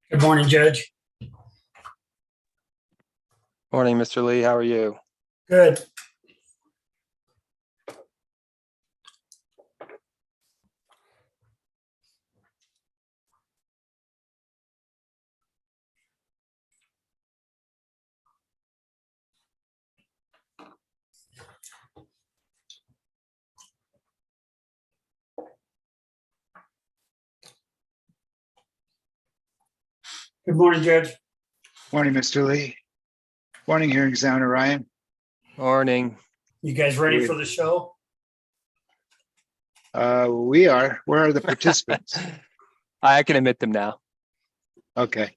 Good morning, Judge. Morning, Mr. Lee. How are you? Good. Good morning, Judge. Morning, Mr. Lee. Morning, hearing examiner Ryan. Morning. You guys ready for the show? We are. Where are the participants? I can admit them now. Okay.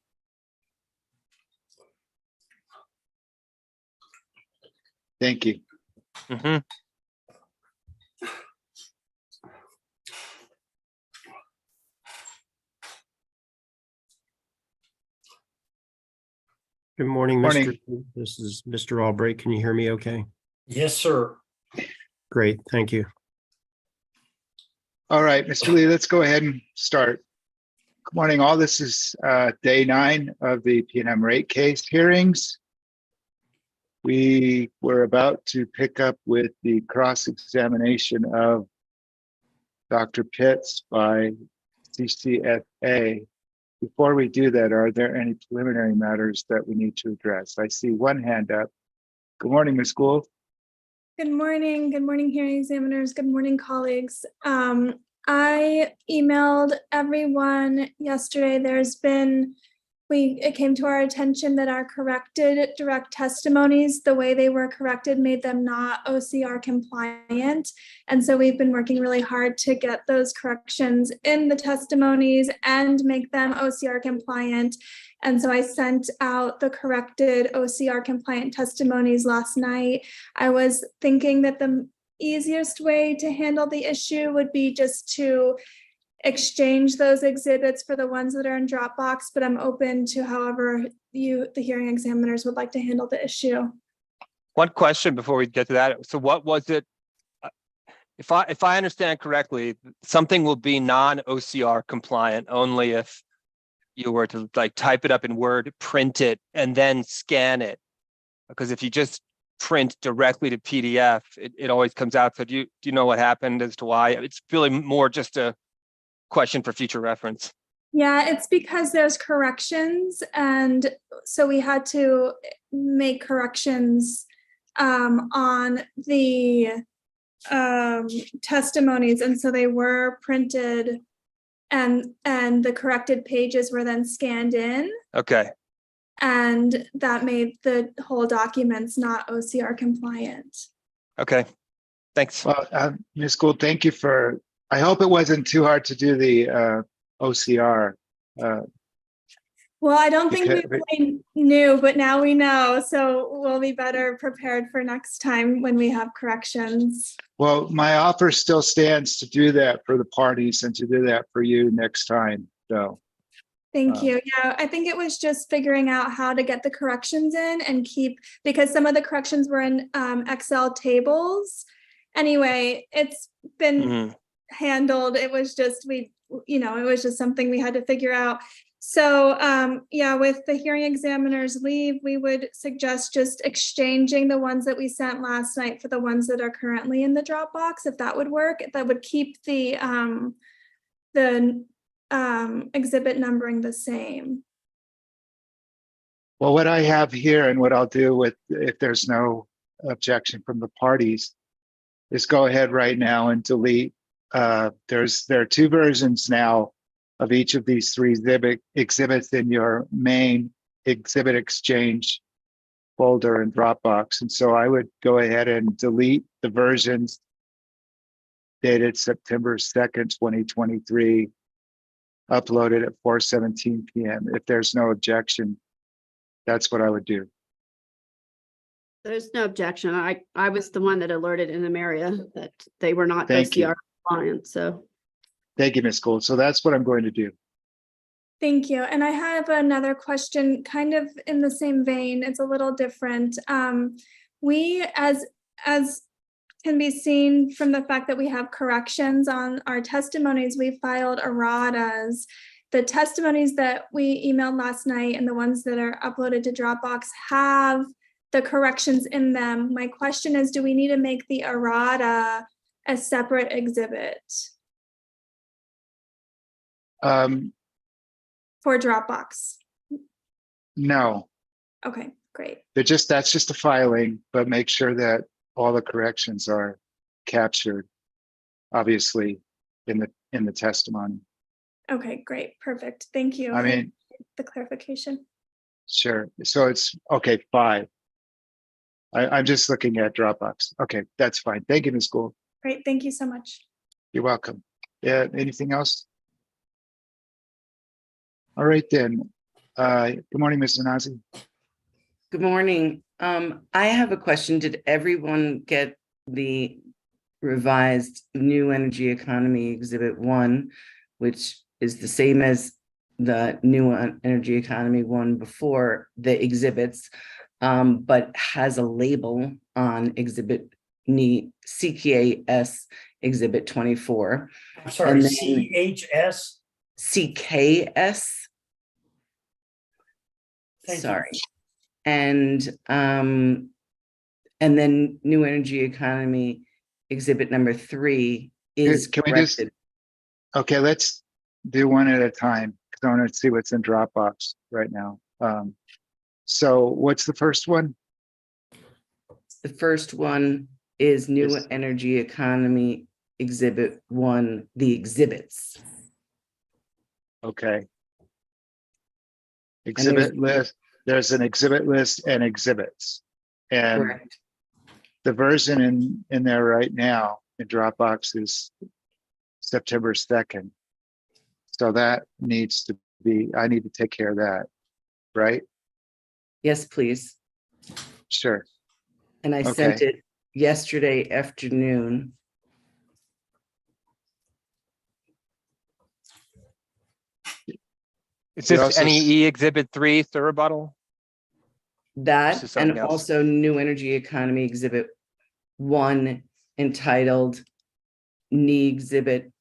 Thank you. Mhm. Good morning, Morning. Mr. This is Mr. Albright. Can you hear me okay? Yes, sir. Great, thank you. All right, Mr. Lee, let's go ahead and start. Good morning, all. This is day 9 of the P&M rate case hearings. We were about to pick up with the cross-examination of Dr. Pitts by CCFA. Before we do that, are there any preliminary matters that we need to address? I see one hand up. Good morning, Ms. Gould. Good morning. Good morning, hearing examiners. Good morning, colleagues. I emailed everyone yesterday. It came to our attention that our corrected direct testimonies, the way they were corrected, made them not OCR compliant. And so we've been working really hard to get those corrections in the testimonies and make them OCR compliant. And so I sent out the corrected OCR compliant testimonies last night. I was thinking that the easiest way to handle the issue would be just to exchange those exhibits for the ones that are in Dropbox, but I'm open to however the hearing examiners would like to handle the issue. One question before we get to that. So what was it? If I understand correctly, something will be non-OCR compliant only if you were to like type it up in Word, print it, and then scan it. Because if you just print directly to PDF, it always comes out. So do you know what happened as to why? It's really more just a question for future reference. Yeah, it's because there's corrections, and so we had to make corrections on the testimonies, and so they were printed, and the corrected pages were then scanned in, Okay. and that made the whole documents not OCR compliant. Okay. Thanks. Well, Ms. Gould, thank you for, I hope it wasn't too hard to do the OCR. Well, I don't think we Because- really knew, but now we know, so we'll be better prepared for next time when we have corrections. Well, my offer still stands to do that for the parties and to do that for you next time, so. Thank you. Yeah, I think it was just figuring out how to get the corrections in and because some of the corrections were in Excel tables. Anyway, it's been handled. It was just, it was just something we had to figure out. So yeah, with the hearing examiner's leave, we would suggest just exchanging the ones that we sent last night for the ones that are currently in the Dropbox, if that would work. That would keep the exhibit numbering the same. Well, what I have here and what I'll do with, if there's no objection from the parties, is go ahead right now and delete. There are 2 versions now of each of these 3 exhibits in your main exhibit exchange folder in Dropbox. And so I would go ahead and delete the versions dated September 2nd, 2023, uploaded at 4:17 p.m. If there's no objection, that's what I would do. There's no objection. I was the one that alerted Inamaria that they were not Thank you. OCR compliant, so. Thank you, Ms. Gould. So that's what I'm going to do. Thank you. And I have another question kind of in the same vein. It's a little different. We, as can be seen from the fact that we have corrections on our testimonies, we filed erratas. the testimonies that we emailed last night and the ones that are uploaded to Dropbox have the corrections in them. My question is, do we need to make the errata a separate exhibit Um, for Dropbox? no, Okay, great. that's just a filing, but make sure that all the corrections are captured, obviously, in the testimony. Okay, great. Perfect. Thank you. I mean, The clarification. sure. So it's, okay, 5. I'm just looking at Dropbox. Okay, that's fine. Thank you, Ms. Gould. Great. Thank you so much. You're welcome. Yeah, anything else? All right, then. Good morning, Mr. Nazi. Good morning. I have a question. Did everyone get the revised New Energy Economy Exhibit 1, which is the same as the New Energy Economy 1 before the exhibits, but has a label on Exhibit CKS Exhibit 24? I'm sorry, And then- CHS? CKS? Thank you. Sorry. And then New Energy Economy Exhibit number 3 is Can we just- corrected. Okay, let's do one at a time because I want to see what's in Dropbox right now. So what's the first one? The first one is New Yes. Energy Economy Exhibit 1, the exhibits. Okay. Exhibit list. There's an exhibit list and exhibits. And Correct. the version in there right now in Dropbox is September 2nd. So that needs to be, I need to take care of that, right? Yes, please. Sure. And I sent it yesterday afternoon. Is We this also NEE Exhibit 3 Thuributtal? That This is something and else. also New Energy Economy Exhibit 1 entitled NE Exhibit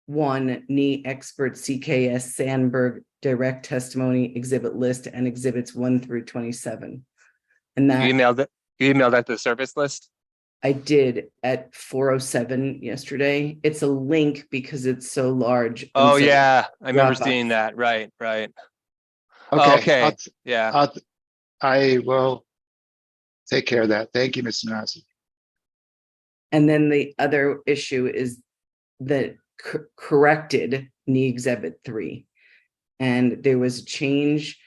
1, NE Expert CKS Sandberg Direct Testimony Exhibit List and Exhibits 1 through 27. And that You emailed that to the service list? I did at 4:07 yesterday. It's a link because it's so large. and Oh, so- yeah, I remember Dropbox. seeing that. Right. Okay. Okay. Yeah. I will take care of that. Thank you, Mr. Nazi. And then the other issue is the corrected NE Exhibit 3. And there was a change.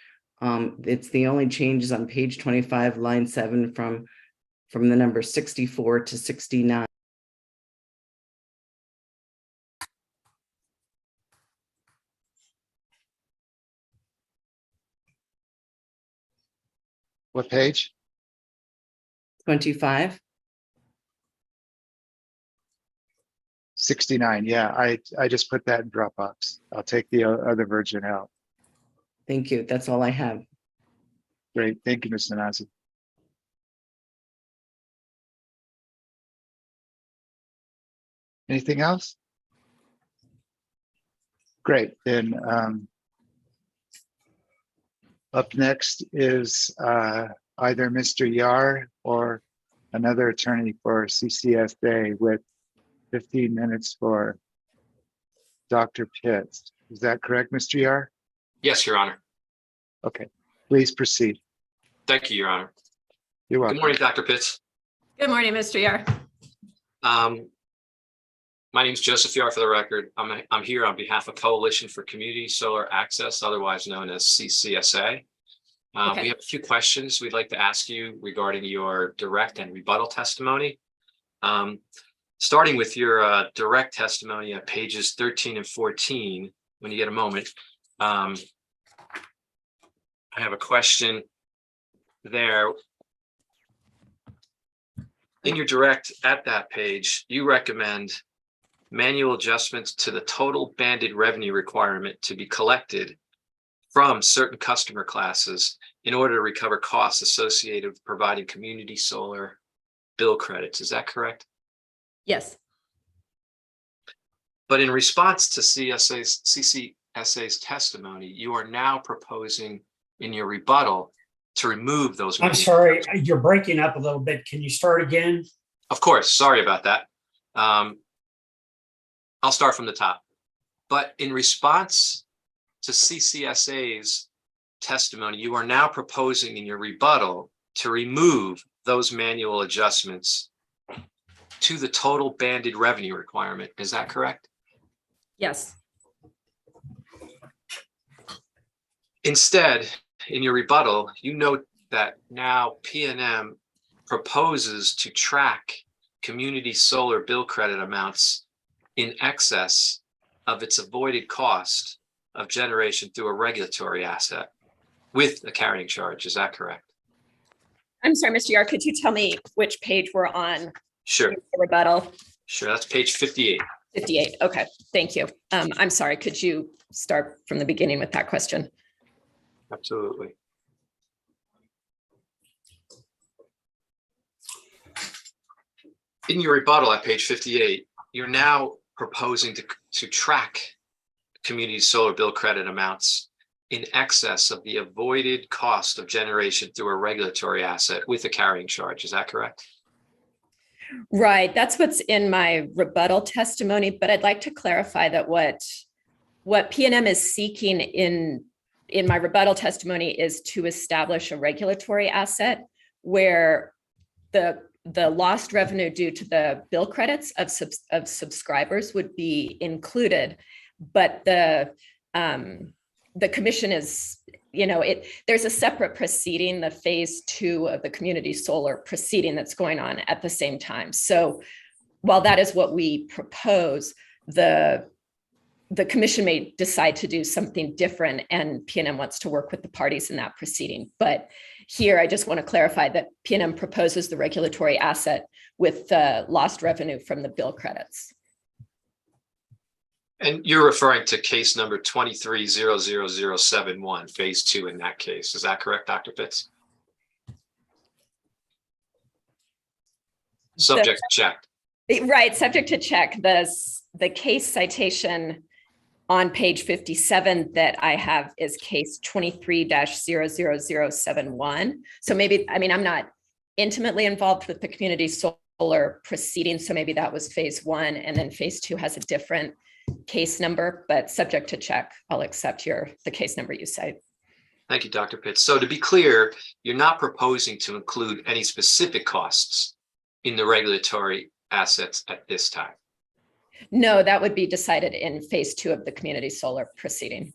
It's the only changes on page 25, line 7 from the number 64 to 69. What page? 25. 69. Yeah, I just put that in Dropbox. I'll take the other version out. Thank you. That's all I have. Great. Thank you, Mr. Nazi. Anything else? Great. Then up next is either Mr. Yar or another attorney for CCSA with 15 minutes for Dr. Pitts. Is that correct, Mr. Yar? Yes, Your Honor. Okay, please proceed. Thank you, Your Honor. You're Good welcome. morning, Dr. Pitts. Good morning, Mr. Yar. My name is Joseph Yar for the record. I'm here on behalf of Coalition for Community Solar Access, otherwise known as CCSA. Okay. We have a few questions we'd like to ask you regarding your direct and rebuttal testimony. Starting with your direct testimony at pages 13 and 14, when you get a moment. I have a question there. In your direct at that page, you recommend manual adjustments to the total banded revenue requirement to be collected from certain customer classes in order to recover costs associated with providing community solar bill credits. Is that correct? Yes. But in response to CCSA's testimony, you are now proposing in your rebuttal to remove those. I'm manual sorry, adjustments. you're breaking up a little bit. Can you start again? Of course, sorry about that. I'll start from the top. But in response to CCSA's testimony, you are now proposing in your rebuttal to remove those manual adjustments to the total banded revenue requirement. Is that correct? Yes. Instead, in your rebuttal, you note that now PNM proposes to track community solar bill credit amounts in excess of its avoided cost of generation through a regulatory asset with a carrying charge. Is that correct? I'm sorry, Mr. Yar, could you tell me which page we're on? Sure, in the rebuttal? sure. That's page 58. 58. Okay, thank you. I'm sorry, could you start from the beginning with that question? Absolutely. In your rebuttal at page 58, you're now proposing to track community solar bill credit amounts in excess of the avoided cost of generation through a regulatory asset with a carrying charge. Is that correct? Right, that's what's in my rebuttal testimony, but I'd like to clarify that what PNM is seeking in my rebuttal testimony is to establish a regulatory asset where the lost revenue due to the bill credits of subscribers would be included, but the commission is, there's a separate proceeding, the phase 2 of the community solar proceeding that's going on at the same time. So while that is what we propose, the commission may decide to do something different, and PNM wants to work with the parties in that proceeding. But here, I just want to clarify that PNM proposes the regulatory asset with the lost revenue from the bill credits. And you're referring to case number 23-00071, phase 2 in that case. Is that correct, Dr. Pitts? Subject checked. Right, subject to check. The case citation on page 57 that I have is case 23-00071. So maybe, I'm not intimately involved with the community solar proceeding, so maybe that was phase 1, and then phase 2 has a different case number, but subject to check, I'll accept the case number you cite. Thank you, Dr. Pitts. So to be clear, you're not proposing to include any specific costs in the regulatory assets at this time. No, that would be decided in phase 2 of the community solar proceeding.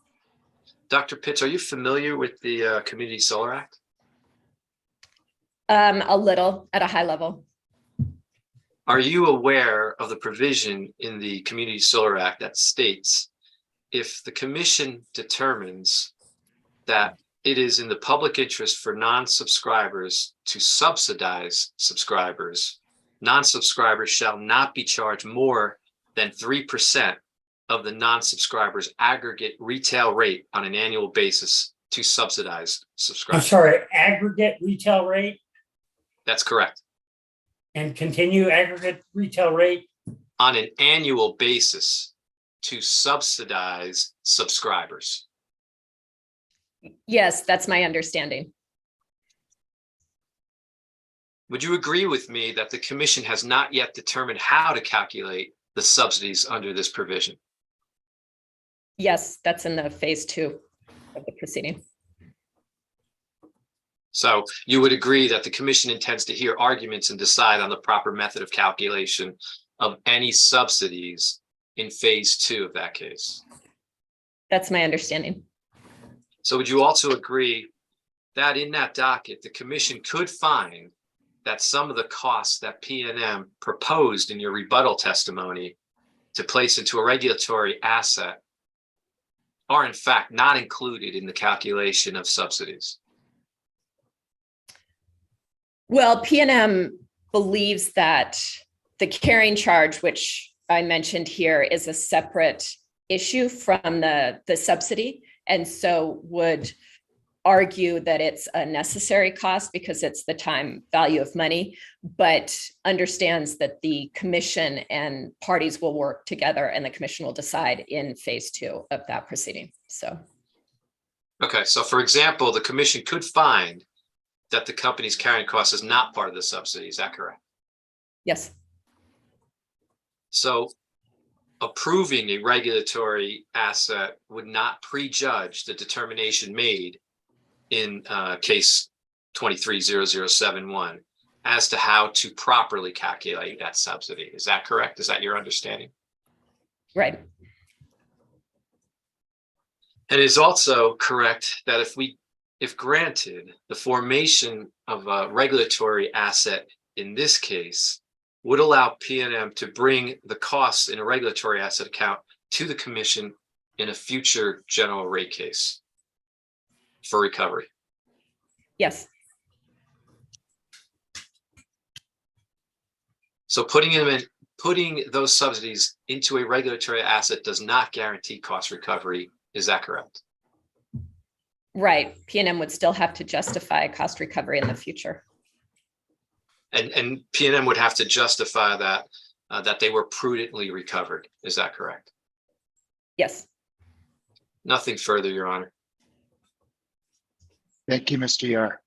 Dr. Pitts, are you familiar with the Community Solar Act? A little, at a high level. Are you aware of the provision in the Community Solar Act that states if the commission determines that it is in the public interest for non-subscribers to subsidize subscribers, non-subscribers shall not be charged more than 3% of the non-subscribers' aggregate retail rate on an annual basis to subsidize I'm subscribers? sorry, aggregate retail rate That's correct. and continue aggregate retail rate. On an annual basis to subsidize subscribers. Yes, that's my understanding. Would you agree with me that the commission has not yet determined how to calculate the subsidies under this provision? Yes, that's in the phase 2 of the proceeding. So you would agree that the commission intends to hear arguments and decide on the proper method of calculation of any subsidies in phase 2 of that case? That's my understanding. So would you also agree that in that docket, the commission could find that some of the costs that PNM proposed in your rebuttal testimony to place into a regulatory asset are in fact not included in the calculation of subsidies? Well, PNM believes that the carrying charge, which I mentioned here, is a separate issue from the subsidy, and so would argue that it's a necessary cost because it's the time value of money, but understands that the commission and parties will work together and the commission will decide in phase 2 of that proceeding. So, Okay, so for example, the commission could find that the company's carrying cost is not part of the subsidy. Is that correct? yes, So approving a regulatory asset would not prejudge the determination made in case 230071 as to how to properly calculate that subsidy. Is that correct? Is that your understanding? right. And it is also correct that if granted, the formation of a regulatory asset in this case would allow PNM to bring the costs in a regulatory asset account to the commission in a future general rate case for recovery. Yes, So putting those subsidies into a regulatory asset does not guarantee cost recovery. Is that correct? right. PNM would still have to justify cost recovery in the future. And PNM would have to justify that they were prudently recovered. Is that correct? Yes, Nothing further, Your Honor. Thank you, Mr. Yar.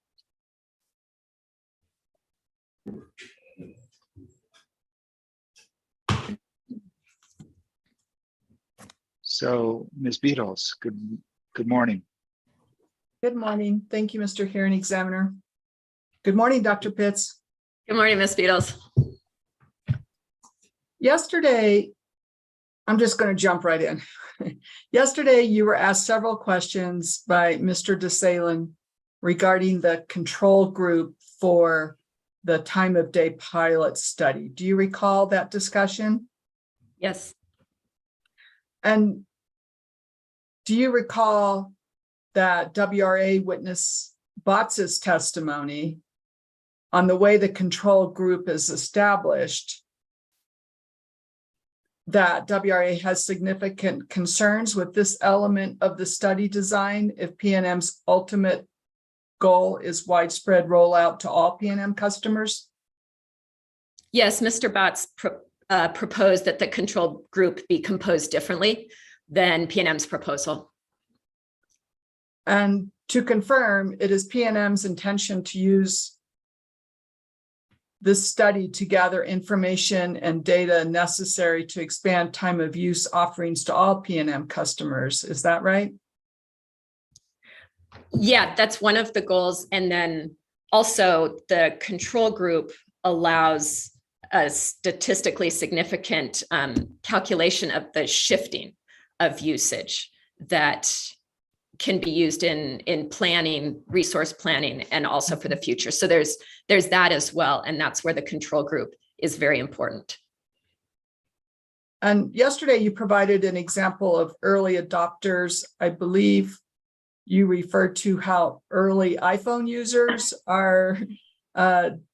So, Ms. Beatles, good morning. Good morning. Thank you, Mr. Hearing Examiner. Good morning, Dr. Pitts. good morning, Ms. Beatles. Yesterday, I'm just going to jump right in. Yesterday, you were asked several questions by Mr. DeSalen regarding the control group for the time of day pilot study. Do you recall that discussion? Yes, And do you recall that WRA witness Botz's testimony on the way the control group is established, that WRA has significant concerns with this element of the study design if PNM's ultimate goal is widespread rollout to all PNM customers? yes, Mr. Botts proposed that the control group be composed differently than PNM's proposal. And to confirm, it is PNM's intention to use this study to gather information and data necessary to expand time of use offerings to all PNM customers. Is that right? Yeah, that's one of the goals. And then also the control group allows a statistically significant calculation of the shifting of usage that can be used in planning, resource planning, and also for the future. So there's that as well. And that's where the control group is very important. And yesterday you provided an example of early adopters. I believe you referred to how early iPhone users are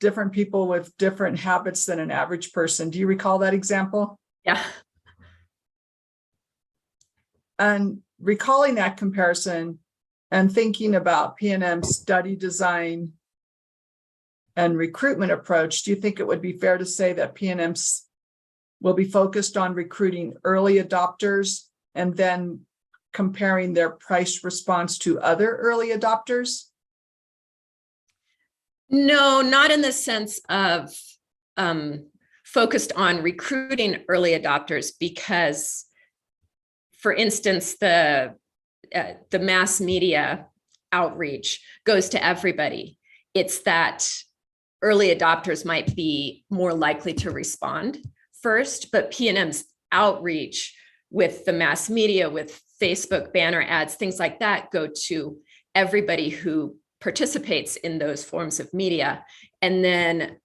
different people with different habits than an average person. Do you recall that example? Yeah. And recalling that comparison and thinking about PNM's study design and recruitment approach, do you think it would be fair to say that PNM will be focused on recruiting early adopters and then comparing their price response to other early adopters? No, not in the sense of focused on recruiting early adopters, because, for instance, the mass media outreach goes to everybody. It's that early adopters might be more likely to respond first, but PNM's outreach with the mass media, with Facebook banner ads, things like that, go to everybody who participates in those forms of media. And then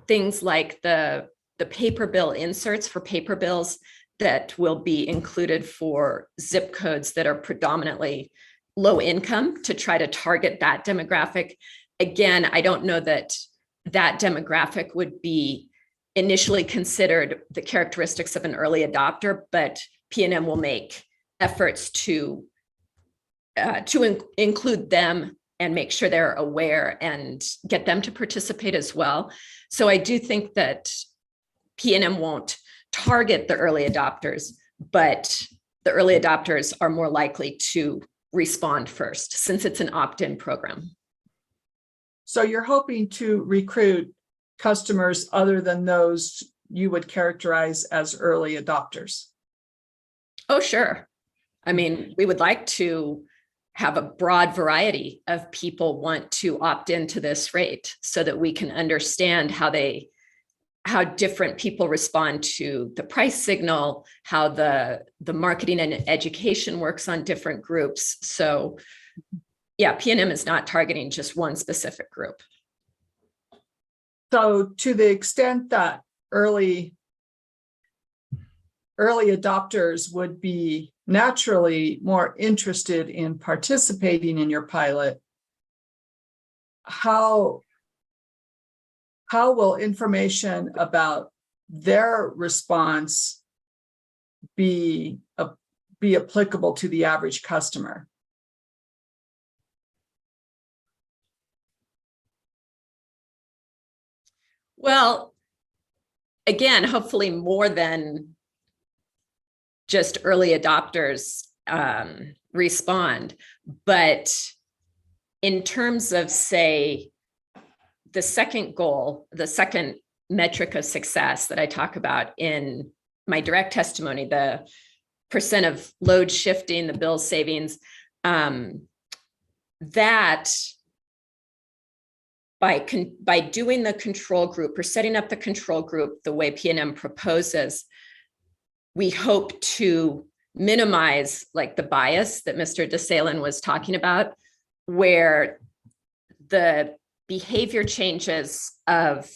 things like the paper bill inserts for paper bills that will be included for zip codes that are predominantly low income to try to target that demographic. Again, I don't know that that demographic would be initially considered the characteristics of an early adopter, but PNM will make efforts to include them and make sure they're aware and get them to participate as well. So I do think that PNM won't target the early adopters, but the early adopters are more likely to respond first since it's an opt-in program. So you're hoping to recruit customers other than those you would characterize as early adopters? Oh, sure. I mean, we would like to have a broad variety of people want to opt into this rate so that we can understand how different people respond to the price signal, how the marketing and education works on different groups. So yeah, PNM is not targeting just one specific group. So to the extent that early adopters would be naturally more interested in participating in your pilot, how will information about their response be applicable to the average customer? Well, again, hopefully more than just early adopters respond. But in terms of, say, the second goal, the second metric of success that I talk about in my direct testimony, the percent of load shifting, the bill savings, that by doing the control group or setting up the control group the way PNM proposes, we hope to minimize like the bias that Mr. DeSalen was talking about, where the behavior changes of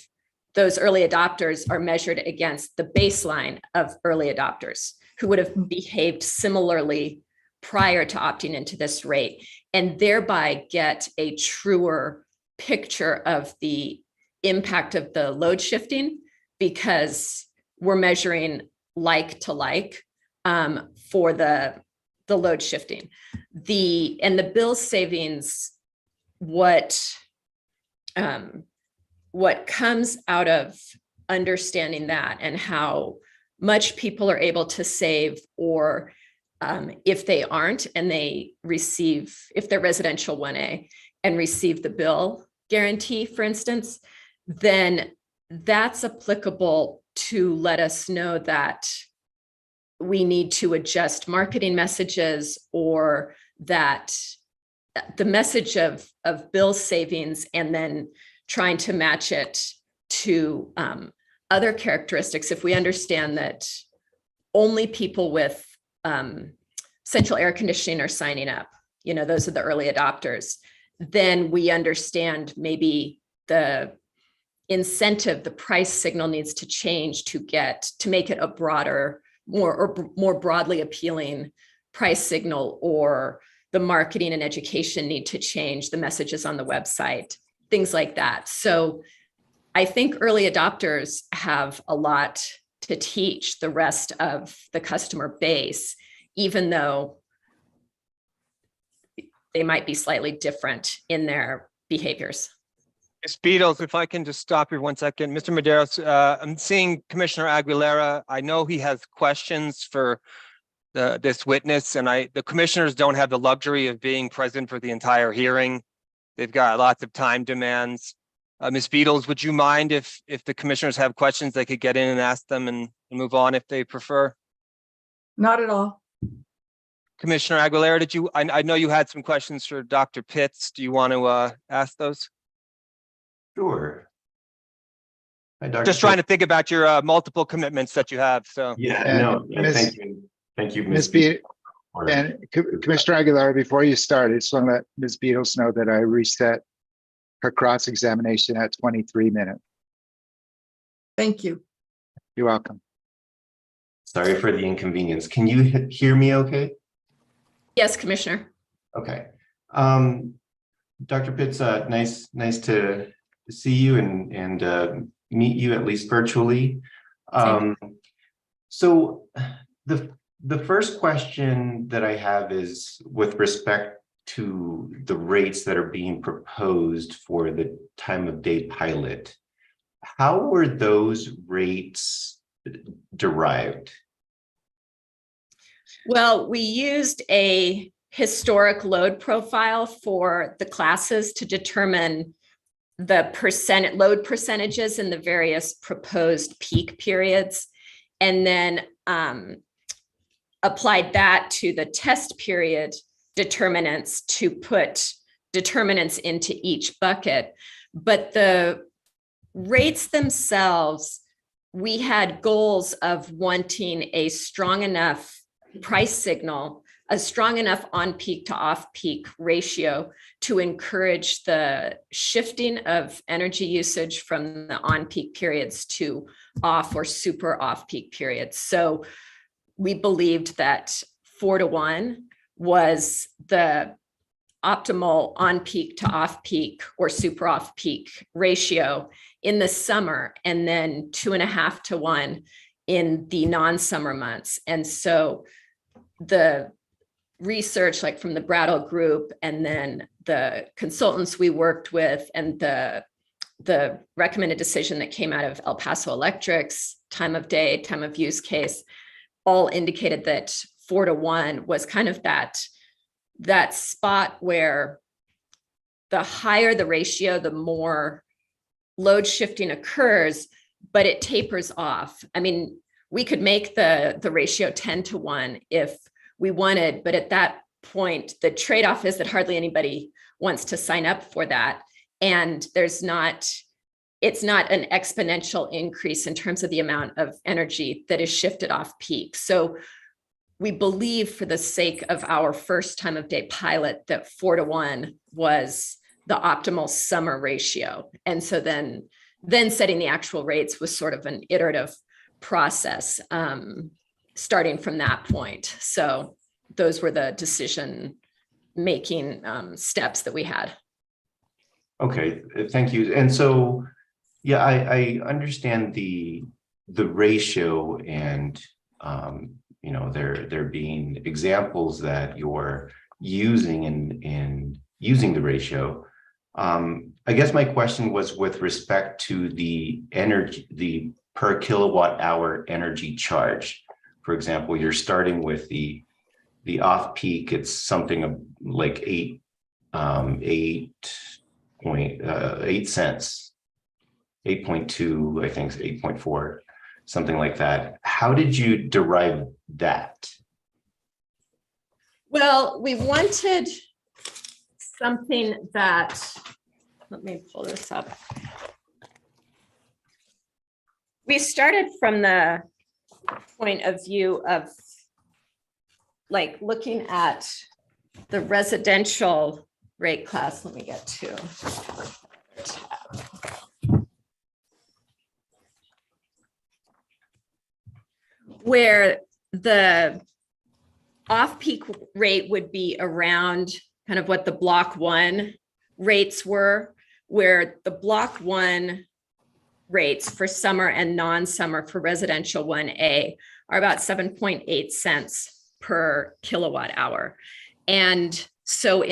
those early adopters are measured against the baseline of early adopters who would have behaved similarly prior to opting into this rate, and thereby get a truer picture of the impact of the load shifting, because we're measuring like to like for the load shifting. And the bill savings, what comes out of understanding that and how much people are able to save, or if they aren't and they receive, if they're residential 1A and receive the bill guarantee, for instance, then that's applicable to let us know that we need to adjust marketing messages, or that the message of bill savings and then trying to match it to other characteristics. If we understand that only people with central air conditioning are signing up, those are the early adopters, then we understand maybe the incentive, the price signal needs to change to make it a broader, more broadly appealing price signal, or the marketing and education need to change, the messages on the website, things like that. So I think early adopters have a lot to teach the rest of the customer base, even though they might be slightly different in their behaviors. Ms. Beatles, if I can just stop you 1 second. Mr. Medeiros, I'm seeing Commissioner Aguilera. I know he has questions for this witness, and the commissioners don't have the luxury of being present for the entire hearing. They've got lots of time demands. Ms. Beatles, would you mind if the commissioners have questions, they could get in and ask them and move on if they prefer? Not at all. Commissioner Aguilera, I know you had some questions for Dr. Pitts. Do you want to ask those? Sure. Hi, Dr. Just trying to think about your multiple commitments that you have, so. Yeah, And no, Ms. thank you. Thank you, Ms. Ms. Beatles, and Commissioner Aguilar, before you start, I just want to let Ms. Beatles know that I reset her cross-examination at 23 minutes. Thank you. You're welcome. Sorry for the inconvenience. Can you hear me okay? Yes, Commissioner. Okay. Dr. Pitts, nice to see you and meet you, at least virtually. So the first question that I have is with respect to the rates that are being proposed for the time of day pilot, how were those rates derived? Well, we used a historic load profile for the classes to determine the load percentages in the various proposed peak periods, and then applied that to the test period determinants to put determinants into each bucket. But the rates themselves, we had goals of wanting a strong enough price signal, a strong enough on-peak to off-peak ratio to encourage the shifting of energy usage from the on-peak periods to off or super off-peak periods. So we believed that 4-to-1 was the optimal on-peak to off-peak or super off-peak ratio in the summer, and then 2.5-to-1 in the non-summer months. And so the research, like from the Brattle Group and then the consultants we worked with, and the recommended decision that came out of El Paso Electric's time of day, time of use case, all indicated that 4-to-1 was kind of that spot where the higher the ratio, the more load shifting occurs, but it tapers off. I mean, we could make the ratio 10-to-1 if we wanted, but at that point, the trade-off is that hardly anybody wants to sign up for that. And it's not an exponential increase in terms of the amount of energy that is shifted off peak. So we believe, for the sake of our first time of day pilot, that 4-to-1 was the optimal summer ratio. And so then setting the actual rates was sort of an iterative process, starting from that point. So those were the decision-making steps that we had. Okay, thank you. And so, yeah, I understand the ratio, and you know, there being examples that you're using in using the ratio. I guess my question was with respect to the energy, the per kilowatt hour energy charge. For example, you're starting with the off peak, it's something like 8 cents, 8.2, I think 8.4, something like that. How did you derive that? Well, we wanted something that, let me pull this up. We started from the point of view of like looking at the residential rate class. Let me get to where the off-peak rate would be around kind of what the block 1 rates were, where the block 1 rates for summer and non-summer for residential 1A are about 7.8 cents per kilowatt hour. And so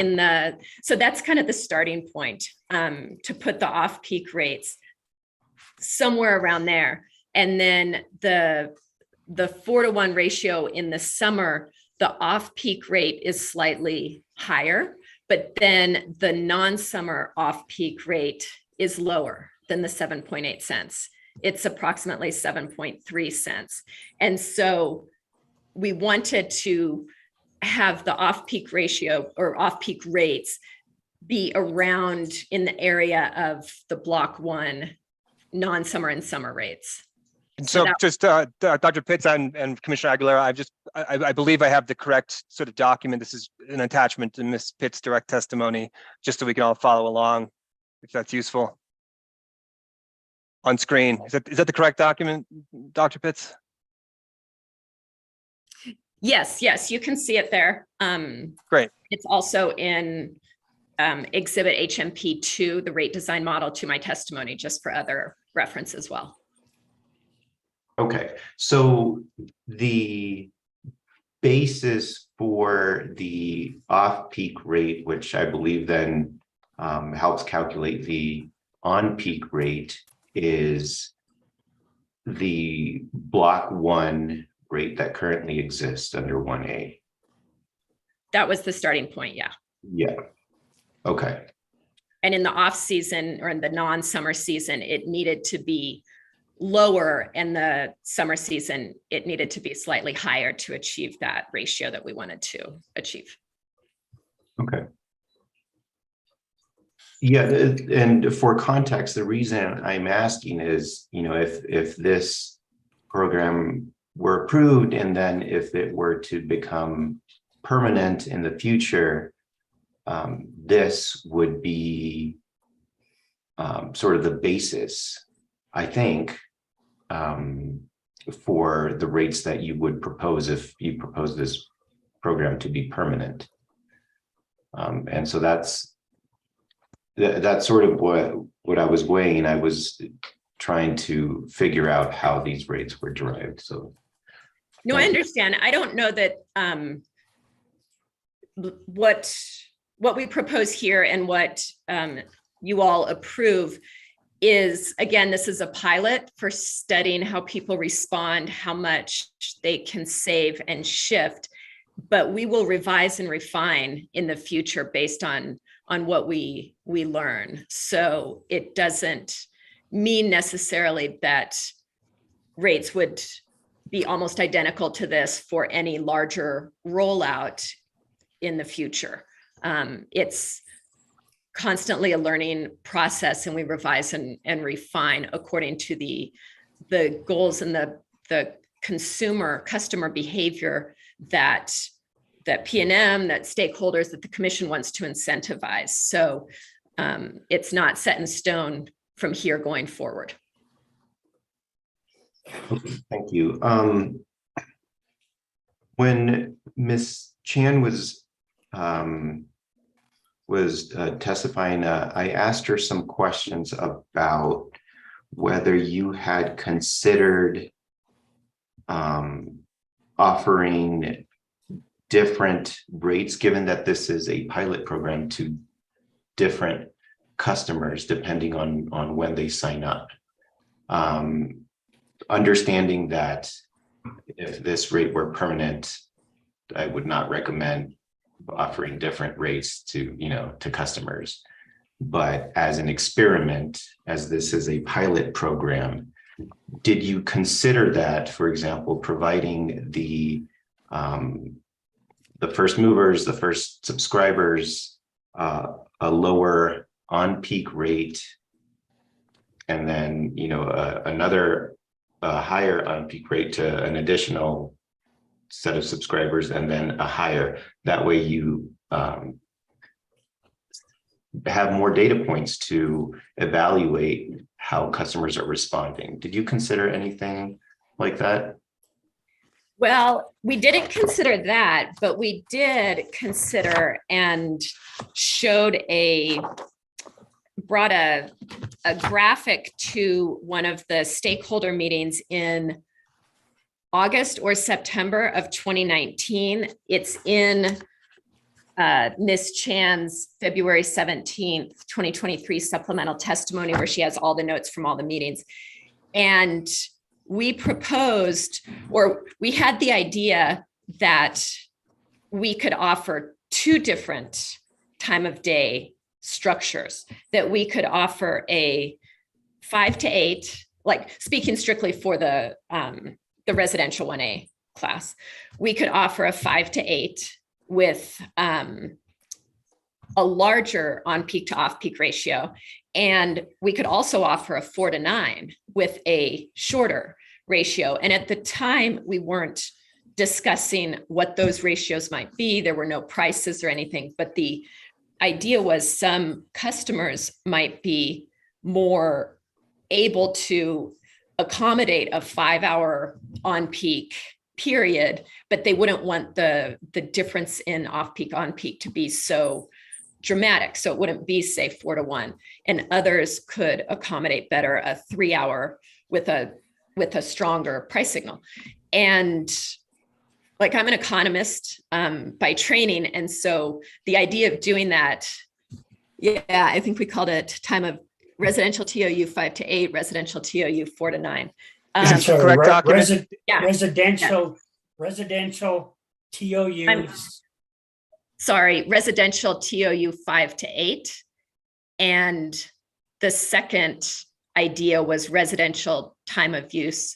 so that's kind of the starting point, to put the off-peak rates somewhere around there. And then the 4-to-1 ratio in the summer, the off-peak rate is slightly higher, but then the non-summer off-peak rate is lower than the 7.8 cents. It's approximately 7.3 cents. And so we wanted to have the off-peak ratio or off-peak rates be around in the area of the block 1 non-summer and summer rates. And so just Dr. Pitts and Commissioner Aguilera, I believe I have the correct sort of document. This is an attachment to Ms. Pitts' direct testimony, just so we can all follow along, if that's useful. On screen, is that the correct document, Dr. Pitts? Yes, you can see it there. Great. It's also in Exhibit HMP 2, the rate design model, to my testimony, just for other reference as well. Okay, so basis for the off-peak rate, which I believe then helps calculate the on-peak rate, is the block 1 rate that currently exists under 1A. That was the starting point, yeah. Yeah. Okay. And in the off season or in the non-summer season, it needed to be lower, and the summer season, it needed to be slightly higher to achieve that ratio that we wanted to achieve. Okay. Yeah, and for context, the reason I'm asking is, you know, if this program were approved and then if it were to become permanent in the future, this would be sort of the basis, I think, for the rates that you would propose if you propose this program to be permanent. And so that's sort of what I was weighing. I was trying to figure out how these rates were derived. So no, I understand. I don't know that what we propose here and what you all approve is, again, this is a pilot for studying how people respond, how much they can save and shift, but we will revise and refine in the future based on what we learn. So it doesn't mean necessarily that rates would be almost identical to this for any larger rollout in the future. It's constantly a learning process, and we revise and refine according to the goals and the customer behavior that PNM, that stakeholders, that the commission wants to incentivize. So it's not set in stone from here going forward. thank you. When Ms. Chan was testifying, I asked her some questions about whether you had considered offering different rates, given that this is a pilot program, to different customers depending on when they sign up. Understanding that if this rate were permanent, I would not recommend offering different rates to customers. But as an experiment, as this is a pilot program, did you consider that, for example, providing the first movers, the first subscribers, a lower on-peak rate, and then another higher on-peak rate to an additional set of subscribers, and then a higher? That way you have more data points to evaluate how customers are responding. Did you consider anything like that? Well, we didn't consider that, but we did consider and brought a graphic to one of the stakeholder meetings in August or September of 2019. It's in Ms. Chan's February 17th, 2023 supplemental testimony, where she has all the notes from all the meetings. And we proposed, or we had the idea that we could offer two different time of day structures, that we could offer a 5 to 8, like speaking strictly for the residential 1A class, we could offer a 5 to 8 with a larger on-peak to off-peak ratio. And we could also offer a 4 to 9 with a shorter ratio. And at the time, we weren't discussing what those ratios might be. There were no prices or anything, but the idea was some customers might be more able to accommodate a 5-hour on-peak period, but they wouldn't want the difference in off-peak on-peak to be so dramatic. So it wouldn't be, say, 4 to 1. And others could accommodate better a 3-hour with a stronger price signal. And like I'm an economist by training. And so the idea of doing that, yeah, I think we called it time of residential TOU 5 to 8, residential TOU 4 to 9. Isn't So correct re- document? resi- Yeah. residential TOUs. Sorry, residential TOU 5 to 8. And the second idea was residential time of use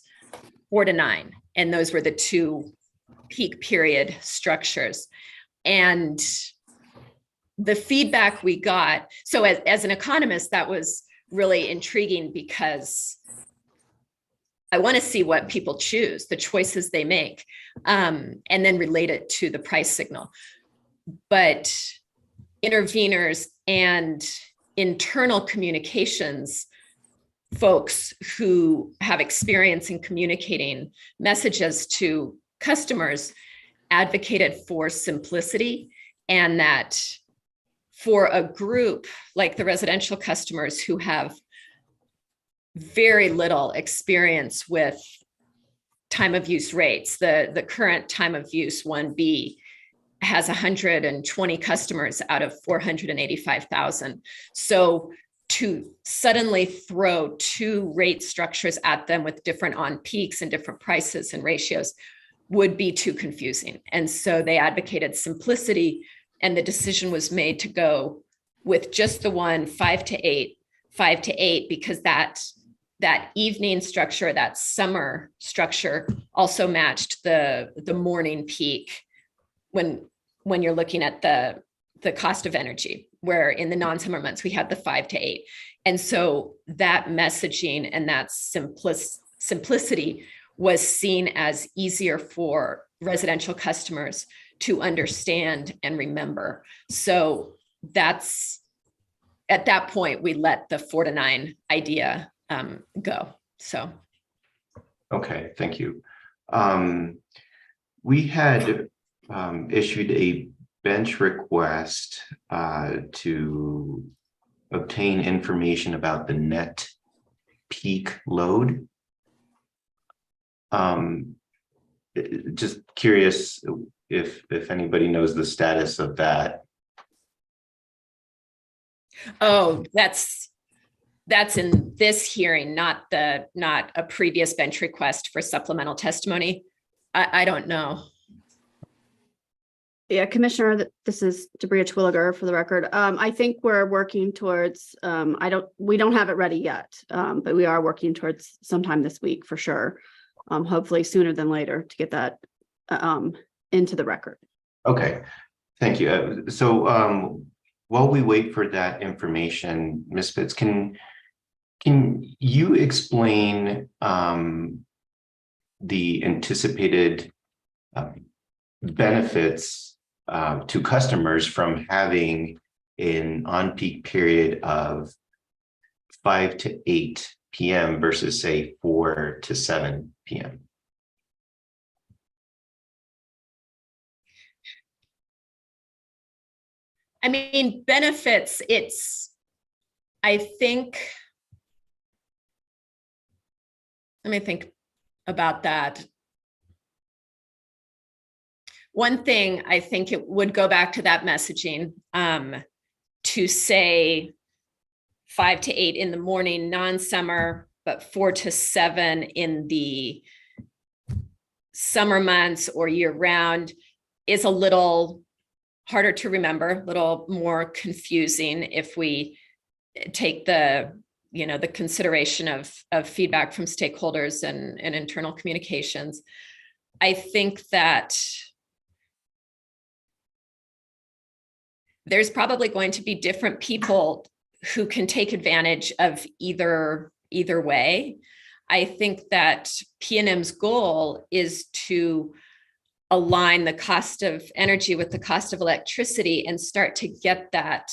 4 to 9. And those were the two peak period structures. And the feedback we got, so as an economist, that was really intriguing because I want to see what people choose, the choices they make, and then relate it to the price signal. But interveners and internal communications folks who have experience in communicating messages to customers advocated for simplicity, and that for a group like the residential customers who have very little experience with time of use rates, the current time of use 1B has 120 customers out of 485,000. So to suddenly throw two rate structures at them with different on peaks and different prices and ratios would be too confusing. And so they advocated simplicity, and the decision was made to go with just the one 5 to 8, because that evening structure, that summer structure also matched the morning peak when you're looking at the cost of energy, where in the non-summer months we had the 5 to 8. And so that messaging and that simplicity was seen as easier for residential customers to understand and remember. So that's, at that point, we let the 4 to 9 idea go. So. Okay, thank you. We had issued a bench request to obtain information about the net peak load. Just curious if anybody knows the status of that. Oh, that's in this hearing, not a previous bench request for supplemental testimony. I don't know. Yeah, Commissioner, this is Debria Twilliger for the record. I think we're working towards, we don't have it ready yet, but we are working towards sometime this week for sure. Hopefully sooner than later to get that into the record. Okay, thank you. So while we wait for that information, Ms. Fitz, can you explain the anticipated benefits to customers from having an on-peak period of 5 to 8 p.m. versus say 4 to 7 p.m.? I mean, benefits, I think, let me think about that. One thing, I think it would go back to that messaging to say 5 to 8 in the morning, non-summer, but 4 to 7 in the summer months or year round is a little harder to remember, a little more confusing if we take the consideration of feedback from stakeholders and internal communications. I think that there's probably going to be different people who can take advantage of either way. I think that PNM's goal is to align the cost of energy with the cost of electricity and start to get that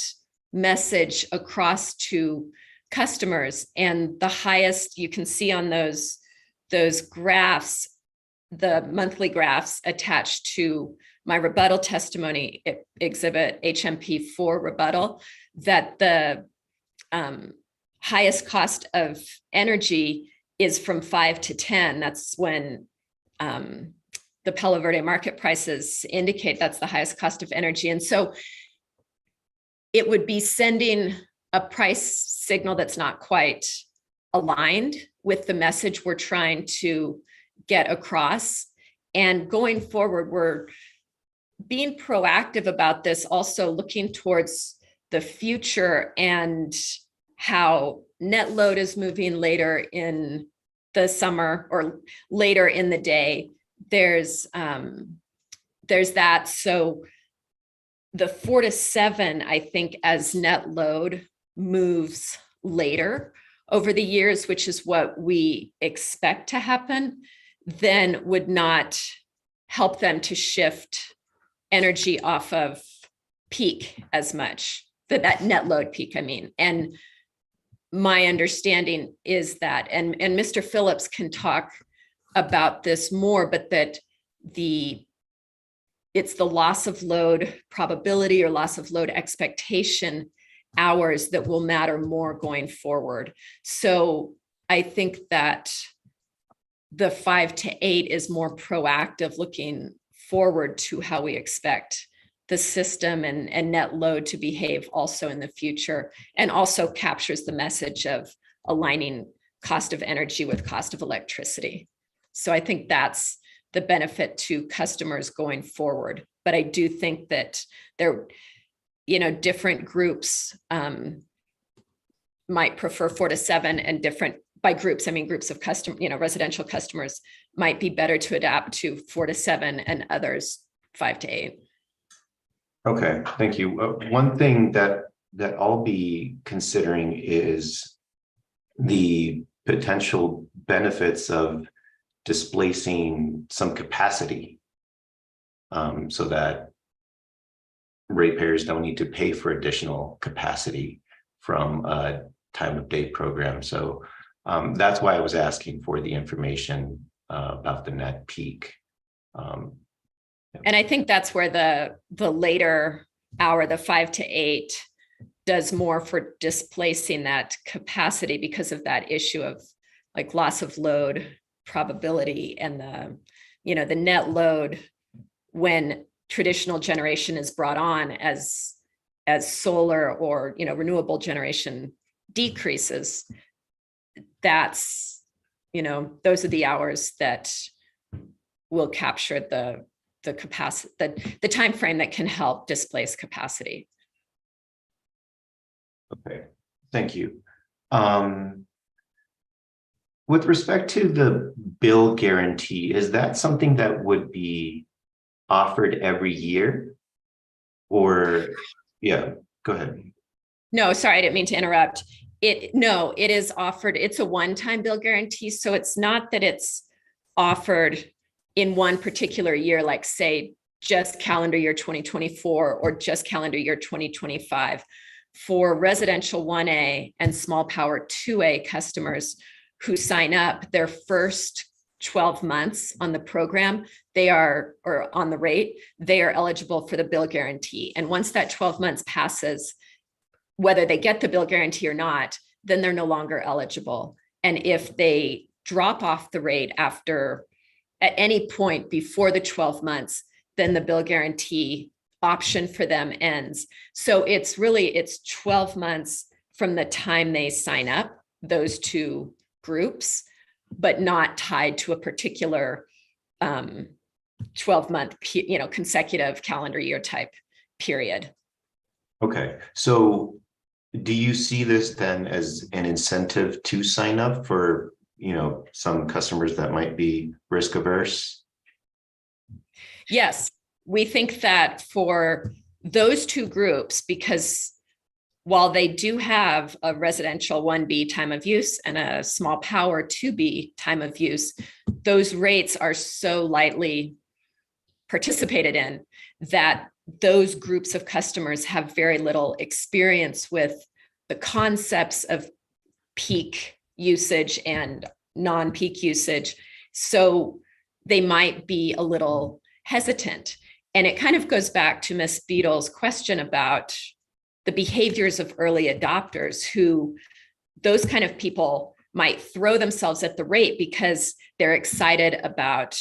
message across to customers. And the highest you can see on those graphs, the monthly graphs attached to my rebuttal testimony exhibit HMP4 rebuttal, that the highest cost of energy is from 5 to 10. That's when the Palo Verde market prices indicate that's the highest cost of energy. And so it would be sending a price signal that's not quite aligned with the message we're trying to get across. And going forward, we're being proactive about this, also looking towards the future and how net load is moving later in the summer or later in the day. There's that. So the 4 to 7, I think, as net load moves later over the years, which is what we expect to happen, then would not help them to shift energy off of peak as much, that net load peak, I mean. And my understanding is that, and Mr. Phillips can talk about this more, but that it's the loss of load probability or loss of load expectation hours that will matter more going forward. So I think that the 5 to 8 is more proactive, looking forward to how we expect the system and net load to behave also in the future, and also captures the message of aligning cost of energy with cost of electricity. So I think that's the benefit to customers going forward. But I do think that there, different groups might prefer 4 to 7, and different, by groups, I mean groups of residential customers might be better to adapt to 4 to 7, and others 5 to 8. Okay, thank you. One thing that I'll be considering is the potential benefits of displacing some capacity, so that ratepayers don't need to pay for additional capacity from a time of day program. So that's why I was asking for the information about the net peak. And I think that's where the later hour, the 5 to 8, does more for displacing that capacity because of that issue of like loss of load probability, and the net load when traditional generation is brought on as solar or renewable generation decreases. That's those are the hours that will capture the capacity, the time frame that can help displace capacity. Okay, thank you. With respect to the bill guarantee, is that something that would be offered every year? Or, yeah, go ahead. No, sorry, I didn't mean to interrupt. It is offered. It's a one-time bill guarantee. So it's not that it's offered in one particular year, like say just calendar year 2024 or just calendar year 2025. For residential 1A and small power 2A customers who sign up, their first 12 months on the program, or on the rate, they are eligible for the bill guarantee. And once that 12 months passes, whether they get the bill guarantee or not, then they're no longer eligible. And if they drop off the rate at any point before the 12 months, then the bill guarantee option for them ends. So it's 12 months from the time they sign up, those two groups, but not tied to a particular 12-month, consecutive calendar year type period. Okay, so do you see this then as an incentive to sign up for, some customers that might be risk averse? Yes, we think that for those two groups, because while they do have a residential 1B time of use and a small power 2B time of use, those rates are so lightly participated in that those groups of customers have very little experience with the concepts of peak usage and non-peak usage. So they might be a little hesitant. And it kind of goes back to Ms. Beadle's question about the behaviors of early adopters, who those kind of people might throw themselves at the rate because they're excited about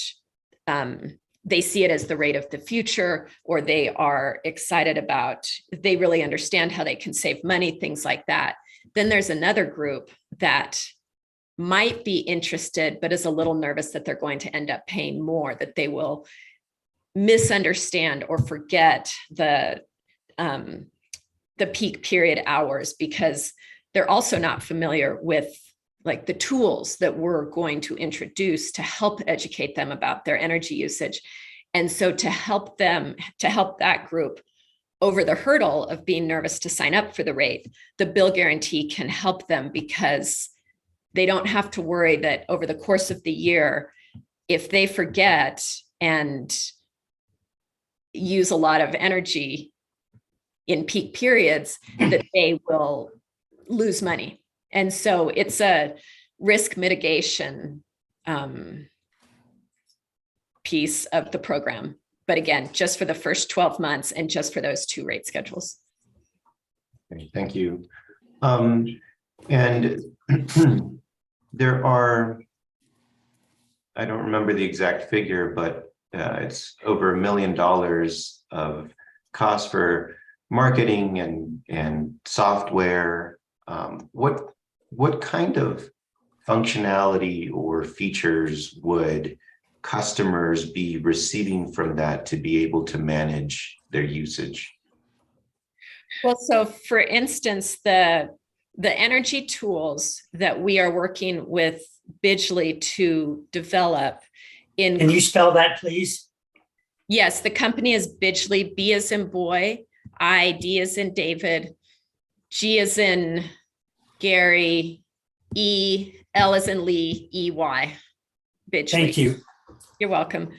they see it as the rate of the future, or they are excited about, they really understand how they can save money, things like that. Then there's another group that might be interested, but is a little nervous that they're going to end up paying more, that they will misunderstand or forget the peak period hours, because they're also not familiar with like the tools that we're going to introduce to help educate them about their energy usage. And so to help that group over the hurdle of being nervous to sign up for the rate, the bill guarantee can help them, because they don't have to worry that over the course of the year, if they forget and use a lot of energy in peak periods, that they will lose money. And so it's a risk mitigation piece of the program. But again, just for the first 12 months and just for those 2 rate schedules. Okay, thank you. And there are, I don't remember the exact figure, but it's over $1 million of cost for marketing and software. What kind of functionality or features would customers be receiving from that to be able to manage their usage? Well, so for instance, the energy tools that we are working with Bidgely to develop in. Can you spell that, please? Yes, the company is Bidgely, B as in boy, I, D as in David, G as in Gary, E, L as in Lee, EY. Bidgely. Thank you. You're welcome.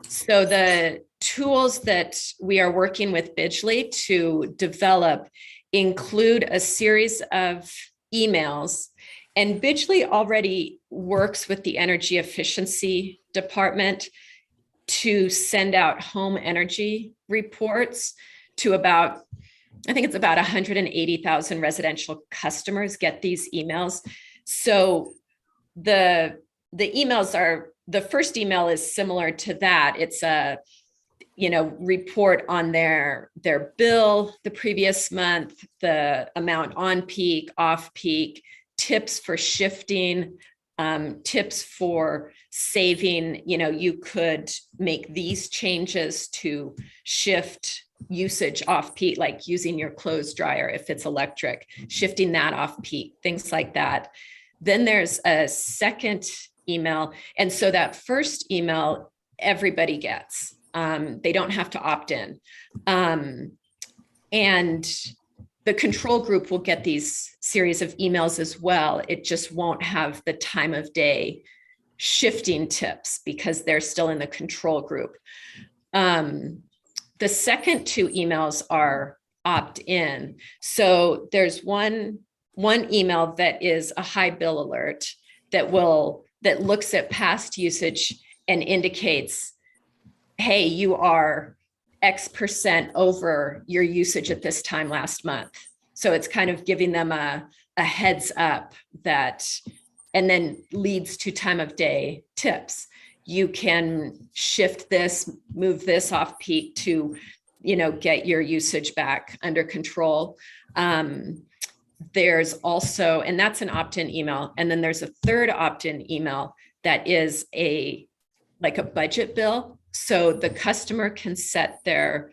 So the tools that we are working with Bidgely to develop include a series of emails, and Bidgely already works with the energy efficiency department to send out home energy reports to about, I think it's about 180,000 residential customers get these emails. So the emails are, the first email is similar to that. It's a, report on their bill the previous month, the amount on peak, off peak, tips for shifting, tips for saving. You could make these changes to shift usage off peak, like using your clothes dryer if it's electric, shifting that off peak, things like that. Then there's a second email. And so that first email, everybody gets. They don't have to opt in. And the control group will get these series of emails as well. It just won't have the time of day shifting tips because they're still in the control group. The second 2 emails are opt-in. So there's one email that is a high bill alert that looks at past usage and indicates, hey, you are X% over your usage at this time last month. So it's kind of giving them a heads up that, and then leads to time of day tips. You can shift this, move this off peak to, get your usage back under control. There's also, and that's an opt-in email. And then there's a third opt-in email that is like a budget bill. So the customer can set their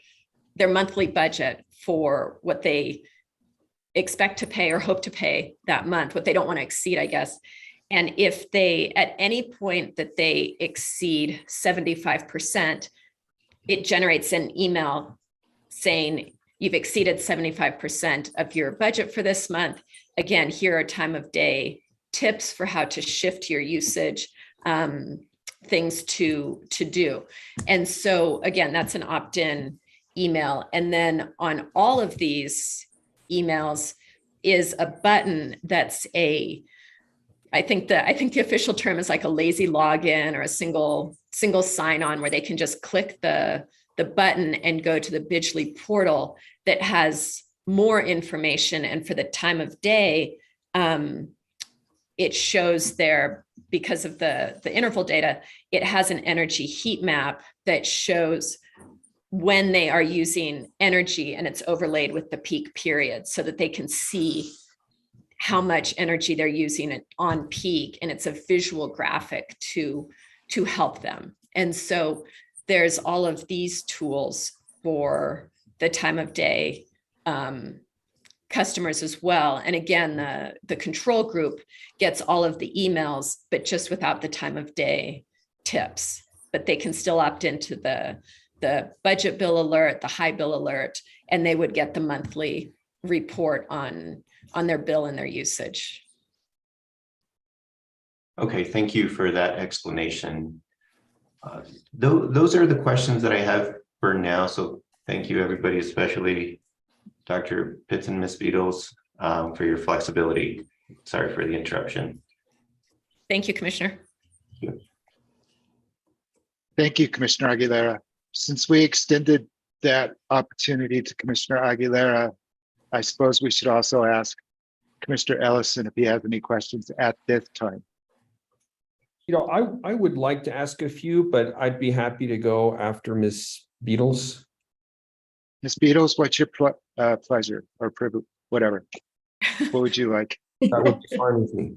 monthly budget for what they expect to pay or hope to pay that month, what they don't want to exceed, I guess. And if they, at any point that they exceed 75%, it generates an email saying, you've exceeded 75% of your budget for this month. Again, here are time of day tips for how to shift your usage, things to do. And so again, that's an opt-in email. And then on all of these emails is a button that's I think the official term is like a lazy login or a single sign-on, where they can just click the button and go to the Bidgely portal that has more information. And for the time of day, it shows there, because of the interval data, it has an energy heat map that shows when they are using energy, and it's overlaid with the peak period so that they can see how much energy they're using on peak. And it's a visual graphic to help them. And so there's all of these tools for the time of day customers as well. And again, the control group gets all of the emails, but just without the time of day tips. But they can still opt into the budget bill alert, the high bill alert, and they would get the monthly report on their bill and their usage. Okay, thank you for that explanation. Those are the questions that I have for now. So thank you, everybody, especially Dr. Pitts and Ms. Beatles, for your flexibility. Sorry for the interruption. Thank you, Commissioner. Thank you, Commissioner Aguilera. Since we extended that opportunity to Commissioner Aguilera, I suppose we should also ask Commissioner Ellison if he has any questions at this time. You know, I would like to ask a few, but I'd be happy to go after Ms. Beatles. Ms. Beatles, what's your pleasure or privilege, whatever? What would you like? That would be fine with me.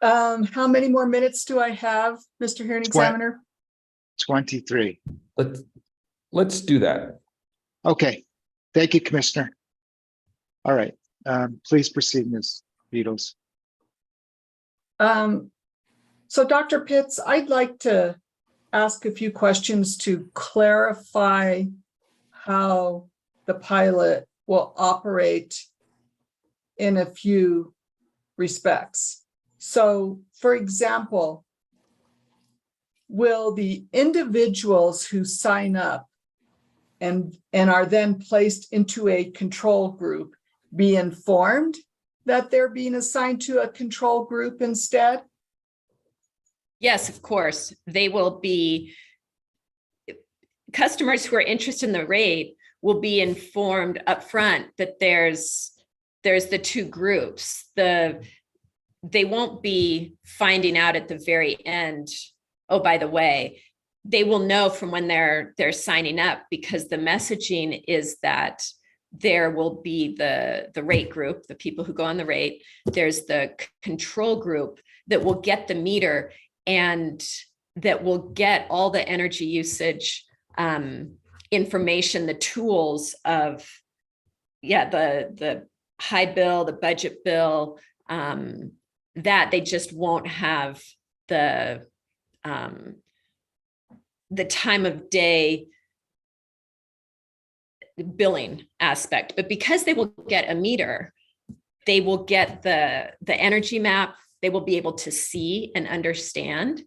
How many more minutes do I have, Mr. Hearing Examiner? 23. Let's do that. Okay, thank you, Commissioner. All right, please proceed, Ms. Beatles. So Dr. Pitts, I'd like to ask a few questions to clarify how the pilot will operate in a few respects. So, for example, will the individuals who sign up and are then placed into a control group be informed that they're being assigned to a control group instead? Yes, of course. They will be, customers who are interested in the rate will be informed upfront that there's the two groups. They won't be finding out at the very end, oh, by the way. They will know from when they're signing up, because the messaging is that there will be the rate group, the people who go on the rate. There's the control group that will get the meter and that will get all the energy usage information, the tools of, the high bill, the budget bill, that they just won't have the time of day billing aspect. But because they will get a meter, they will get the energy map. They will be able to see and understand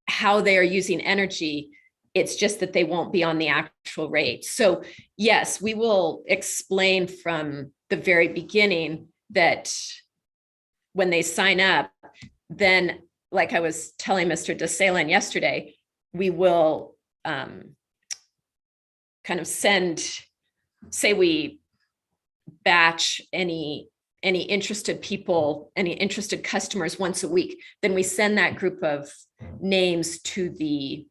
how they are using energy. It's just that they won't be on the actual rate. So yes, we will explain from the very beginning that when they sign up, then, like I was telling Mr. DeSalen yesterday, we will kind of say we batch any interested people, any interested customers once a week, then we send that group of names to the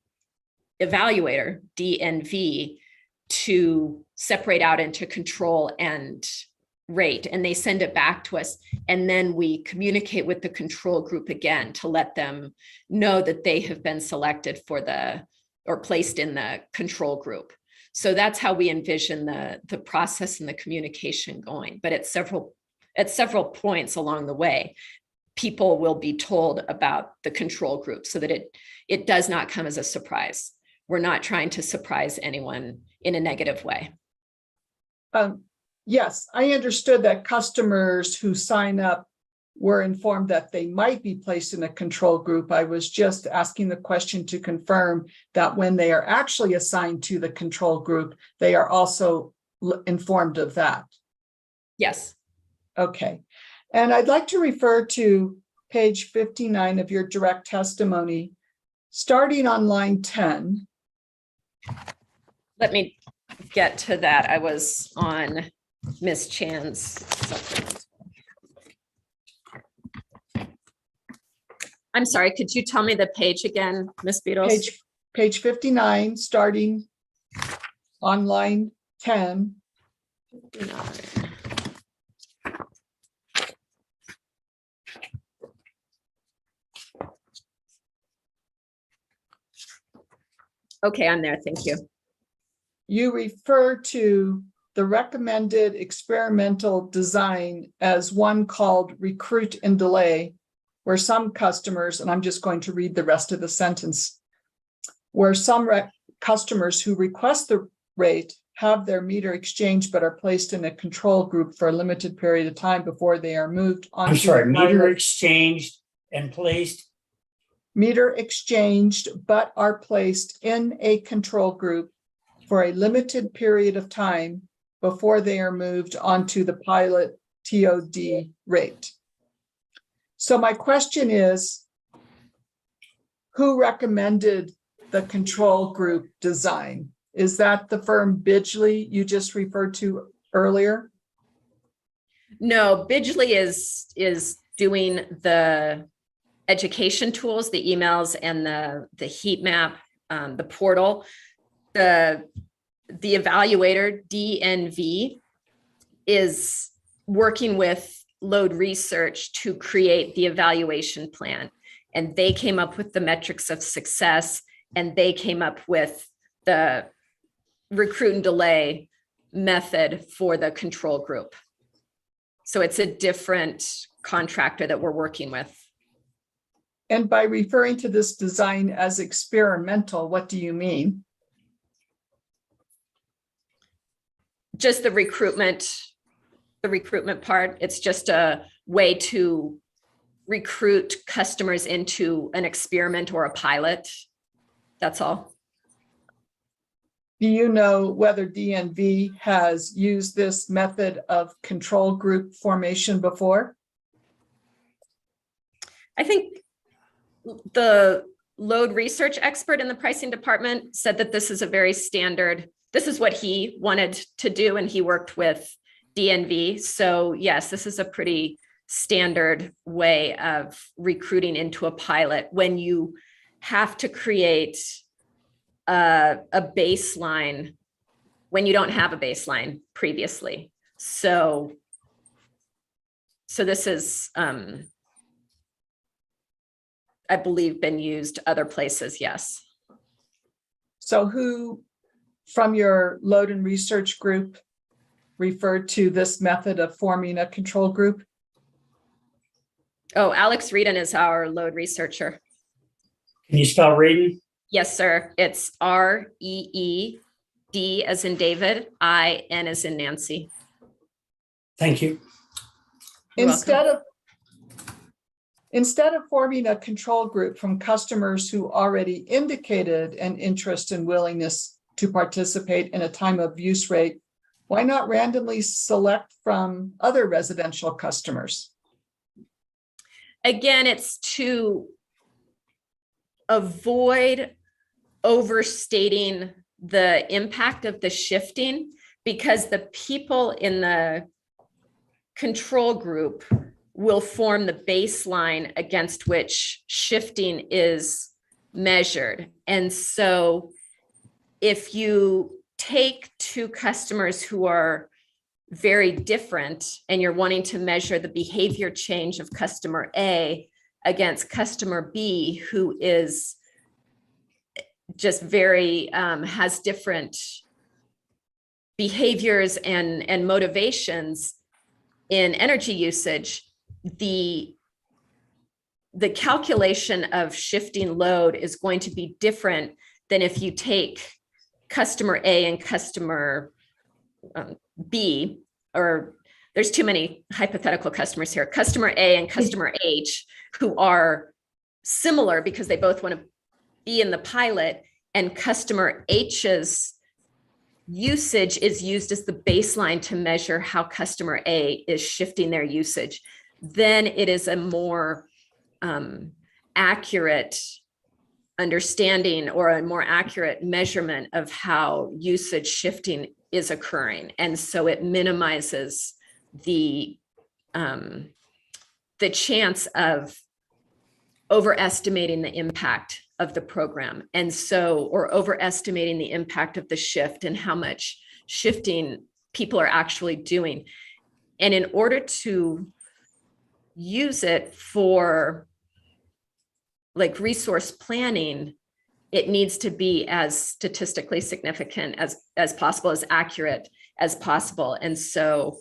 evaluator, DNV, to separate out into control and rate, and they send it back to us. And then we communicate with the control group again to let them know that they have been selected for or placed in the control group. So that's how we envision the process and the communication going. But at several points along the way, people will be told about the control group so that it does not come as a surprise. We're not trying to surprise anyone in a negative way. Yes, I understood that customers who sign up were informed that they might be placed in a control group. I was just asking the question to confirm that when they are actually assigned to the control group, they are also informed of that. Yes. Okay. And I'd like to refer to page 59 of your direct testimony, starting on line 10. Let me get to that. I was on Ms. Chan's supplement. I'm sorry, could you tell me the page again, Ms. Beatles? Page 59, starting on line 10. Okay, I'm there, thank you. You refer to the recommended experimental design as one called recruit and delay, where some customers, and I'm just going to read the rest of the sentence, where some customers who request the rate have their meter exchanged but are placed in a control group for a limited period of time before they are moved on. I'm sorry, meter exchanged and placed. Meter exchanged but are placed in a control group for a limited period of time before they are moved onto the pilot TOD rate. So my question is, who recommended the control group design? Is that the firm Bidgley you just referred to earlier? No, Bidgley is doing the education tools, the emails and the heat map, the portal. The evaluator, DNV, is working with Load Research to create the evaluation plan. And they came up with the metrics of success, and they came up with the recruit and delay method for the control group. So it's a different contractor that we're working with. And by referring to this design as experimental, what do you mean? Just the recruitment part. It's just a way to recruit customers into an experiment or a pilot. That's all. Do you know whether DNV has used this method of control group formation before? I think the load research expert in the pricing department said that this is a very standard, this is what he wanted to do, and he worked with DNV. So yes, this is a pretty standard way of recruiting into a pilot when you have to create a baseline when you don't have a baseline previously. So this is, I believe, been used other places, yes. So who from your load and research group referred to this method of forming a control group? Oh, Alex Reedon is our load researcher. Can you spell Reedon? Yes, sir. It's REED as in David, IN as in Nancy. Thank you. You're Instead of forming a control group from customers who already indicated an interest and willingness to participate in a time of use rate, why not randomly select from other residential customers? Again, it's to avoid overstating the impact of the shifting, because the people in the control group will form the baseline against which shifting is measured. And so if you take two customers who are very different and you're wanting to measure the behavior change of customer A against customer B, who is just very, has different behaviors and motivations in energy usage, the calculation of shifting load is going to be different than if you take customer A and customer B, or there's too many hypothetical customers here, customer A and customer H, who are similar because they both want to be in the pilot, and customer H's usage is used as the baseline to measure how customer A is shifting their usage. Then it is a more accurate understanding or a more accurate measurement of how usage shifting is occurring. And so it minimizes the chance of overestimating the impact of the program. And so, or overestimating the impact of the shift and how much shifting people are actually doing. And in order to use it for like resource planning, it needs to be as statistically significant as possible, as accurate as possible. And so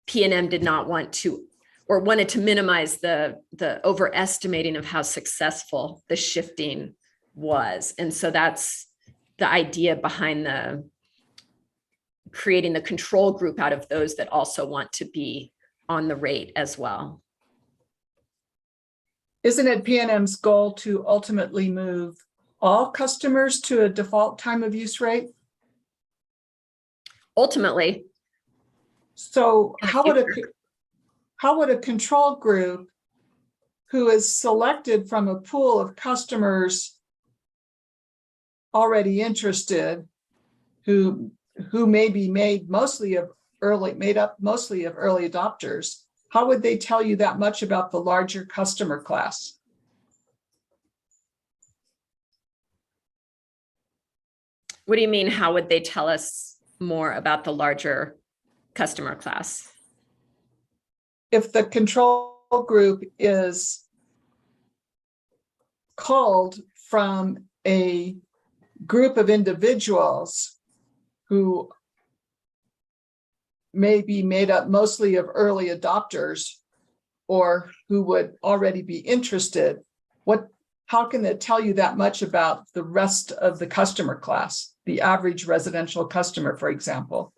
PNM did not want to, or wanted to minimize the overestimating of how successful the shifting was. And so that's the idea behind the creating the control group out of those that also want to be on the rate as well. Isn't it PNM's goal to ultimately move all customers to a default time of use rate? Ultimately. So how would a control group who is selected from a pool of customers already interested, who may be made up mostly of early adopters, how would they tell you that much about the larger customer class? What do you mean? How would they tell us more about the larger customer class? If the control group is culled from a group of individuals who may be made up mostly of early adopters or who would already be interested, how can they tell you that much about the rest of the customer class, the average residential customer, for example?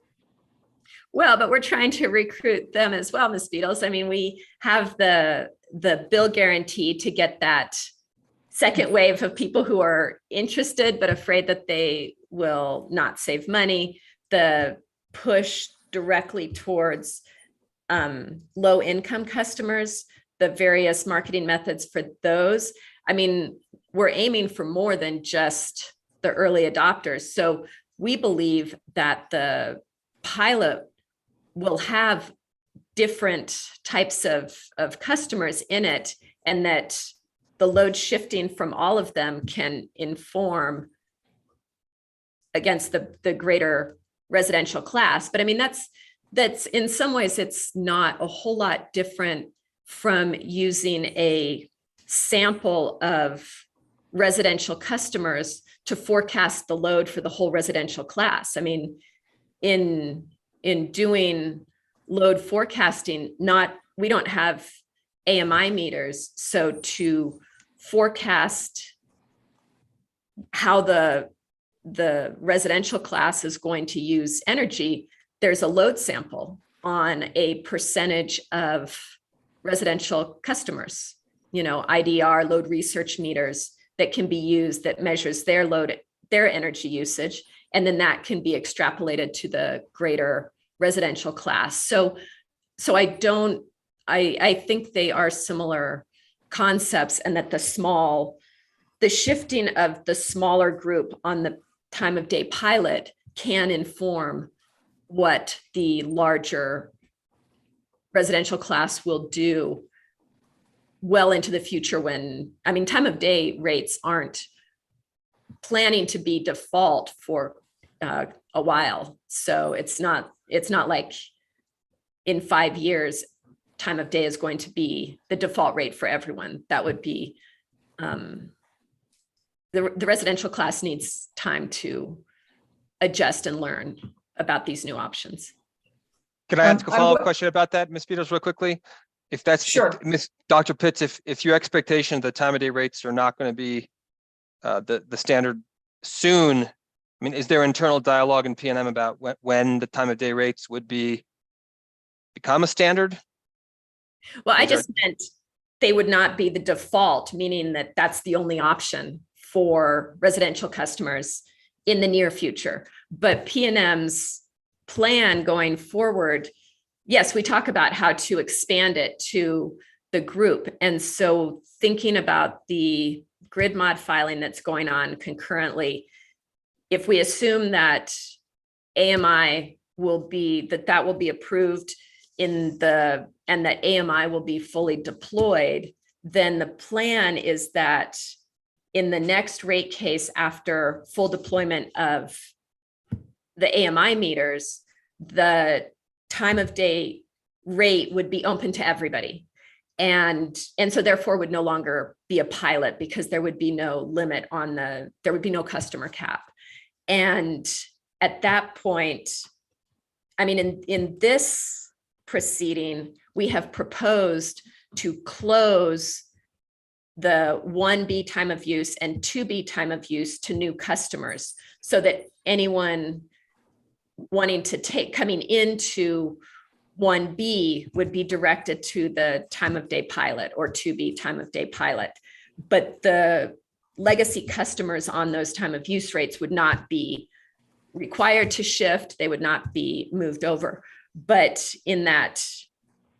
Well, but we're trying to recruit them as well, Ms. Beatles. I mean, we have the bill guarantee to get that second wave of people who are interested but afraid that they will not save money, the push directly towards low income customers, the various marketing methods for those. I mean, we're aiming for more than just the early adopters. So we believe that the pilot will have different types of customers in it, and that the load shifting from all of them can inform against the greater residential class. But I mean, that's in some ways, it's not a whole lot different from using a sample of residential customers to forecast the load for the whole residential class. I mean, in doing load forecasting, we don't have AMI meters. So to forecast how the residential class is going to use energy, there's a load sample on a percentage of residential customers, IDR, load research meters that can be used that measures their load, their energy usage. And then that can be extrapolated to the greater residential class. So I think they are similar concepts, and that the shifting of the smaller group on the time of day pilot can inform what the larger residential class will do well into the future when, I mean, time of day rates aren't planning to be default for a while. So it's not like in 5 years, time of day is going to be the default rate for everyone. That would be, the residential class needs time to adjust and learn about these new options. Can I ask a follow-up question about that, Ms. Peters, real quickly? If that's sure, Dr. Pitts, if your expectation that time of day rates are not going to be the standard soon, I mean, is there internal dialogue in PNM about when the time of day rates would become a standard? Well, I just meant they would not be the default, meaning that that's the only option for residential customers in the near future. But PNM's plan going forward, yes, we talk about how to expand it to the group. And so thinking about the grid mod filing that's going on concurrently, if we assume that AMI will be, that will be approved and that AMI will be fully deployed, then the plan is that in the next rate case after full deployment of the AMI meters, the time of day rate would be open to everybody. And so therefore would no longer be a pilot because there would be no limit on there would be no customer cap. And at that point, I mean, in this proceeding, we have proposed to close the 1B time of use and 2B time of use to new customers so that anyone wanting to coming into 1B would be directed to the time of day pilot or 2B time of day pilot. But the legacy customers on those time of use rates would not be required to shift. They would not be moved over. But in that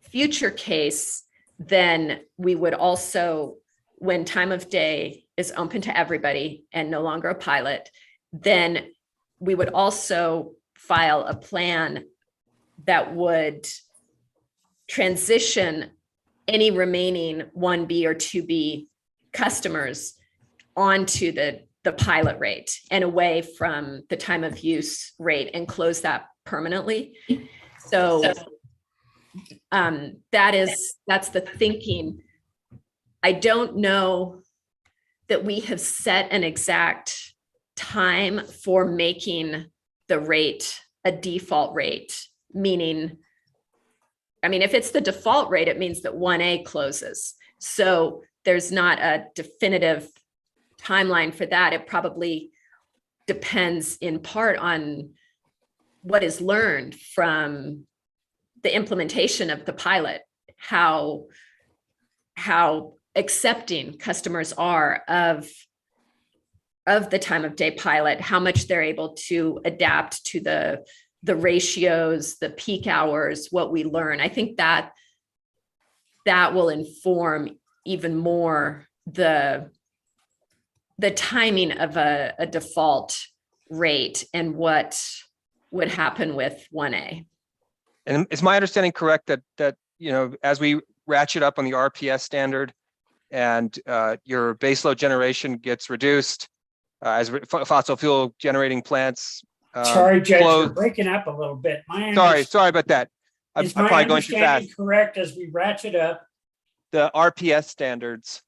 future case, then we would also, when time of day is open to everybody and no longer a pilot, then we would also file a plan that would transition any remaining 1B or 2B customers onto the pilot rate and away from the time of use rate and close that permanently. So that's the thinking. I don't know that we have set an exact time for making the rate a default rate, meaning, I mean, if it's the default rate, it means that 1A closes. So there's not a definitive timeline for that. It probably depends in part on what is learned from the implementation of the pilot, how accepting customers are of the time of day pilot, how much they're able to adapt to the ratios, the peak hours, what we learn. I think that will inform even more the timing of a default rate and what would happen with 1A. And is my understanding correct that as we ratchet up on the RPS standard and your baseload generation gets reduced as fossil fuel generating plants Sorry, Judge, close- you're breaking up a little bit. Sorry about that. I'm Is my probably going too fast. understanding correct as we ratchet up? The RPS standards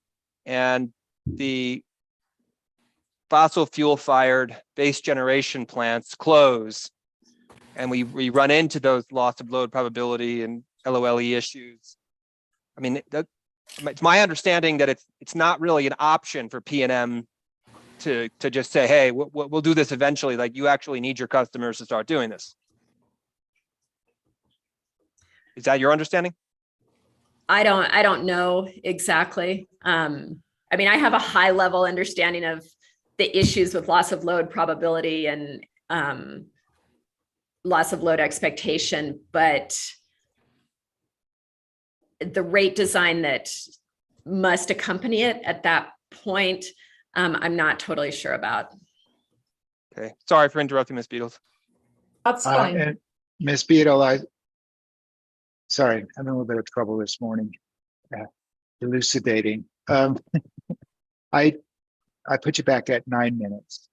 and the fossil fuel fired base generation plants close, and we run into those loss of load probability and LOLE issues. I mean, it's my understanding that it's not really an option for PNM to just say, hey, we'll do this eventually. Like, you actually need your customers to start doing this. Is that your understanding? I don't know exactly. I mean, I have a high level understanding of the issues with loss of load probability and loss of load expectation, but the rate design that must accompany it at that point, I'm not totally sure about. Okay, sorry for interrupting, Ms. Beatles. That's fine. And Ms. Beadle, sorry, I'm having a little bit of trouble this morning, elucidating. I put you back at 9 minutes.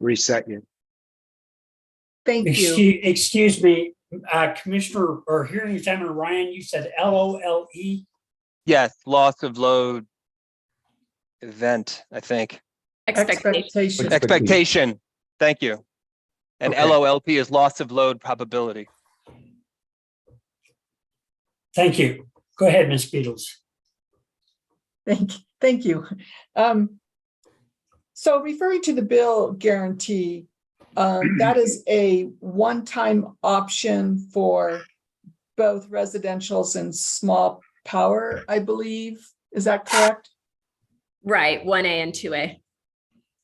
Reset you. Thank you. Excuse me, Commissioner or Hearing Examiner Ryan, you said LOLE? Yes, loss of load event, I think. Expectation. Expectation, thank you. And Okay. LOLP is loss of load probability. Thank you. Go ahead, Ms. Beatles. Thank you. So referring to the bill guarantee, that is a one-time option for both residentials and small power, I believe. Is that correct? Right, 1A and 2A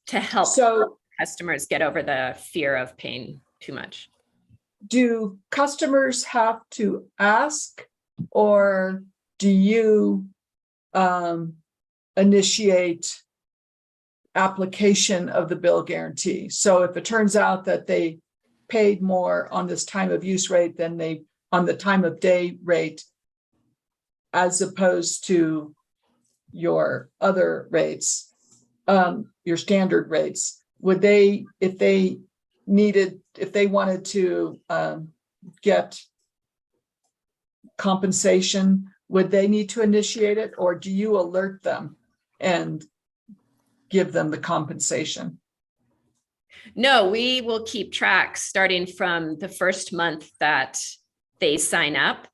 to help So customers get over the fear of paying too much. do customers have to ask, or do you initiate application of the bill guarantee? So if it turns out that they paid more on this time of use rate than they on the time of day rate, as opposed to your other rates, your standard rates, would they, if they wanted to get compensation, would they need to initiate it, or do you alert them and give them the compensation? No, we will keep track starting from the first month that they sign up,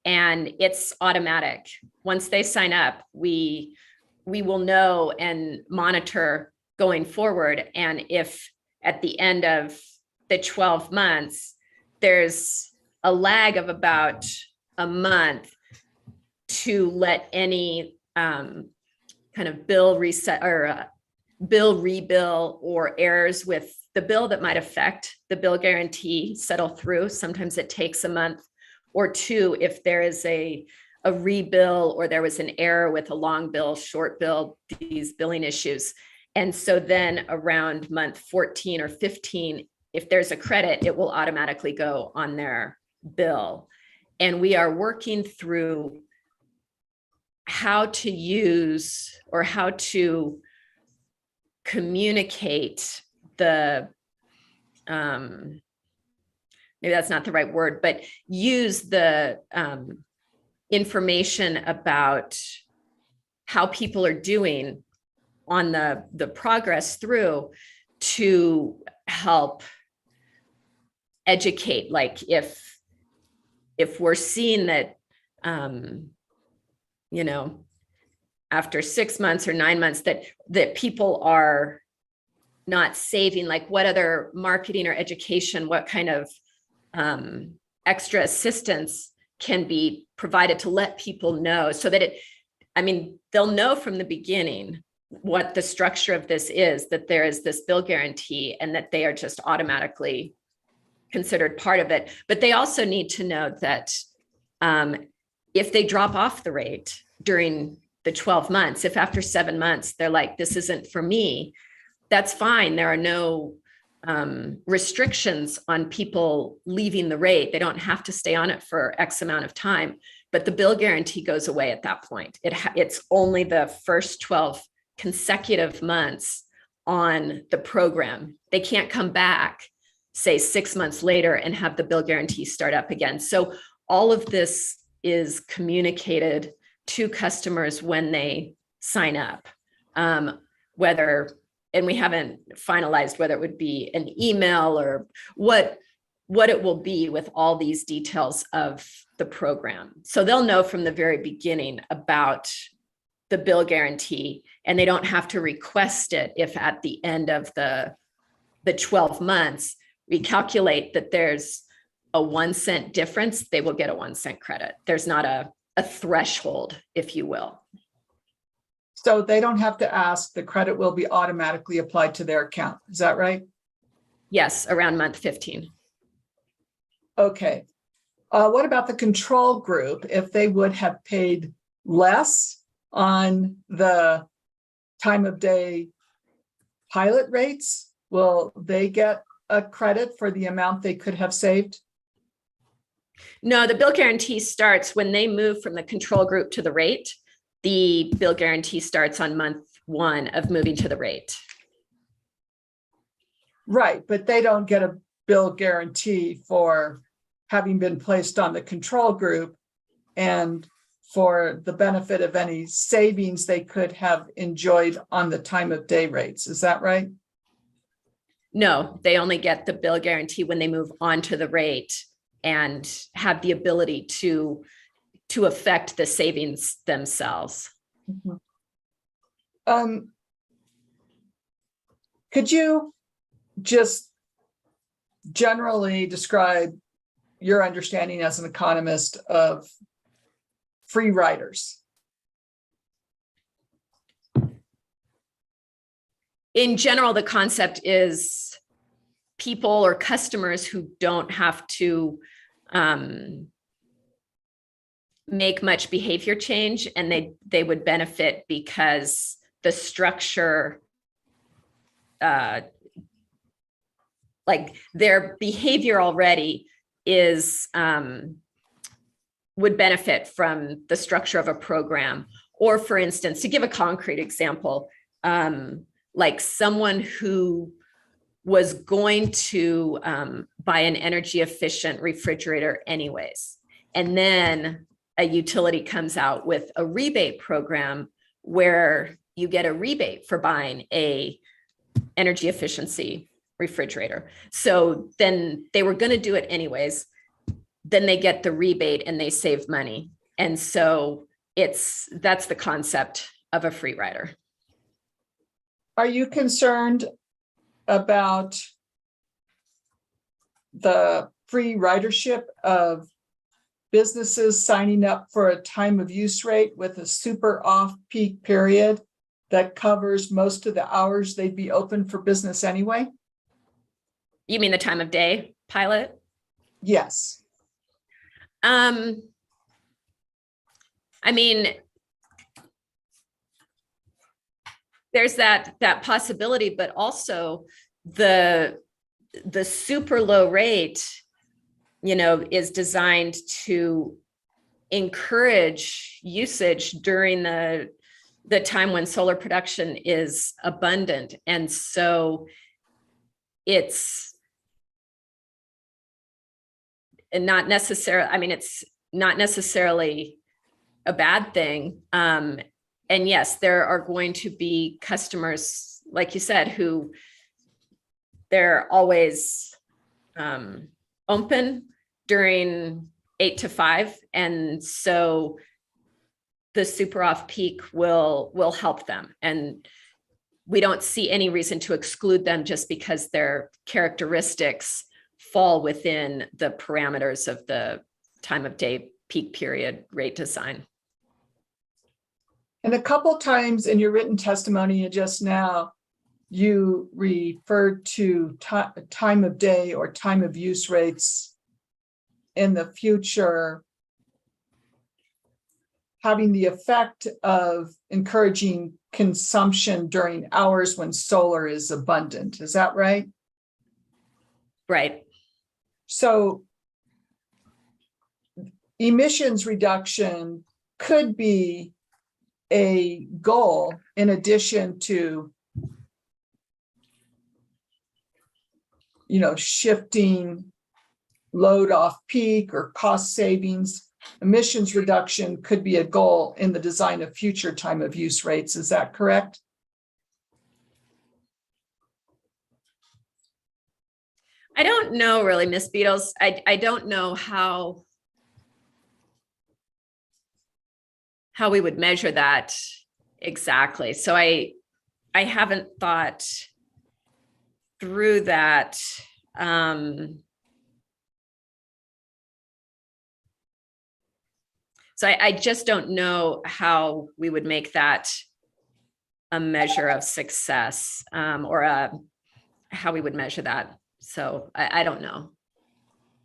and it's automatic. Once they sign up, we will know and monitor going forward. And if at the end of the 12 months, there's a lag of about a month to let any kind of bill reset or bill rebill or errors with the bill that might affect the bill guarantee settle through. Sometimes it takes a month or two if there is a rebill or there was an error with a long bill, short bill, these billing issues. And so then around month 14 or 15, if there's a credit, it will automatically go on their bill. And we are working through how to use or how to communicate the, maybe that's not the right word, but use the information about how people are doing on the progress through to help educate. Like if we're seeing that, you know, after 6 months or 9 months that people are not saving, like what other marketing or education, what kind of extra assistance can be provided to let people know so that they'll know from the beginning what the structure of this is, that there is this bill guarantee and that they are just automatically considered part of it. But they also need to know that if they drop off the rate during the 12 months, if after 7 months, they're like, this isn't for me, that's fine. There are no restrictions on people leaving the rate. They don't have to stay on it for X amount of time, but the bill guarantee goes away at that point. It's only the first 12 consecutive months on the program. They can't come back, say 6 months later, and have the bill guarantee start up again. So all of this is communicated to customers when they sign up, and we haven't finalized whether it would be an email or what it will be with all these details of the program. So they'll know from the very beginning about the bill guarantee, and they don't have to request it if at the end of the 12 months, we calculate that there's a 1 cent difference, they will get a 1 cent credit. There's not a threshold, if you will. So they don't have to ask, the credit will be automatically applied to their account. Is that right? Yes, around month 15. Okay. What about the control group? If they would have paid less on the time of day pilot rates, will they get a credit for the amount they could have saved? No, the bill guarantee starts when they move from the control group to the rate. The bill guarantee starts on month 1 of moving to the rate. Right, but they don't get a bill guarantee for having been placed on the control group and for the benefit of any savings they could have enjoyed on the time of day rates. Is that right? No, they only get the bill guarantee when they move on to the rate and have the ability to affect the savings themselves. Mm-hmm. Could you just generally describe your understanding as an economist of free riders? In general, the concept is people or customers who don't have to make much behavior change, and they would benefit because the structure, like their behavior already is would benefit from the structure of a program, or for instance, to give a concrete example, like someone who was going to buy an energy efficient refrigerator anyways, and then a utility comes out with a rebate program where you get a rebate for buying a energy efficiency refrigerator. So then they were going to do it anyways. Then they get the rebate and they save money. And so that's the concept of a free rider. Are you concerned about the free ridership of businesses signing up for a time of use rate with a super off-peak period that covers most of the hours they'd be open for business anyway? You mean the time of day pilot? Yes. I mean, there's that possibility, but also the super low rate, is designed to encourage usage during the time when solar production is abundant. And so it's not necessarily, it's not necessarily a bad thing. And yes, there are going to be customers, like you said, who they're always open during 8 to 5. And so the super off peak will help them. And we don't see any reason to exclude them just because their characteristics fall within the parameters of the time of day peak period rate design. And a couple times in your written testimony just now, you referred to time of day or time of use rates in the future having the effect of encouraging consumption during hours when solar is abundant. Is that right? Right. So emissions reduction could be a goal in addition to, shifting load off peak or cost savings. Emissions reduction could be a goal in the design of future time of use rates. Is that correct? I don't know really, Ms. Beatles. I don't know how we would measure that exactly. So I haven't thought through that. So I just don't know how we would make that a measure of success, or how we would measure that. So I don't know.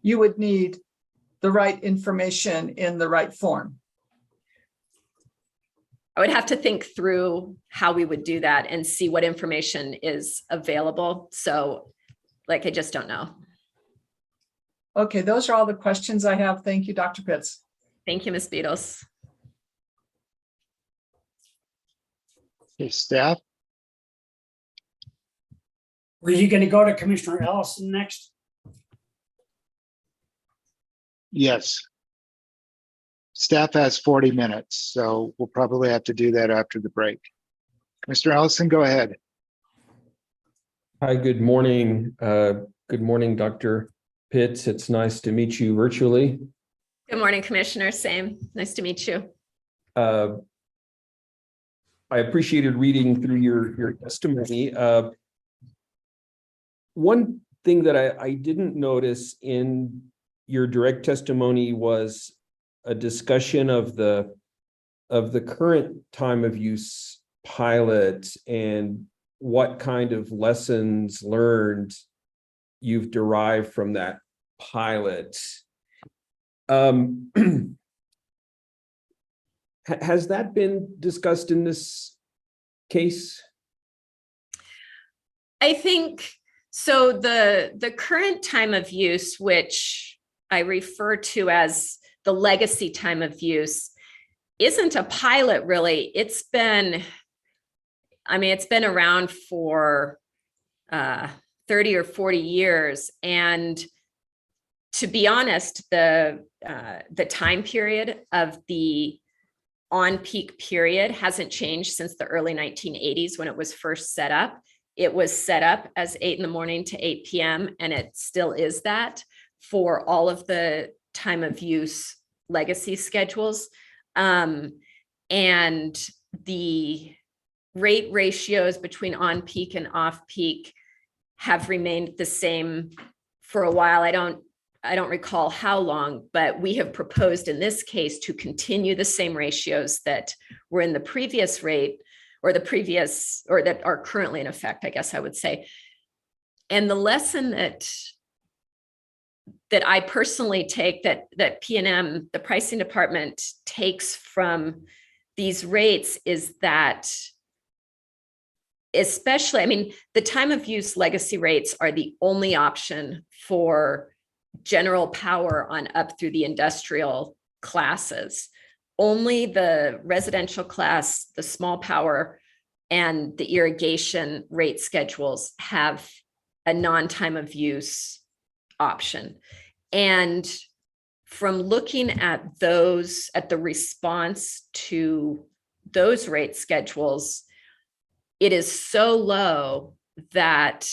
You would need the right information in the right form. I would have to think through how we would do that and see what information is available. So I just don't know. Okay, those are all the questions I have. Thank you, Dr. Pitts. Thank you, Ms. Beatles. Okay, staff. Were you going to go to Commissioner Ellison next? Yes. Staff has 40 minutes, so we'll probably have to do that after the break. Mr. Ellison, go ahead. Hi, good morning. Good morning, Dr. Pitts. It's nice to meet you virtually. Good morning, Commissioner. Same. Nice to meet you. I appreciated reading through your testimony. One thing that I didn't notice in your direct testimony was a discussion of the current time of use pilot and what kind of lessons learned you've derived from that pilot. Has that been discussed in this case? I think so. The current time of use, which I refer to as the legacy time of use, isn't a pilot really. It's been around for 30 or 40 years. And to be honest, the time period of the on-peak period hasn't changed since the early 1980s when it was first set up. It was set up as 8 a.m. to 8 p.m. and it still is that for all of the time of use legacy schedules. And the rate ratios between on-peak and off-peak have remained the same for a while. I don't recall how long, but we have proposed in this case to continue the same ratios that were in the previous rate or that are currently in effect, I guess I would say. And the lesson that I personally take that PNM, the pricing department, takes from these rates is that, especially, the time of use legacy rates are the only option for general power on up through the industrial classes. Only the residential class, the small power, and the irrigation rate schedules have a non-time of use option. And from looking at the response to those rate schedules, it is so low that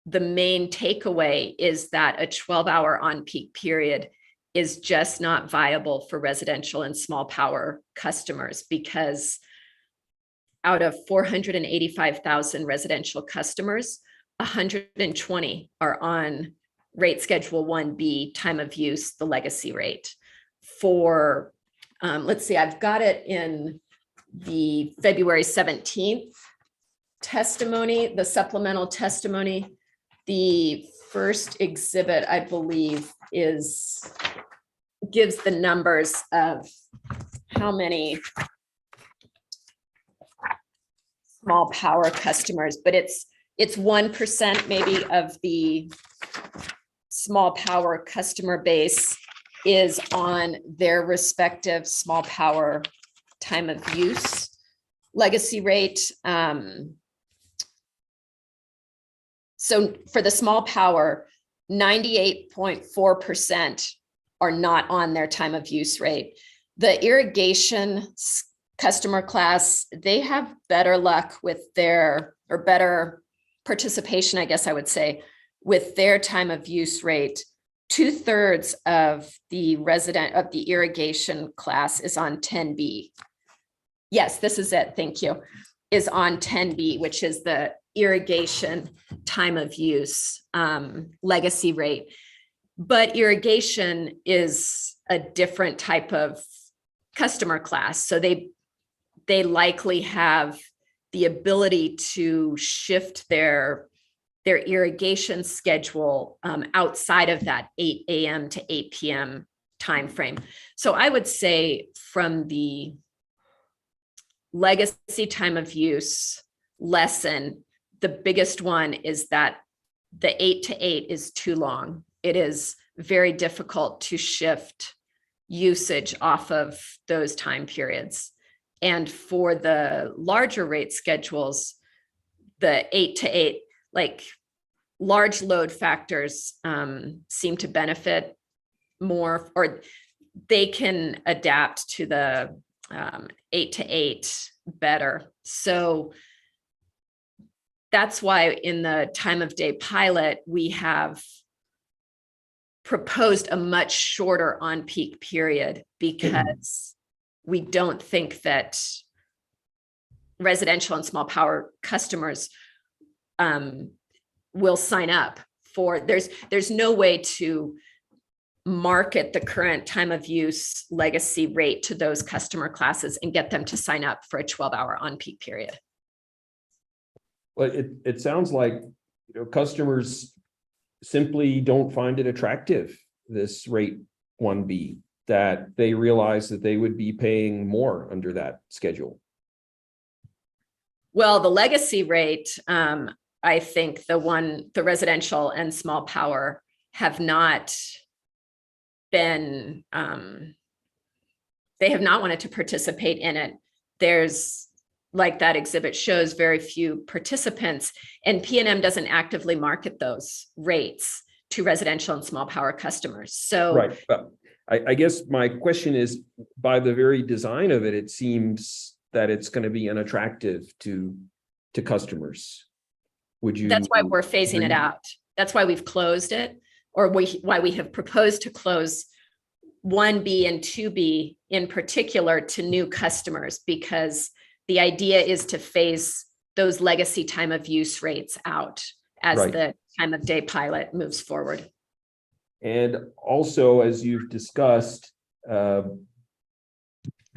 the main takeaway is that a 12-hour on-peak period is just not viable for residential and small power customers, because out of 485,000 residential customers, 120 are on rate schedule 1B, time of use, the legacy rate. For, let's see, I've got it in the February 17th testimony, the supplemental testimony. The first exhibit, I believe, gives the numbers of how many small power customers, but it's 1% maybe of the small power customer base is on their respective small power time of use legacy rate. So for the small power, 98.4% are not on their time of use rate. The irrigation customer class, they have better luck with or better participation, I guess I would say, with their time of use rate. 2/3 of the irrigation class is on 10B. Yes, this is it. Thank you. Is on 10B, which is the irrigation time of use legacy rate. But irrigation is a different type of customer class. So they likely have the ability to shift their irrigation schedule outside of that 8 a.m. to 8 p.m. timeframe. So I would say from the legacy time of use lesson, the biggest one is that the 8 to 8 is too long. It is very difficult to shift usage off of those time periods. And for the larger rate schedules, the 8 to 8, like large load factors seem to benefit more, or they can adapt to the 8 to 8 better. So that's why in the time of day pilot, we have proposed a much shorter on-peak period, because we don't think that residential and small power customers will sign up for, there's no way to market the current time of use legacy rate to those customer classes and get them to sign up for a 12-hour on-peak period. Well, it sounds like, customers simply don't find it attractive, this rate 1B, that they realize that they would be paying more under that schedule. Well, the legacy rate, I think the residential and small power have not been They have not wanted to participate in it. There's, like that exhibit shows, very few participants, and PNM doesn't actively market those rates to residential and small power customers. So Right, but I guess my question is, by the very design of it, it seems that it's going to be unattractive to customers. Would you? that's why we're phasing it agree? out. That's why we've closed it, or why we have proposed to close 1B and 2B in particular to new customers, because the idea is to phase those legacy time of use rates out as Right. the time of day pilot moves forward. And also, as you've discussed, there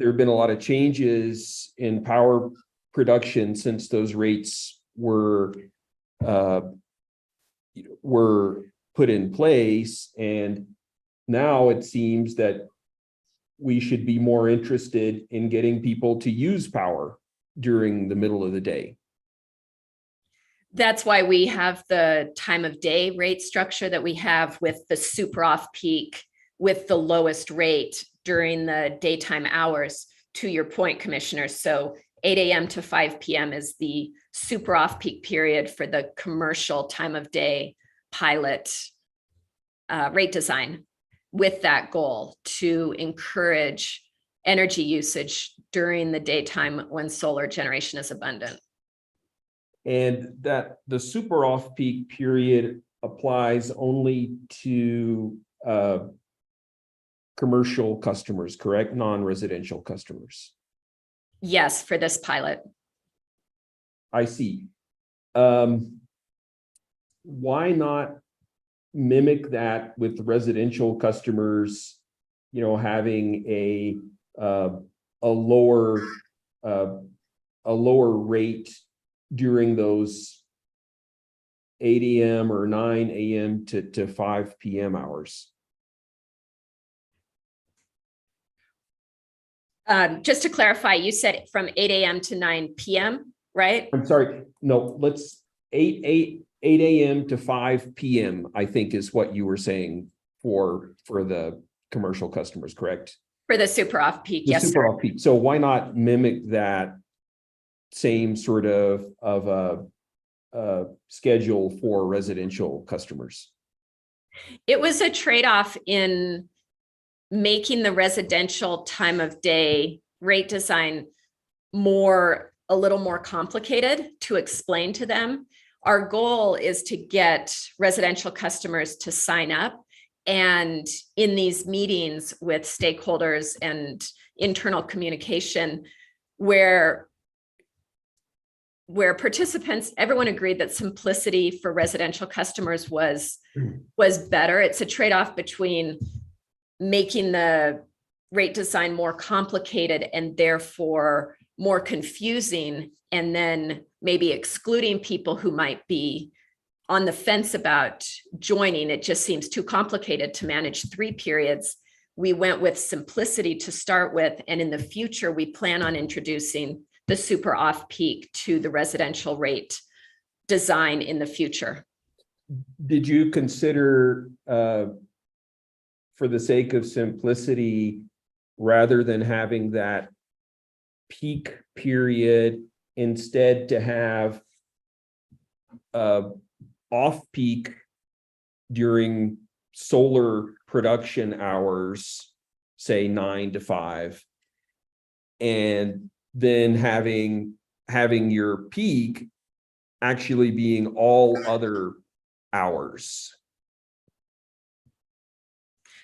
have been a lot of changes in power production since those rates were put in place. And now it seems that we should be more interested in getting people to use power during the middle of the day. That's why we have the time of day rate structure that we have, with the super off peak with the lowest rate during the daytime hours, to your point, Commissioner. So 8 a.m. to 5 p.m. is the super off peak period for the commercial time of day pilot rate design, with that goal to encourage energy usage during the daytime when solar generation is abundant. And that the super off-peak period applies only to commercial customers, correct? Non-residential customers. Yes, for this pilot. I see. Why not mimic that with residential customers, having a lower rate during those 8 a.m. or 9 a.m. to 5 p.m. hours? Just to clarify, you said from 8 a.m. to 9 p.m., right? I'm sorry, no, let's 8 a.m. to 5 p.m., I think is what you were saying for the commercial customers, correct? For the super off peak, The yes, super sir. off peak. So why not mimic that same sort of a schedule for residential customers? It was a trade-off in making the residential time of day rate design a little more complicated to explain to them. Our goal is to get residential customers to sign up, and in these meetings with stakeholders and internal communication, where participants, everyone agreed that simplicity for residential customers was better. It's a trade-off between making the rate design more complicated and therefore more confusing, and then maybe excluding people who might be on the fence about joining. It just seems too complicated to manage 3 periods. We went with simplicity to start with, and in the future, we plan on introducing the super off peak to the residential rate design in the future. Did you consider, for the sake of simplicity, rather than having that peak period, instead to have off peak during solar production hours, say 9 to 5, and then having your peak actually being all other hours?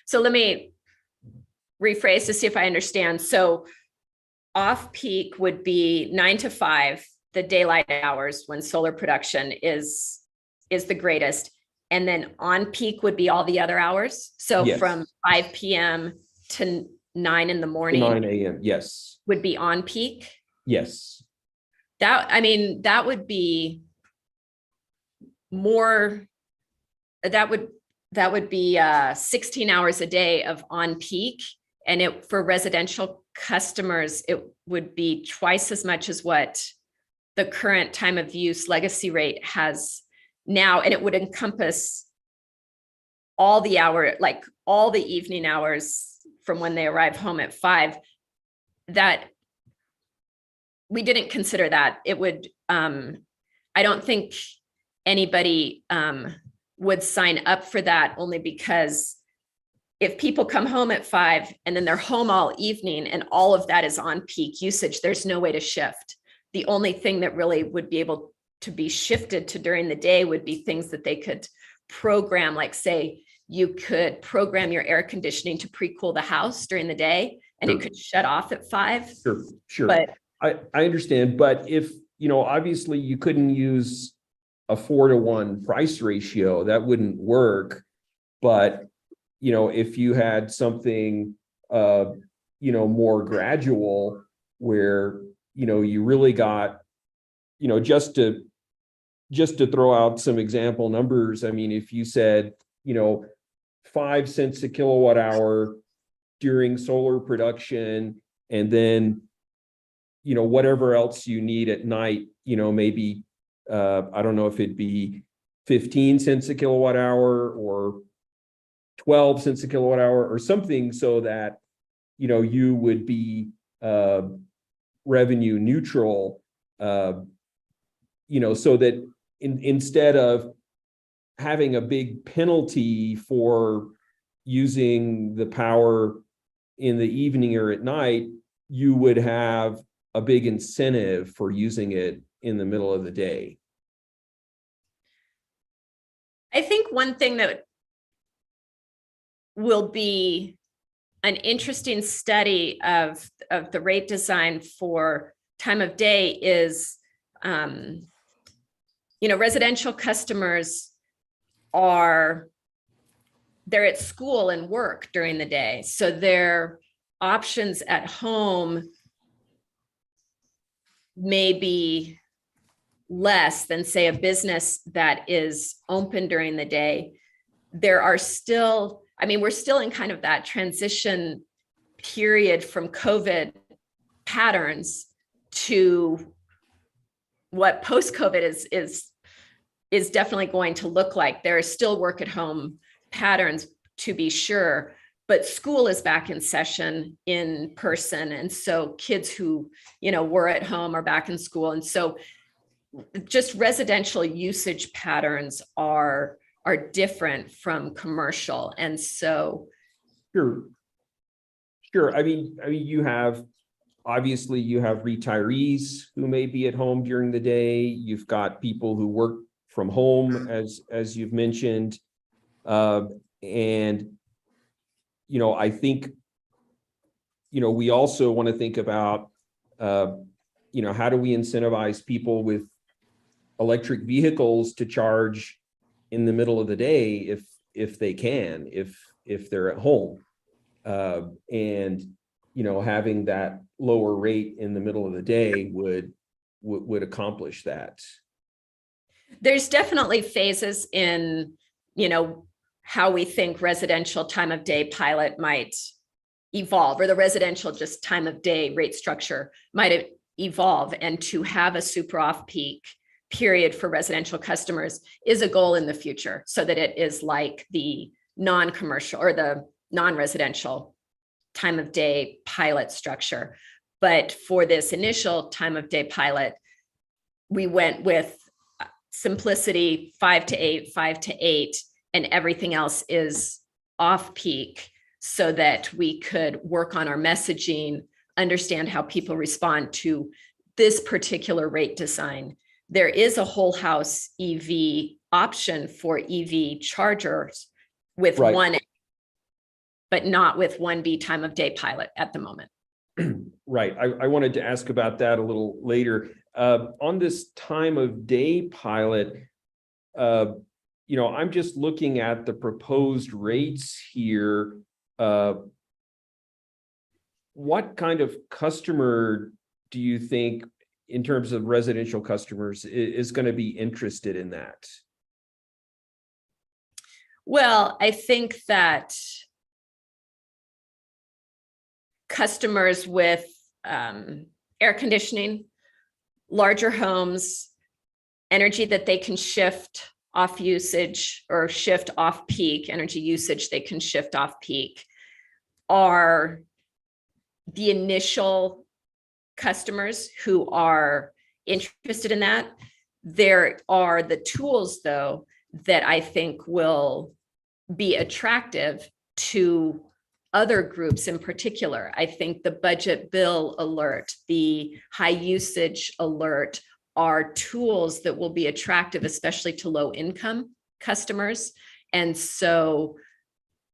So let me rephrase to see if I understand. So off peak would be 9 to 5, the daylight hours when solar production is the greatest. And then on peak would be all the other hours. So Yes. from 5 p.m. to 9 in the morning 9 a.m. Yes. would be on peak. Yes. That would be more, that would be 16 hours a day of on peak. And for residential customers, it would be twice as much as what the current time of use legacy rate has now. And it would encompass all the evening hours from when they arrive home at 5 that we didn't consider that. It would, I don't think anybody would sign up for that, only because if people come home at 5 and then they're home all evening and all of that is on peak usage, there's no way to shift. The only thing that really would be able to be shifted to during the day would be things that they could program, like say you could program your air conditioning to pre-cool the house during the day and it could shut off at 5. Sure. But I understand, but if, obviously you couldn't use a 4-to-1 price ratio, that wouldn't work. But, if you had something, more gradual where, you really got, just to throw out some example numbers. I mean, if you said, 5 cents a kilowatt hour during solar production, and then, whatever else you need at night, maybe, I don't know if it'd be 15 cents a kilowatt hour or 12 cents a kilowatt hour or something, so that, you would be revenue neutral, so that instead of having a big penalty for using the power in the evening or at night, you would have a big incentive for using it in the middle of the day. I think one thing that will be an interesting study of the rate design for time of day is, residential customers they're at school and work during the day. So their options at home may be less than, say, a business that is open during the day. There are still, we're still in kind of that transition period from COVID patterns to what post-COVID is definitely going to look like. There are still work at home patterns, to be sure, but school is back in session in person. And so kids who, were at home are back in school. And so just residential usage patterns are different from commercial. And so. Sure. You have retirees who may be at home during the day. You've got people who work from home, as you've mentioned. And, I think, we also want to think about, how do we incentivize people with electric vehicles to charge in the middle of the day if they can, if they're at home. And, having that lower rate in the middle of the day would accomplish that. There's definitely phases in, how we think residential time of day pilot might evolve, or the residential just time of day rate structure might evolve. And to have a super off-peak period for residential customers is a goal in the future, so that it is like the non-commercial or the non-residential time of day pilot structure. But for this initial time of day pilot, we went with simplicity, 5 to 8, and everything else is off peak, so that we could work on our messaging, understand how people respond to this particular rate design. There is a whole house EV option for EV chargers with Right. one, but not with 1B time of day pilot at the moment. Right. I wanted to ask about that a little later. On this time of day pilot, I'm just looking at the proposed rates here. What kind of customer do you think, in terms of residential customers, is going to be interested in that? Well, I think that customers with air conditioning, larger homes, energy that they can shift off usage or shift off peak, energy usage they can shift off peak, are the initial customers who are interested in that. There are the tools, though, that I think will be attractive to other groups in particular. I think the budget bill alert, the high usage alert are tools that will be attractive, especially to low income customers. And so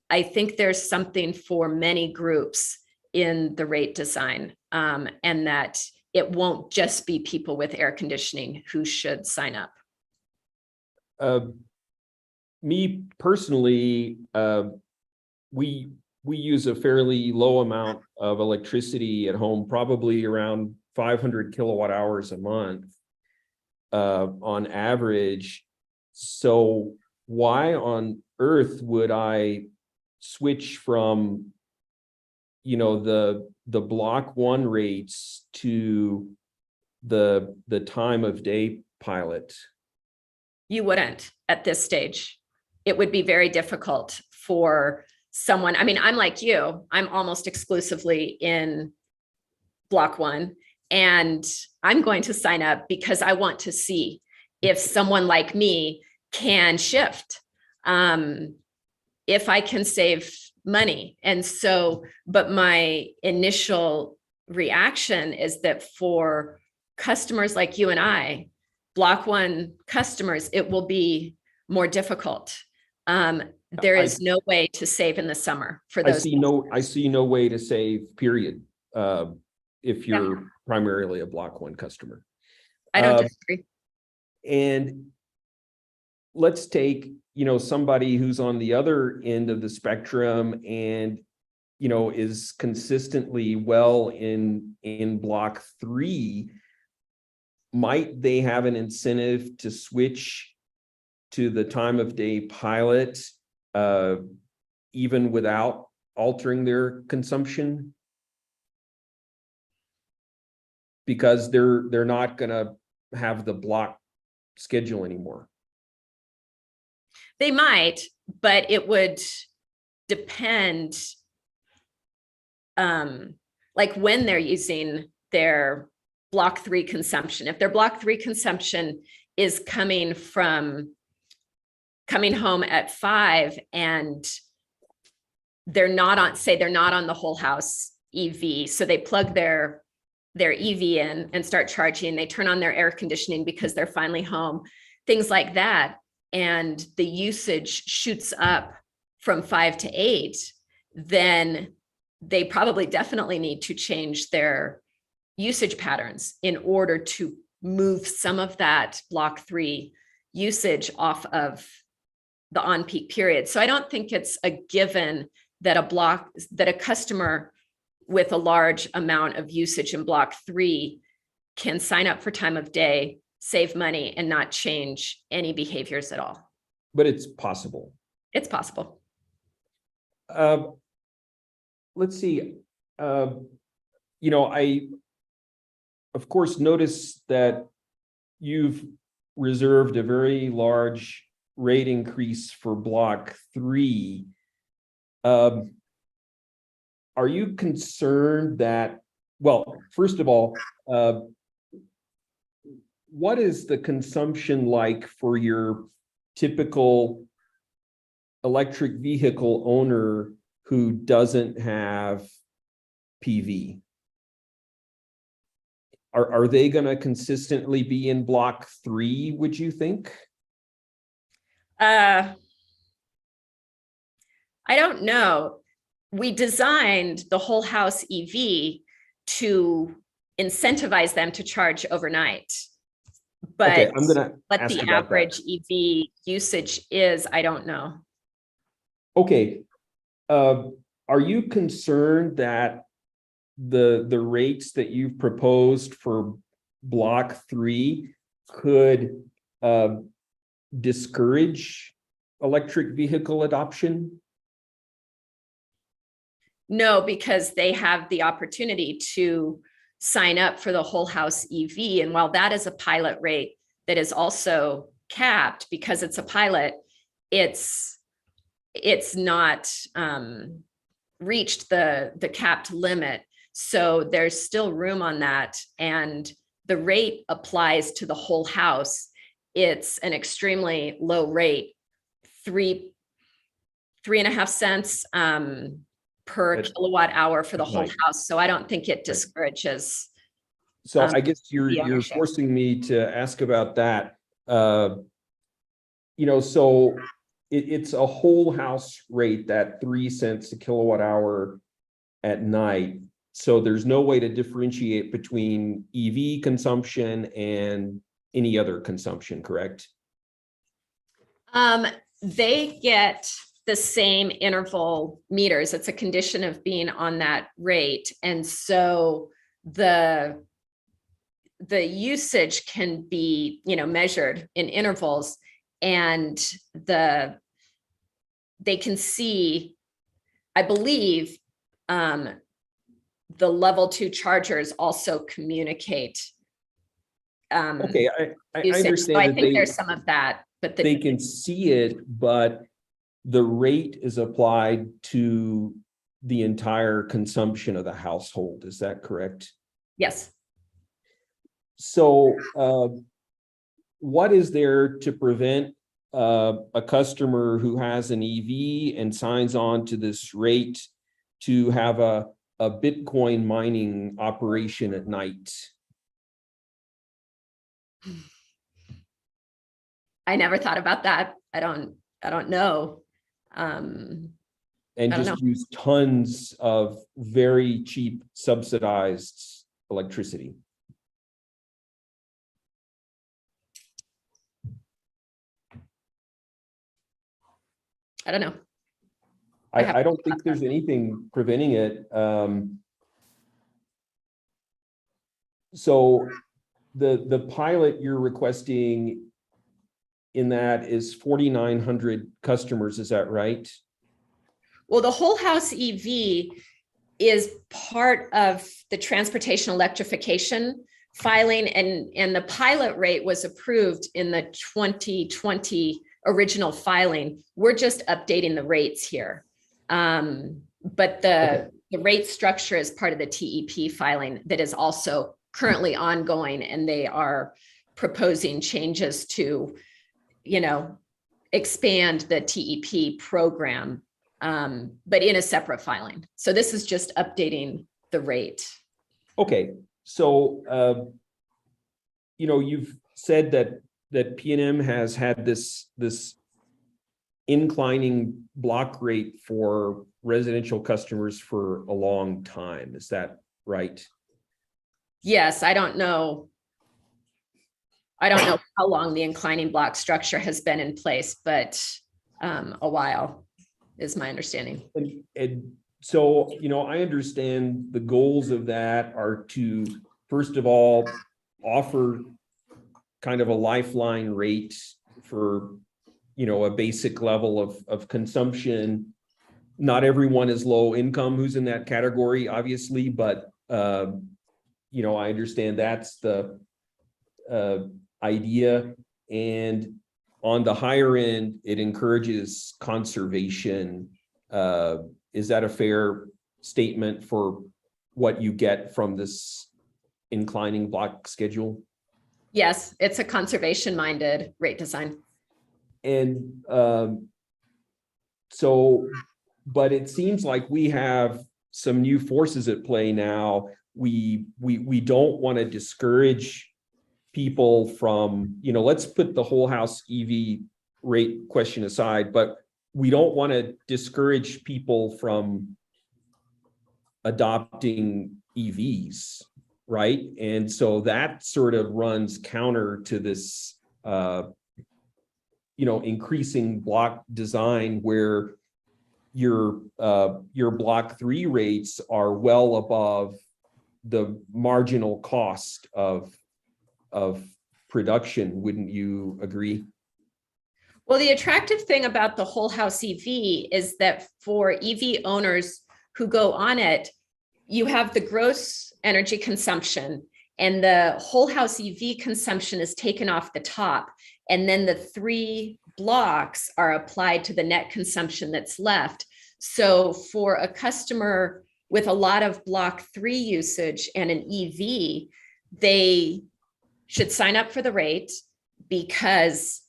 I think there's something for many groups in the rate design, and that it won't just be people with air conditioning who should sign up. Me personally, we use a fairly low amount of electricity at home, probably around 500 kilowatt hours a month on average. So why on earth would I switch from, you know, the block 1 rates to the time of day pilot? You wouldn't at this stage. It would be very difficult for someone. I mean, I'm like you, I'm almost exclusively in block 1, and I'm going to sign up because I want to see if someone like me can shift, if I can save money. And so, but my initial reaction is that for customers like you and I, block 1 customers, it will be more difficult. There is no way to save in the summer for those. I see no way to save, period, if you're primarily a block 1 customer. I don't disagree. And let's take, you know, somebody who's on the other end of the spectrum and, you know, is consistently well in block 3. Might they have an incentive to switch to the time of day pilot, even without altering their consumption? Because they're not going to have the block schedule anymore. They might, but it would depend, like when they're using their block 3 consumption. If their block 3 consumption is coming home at 5 and they're not on, say they're not on the whole house EV, so they plug their EV in and start charging, they turn on their air conditioning because they're finally home, things like that, and the usage shoots up from 5 to 8, then they probably definitely need to change their usage patterns in order to move some of that block 3 usage off of the on-peak period. So I don't think it's a given that a customer with a large amount of usage in block 3 can sign up for time of day, save money, and not change any behaviors at all. But it's possible. It's possible. Let's see. You know, I, of course, notice that you've reserved a very large rate increase for block 3. Are you concerned that, well, first of all, what is the consumption like for your typical electric vehicle owner who doesn't have PV? Are they going to consistently be in block 3, would you think? I don't know. We designed the whole house EV to incentivize them to charge overnight. But okay, I'm gonna what ask the about average that. EV usage is, I don't know. Okay. Are you concerned that the rates that you've proposed for block 3 could discourage electric vehicle adoption? No, because they have the opportunity to sign up for the whole house EV. And while that is a pilot rate that is also capped, because it's a pilot, it's not reached the capped limit. So there's still room on that. And the rate applies to the whole house. It's an extremely low rate, 3.5 cents per That's- kilowatt hour for the whole Right. house. So I don't think it discourages. So Um, I guess the you're ownership. forcing me to ask about that. So it's a whole house rate, that 3 cents a kilowatt hour at night. So there's no way to differentiate between EV consumption and any other consumption, correct? They get the same interval meters. It's a condition of being on that rate. And so the usage can be, measured in intervals, and they can see, I believe, the level 2 chargers also communicate. Okay, I usage. So understand I that think there's some of that, but they can see it, but the rate is applied to the entire consumption of the household. Is that correct? yes. So what is there to prevent a customer who has an EV and signs on to this rate to have a Bitcoin mining operation at night? I never thought about that. I don't know. And I don't just use tons of very cheap subsidized electricity. I don't know. I don't think there's anything preventing it. So the pilot you're requesting in that is 4,900 customers, is that right? Well, the whole house EV is part of the transportation electrification filing, and the pilot rate was approved in the 2020 original filing. We're just updating the rates here. But the rate structure is part of the TEP filing that is also currently ongoing, and they are proposing changes to, expand the TEP program, but in a separate filing. So this is just updating the rate. Okay, so you've said that PNM has had this inclining block rate for residential customers for a long time. Is that right? Yes, I don't know how long the inclining block structure has been in place, but a while is my understanding. And so, I understand the goals of that are to, first of all, offer kind of a lifeline rate for, a basic level of consumption. Not everyone is low income who's in that category, obviously, but, I understand that's the idea. And on the higher end, it encourages conservation. Is that a fair statement for what you get from this inclining block schedule? Yes, it's a conservation-minded rate design. And but it seems like we have some new forces at play now. We don't want to discourage people from, let's put the whole house EV rate question aside, but we don't want to discourage people from adopting EVs, right? And so that sort of runs counter to this, increasing block design where your block 3 rates are well above the marginal cost of production. Wouldn't you agree? Well, the attractive thing about the whole house EV is that for EV owners who go on it, you have the gross energy consumption, and the whole house EV consumption is taken off the top. And then the 3 blocks are applied to the net consumption that's left. So for a customer with a lot of block 3 usage and an EV, they should sign up for the rate, because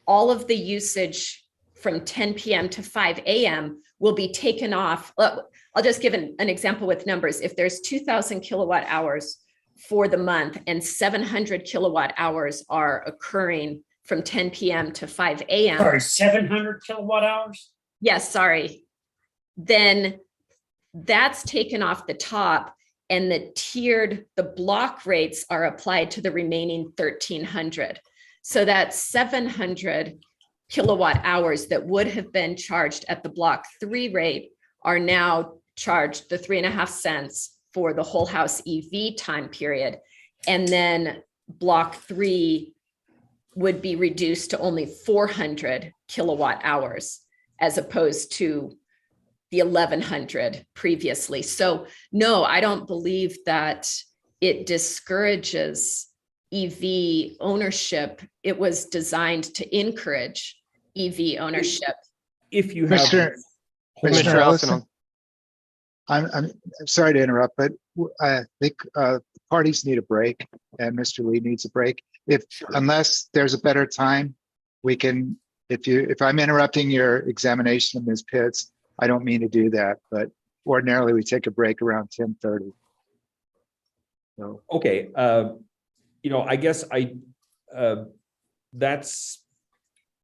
all of the usage from 10 p.m. to 5 a.m. will be taken off. I'll just give an example with numbers. If there's 2,000 kilowatt hours for the month and 700 kilowatt hours are occurring from 10 p.m. to 5 a.m. Sorry, 700 kilowatt hours? Yes, sorry. Then that's taken off the top, and the block rates are applied to the remaining 1,300. So that's 700 kilowatt hours that would have been charged at the block 3 rate are now charged the 3.5 cents for the whole house EV time period. And then block 3 would be reduced to only 400 kilowatt hours as opposed to the 1,100 previously. So no, I don't believe that it discourages EV ownership. It was designed to encourage EV ownership. If you have. Commissioner Ellison. Ellison, I'm sorry to interrupt, but I think parties need a break and Mr. Lee needs a break. Unless there's a better time, we can, if I'm interrupting your examination of Ms. Pitts, I don't mean to do that, but ordinarily we take a break around 10:30. So. Okay, I guess that's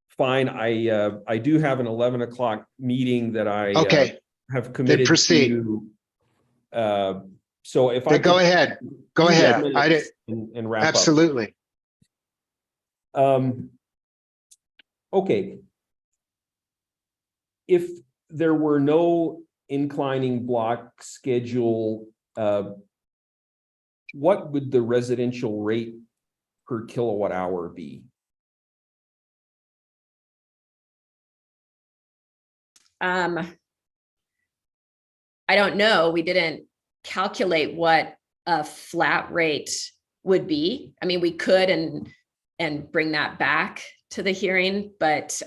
fine. I do have an 11 o'clock meeting that I have committed proceed. to. So if I go ahead, go ahead. And wrap up. Absolutely. Okay. If there were no inclining block schedule, what would the residential rate per kilowatt hour be? I don't know. We didn't calculate what a flat rate would be. I mean, we could and bring that back to the hearing, but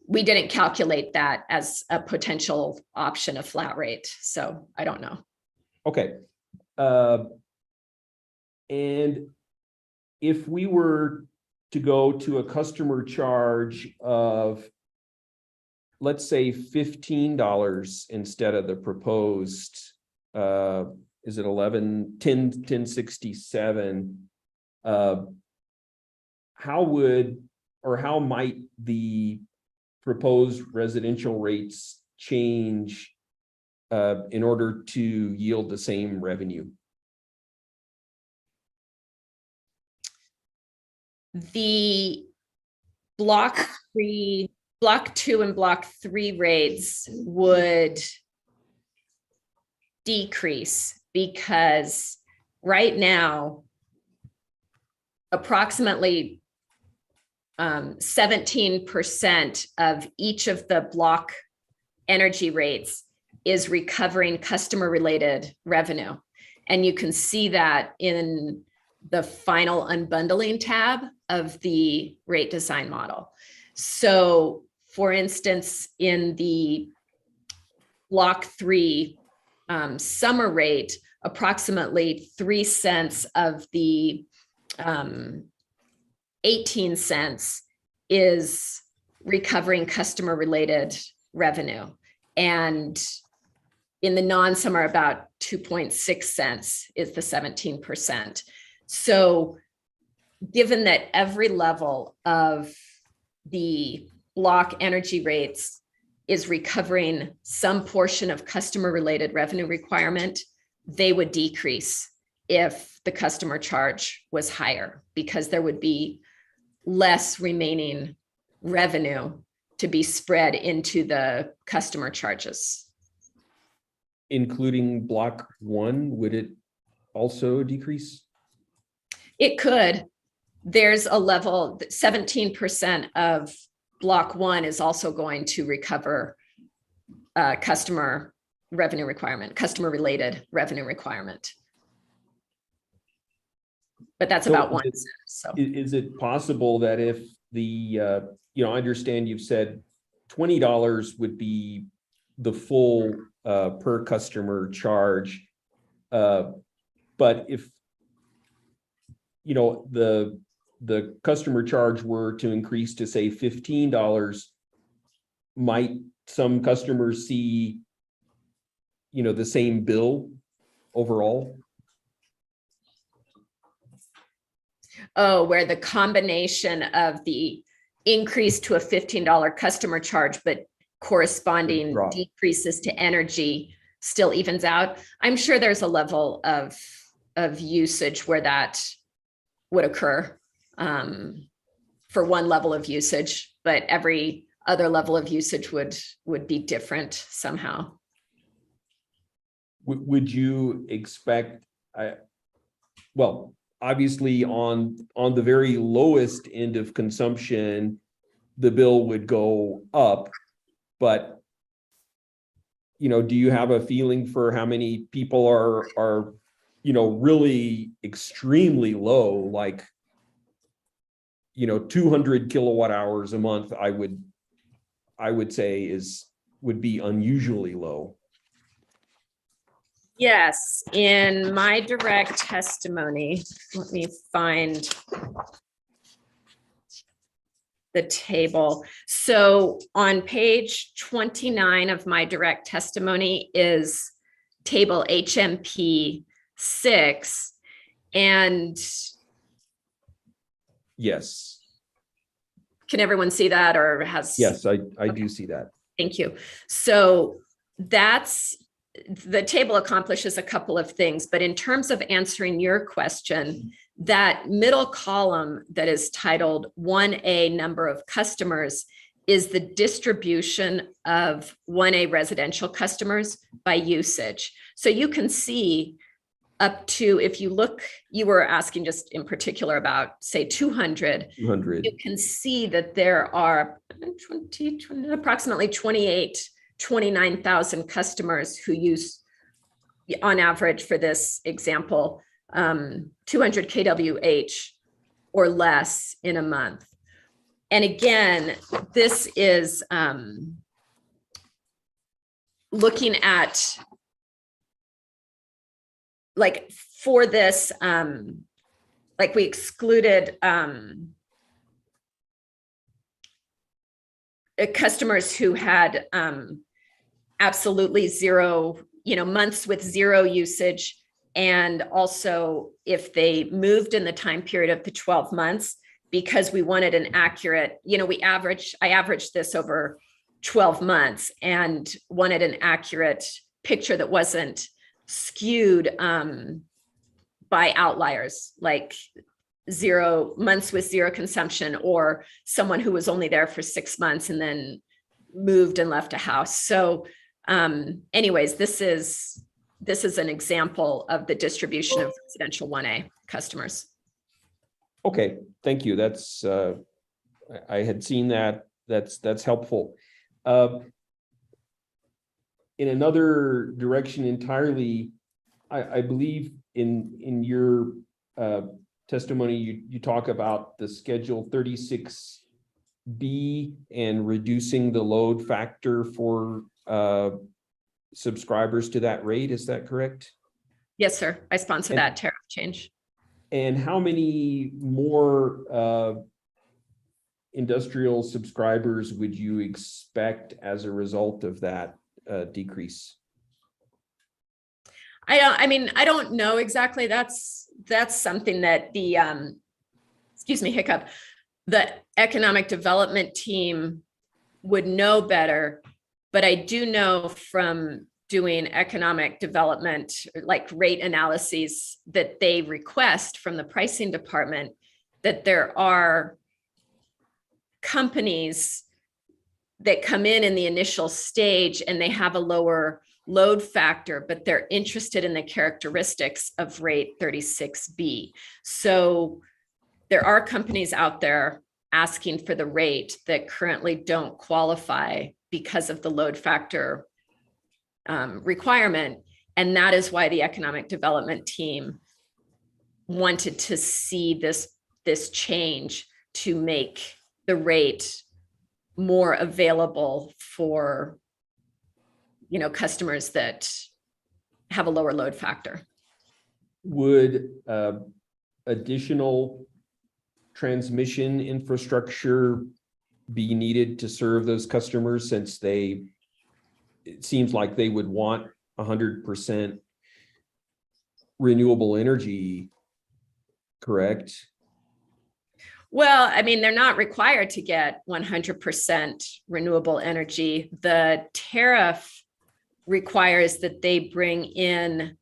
we didn't calculate that as a potential option, of flat rate. So I don't know. Okay. And if we were to go to a customer charge of, let's say, $15 instead of the proposed, is it 1067? How might the proposed residential rates change in order to yield the same revenue? The block 2 and block 3 rates would decrease, because right now approximately 17% of each of the block energy rates is recovering customer related revenue. And you can see that in the final unbundling tab of the rate design model. So for instance, in the block 3 summer rate, approximately 3 cents of the 18 cents is recovering customer related revenue. And in the non-summer, about 2.6 cents is the 17%. So given that every level of the block energy rates is recovering some portion of customer related revenue requirement, they would decrease if the customer charge was higher, because there would be less remaining revenue to be spread into the customer charges. Including block 1, would it also decrease? It could. There's a level, 17% of block 1 is also going to recover customer revenue requirement, customer related revenue requirement. But that's So about 1 cent. So is it possible that if the, I understand you've said $20 would be the full per customer charge. But if, you know, the customer charge were to increase to say $15, might some customers see, you know, the same bill overall? Oh, where the combination of the increase to a $15 customer charge, but corresponding Drop. decreases to energy still evens out. I'm sure there's a level of usage where that would occur for one level of usage, but every other level of usage would be different somehow. Would you expect, well, obviously on the very lowest end of consumption, the bill would go up, but you know, do you have a feeling for how many people are, you know, really extremely low, like, you know, 200 kilowatt hours a month, I would say would be unusually low. Yes, in my direct testimony, let me find the table. So on page 29 of my direct testimony is table HMP 6. And Yes. can everyone see that, or has? Yes, I do see that. Thank you. So that's, the table accomplishes a couple of things, but in terms of answering your question, that middle column that is titled 1A number of customers is the distribution of 1A residential customers by usage. So you can see up to, if you look, you were asking just in particular about, say, 200. 200. You can see that there are approximately 29,000 customers who use, on average for this example, 200 kWh or less in a month. And again, this is looking at, like, for this, like we excluded customers who had absolutely zero, you know, months with zero usage. And also if they moved in the time period of the 12 months, because we wanted an accurate, you know, I averaged this over 12 months and wanted an accurate picture that wasn't skewed by outliers, like 0 months with zero consumption, or someone who was only there for 6 months and then moved and left a house. So anyways, this is an example of the distribution of residential 1A customers. Okay, thank you. That's I had seen that. That's helpful. In another direction entirely, I believe in your testimony, you talk about the Schedule 36B and reducing the load factor for subscribers to that rate. Is that correct? Yes, sir. I sponsor that tariff change. And how many more industrial subscribers would you expect as a result of that decrease? I don't know exactly. That's something that the hiccup, the economic development team would know better. But I do know from doing economic development, like rate analyses that they request from the pricing department, that there are companies that come in the initial stage and they have a lower load factor, but they're interested in the characteristics of rate 36B. So there are companies out there asking for the rate that currently don't qualify because of the load factor requirement. And that is why the economic development team wanted to see this change to make the rate more available for customers that have a lower load factor. Would additional transmission infrastructure be needed to serve those customers, since it seems like they would want 100% renewable energy, correct? Well, I mean, they're not required to get 100% renewable energy. The tariff requires that they bring in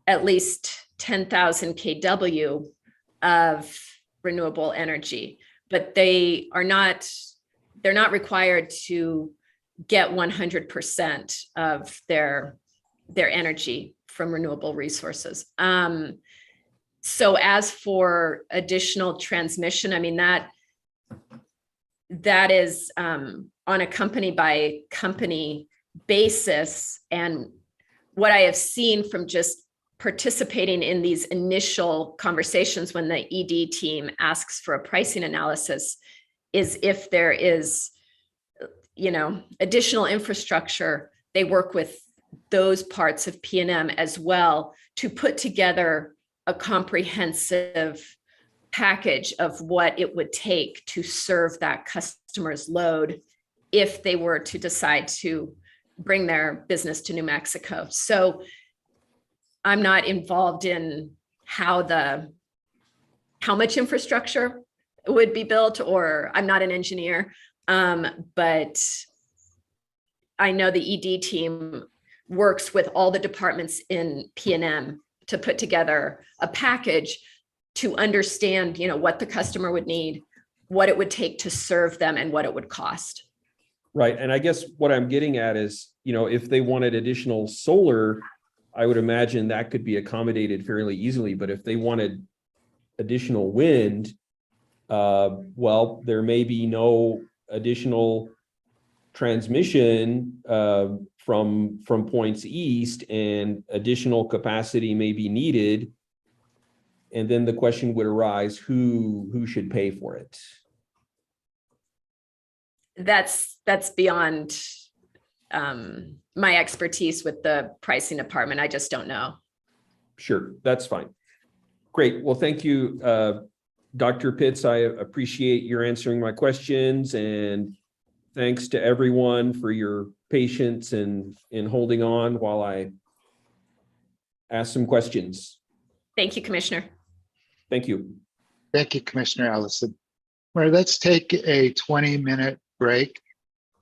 at least 10,000 kW of renewable energy, but they're not required to get 100% of their energy from renewable resources. So as for additional transmission, I mean, that is on a company by company basis. And what I have seen from just participating in these initial conversations when the ED team asks for a pricing analysis is if there is, additional infrastructure, they work with those parts of P&M as well to put together a comprehensive package of what it would take to serve that customer's load if they were to decide to bring their business to New Mexico. So I'm not involved in how much infrastructure would be built, or I'm not an engineer, but I know the ED team works with all the departments in P&M to put together a package to understand, what the customer would need, what it would take to serve them, and what it would cost. Right. And I guess what I'm getting at is, if they wanted additional solar, I would imagine that could be accommodated fairly easily. But if they wanted additional wind, well, there may be no additional transmission from points east, and additional capacity may be needed. And then the question would arise, who should pay for it? That's beyond my expertise with the pricing department. I just don't know. Sure, that's fine. Great. Well, thank you, Dr. Pitts. I appreciate your answering my questions, and thanks to everyone for your patience and in holding on while I ask some questions. Thank you, Commissioner. Thank you. Thank you, Commissioner Ellison. All right, let's take a 20-minute break.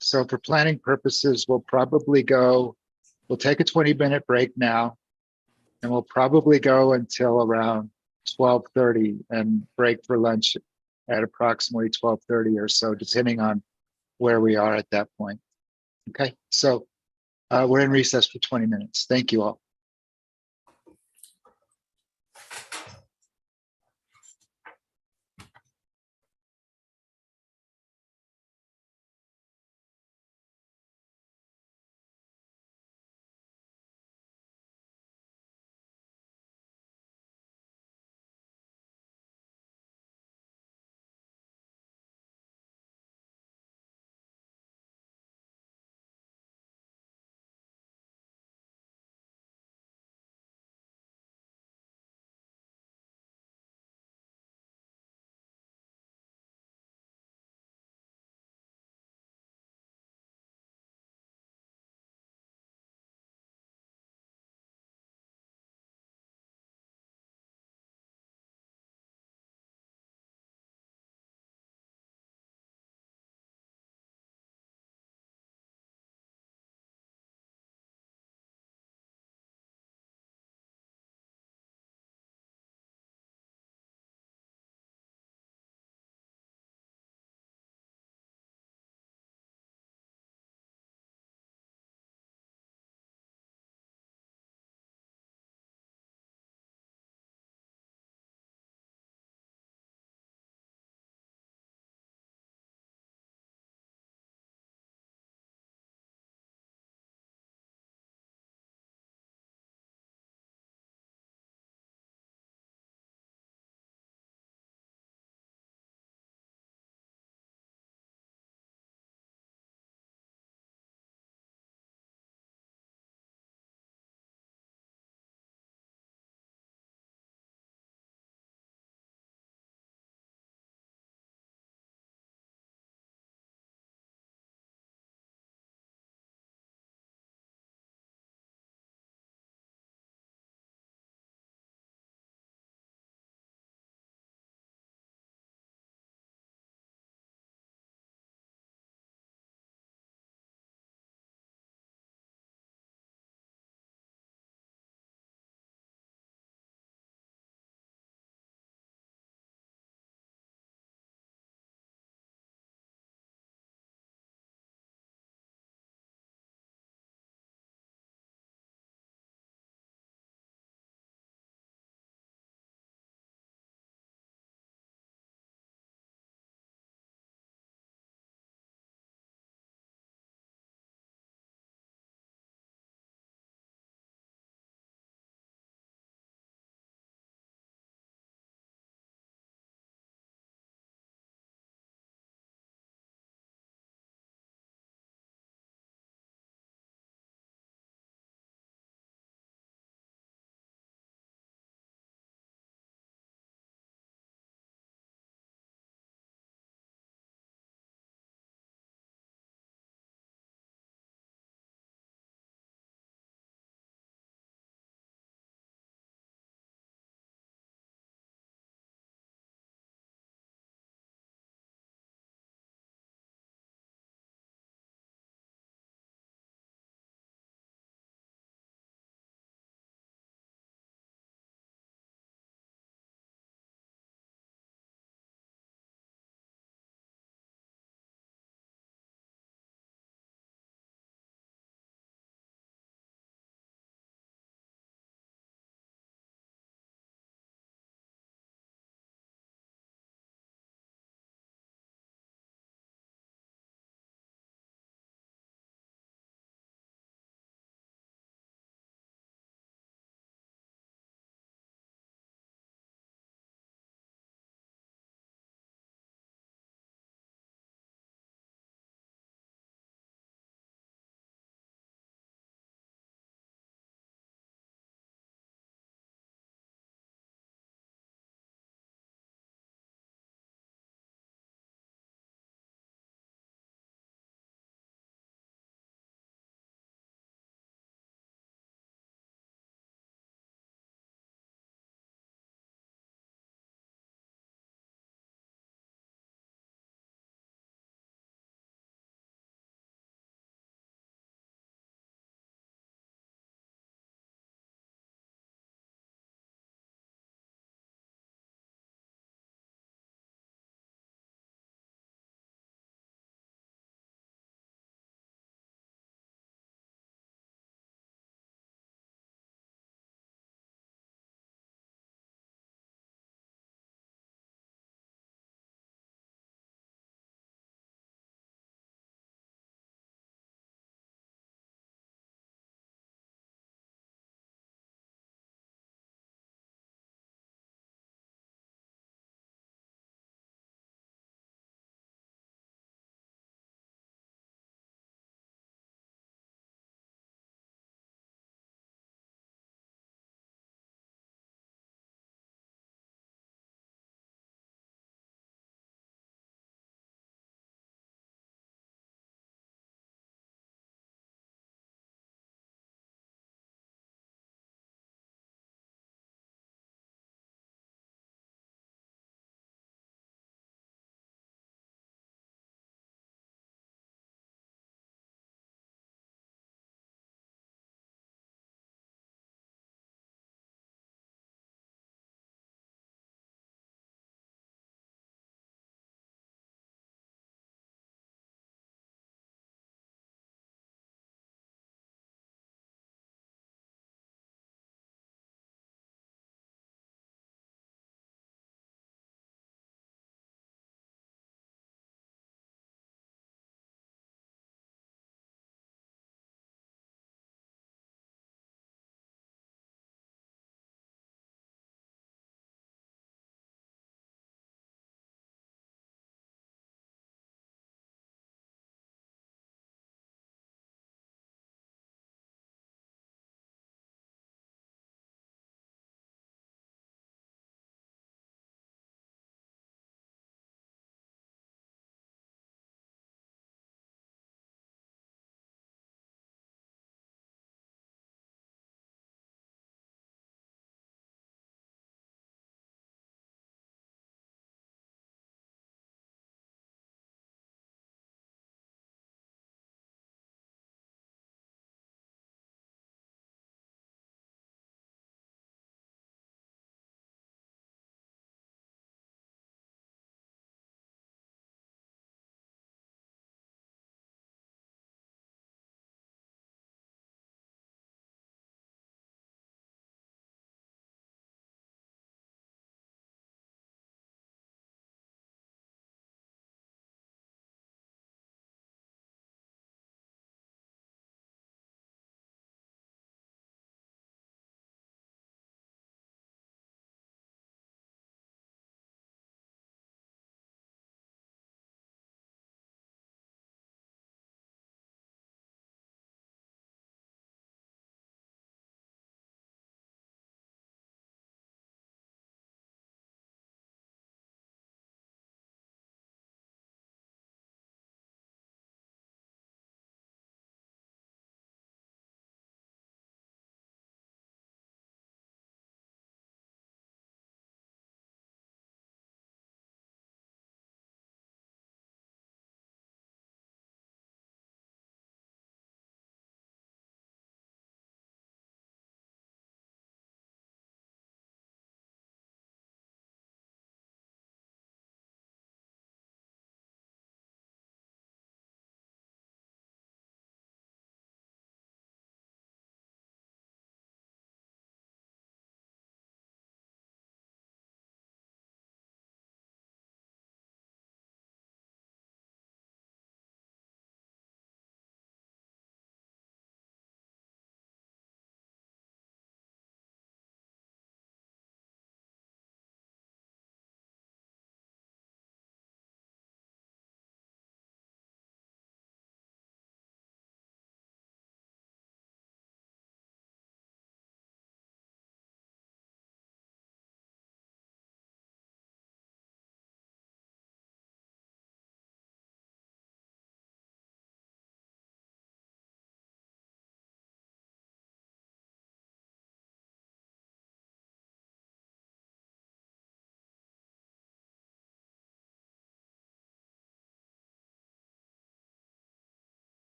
So for planning purposes, we'll take a 20-minute break now, and we'll probably go until around 12:30 and break for lunch at approximately 12:30 or so, depending on where we are at that point. Okay, so we're in recess for 20 minutes. Thank you all.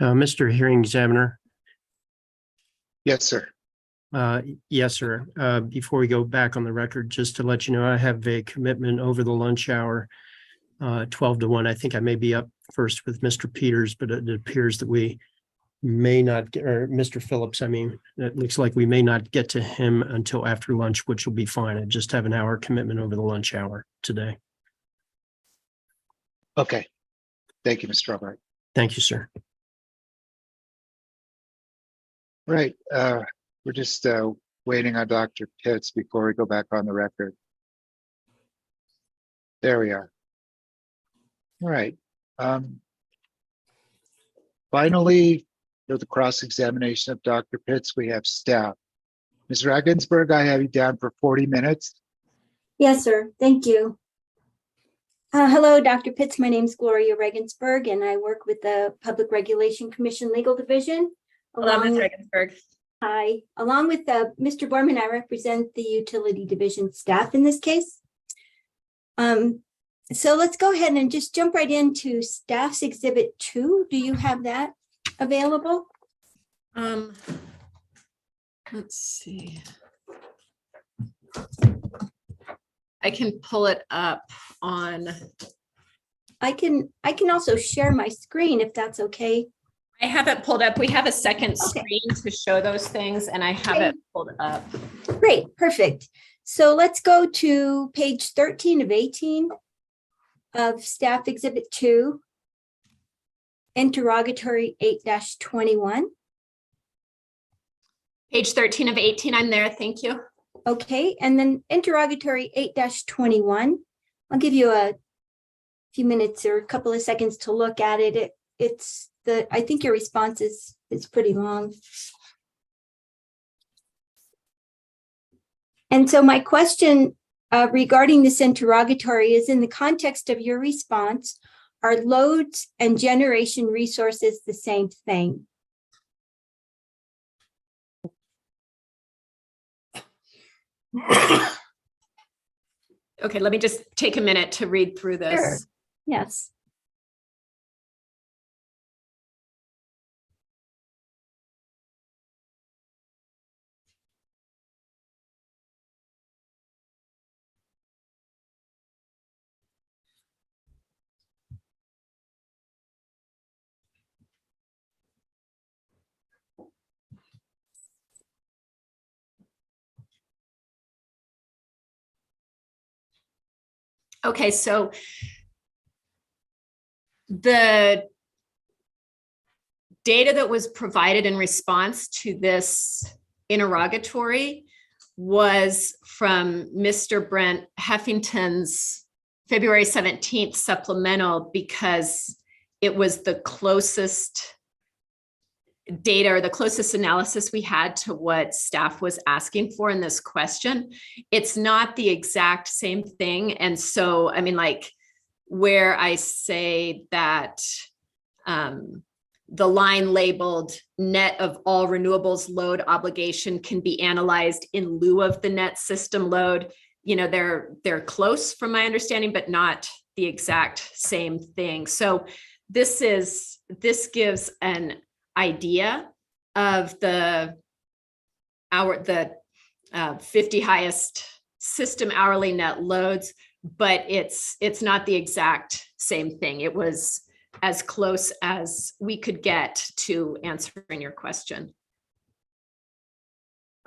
Mr. Hearing Examiner. Yes, sir. Yes, sir. Before we go back on the record, just to let you know, I have a commitment over the lunch hour, 12 to 1. I think I may be up first with Mr. Peters, but it appears that we may not get, or Mr. Phillips, I mean, it looks like we may not get to him until after lunch, which will be fine. I just have an hour commitment over the lunch hour today. Okay. Thank you, Mr. Albright. Thank you, sir. Right. We're just waiting on Dr. Pitts before we go back on the record. There we are. All right. Finally, for the cross-examination of Dr. Pitts, we have staff. Ms. Regensburg, I have you down for 40 minutes. Yes, sir. Thank you. Hello, Dr. Pitts. My name is Gloria Regensburg, and I work with the Public Regulation Commission Legal Division. Hello, Ms. Regensburg. Hi. Along with Mr. Borman, I represent the Utility Division staff in this case. So let's go ahead and just jump right into Staff's Exhibit 2. Do you have that available? Let's see. I can pull it up on. I can also share my screen if that's okay. I have it pulled up. We have a second screen to show those things, and I have it pulled up. Great, perfect. So let's go to page 13 of 18 of Staff Exhibit 2, Interrogatory 8-21. Page 13 of 18, I'm there. Thank you. Okay, and then Interrogatory 8-21. I'll give you a few minutes or a couple of seconds to look at it. I think your response is pretty long. And so my question regarding this interrogatory is, in the context of your response, are loads and generation resources the same thing? Okay, let me just take a minute to read through this. Sure. Yes. Okay, so the data that was provided in response to this interrogatory was from Mr. Brent Heffington's February 17th supplemental, because it was the closest data or the closest analysis we had to what staff was asking for in this question. It's not the exact same thing. And so, I mean, like where I say that the line labeled net of all renewables load obligation can be analyzed in lieu of the net system load, you know, they're close from my understanding, but not the exact same thing. So this gives an idea of the 50 highest system hourly net loads, but it's not the exact same thing. It was as close as we could get to answering your question.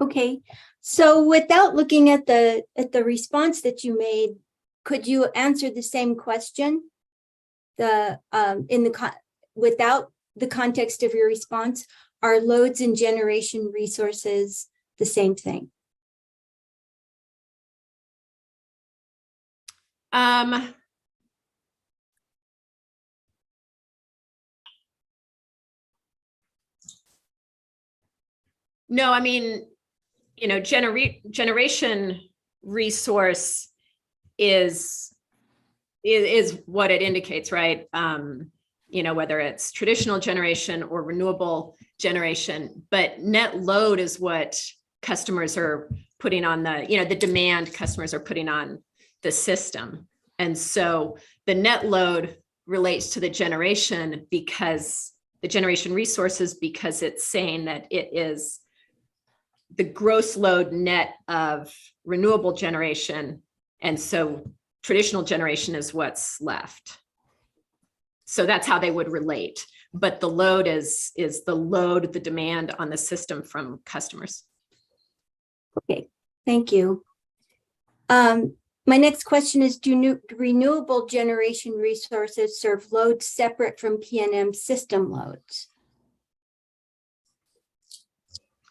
Okay, so without looking at the response that you made, could you answer the same question? Without the context of your response, are loads and generation resources the same thing? No, I mean, you know, generation resource is what it indicates, right? You know, whether it's traditional generation or renewable generation, but net load is what customers are putting on the demand customers are putting on the system. And so the net load relates to the generation because the generation resources, because it's saying that it is the gross load net of renewable generation. And so traditional generation is what's left. So that's how they would relate. But the load is the load, the demand on the system from customers. Okay, thank you. My next question is, do renewable generation resources serve loads separate from PNM system loads?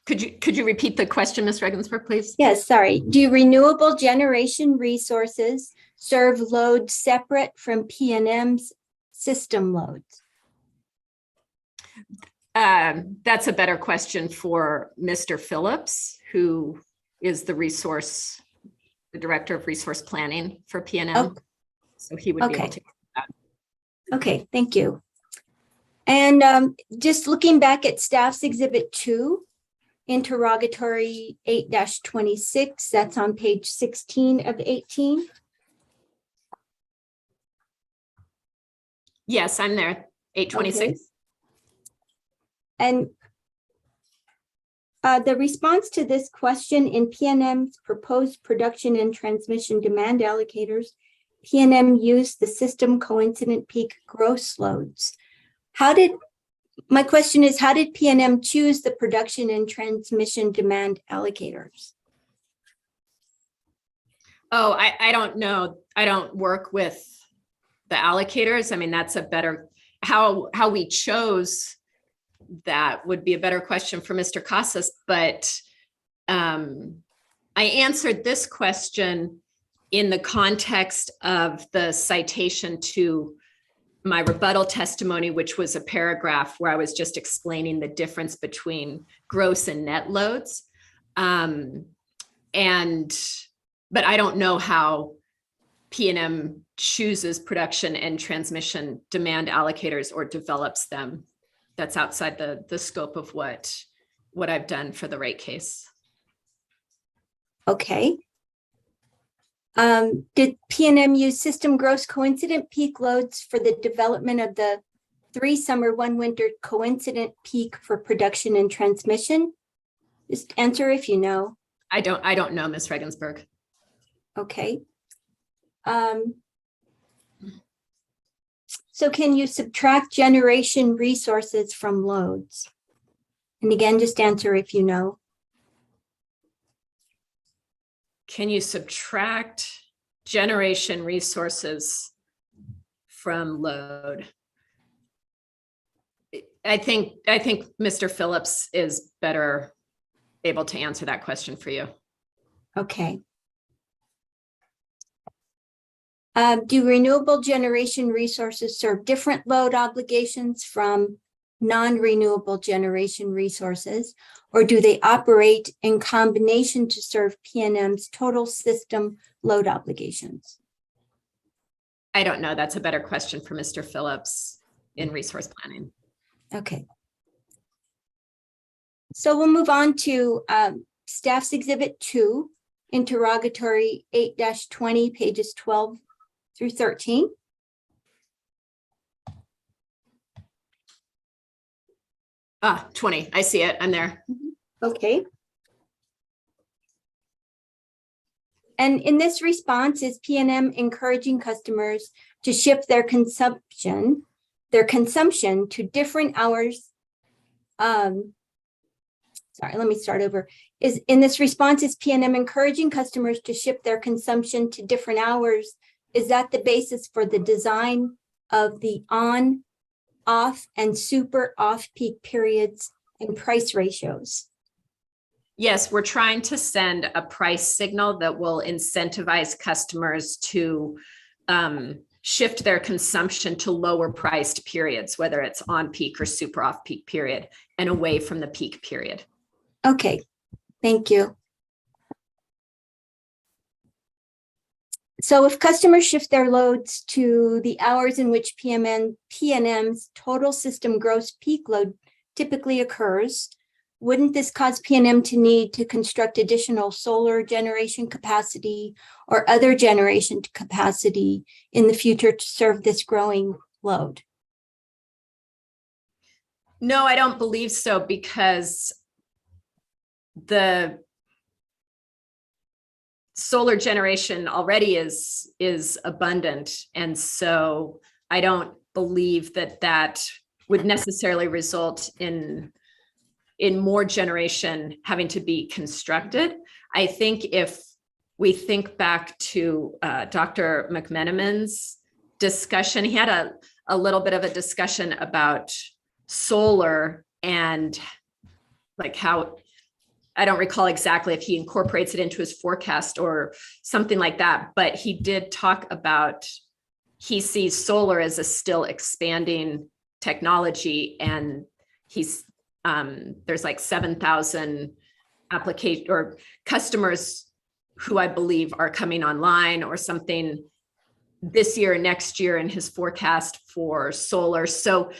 Could you repeat the question, Ms. Regensburg, please? Yes, sorry. Do renewable generation resources serve loads separate from PNM's system loads? That's a better question for Mr. Phillips, who is the director of resource planning for PNM. Oh. So he would be able to. Okay, thank you. And just looking back at staff's exhibit 2, interrogatory 8-26, that's on page 16 of 18. Yes, I'm there. 826. Okay. And the response to this question in PNM's proposed production and transmission demand allocators, PNM used the system coincident peak gross loads. My question is, how did PNM choose the production and transmission demand allocators? Oh, I don't know. I don't work with the allocators. I mean, that's a better, how we chose that would be a better question for Mr. Casas, but I answered this question in the context of the citation to my rebuttal testimony, which was a paragraph where I was just explaining the difference between gross and net loads. But I don't know how PNM chooses production and transmission demand allocators or develops them. That's outside the scope of what I've done for the rate case. Okay. Did PNM use system gross coincident peak loads for the development of the 3 summer, 1 winter coincident peak for production and transmission? Just answer if you know. I don't know, Ms. Regensburg. Okay. So can you subtract generation resources from loads? And again, just answer if you know. Can you subtract generation resources from load. I think Mr. Phillips is better able to answer that question for you. Okay. Do renewable generation resources serve different load obligations from non-renewable generation resources? Or do they operate in combination to serve PNM's total system load obligations? I don't know. That's a better question for Mr. Phillips in resource planning. Okay. So we'll move on to Staff's Exhibit 2, Interrogatory 8-20, pages 12 through 13. Ah, 20. I see it. I'm there. Okay. And in this response, is PNM encouraging customers to shift their consumption to different hours? Sorry, let me start over. Is in this response, is PNM encouraging customers to shift their consumption to different hours? Is that the basis for the design of the on, off, and super off-peak periods and price ratios? Yes, we're trying to send a price signal that will incentivize customers to shift their consumption to lower priced periods, whether it's on peak or super off peak period, and away from the peak period. Okay, thank you. So if customers shift their loads to the hours in which PNM's total system gross peak load typically occurs, wouldn't this cause PNM to need to construct additional solar generation capacity or other generation capacity in the future to serve this growing load? No, I don't believe so, because the solar generation already is abundant. And so I don't believe that would necessarily result in more generation having to be constructed. I think if we think back to Dr. McMenamin's discussion, he had a little bit of a discussion about solar and like how, I don't recall exactly if he incorporates it into his forecast or something like that, but he did talk about, he sees solar as a still expanding technology, and he's there's like 7,000 application or customers who I believe are coming online or something this year, next year in his forecast for solar. So,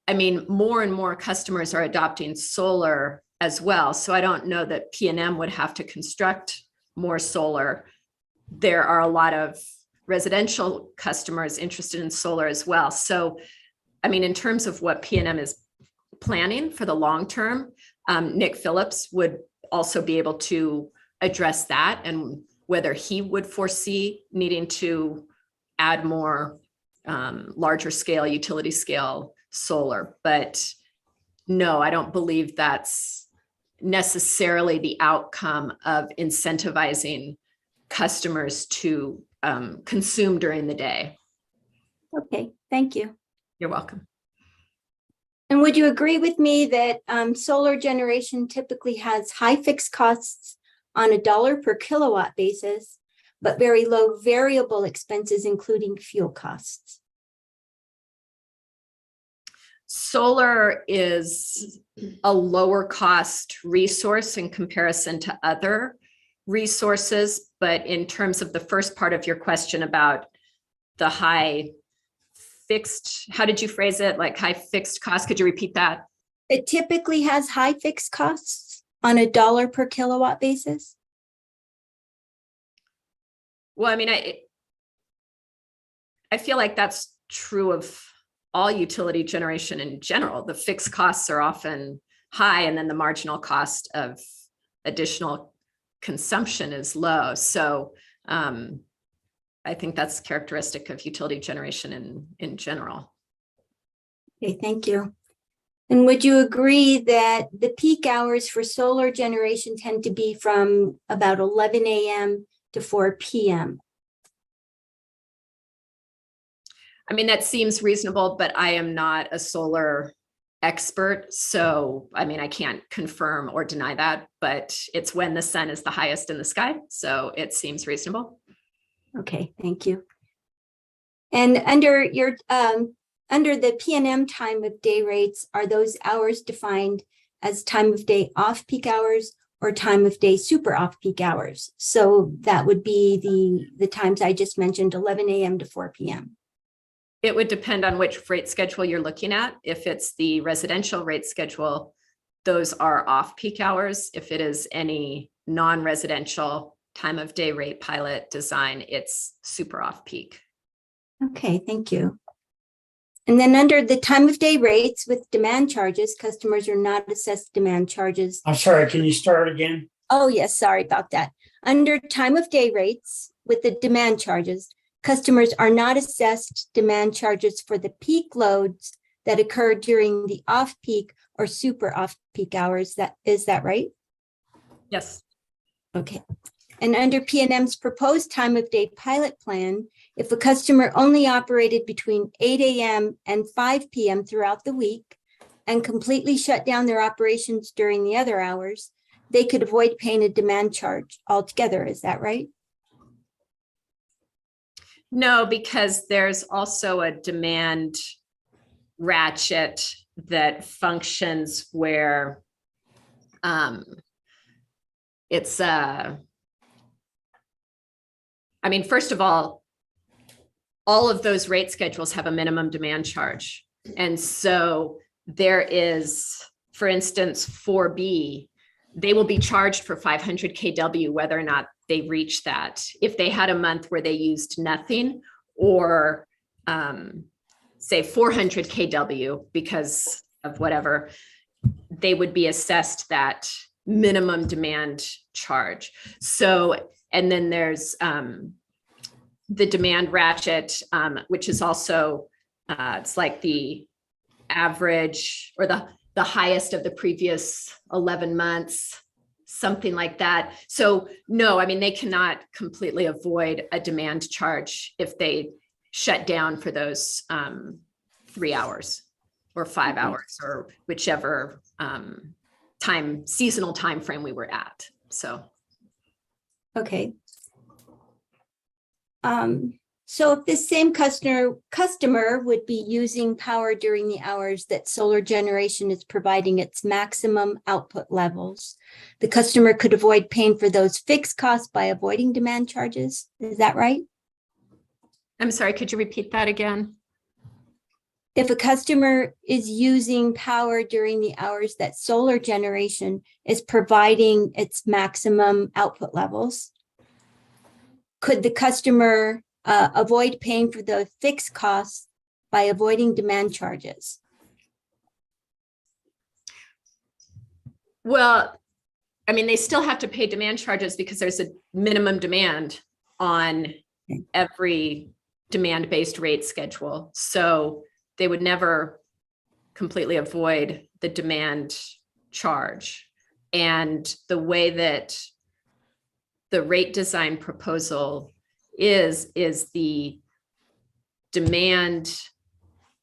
I mean, more and more customers are adopting solar as well. So I don't know that PNM would have to construct more solar. There are a lot of residential customers interested in solar as well. So, I mean, in terms of what PNM is planning for the long term, Nick Phillips would also be able to address that and whether he would foresee needing to add more larger scale, utility scale solar. But no, I don't believe that's necessarily the outcome of incentivizing customers to consume during the day. Okay, thank you. You're welcome. And would you agree with me that solar generation typically has high fixed costs on $1 per kilowatt basis, but very low variable expenses, including fuel costs? Solar is a lower cost resource in comparison to other resources, but in terms of the first part of your question about the high fixed, how did you phrase it? Like high fixed cost? Could you repeat that? It typically has high fixed costs on $1 per kilowatt basis. Well, I mean, I feel like that's true of all utility generation in general. The fixed costs are often high, and then the marginal cost of additional consumption is low. So I think that's characteristic of utility generation in general. Okay, thank you. And would you agree that the peak hours for solar generation tend to be from about 11 a.m. to 4 p.m.? I mean, that seems reasonable, but I am not a solar expert. So, I mean, I can't confirm or deny that, but it's when the sun is the highest in the sky. So it seems reasonable. Okay, thank you. And under your, under the PNM time of day rates, are those hours defined as time of day off-peak hours or time of day super off-peak hours? So that would be the times I just mentioned, 11 a.m. to 4 p.m. It would depend on which rate schedule you're looking at. If it's the residential rate schedule, those are off-peak hours. If it is any non-residential time of day rate pilot design, it's super off-peak. Okay, thank you. And then under the time of day rates with demand charges, customers are not assessed demand charges. I'm sorry, can you start again? Oh, yes, sorry about that. Under time of day rates with the demand charges, customers are not assessed demand charges for the peak loads that occur during the off-peak or super off-peak hours. Is that right? Yes. Okay. And under PNM's proposed time of day pilot plan, if a customer only operated between 8 a.m. and 5 p.m. throughout the week and completely shut down their operations during the other hours, they could avoid paying a demand charge altogether. Is that right? No, because there's also a demand ratchet that functions where it's I mean, first of all of those rate schedules have a minimum demand charge. And so there is, for instance, 4B, they will be charged for 500 kW, whether or not they reach that. If they had a month where they used nothing, or say 400 kW because of whatever, they would be assessed that minimum demand charge. So, and then there's the demand ratchet, which is also, it's like the average or the highest of the previous 11 months, something like that. So no, I mean, they cannot completely avoid a demand charge if they shut down for those 3 hours or 5 hours or whichever seasonal time frame we were at. So. Okay. So if this same customer would be using power during the hours that solar generation is providing its maximum output levels, the customer could avoid paying for those fixed costs by avoiding demand charges. Is that right? I'm sorry, could you repeat that again? If a customer is using power during the hours that solar generation is providing its maximum output levels, could the customer avoid paying for the fixed costs by avoiding demand charges? Well, I mean, they still have to pay demand charges because there's a minimum demand on every demand-based rate schedule. So they would never completely avoid the demand charge. And the way that the rate design proposal is the demand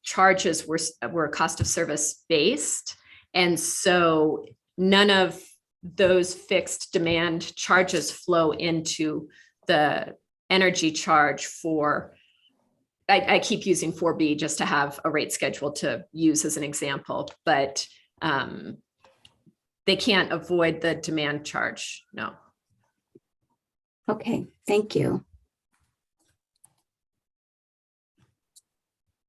charges were cost of service based. And so none of those fixed demand charges flow into the energy charge for, I keep using 4B just to have a rate schedule to use as an example, but they can't avoid the demand charge, no. Okay, thank you.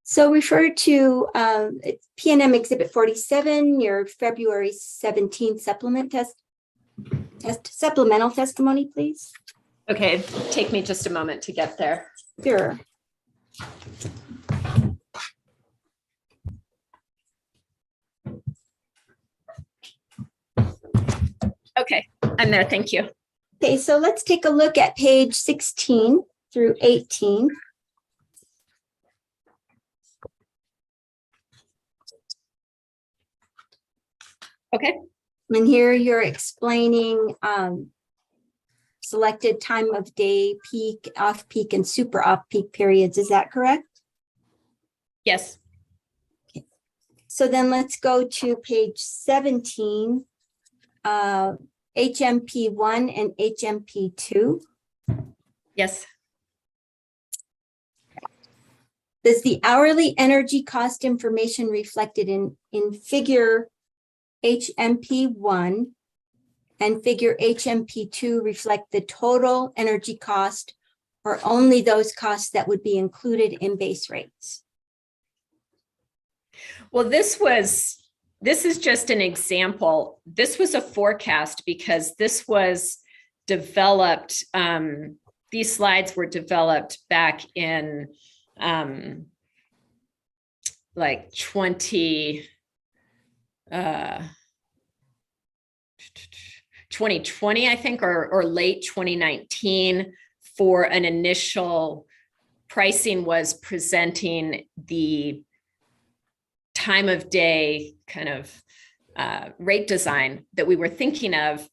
So refer to PNM Exhibit 47, your February 17th supplemental testimony, please. Okay, take me just a moment to get there. Sure. Okay, I'm there, thank you. Okay, so let's take a look at page 16 through 18. Okay. And here you're explaining selected time of day, peak, off-peak, and super off-peak periods. Is that correct? Yes. So then let's go to page 17, HMP 1 and HMP 2. Yes. Does the hourly energy cost information reflected in figure HMP 1 and figure HMP 2 reflect the total energy cost or only those costs that would be included in base rates? Well, this is just an example. This was a forecast because this was developed, these slides were developed back in like 2020, I think, or late 2019 for an initial pricing was presenting the time of day kind of rate design that we were thinking of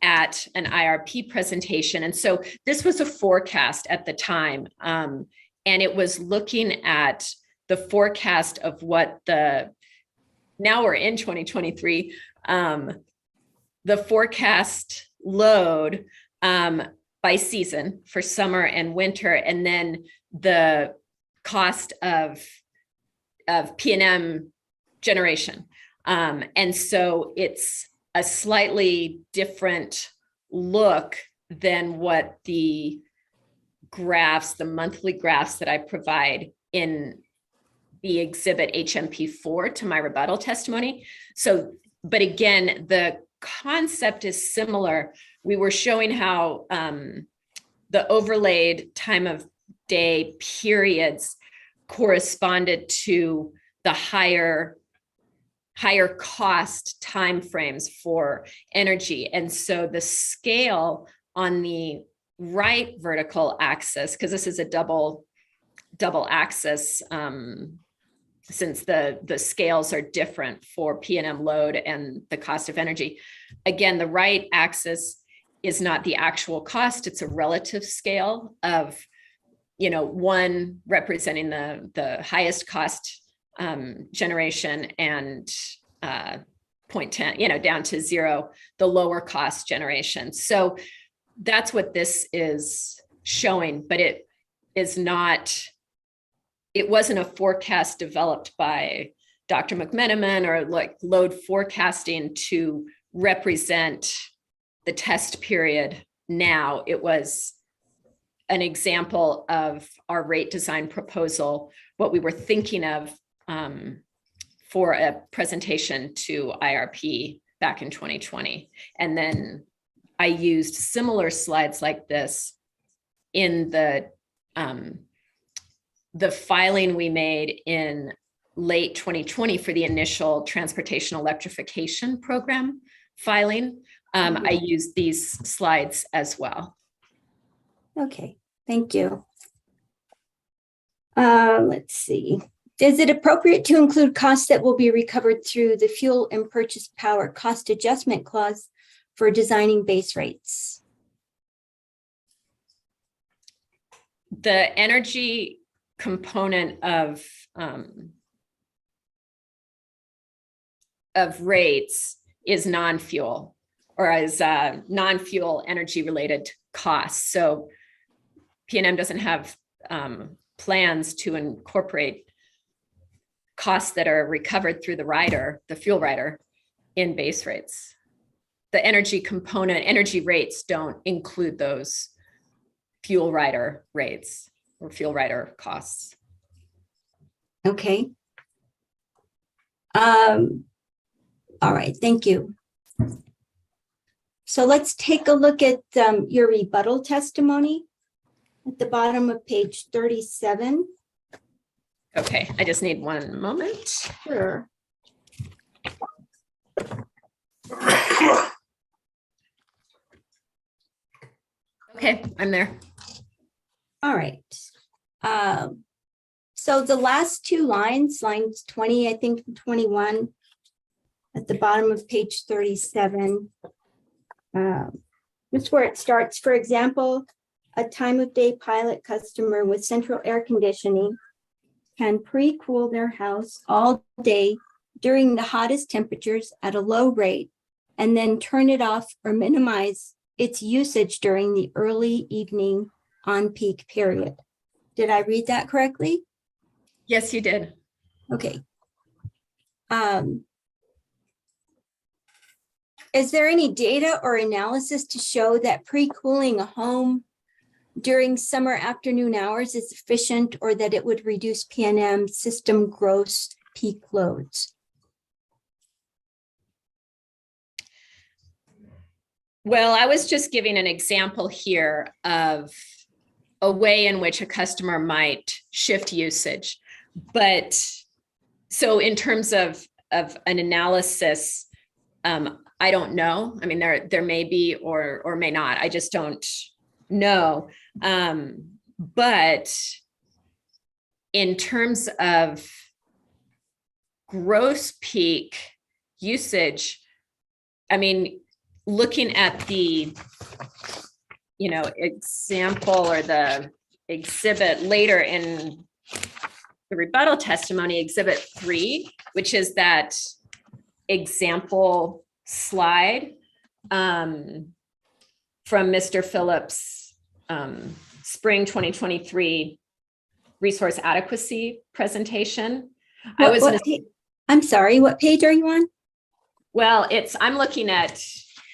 at an IRP presentation. And so this was a forecast at the time. And it was looking at the forecast of what now we're in 2023, the forecast load by season for summer and winter, and then the cost of P&M generation. And so it's a slightly different look than what the graphs, the monthly graphs that I provide in the exhibit HMP4 to my rebuttal testimony. So, but again, the concept is similar. We were showing how the overlaid time of day periods corresponded to the higher cost timeframes for energy. And so the scale on the right vertical axis, because this is a double axis, since the scales are different for P&M load and the cost of energy. Again, the right axis is not the actual cost, it's a relative scale of, one representing the highest cost generation and 0.10, down to 0, the lower cost generation. So that's what this is showing, but it wasn't a forecast developed by Dr. McMenamin or like load forecasting to represent the test period now. It was an example of our rate design proposal, what we were thinking of for a presentation to IRP back in 2020. And then I used similar slides like this in the filing we made in late 2020 for the initial transportation electrification program filing. I used these slides as well. Okay, thank you. Let's see. Is it appropriate to include costs that will be recovered through the fuel and purchase power cost adjustment clause for designing base rates? The energy component of rates is non-fuel, or as non-fuel energy related costs. So P&M doesn't have plans to incorporate costs that are recovered through the rider, the fuel rider, in base rates. The energy component, energy rates don't include those fuel rider rates or fuel rider costs. Okay. All right, thank you. So let's take a look at your rebuttal testimony at the bottom of page 37. Okay, I just need one moment. Sure. Okay, I'm there. All right. So the last two lines 20, I think, and 21, at the bottom of page 37, that's where it starts. For example, a time of day pilot customer with central air conditioning can pre-cool their house all day during the hottest temperatures at a low rate and then turn it off or minimize its usage during the early evening on-peak period. Did I read that correctly? Yes, you did. Okay. Is there any data or analysis to show that pre-cooling a home during summer afternoon hours is efficient or that it would reduce PNM system gross peak loads? Well, I was just giving an example here of a way in which a customer might shift usage. But so in terms of an analysis, I don't know. I mean, there may be or may not. I just don't know. But in terms of gross peak usage, I mean, looking at the, example or the exhibit later in the rebuttal testimony, exhibit 3, which is that example slide from Mr. Phillips' spring 2023 resource adequacy presentation. I'm sorry, what page are you on? Well, I'm looking at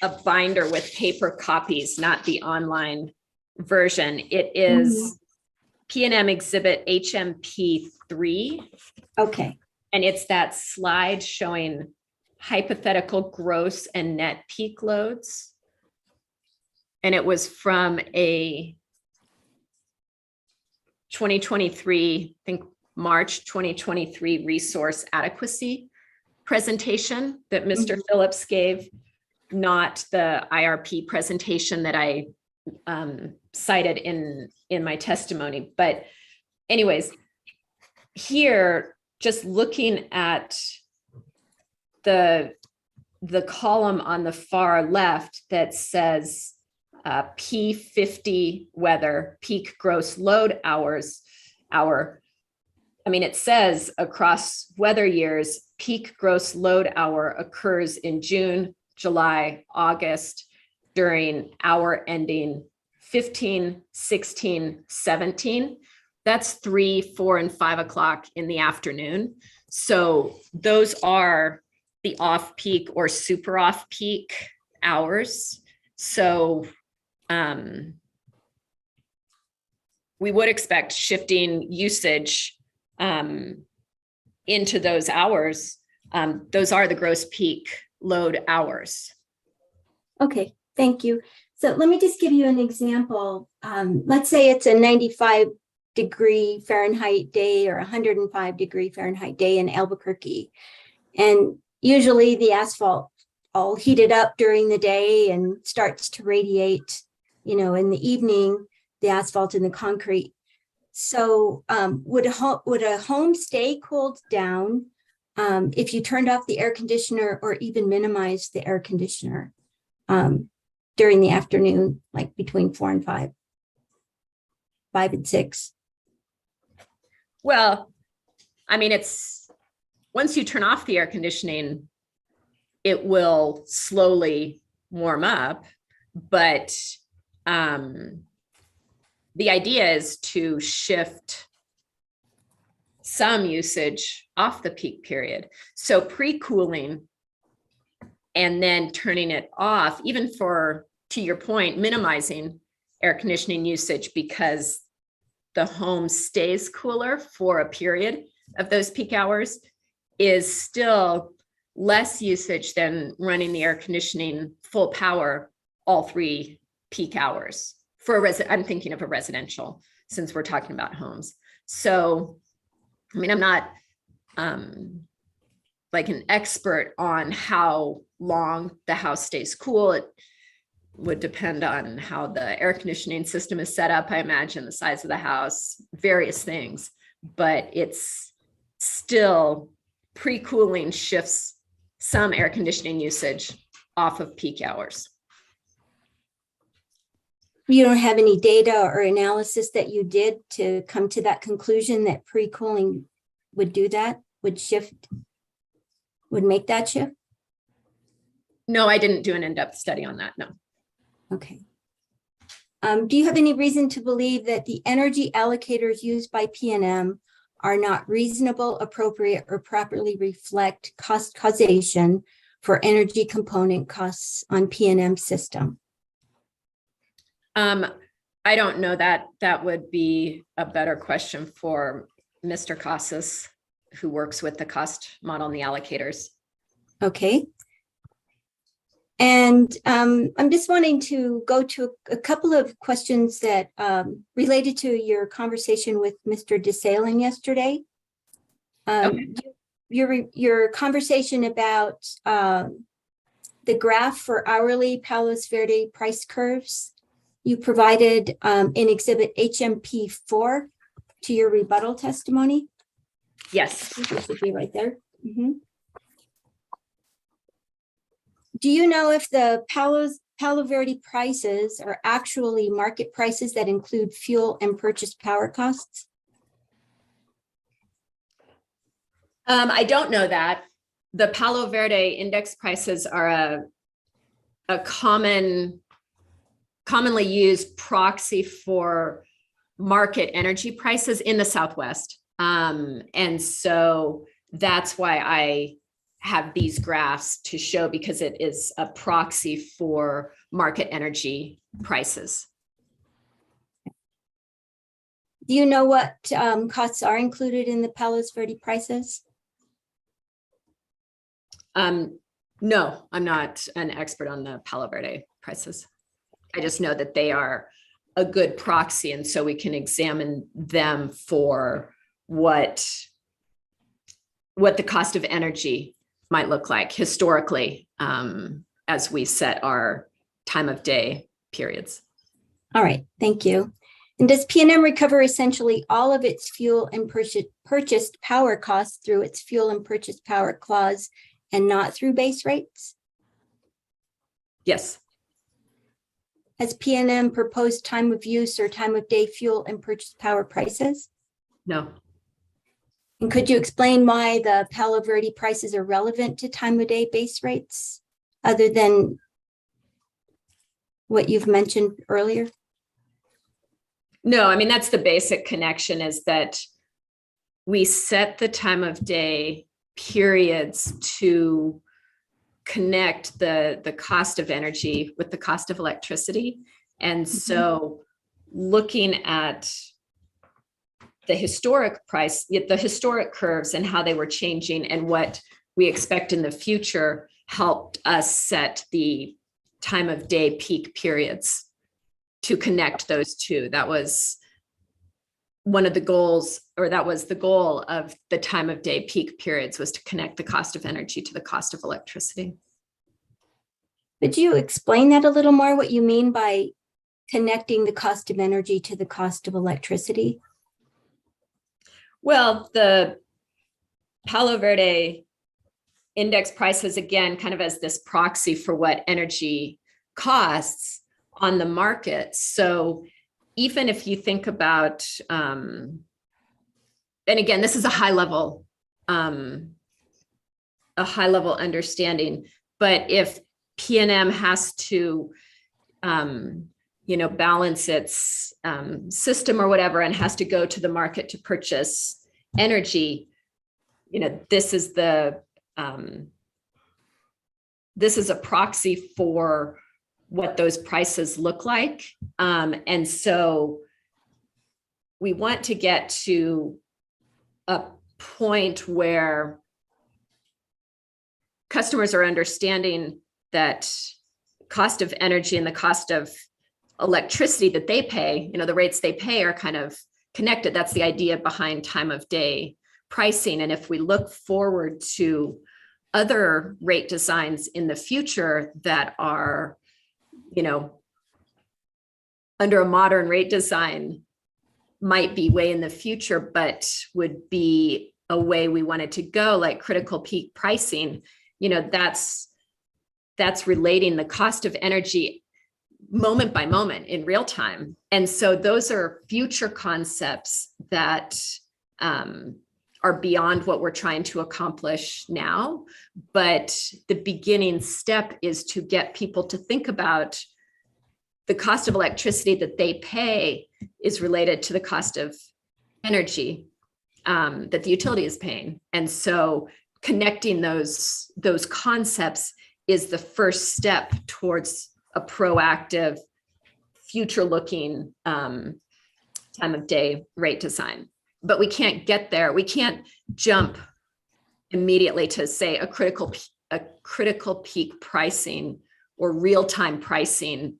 a binder with paper copies, not the online version. It is PNM exhibit HMP 3. Okay. And it's that slide showing hypothetical gross and net peak loads. And it was from a 2023, I think March 2023 resource adequacy presentation that Mr. Phillips gave, not the IRP presentation that I cited in my testimony. But anyways, here, just looking at the column on the far left that says P50 weather, peak gross load hour. I mean, it says across weather years, peak gross load hour occurs in June, July, August, during hour ending 15, 16, 17. That's 3, 4, and 5 o'clock in the afternoon. So those are the off-peak or super off-peak hours. So we would expect shifting usage into those hours. Those are the gross peak load hours. Okay, thank you. So let me just give you an example. Let's say it's a 95-degree Fahrenheit day or 105-degree Fahrenheit day in Albuquerque. And usually the asphalt all heated up during the day and starts to radiate, in the evening, the asphalt and the concrete. So would a home stay cooled down if you turned off the air conditioner or even minimized the air conditioner during the afternoon, like between 4 and 5 and 6? Well, I mean, once you turn off the air conditioning, it will slowly warm up, but the idea is to shift some usage off the peak period. So pre-cooling and then turning it off, even to your point, minimizing air conditioning usage because the home stays cooler for a period of those peak hours, is still less usage than running the air conditioning full power all 3 peak hours. I'm thinking of a residential, since we're talking about homes. So, I mean, I'm not like an expert on how long the house stays cool. It would depend on how the air conditioning system is set up, I imagine, the size of the house, various things, but it's still pre-cooling shifts some air conditioning usage off of peak hours. You don't have any data or analysis that you did to come to that conclusion that pre-cooling would do that, would make that shift? No, I didn't do an in-depth study on that, no. Okay. Do you have any reason to believe that the energy allocators used by PNM are not reasonable, appropriate, or properly reflect cost causation for energy component costs on PNM system? I don't know that. That would be a better question for Mr. Casas, who works with the cost model and the allocators. Okay. And I'm just wanting to go to a couple of questions that related to your conversation with Mr. DeSalen yesterday. Your conversation about the graph for hourly Palos Verde price curves you provided in exhibit HMP 4 to your rebuttal testimony. Yes. It should be right there. Do you know if the Palo Verde prices are actually market prices that include fuel and purchase power costs? I don't know that. The Palo Verde index prices are a commonly used proxy for market energy prices in the Southwest. And so that's why I have these graphs to show, because it is a proxy for market energy prices. Do you know what costs are included in the Palos Verde prices? No, I'm not an expert on the Palo Verde prices. I just know that they are a good proxy, and so we can examine them for what the cost of energy might look like historically as we set our time of day periods. All right, thank you. And does PNM recover essentially all of its fuel and purchased power costs through its fuel and purchased power clause and not through base rates? Yes. Has PNM proposed time of use or time of day fuel and purchased power prices? No. And could you explain why the Palo Verde prices are relevant to time of day base rates other than what you've mentioned earlier? No, I mean, that's the basic connection, is that we set the time of day periods to connect the cost of energy with the cost of electricity. And so looking at the historic price, the historic curves and how they were changing and what we expect in the future helped us set the time of day peak periods to connect those two. That was one of the goals, or that was the goal of the time of day peak periods, was to connect the cost of energy to the cost of electricity. Could you explain that a little more, what you mean by connecting the cost of energy to the cost of electricity? Well, the Palo Verde index prices, again, kind of as this proxy for what energy costs on the market. So even if you think about, and again, this is a high level understanding, but if PNM has to, balance its system or whatever, and has to go to the market to purchase energy, this is a proxy for what those prices look like. And so we want to get to a point where customers are understanding that cost of energy and the cost of electricity that they pay, the rates they pay are kind of connected. That's the idea behind time of day pricing. And if we look forward to other rate designs in the future that are, under a modern rate design, might be way in the future, but would be a way we wanted to go, like critical peak pricing, that's relating the cost of energy moment by moment in real time. And so those are future concepts that are beyond what we're trying to accomplish now. But the beginning step is to get people to think about the cost of electricity that they pay is related to the cost of energy that the utility is paying. And so connecting those concepts is the first step towards a proactive, future-looking time of day rate design. But we can't get there. We can't jump immediately to say a critical peak pricing or real-time pricing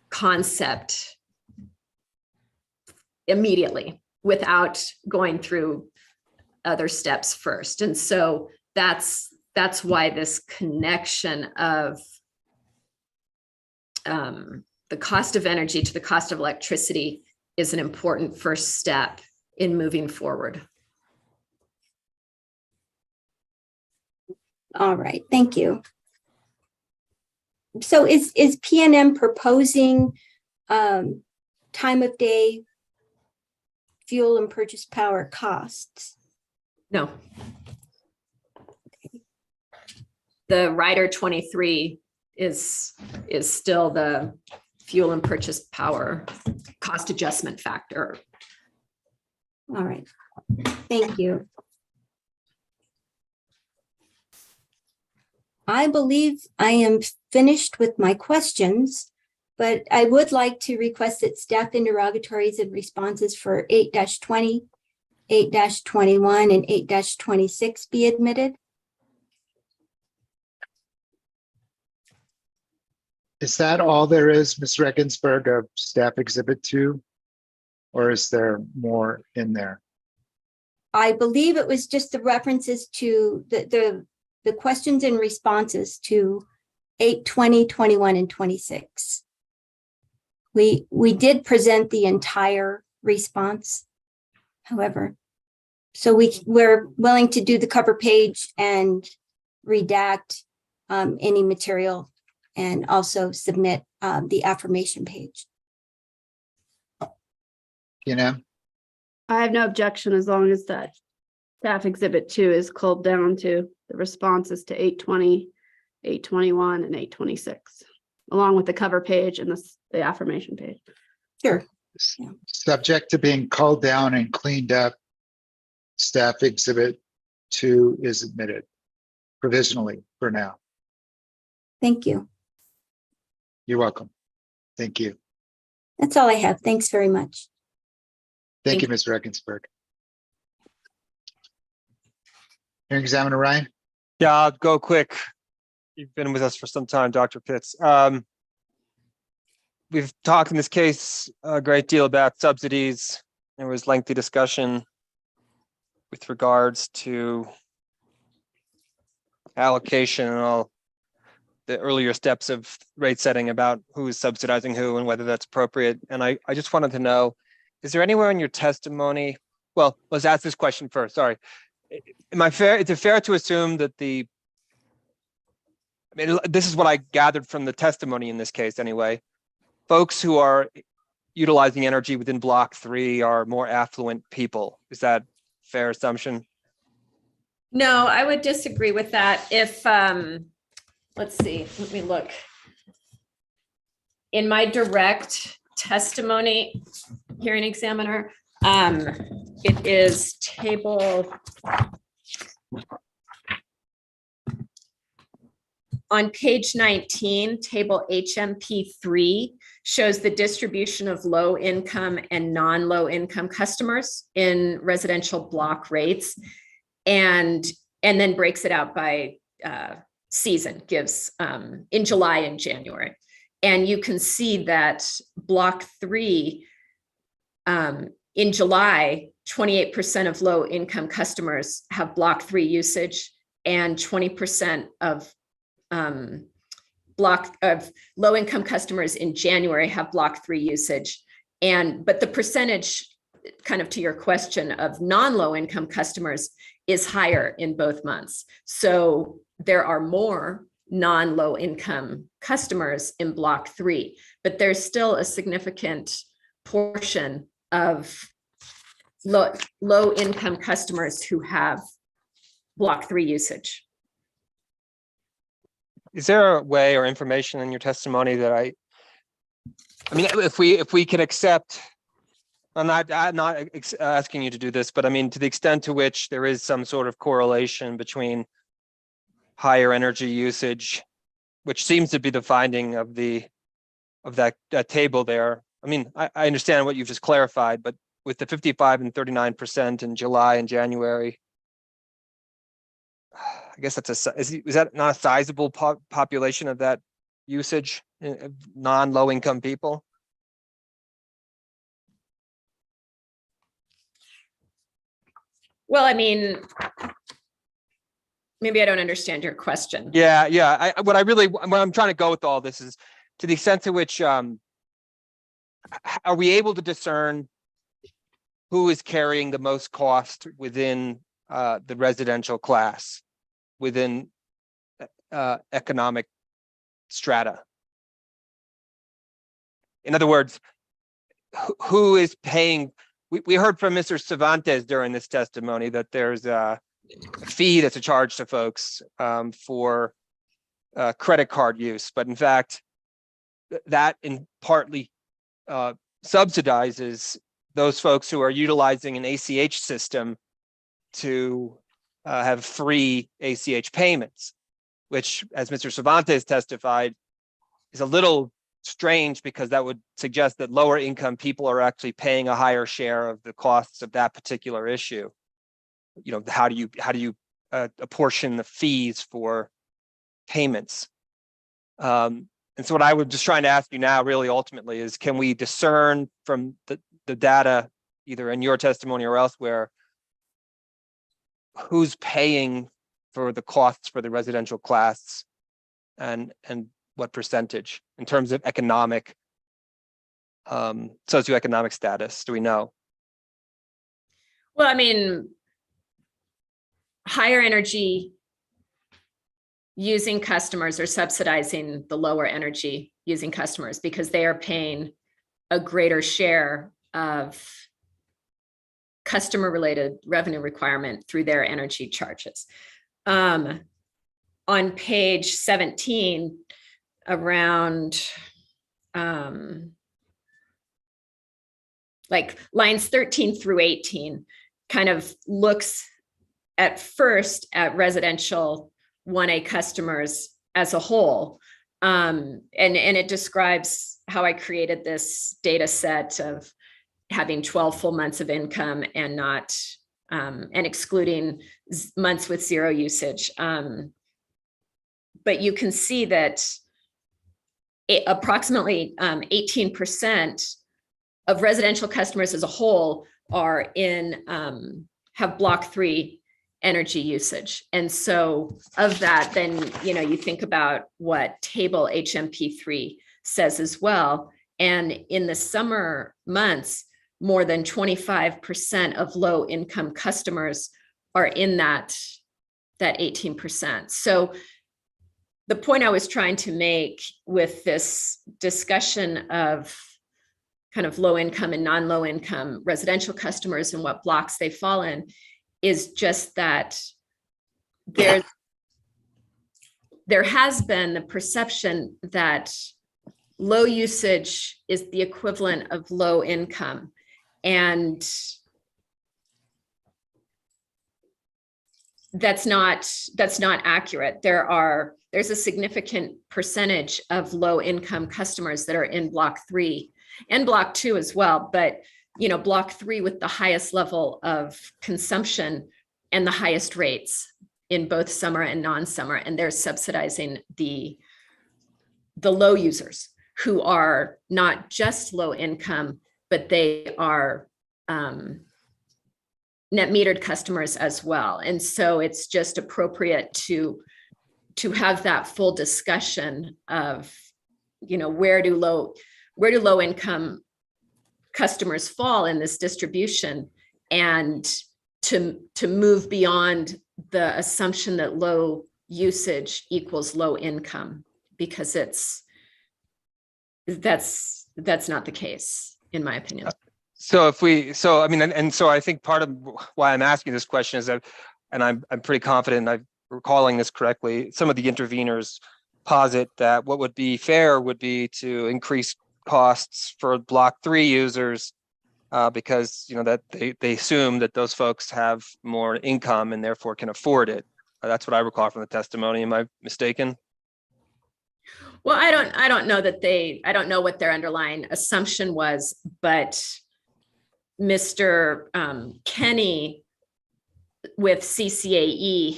concept immediately without going through other steps first. And so that's why this connection of the cost of energy to the cost of electricity is an important first step in moving forward. All right, thank you. So is PNM proposing time of day fuel and purchase power costs? No. The Rider 23 is still the fuel and purchase power cost adjustment factor. All right, thank you. I believe I am finished with my questions, but I would like to request that staff interrogatories and responses for 8-20, 8-21, and 8-26 be admitted. Is that all there is, Ms. Regensburg, of staff exhibit 2? Or is there more in there? I believe it was just the references to the questions and responses to 8, 20, 21, and 26. We did present the entire response, however. So we're willing to do the cover page and redact any material and also submit the affirmation page. You know, I have no objection as long as that staff exhibit 2 is culled down to the responses to 8-20, 8-21, and 8-26, along with the cover page and the affirmation page. Sure. Yeah. Subject to being culled down and cleaned up, staff exhibit 2 is admitted provisionally for now. Thank you. You're welcome. Thank you. That's all I have. Thanks very much. Thank you, Ms. Regensburg. Hearing examiner Ryan. Yeah, I'll go quick. You've been with us for some time, Dr. Pitts. We've talked in this case a great deal about subsidies. There was lengthy discussion with regards to allocation and all the earlier steps of rate setting about who is subsidizing who and whether that's appropriate. And I just wanted to know, is there anywhere in your testimony? Well, let's ask this question first. Sorry. Is it fair to assume that this is what I gathered from the testimony in this case anyway. Folks who are utilizing energy within block 3 are more affluent people. Is that a fair assumption? No, I would disagree with that. If, let's see, let me look. In my direct testimony, hearing examiner, it is table on page 19, table HMP3 shows the distribution of low income and non-low income customers in residential block rates, and then breaks it out by season, gives in July and January. And you can see that block 3 in July, 28% of low income customers have block 3 usage, and 20% of low income customers in January have block 3 usage. But the percentage, kind of to your question, of non-low income customers is higher in both months. So there are more non-low income customers in block 3, but there's still a significant portion of low income customers who have block 3 usage. Is there a way or information in your testimony that I mean, if we can accept, I'm not asking you to do this, but I mean, to the extent to which there is some sort of correlation between higher energy usage, which seems to be the finding of that table there. I mean, I understand what you've just clarified, but with the 55 and 39% in July and January, I guess that's is that not a sizable population of that usage, non-low income people? Well, I mean, maybe I don't understand your question. Yeah. What I'm trying to go with all this is to the extent to which, are we able to discern who is carrying the most cost within the residential class, within economic strata? In other words, who is paying? We heard from Mr. Cervantes during this testimony that there's a fee that's a charge to folks for credit card use, but in fact, that in partly subsidizes those folks who are utilizing an ACH system to have free ACH payments, which, as Mr. Cervantes testified, is a little strange because that would suggest that lower income people are actually paying a higher share of the costs of that particular issue. You know, how do you apportion the fees for payments? And so what I was just trying to ask you now really ultimately is, can we discern from the data, either in your testimony or elsewhere, who's paying for the costs for the residential class and what percentage in terms of economic, socioeconomic status? Do we know? Well, I mean, higher energy using customers are subsidizing the lower energy using customers because they are paying a greater share of customer related revenue requirement through their energy charges. On page 17, around like lines 13 through 18 kind of looks at first at residential 1A customers as a whole. And it describes how I created this data set of having 12 full months of income and not, and excluding months with zero usage. But you can see that approximately 18% of residential customers as a whole are have block 3 energy usage. And so of that, then, you think about what table HMP3 says as well. And in the summer months, more than 25% of low income customers are in that 18%. So the point I was trying to make with this discussion of kind of low income and non-low income residential customers and what blocks they fall in is just that there has been the perception that low usage is the equivalent of low income. And that's not accurate. There's a significant percentage of low income customers that are in block 3 and block 2 as well. But, block 3 with the highest level of consumption and the highest rates in both summer and non-summer. And they're subsidizing the low users who are not just low income, but they are net metered customers as well. And so it's just appropriate to have that full discussion of, where do low income customers fall in this distribution, and to move beyond the assumption that low usage equals low income, because that's not the case, in my opinion. So if we, so I mean, and so I think part of why I'm asking this question is that, and I'm pretty confident I'm recalling this correctly, some of the interveners posit that what would be fair would be to increase costs for block 3 users because, you know, that they assume that those folks have more income and therefore can afford it. That's what I recall from the testimony. Am I mistaken? Well, I don't know that I don't know what their underlying assumption was, but Mr. Kenny with CCAE,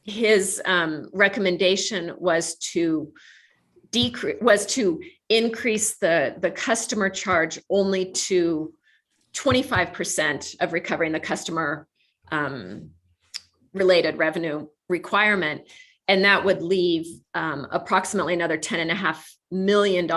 his recommendation was to increase the customer charge only to 25% of recovering the customer related revenue requirement. And that would leave approximately another $10.5 million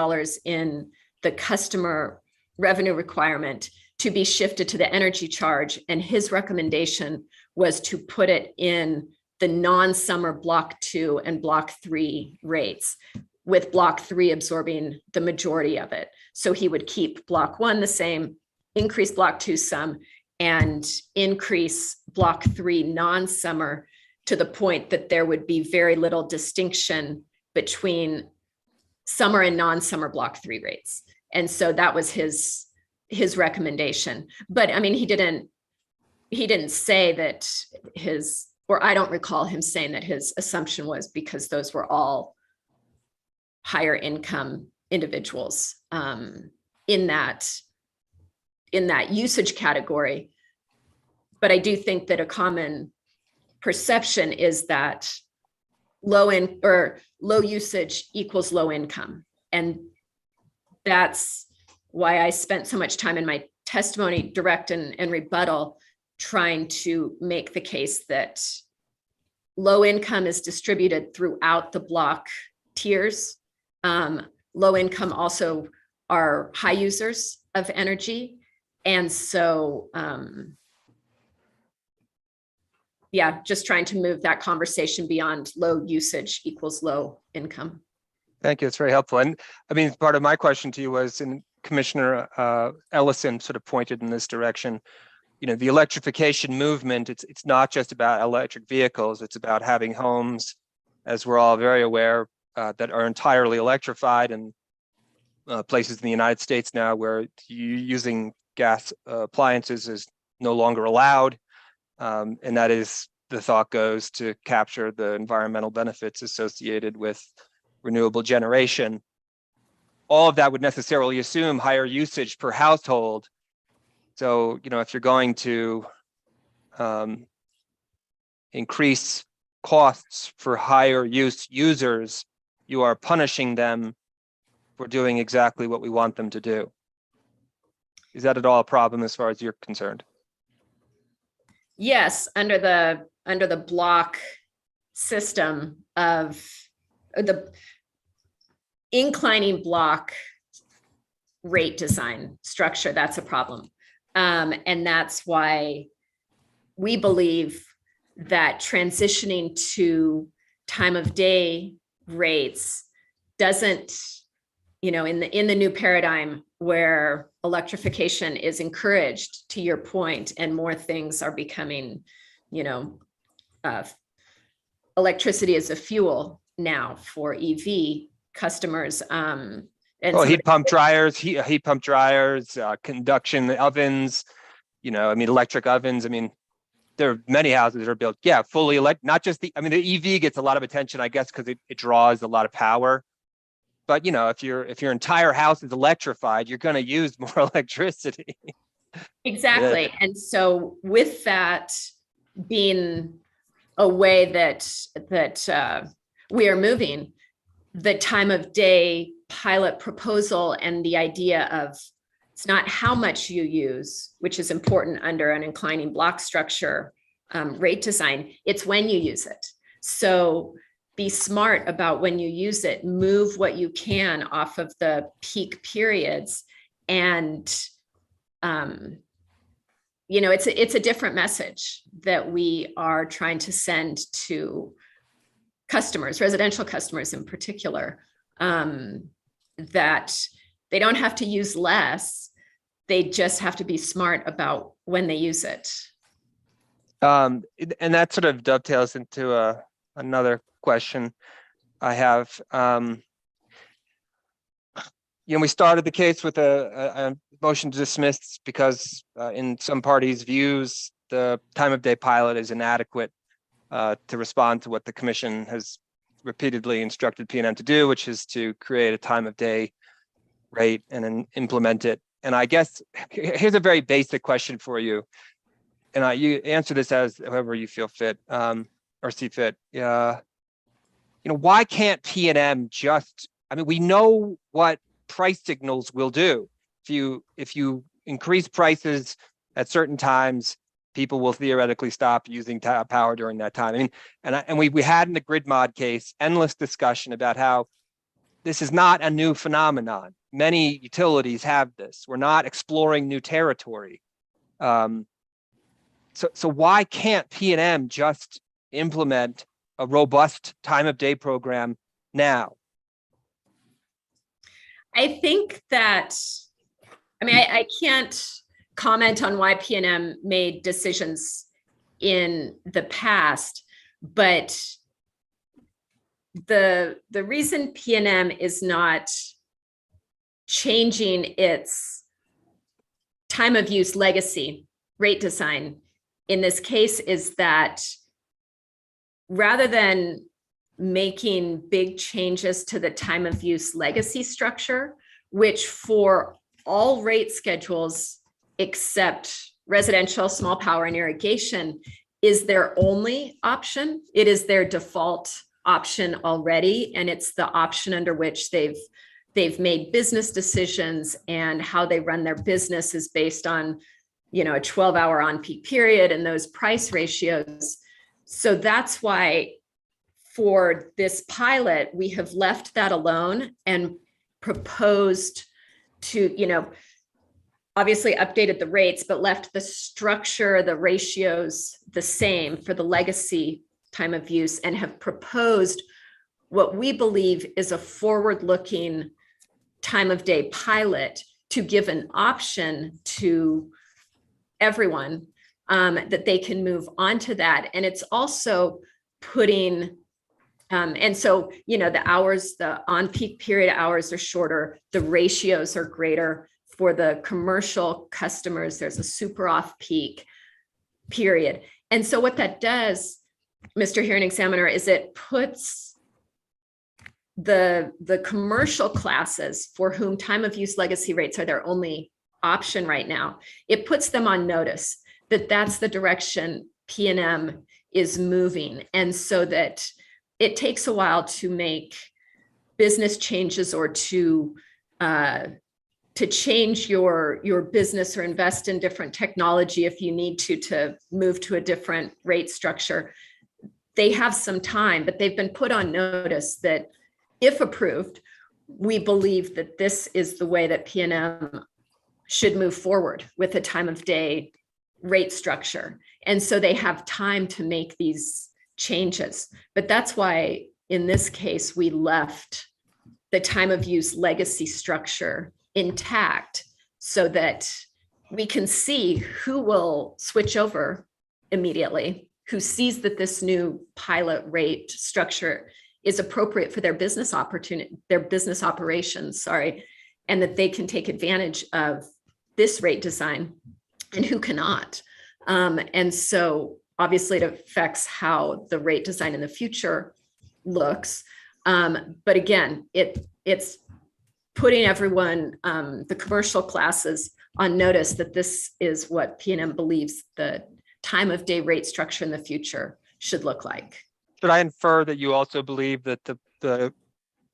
in the customer revenue requirement to be shifted to the energy charge. And his recommendation was to put it in the non-summer block 2 and block 3 rates, with block 3 absorbing the majority of it. So he would keep block 1 the same, increase block 2 some, and increase block 3 non-summer to the point that there would be very little distinction between summer and non-summer block 3 rates. And so that was his recommendation. But I mean, he didn't say that or I don't recall him saying that his assumption was because those were all higher income individuals in that usage category. But I do think that a common perception is that low usage equals low income. And that's why I spent so much time in my testimony, direct and rebuttal, trying to make the case that low income is distributed throughout the block tiers. Low income also are high users of energy. And so, yeah, just trying to move that conversation beyond low usage equals low income. Thank you. It's very helpful. And I mean, part of my question to you was, and Commissioner Ellison sort of pointed in this direction, you know, the electrification movement, it's not just about electric vehicles. It's about having homes, as we're all very aware, that are entirely electrified, and places in the United States now where using gas appliances is no longer allowed. And that is, the thought goes, to capture the environmental benefits associated with renewable generation. All of that would necessarily assume higher usage per household. So, you know, if you're going to increase costs for higher use users, you are punishing them for doing exactly what we want them to do. Is that at all a problem as far as you're concerned? Yes, under the block system of the inclining block rate design structure, that's a problem. And that's why we believe that transitioning to time of day rates doesn't, you know, in the new paradigm where electrification is encouraged, to your point, and more things are becoming, you know, electricity as a fuel now for EV customers. And so heat pump dryers, conduction ovens, you know, I mean, electric ovens. I mean, there are many houses that are built, yeah, fully not just the EV gets a lot of attention, I guess, because it draws a lot of power. But, you know, if your entire house is electrified, you're going to use more electricity. Exactly. Yeah. And so with that being a way that we are moving, the time of day pilot proposal and the idea of it's not how much you use, which is important under an inclining block structure rate design, it's when you use it. So be smart about when you use it, move what you can off of the peak periods. And, you know, it's a different message that we are trying to send to customers, residential customers in particular, that they don't have to use less, They just have to be smart about when they use it. And that sort of dovetails into another question I have. We started the case with a motion to dismiss because in some parties' views, the time of day pilot is inadequate to respond to what the commission has repeatedly instructed PNM to do, which is to create a time of day rate and then implement it. And I guess here's a very basic question for you. And you answer this as however you feel fit or see fit. Why can't PNM just, we know what price signals will do. If you increase prices at certain times, people will theoretically stop using power during that time. And we had in the grid mod case endless discussion about how this is not a new phenomenon. Many utilities have this. We're not exploring new territory. So why can't PNM just implement a robust time of day program now? I think that, I can't comment on why PNM made decisions in the past, but the reason PNM is not changing its time of use legacy rate design in this case is that rather than making big changes to the time of use legacy structure, which for all rate schedules except residential, small power, and irrigation is their only option. It is their default option already, and it's the option under which they've made business decisions, and how they run their business is based on, a 12-hour on-peak period and those price ratios. So that's why for this pilot, we have left that alone and proposed to, obviously updated the rates, but left the structure, the ratios the same for the legacy time of use, and have proposed what we believe is a forward-looking time of day pilot to give an option to everyone that they can move on to that. And it's also putting, and so, the hours, the on-peak period hours are shorter, the ratios are greater. For the commercial customers, there's a super off-peak period. And so what that does, Mr. Hearing Examiner, is it puts the commercial classes for whom time of use legacy rates are their only option right now, it puts them on notice that that's the direction PNM is moving. And so that it takes a while to make business changes or to change your business or invest in different technology if you need to move to a different rate structure. They have some time, but they've been put on notice that if approved, we believe that this is the way that PNM should move forward with a time of day rate structure. And so they have time to make these changes. But that's why in this case, we left the time of use legacy structure intact so that we can see who will switch over immediately, who sees that this new pilot rate structure is appropriate for their business opportunity, their business operations, and that they can take advantage of this rate design, and who cannot. And so obviously it affects how the rate design in the future looks. But again, it's putting everyone, the commercial classes, on notice that this is what PNM believes the time of day rate structure in the future should look like. Should I infer that you also believe that the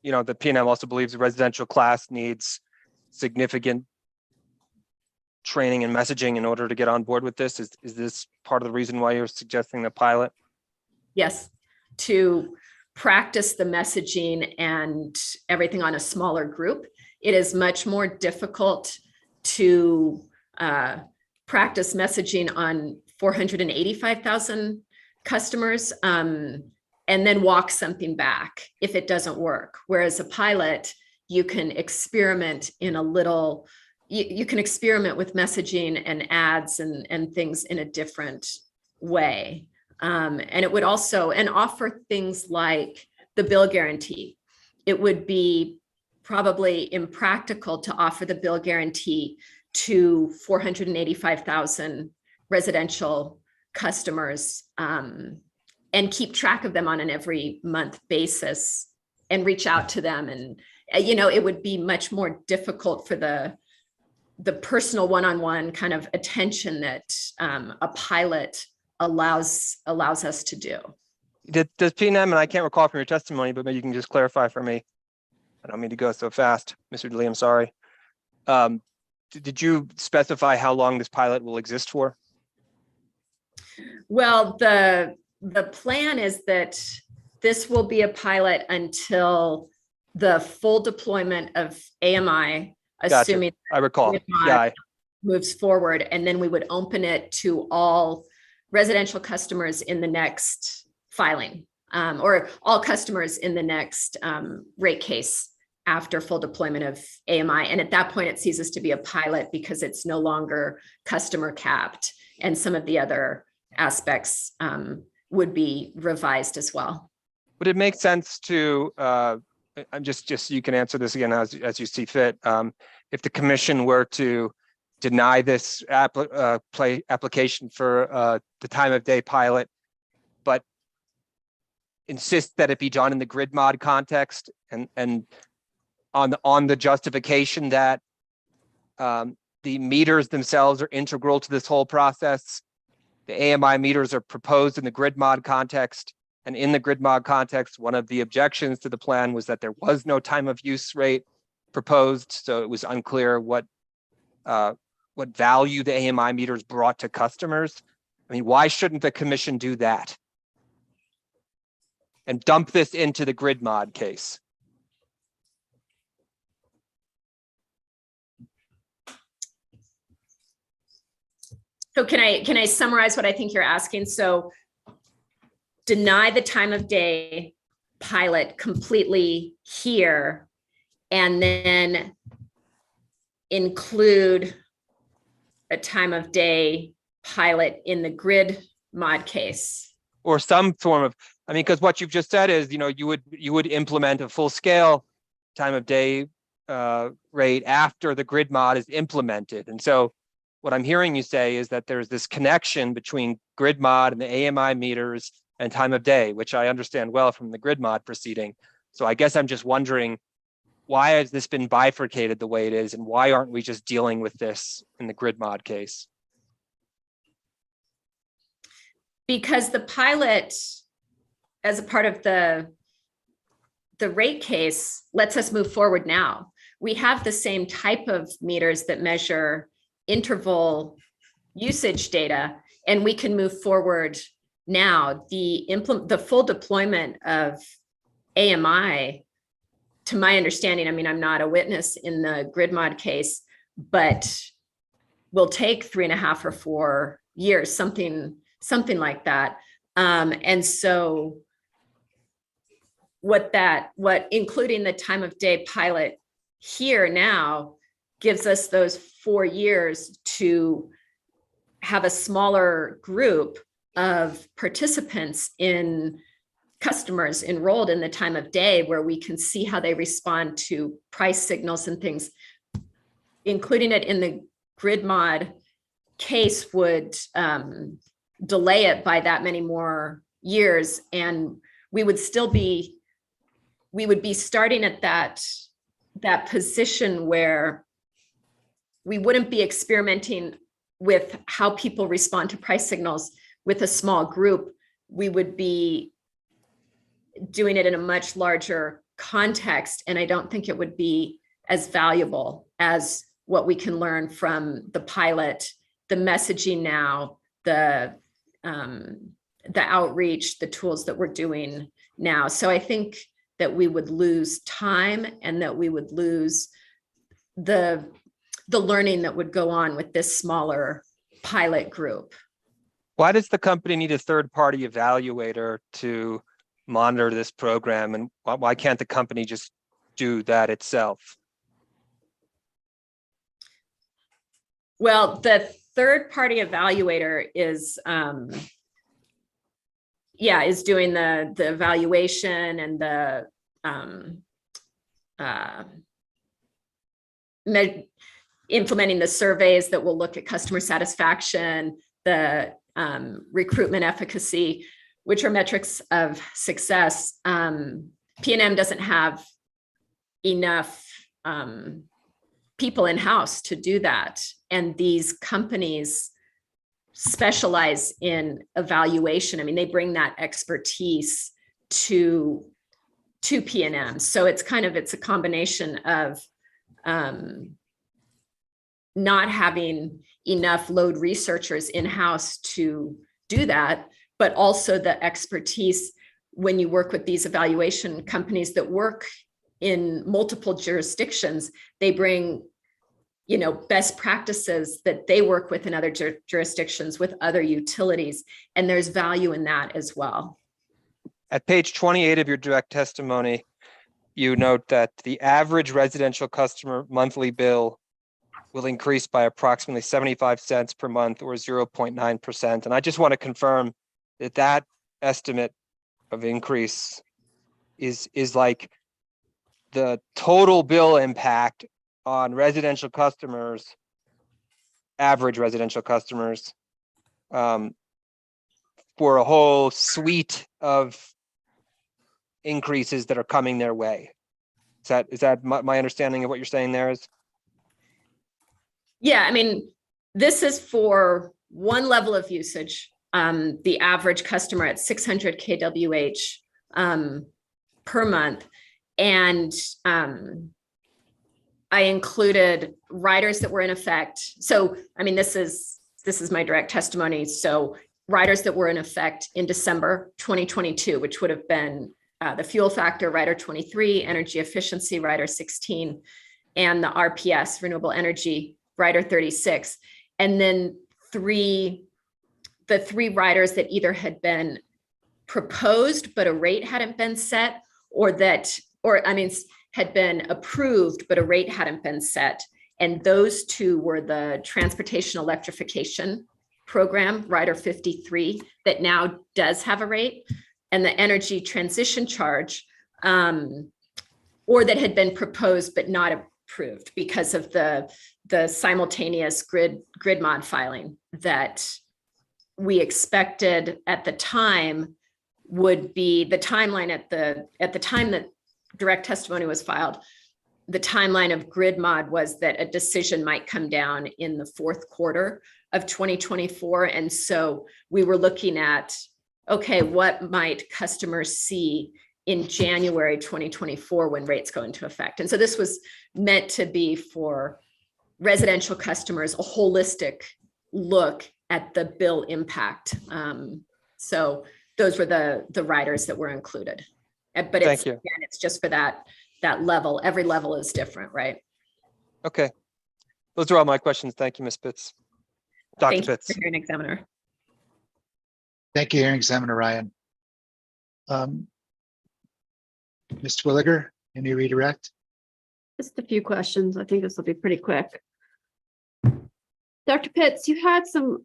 PNM also believes the residential class needs significant training and messaging in order to get on board with this? Is this part of the reason why you're suggesting the pilot? Yes, to practice the messaging and everything on a smaller group. It is much more difficult to practice messaging on 485,000 customers and then walk something back if it doesn't work. Whereas a pilot, you can experiment in a little you can experiment with messaging and ads and things in a different way. And it would also, and offer things like the bill guarantee. It would be probably impractical to offer the bill guarantee to 485,000 residential customers and keep track of them on an every month basis and reach out to them. And, it would be much more difficult for the personal one-on-one kind of attention that a pilot allows us to do. Does PNM, and I can't recall from your testimony, but maybe you can just clarify for me. I don't mean to go so fast, Mr. DeLee, I'm sorry. Did you specify how long this pilot will exist for? Well, the plan is that this will be a pilot until the full deployment of AMI, Gotcha. assuming I recall. Gridmod Yeah, moves forward, and then we would open it to all residential customers in the next filing, or all customers in the next rate case after full deployment of AMI. And at that point, it ceases to be a pilot because it's no longer customer capped, and some of the other aspects would be revised as well. would it make sense to, I'm just you can answer this again as you see fit. If the commission were to deny this application for the time of day pilot, but insist that it be done in the grid mod context, and on the justification that the meters themselves are integral to this whole process. The AMI meters are proposed in the grid mod context, and in the grid mod context, one of the objections to the plan was that there was no time of use rate proposed, so it was unclear what value the AMI meters brought to customers. I mean, why shouldn't the commission do that and dump this into the grid mod case? So can I summarize what I think you're asking? So deny the time of day pilot completely here, and then include a time of day pilot in the grid mod case. Or some form of, I mean, because what you've just said is, you would implement a full scale time of day rate after the grid mod is implemented. And so what I'm hearing you say is that there's this connection between grid mod and the AMI meters and time of day, which I understand well from the grid mod proceeding. So I guess I'm just wondering, why has this been bifurcated the way it is, and why aren't we just dealing with this in the grid mod case? Because the pilot, as a part of the rate case, lets us move forward now. We have the same type of meters that measure interval usage data, and we can move forward now. The full deployment of AMI, to my understanding, I mean, I'm not a witness in the grid mod case, but will take 3.5 or 4 years, something like that. And so what including the time of day pilot here now gives us those 4 years to have a smaller group of participants customers enrolled in the time of day, where we can see how they respond to price signals and things. Including it in the grid mod case would delay it by that many more years, and we would be starting at that position where we wouldn't be experimenting with how people respond to price signals with a small group. We would be doing it in a much larger context, and I don't think it would be as valuable as what we can learn from the pilot, the messaging now, the outreach, the tools that we're doing now. So I think that we would lose time, and that we would lose the learning that would go on with this smaller pilot group. Why does the company need a third-party evaluator to monitor this program, and why can't the company just do that itself? Well, the third-party evaluator is, is doing the evaluation and the implementing the surveys that will look at customer satisfaction, the recruitment efficacy, which are metrics of success. PNM doesn't have enough people in-house to do that. And these companies specialize in evaluation. I mean, they bring that expertise to PNM. So it's a combination of not having enough load researchers in-house to do that, but also the expertise when you work with these evaluation companies that work in multiple jurisdictions. They bring, best practices that they work with in other jurisdictions with other utilities, and there's value in that as well. At page 28 of your direct testimony, you note that the average residential customer monthly bill will increase by approximately 75 cents per month, or 0.9%. And I just want to confirm that that estimate of increase is like the total bill impact on residential customers, average residential customers, for a whole suite of increases that are coming their way. Is that my understanding of what you're saying there is? Yeah, I mean, this is for one level of usage, the average customer at 600 kWh per month. And I included riders that were in effect. So, I mean, this is my direct testimony. So riders that were in effect in December 2022, which would have been the fuel factor rider 23, energy efficiency rider 16, and the RPS, renewable energy rider 36. And then the three riders that either had been proposed, but a rate hadn't been set, had been approved, but a rate hadn't been set. And those two were the transportation electrification program, rider 53, that now does have a rate, and the energy transition charge, or that had been proposed, but not approved because of the simultaneous grid mod filing that we expected at the time would be the timeline at the time that direct testimony was filed. The timeline of grid mod was that a decision might come down in the fourth quarter of 2024. And so we were looking at, okay, what might customers see in January 2024 when rates go into effect? And so this was meant to be for residential customers, a holistic look at the bill impact. So those were the riders that were included. But it's just for that level. Every level is different, right? Okay. Those are all my questions. Thank you, Ms. Pitts. Dr. Thank Pitts. you, hearing examiner. Thank you, hearing examiner Ryan. Ms. Twilliger, any redirect? Just a few questions. I think this will be pretty quick. Dr. Pitts, you had some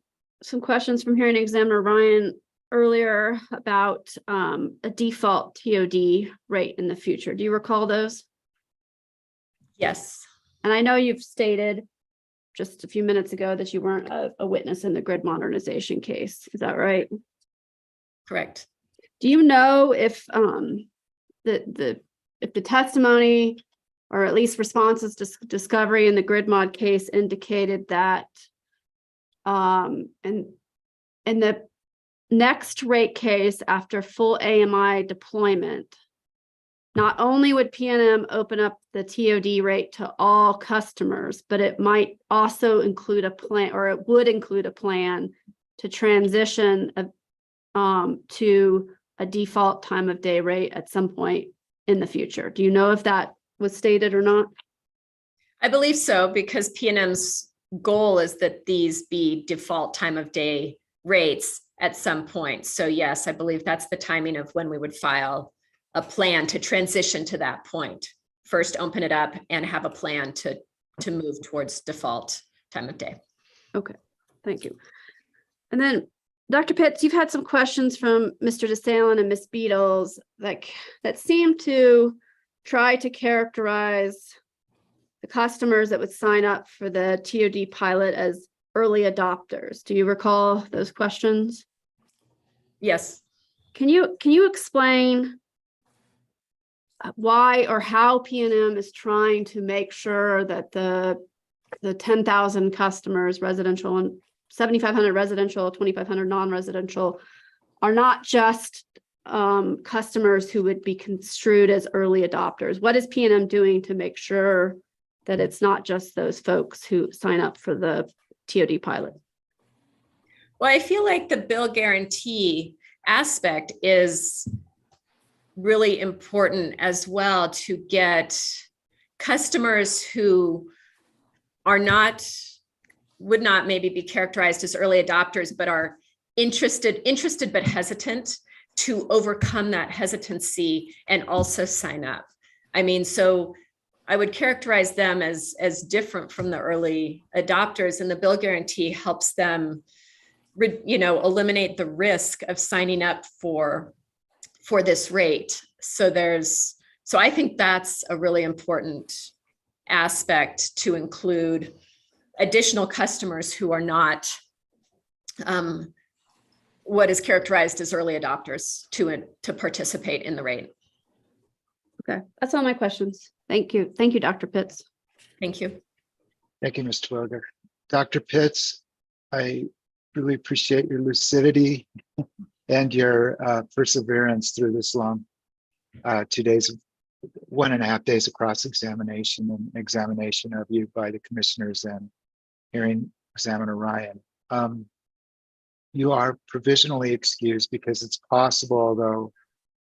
questions from hearing examiner Ryan earlier about a default TOD rate in the future. Do you recall those? Yes. And I know you've stated just a few minutes ago that you weren't a witness in the grid modernization case. Is that right? Correct. Do you know if the testimony, or at least responses to discovery in the grid mod case, indicated that in the next rate case after full AMI deployment, not only would PNM open up the TOD rate to all customers, but it might also include a plan, or it would include a plan to transition to a default time of day rate at some point in the future. Do you know if that was stated or not? I believe so, because PNM's goal is that these be default time of day rates at some point. So yes, I believe that's the timing of when we would file a plan to transition to that point. First, open it up and have a plan to move towards default time of day. Okay, thank you. And then, Dr. Pitts, you've had some questions from Mr. DeSalen and Ms. Beatles that seem to try to characterize the customers that would sign up for the TOD pilot as early adopters. Do you recall those questions? Yes. Can you explain why or how PNM is trying to make sure that the 10,000 customers, residential and 7,500 residential, 2,500 non-residential, are not just customers who would be construed as early adopters? What is PNM doing to make sure that it's not just those folks who sign up for the TOD pilot? Well, I feel like the bill guarantee aspect is really important as well, to get customers who would not maybe be characterized as early adopters, but are interested but hesitant, to overcome that hesitancy and also sign up. I mean, so I would characterize them as different from the early adopters, and the bill guarantee helps them, eliminate the risk of signing up for this rate. So I think that's a really important aspect, to include additional customers who are not what is characterized as early adopters to participate in the rate. Okay, that's all my questions. Thank you. Thank you, Dr. Pitts. Thank you. Thank you, Mr. Wilger. Dr. Pitts, I really appreciate your lucidity and your perseverance through this long 2 days, 1.5 days of cross-examination and examination of you by the commissioners and hearing examiner Ryan. You are provisionally excused because it's possible, although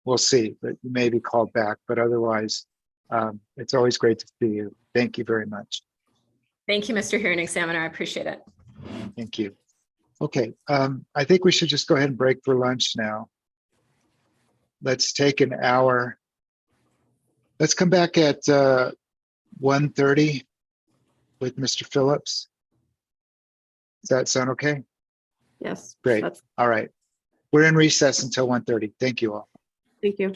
we'll see, but you may be called back, but otherwise, it's always great to see you. Thank you very much. Thank you, Mr. Hearing Examiner. I appreciate it. Thank you. Okay, I think we should just go ahead and break for lunch now. Let's take an hour. Let's come back at 1:30 with Mr. Phillips. Does that sound okay? Yes. Great. All right. We're in recess until 1:30. Thank you all. Thank you.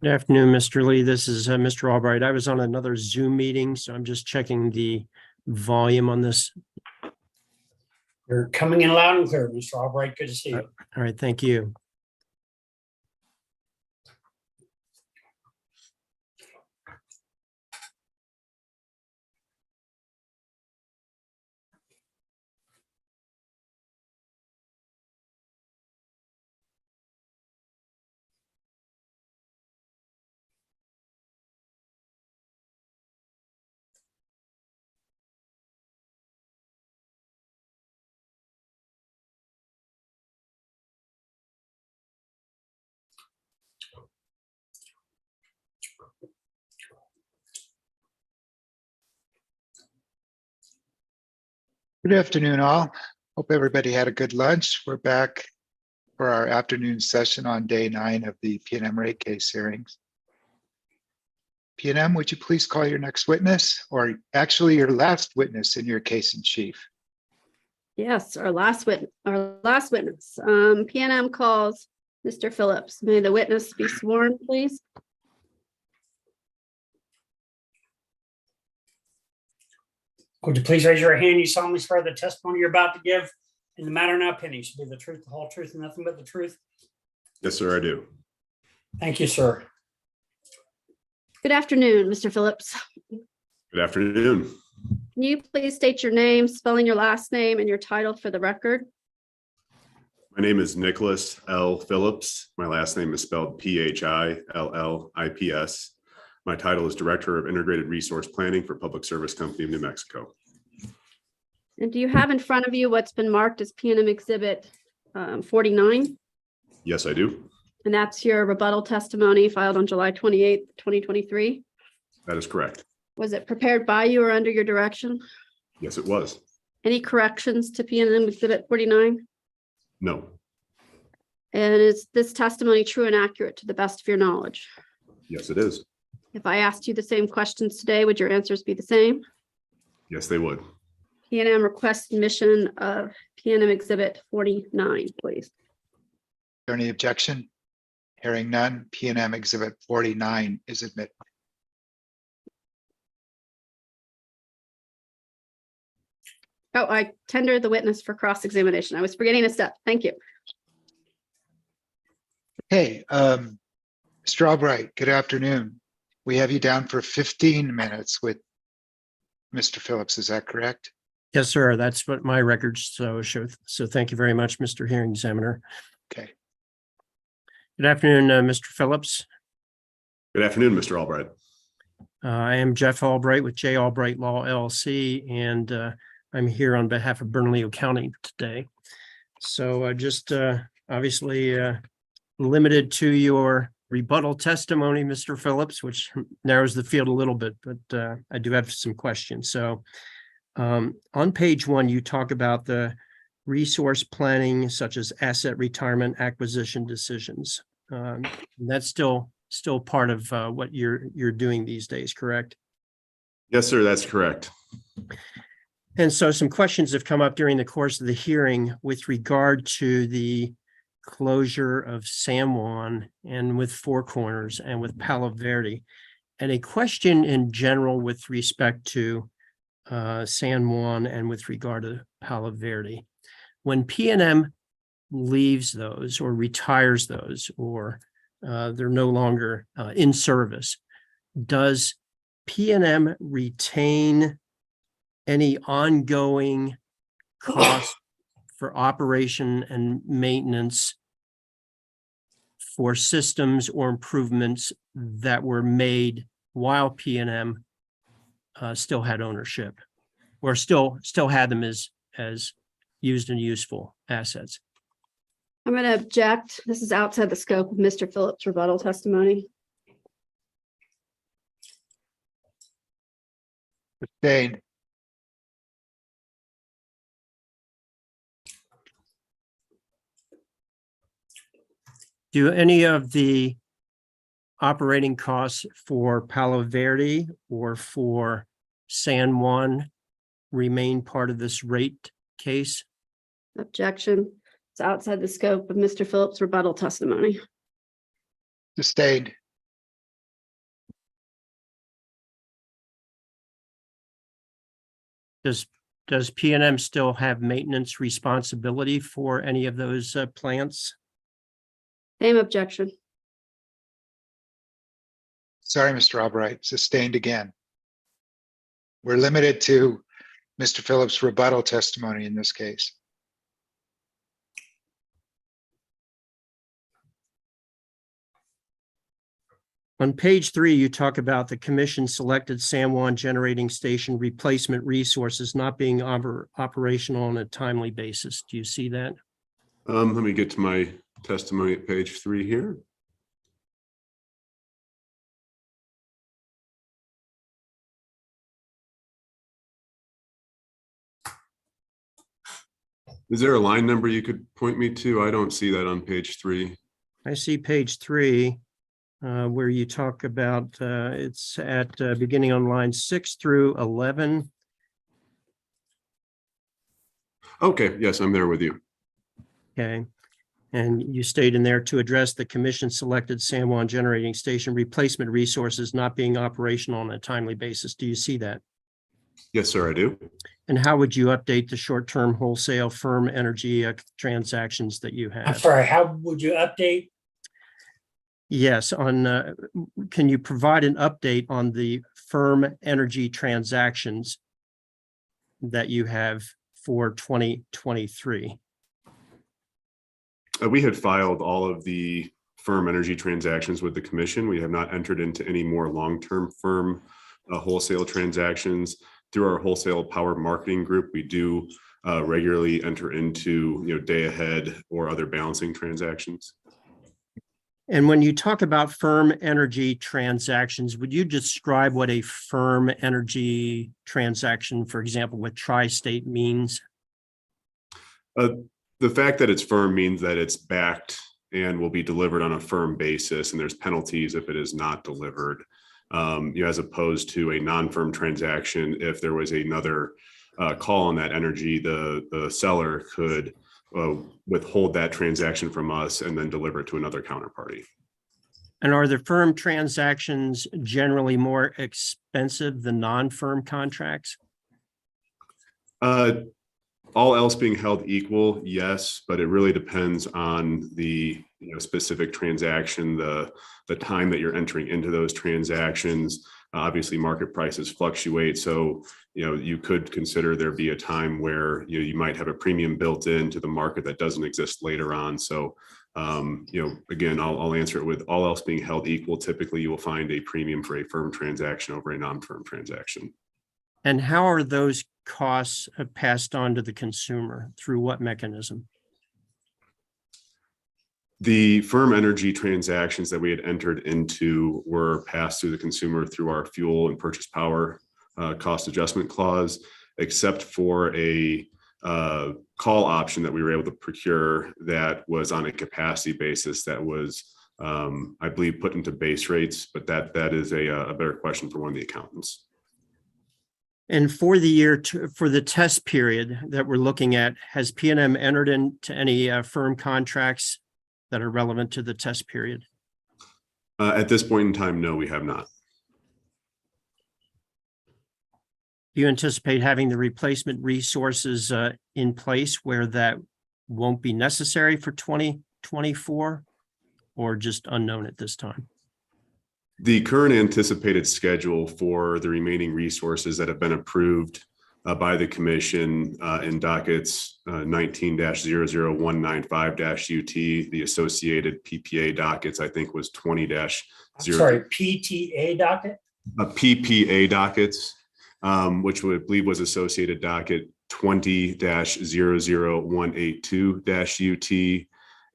Good afternoon, Mr. Lee. This is Mr. Albright. I was on another Zoom meeting, so I'm just checking the volume on this. You're coming in loud and clear, Mr. Albright. Good to see you. All right, thank you. Good afternoon, all. Hope everybody had a good lunch. We're back for our afternoon session on day 9 of the PNM rate case hearings. PNM, would you please call your next witness, or actually your last witness in your case in chief? Yes, our last witness, PNM calls Mr. Phillips. May the witness be sworn, please? Would you please raise your hand? You solemnly swear the testimony you're about to give in the matter now pending should be the truth, the whole truth, and nothing but the truth. Yes, sir, I do. Thank you, sir. Good afternoon, Mr. Phillips. Good afternoon. Can you please state your name, spelling your last name and your title for the record? My name is Nicholas L. Phillips. My last name is spelled Phillips. My title is Director of Integrated Resource Planning for Public Service Company of New Mexico. And do you have in front of you what's been marked as PNM Exhibit 49? Yes, I do. And that's your rebuttal testimony filed on July 28th, 2023? That is correct. Was it prepared by you or under your direction? Yes, it was. Any corrections to PNM Exhibit 49? No. And is this testimony true and accurate to the best of your knowledge? Yes, it is. If I asked you the same questions today, would your answers be the same? Yes, they would. PNM request admission of PNM Exhibit 49, please. Is there any objection? Hearing none, PNM Exhibit 49 is admitted. Oh, I tender the witness for cross-examination. I was forgetting a step. Thank you. Hey, Mr. Albright, good afternoon. We have you down for 15 minutes with Mr. Phillips. Is that correct? Yes, sir. That's what my records show. So thank you very much, Mr. Hearing Examiner. Okay. Good afternoon, Mr. Phillips. Good afternoon, Mr. Albright. I am Jeff Albright with J. Albright Law LLC, and I'm here on behalf of Bernalillo County today. So just obviously limited to your rebuttal testimony, Mr. Phillips, which narrows the field a little bit, but I do have some questions. So on page 1, you talk about the resource planning such as asset retirement acquisition decisions. That's still part of what you're doing these days, correct? Yes, sir, that's correct. And so some questions have come up during the course of the hearing with regard to the closure of San Juan and with Four Corners and with Palo Verde, and a question in general with respect to San Juan and with regard to Palo Verde. When PNM leaves those or retires those, or they're no longer in service, does PNM retain any ongoing cost for operation and maintenance for systems or improvements that were made while PNM still had ownership, or still had them as used and useful assets? I'm going to object. This is outside the scope of Mr. Phillips' rebuttal testimony. Sustained. Do any of the operating costs for Palo Verde or for San Juan remain part of this rate case? Objection. It's outside the scope of Mr. Phillips' rebuttal testimony. Sustained. Does PNM still have maintenance responsibility for any of those plants? Same objection. Sorry, Mr. Albright, sustained again. We're limited to Mr. Phillips' rebuttal testimony in this case. On page 3, you talk about the commission selected San Juan Generating Station replacement resources not being operational on a timely basis. Do you see that? Let me get to my testimony at page 3 here. Is there a line number you could point me to? I don't see that on page 3. I see page 3 where you talk about it's at beginning on line 6 through 11. Okay, yes, I'm there with you. Okay. And you state in there to address the commission selected San Juan Generating Station replacement resources not being operational on a timely basis. Do you see that? Yes, sir, I do. And how would you update the short-term wholesale firm energy transactions that you I'm have? sorry, how would you update? Yes, on, can you provide an update on the firm energy transactions that you have for 2023? We had filed all of the firm energy transactions with the commission. We have not entered into any more long-term firm wholesale transactions. Through our wholesale power marketing group, we do regularly enter into day ahead or other balancing transactions. And when you talk about firm energy transactions, would you describe what a firm energy transaction, for example, with Tri-State means? The fact that it's firm means that it's backed and will be delivered on a firm basis, and there's penalties if it is not delivered. As opposed to a non-firm transaction, if there was another call on that energy, the seller could withhold that transaction from us and then deliver it to another counterparty. And are the firm transactions generally more expensive than non-firm contracts? All else being held equal, yes, but it really depends on the specific transaction, the time that you're entering into those transactions. Obviously, market prices fluctuate, so you could consider there be a time where you might have a premium built into the market that doesn't exist later on. So, again, I'll answer it with all else being held equal. Typically, you will find a premium for a firm transaction over a non-firm transaction. And how are those costs passed on to the consumer? Through what mechanism? The firm energy transactions that we had entered into were passed to the consumer through our fuel and purchase power cost adjustment clause, except for a call option that we were able to procure that was on a capacity basis that was, I believe, put into base rates, but that is a better question for one of the accountants. And for the year, for the test period that we're looking at, has PNM entered into any firm contracts that are relevant to the test period? At this point in time, no, we have not. Do you anticipate having the replacement resources in place where that won't be necessary for 2024, or just unknown at this time? The current anticipated schedule for the remaining resources that have been approved by the commission in dockets 19-00195-UT, the associated PPA dockets, I think was 20-0. Sorry, PTA docket? PPA dockets, which I believe was associated docket 20-00182-UT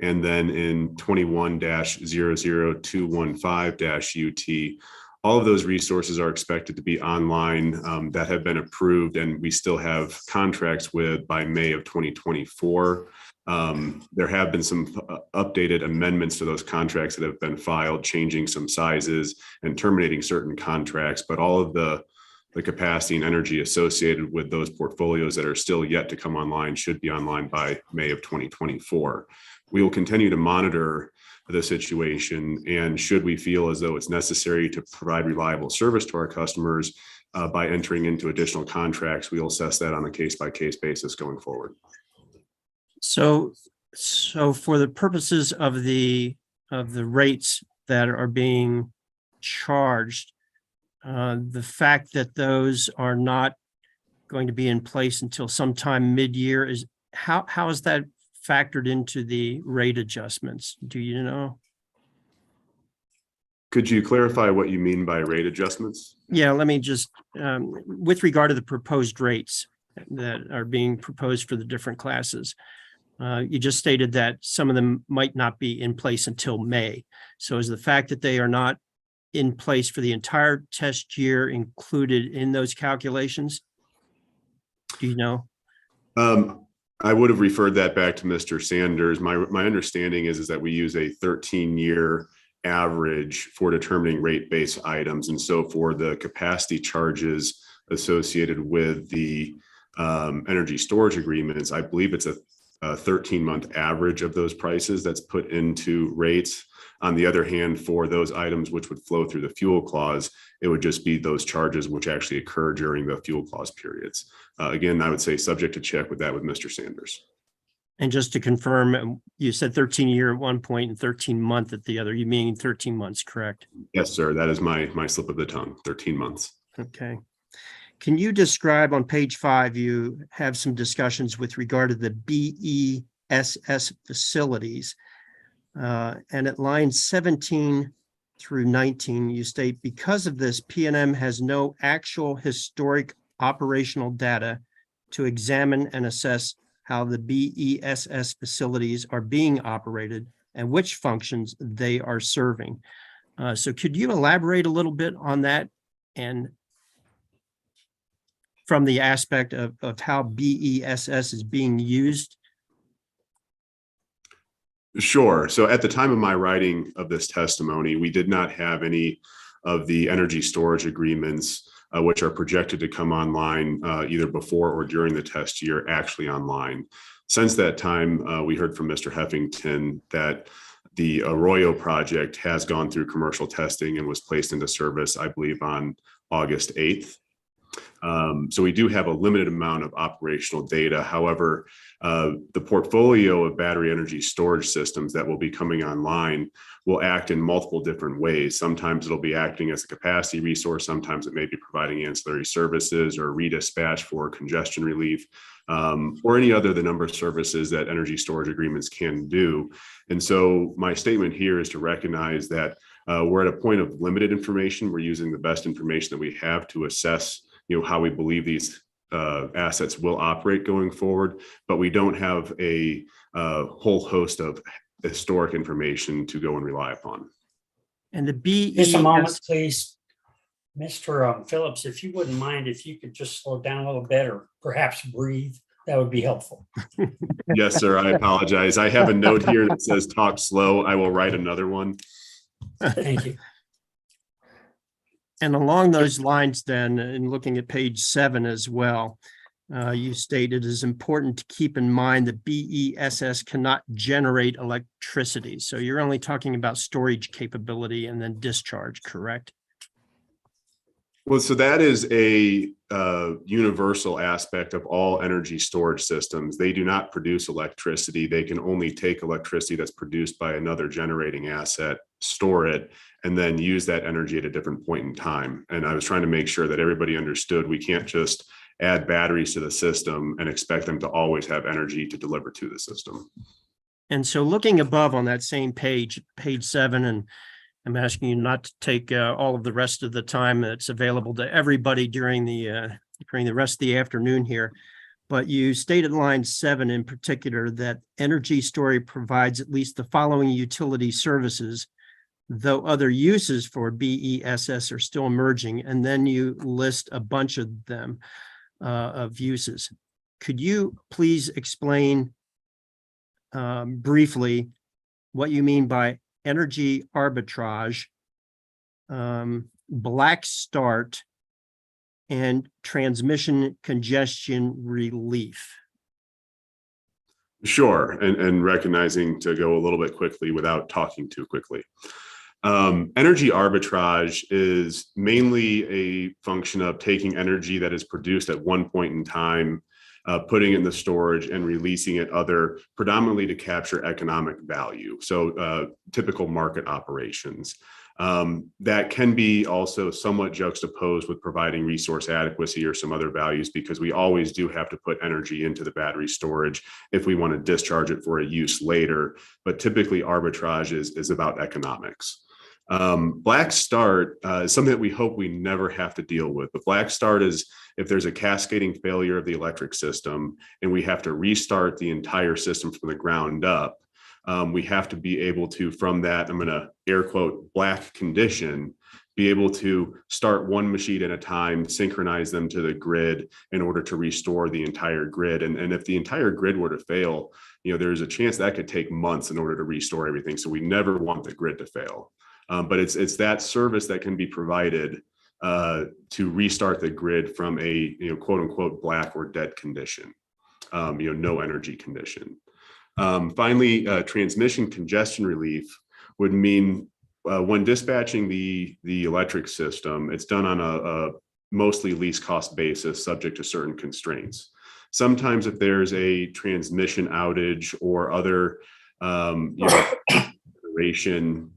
And then in 21-00215-UT, all of those resources are expected to be online that have been approved, and we still have contracts with by May of 2024. There have been some updated amendments to those contracts that have been filed, changing some sizes and terminating certain contracts, but all of the capacity and energy associated with those portfolios that are still yet to come online should be online by May of 2024. We will continue to monitor the situation, and should we feel as though it's necessary to provide reliable service to our customers by entering into additional contracts, we'll assess that on a case-by-case basis going forward. So for the purposes of the rates that are being charged, the fact that those are not going to be in place until sometime mid-year is how is that factored into the rate adjustments? Do you know? Could you clarify what you mean by rate adjustments? Yeah, let me just, with regard to the proposed rates that are being proposed for the different classes, you just stated that some of them might not be in place until May. So is the fact that they are not in place for the entire test year included in those calculations? Do you know? I would have referred that back to Mr. Sanders. My understanding is that we use a 13-year average for determining rate-based items. And so for the capacity charges associated with the energy storage agreements, I believe it's a 13-month average of those prices that's put into rates. On the other hand, for those items which would flow through the fuel clause, it would just be those charges which actually occur during the fuel clause periods. Again, I would say subject to check with that with Mr. Sanders. And just to confirm, you said 13-year at one point and 13-month at the other. You mean 13 months, correct? Yes, sir. That is my slip of the tongue, 13 months. Okay. Can you describe on page 5, you have some discussions with regard to the BESS facilities. And at lines 17 through 19, you state, because of this, PNM has no actual historic operational data to examine and assess how the BESS facilities are being operated and which functions they are serving. So could you elaborate a little bit on that, and from the aspect of how BESS is being used? Sure. So at the time of my writing of this testimony, we did not have any of the energy storage agreements, which are projected to come online either before or during the test year, actually online. Since that time, we heard from Mr. Heffington that the Arroyo project has gone through commercial testing and was placed into service, I believe, on August 8th. So we do have a limited amount of operational data. However, the portfolio of battery energy storage systems that will be coming online will act in multiple different ways. Sometimes it'll be acting as a capacity resource. Sometimes it may be providing ancillary services or redispatch for congestion relief, or any other the number of services that energy storage agreements can do. And so my statement here is to recognize that we're at a point of limited information. We're using the best information that we have to assess how we believe these assets will operate going forward, but we don't have a whole host of historic information to go and rely upon. And the BESS. Just a moment, please. Mr. Phillips, if you wouldn't mind, if you could just slow down a little bit or perhaps breathe, that would be helpful. Yes, sir. I apologize. I have a note here that says talk slow. I will write another one. Thank you. And along those lines then, in looking at page 7 as well, you state it is important to keep in mind that BESS cannot generate electricity. So you're only talking about storage capability and then discharge, correct? Well, so that is a universal aspect of all energy storage systems. They do not produce electricity. They can only take electricity that's produced by another generating asset, store it, and then use that energy at a different point in time. And I was trying to make sure that everybody understood we can't just add batteries to the system and expect them to always have energy to deliver to the system. And so looking above on that same page, page 7, and I'm asking you not to take all of the rest of the time that's available to everybody during the rest of the afternoon here. but you stated line 7 in particular that energy storage provides at least the following utility services, though other uses for BESS are still emerging, and then you list a bunch of them of uses. Could you please explain briefly what you mean by energy arbitrage, black start, and transmission congestion relief? Sure, and recognizing to go a little bit quickly without talking too quickly. Energy arbitrage is mainly a function of taking energy that is produced at one point in time, putting it in the storage and releasing it predominantly to capture economic value. So typical market operations. That can be also somewhat juxtaposed with providing resource adequacy or some other values, because we always do have to put energy into the battery storage if we want to discharge it for a use later. But typically arbitrage is about economics. Black start is something that we hope we never have to deal with. But black start is if there's a cascading failure of the electric system and we have to restart the entire system from the ground up. We have to be able to, from that, I'm going to air quote, black condition, be able to start one machine at a time, synchronize them to the grid in order to restore the entire grid. And if the entire grid were to fail, there's a chance that could take months in order to restore everything. So we never want the grid to fail. But it's that service that can be provided to restart the grid from a quote unquote black or dead condition, no energy condition. Finally, transmission congestion relief would mean when dispatching the electric system, it's done on a mostly least cost basis, subject to certain constraints. Sometimes if there's a transmission outage or other duration,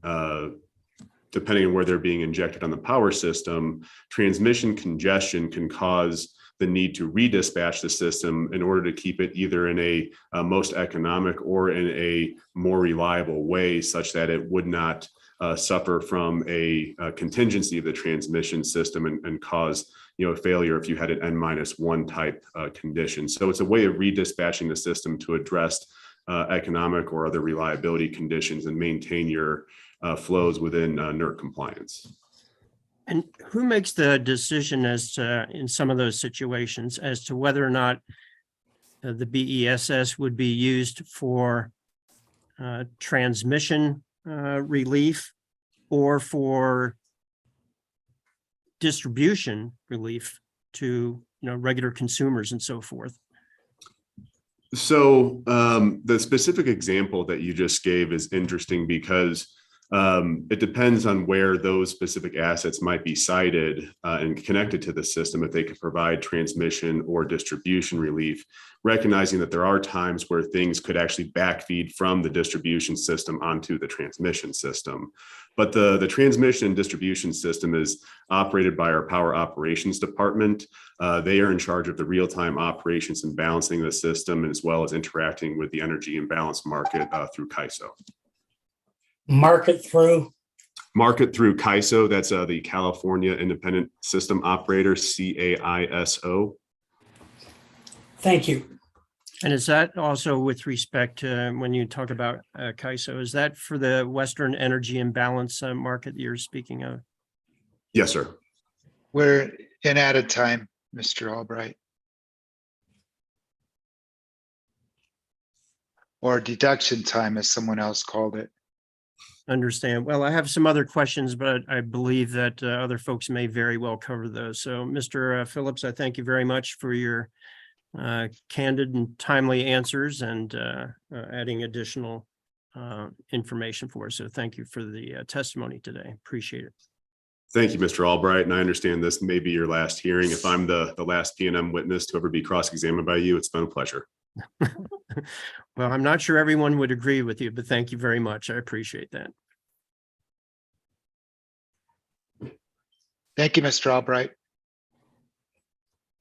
depending on where they're being injected on the power system, transmission congestion can cause the need to redispatch the system in order to keep it either in a most economic or in a more reliable way, such that it would not suffer from a contingency of the transmission system and cause a failure if you had an N-1 type condition. So it's a way of redispatching the system to address economic or other reliability conditions and maintain your flows within NERC compliance. And who makes the decision as to, in some of those situations, as to whether or not the BESS would be used for transmission relief or for distribution relief to regular consumers and so forth? So the specific example that you just gave is interesting because it depends on where those specific assets might be sited and connected to the system, if they could provide transmission or distribution relief, recognizing that there are times where things could actually backfeed from the distribution system onto the transmission system. But the transmission and distribution system is operated by our power operations department. They are in charge of the real-time operations and balancing the system, as well as interacting with the energy imbalance market through CAISO. Market through CAISO. That's the California Independent System Operator, CAISO. Thank you. And is that also with respect to when you talk about CAISO, is that for the Western Energy Imbalance market that you're speaking of? Yes, sir. We're in added time, Mr. Albright. Or deduction time, as someone else called it. Understand. Well, I have some other questions, but I believe that other folks may very well cover those. So, Mr. Phillips, I thank you very much for your candid and timely answers and adding additional information for us. So thank you for the testimony today. Appreciate it. Thank you, Mr. Albright. And I understand this may be your last hearing. If I'm the last PNM witness to ever be cross-examined by you, it's been a pleasure. Well, I'm not sure everyone would agree with you, but thank you very much. I appreciate that. Thank you, Mr. Albright.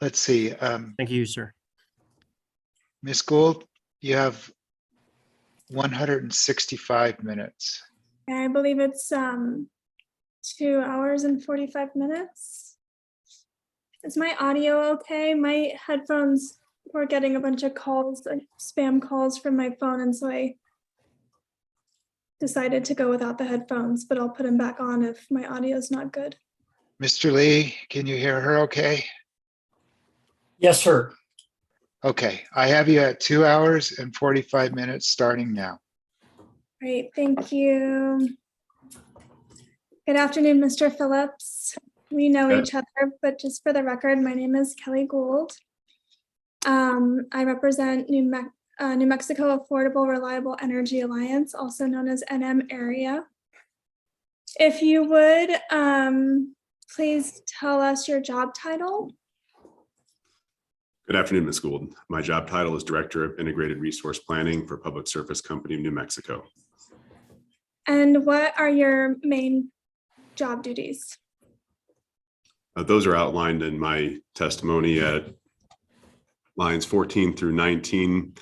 Let's see. Thank you, sir. Ms. Gould, you have 165 minutes. I believe it's 2 hours and 45 minutes. Is my audio okay? My headphones were getting a bunch of calls, like spam calls from my phone, and so I decided to go without the headphones, but I'll put them back on if my audio is not good. Mr. Lee, can you hear her okay? Yes, sir. Okay, I have you at 2 hours and 45 minutes starting now. Great, thank you. Good afternoon, Mr. Phillips. We know Good. each other, but just for the record, my name is Kelly Gould. I represent New Mexico Affordable Reliable Energy Alliance, also known as NM Area. If you would, please tell us your job title. Good afternoon, Ms. Gould. My job title is Director of Integrated Resource Planning for Public Service Company of New Mexico. And what are your main job duties? Those are outlined in my testimony at lines 14 through 19.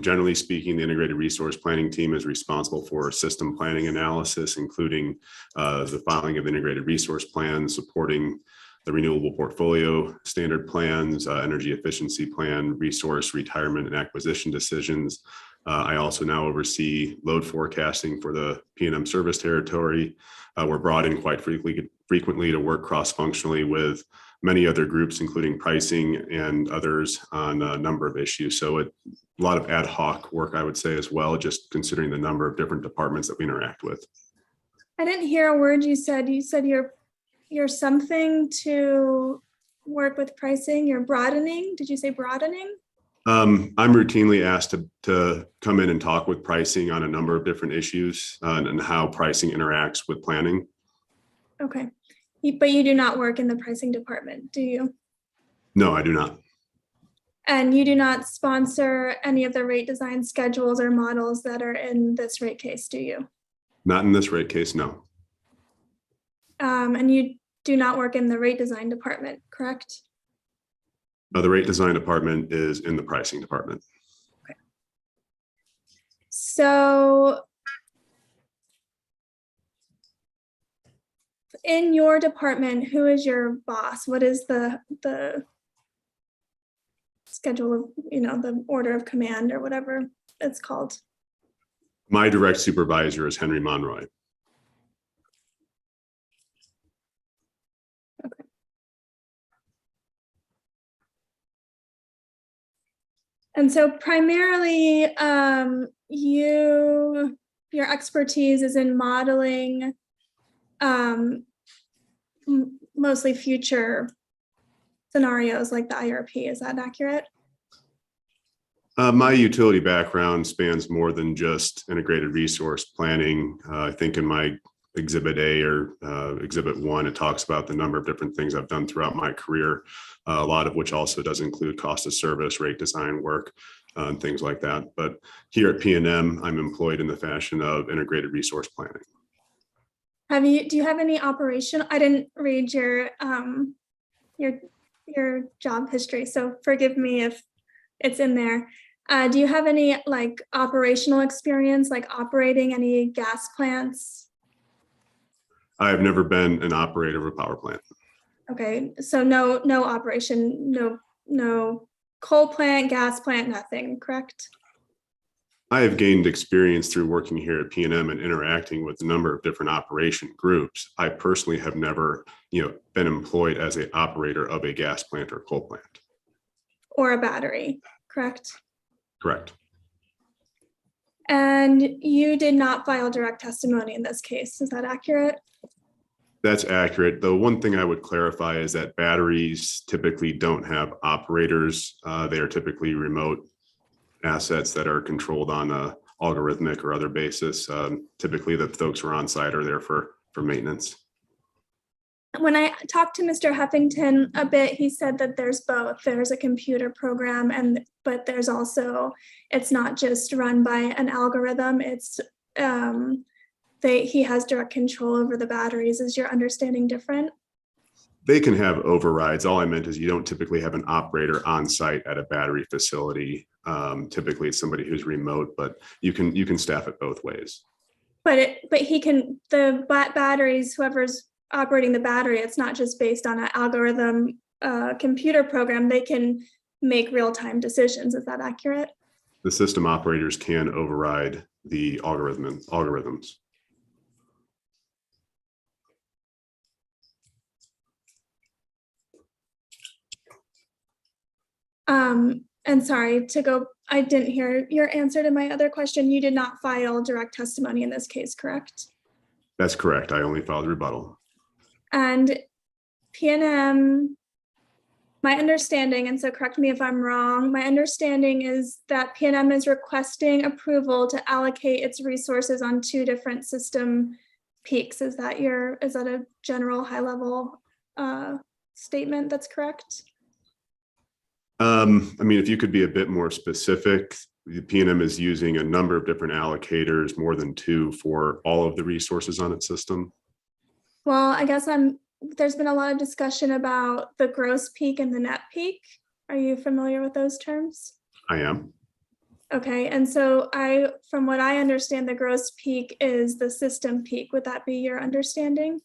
Generally speaking, the Integrated Resource Planning team is responsible for system planning analysis, including the filing of integrated resource plans, supporting the renewable portfolio standard plans, energy efficiency plan, resource retirement and acquisition decisions. I also now oversee load forecasting for the PNM service territory. We're brought in quite frequently to work cross-functionally with many other groups, including pricing and others on a number of issues. So a lot of ad hoc work, I would say, as well, just considering the number of different departments that we interact with. I didn't hear a word you said. You said you're something to work with pricing. You're broadening. Did you say broadening? I'm routinely asked to come in and talk with pricing on a number of different issues and how pricing interacts with planning. Okay. But you do not work in the pricing department, do you? No, I do not. And you do not sponsor any of the rate design schedules or models that are in this rate case, do you? Not in this rate case, no. And you do not work in the rate design department, correct? The rate design department is in the pricing department. Okay. So in your department, who is your boss? What is the schedule of, the order of command or whatever it's called? My direct supervisor is Henry Monroy. Okay. And so primarily, your expertise is in modeling mostly future scenarios like the IRP. Is that accurate? My utility background spans more than just integrated resource planning. I think in my Exhibit A or Exhibit 1, it talks about the number of different things I've done throughout my career, a lot of which also does include cost of service, rate design work, and things like that. But here at PNM, I'm employed in the fashion of integrated resource planning. Do you have any operation? I didn't read your job history, so forgive me if it's in there. Do you have any operational experience, like operating any gas plants? I have never been an operator of a power plant. Okay, so no operation, no coal plant, gas plant, nothing, correct? I have gained experience through working here at PNM and interacting with a number of different operation groups. I personally have never, been employed as an operator of a gas plant or coal plant. Or a battery, correct? Correct. And you did not file direct testimony in this case, is that accurate? That's accurate. The one thing I would clarify is that batteries typically don't have operators. They are typically remote assets that are controlled on a algorithmic or other basis. Typically the folks who are on site are there for maintenance. When I talked to Mr. Huffington a bit, he said that there's both. There's a computer program, but there's also, it's not just run by an algorithm. It's he has direct control over the batteries. Is your understanding different? They can have overrides. All I meant is you don't typically have an operator on site at a battery facility. Typically it's somebody who's remote, but you can staff it both ways. But he can, the batteries, whoever's operating the battery, it's not just based on an algorithm computer program. They can make real-time decisions. Is that accurate? The system operators can override the algorithms. And sorry to go, I didn't hear your answer to my other question. You did not file direct testimony in this case, correct? That's correct. I only filed rebuttal. And PNM, my understanding, and so correct me if I'm wrong, my understanding is that PNM is requesting approval to allocate its resources on 2 different system peaks. Is that a general high level statement that's correct? I mean, if you could be a bit more specific, the PNM is using a number of different allocators, more than 2 for all of the resources on its system. Well, I guess there's been a lot of discussion about the gross peak and the net peak. Are you familiar with those terms? I am. Okay, and so from what I understand, the gross peak is the system peak. Would that be your understanding?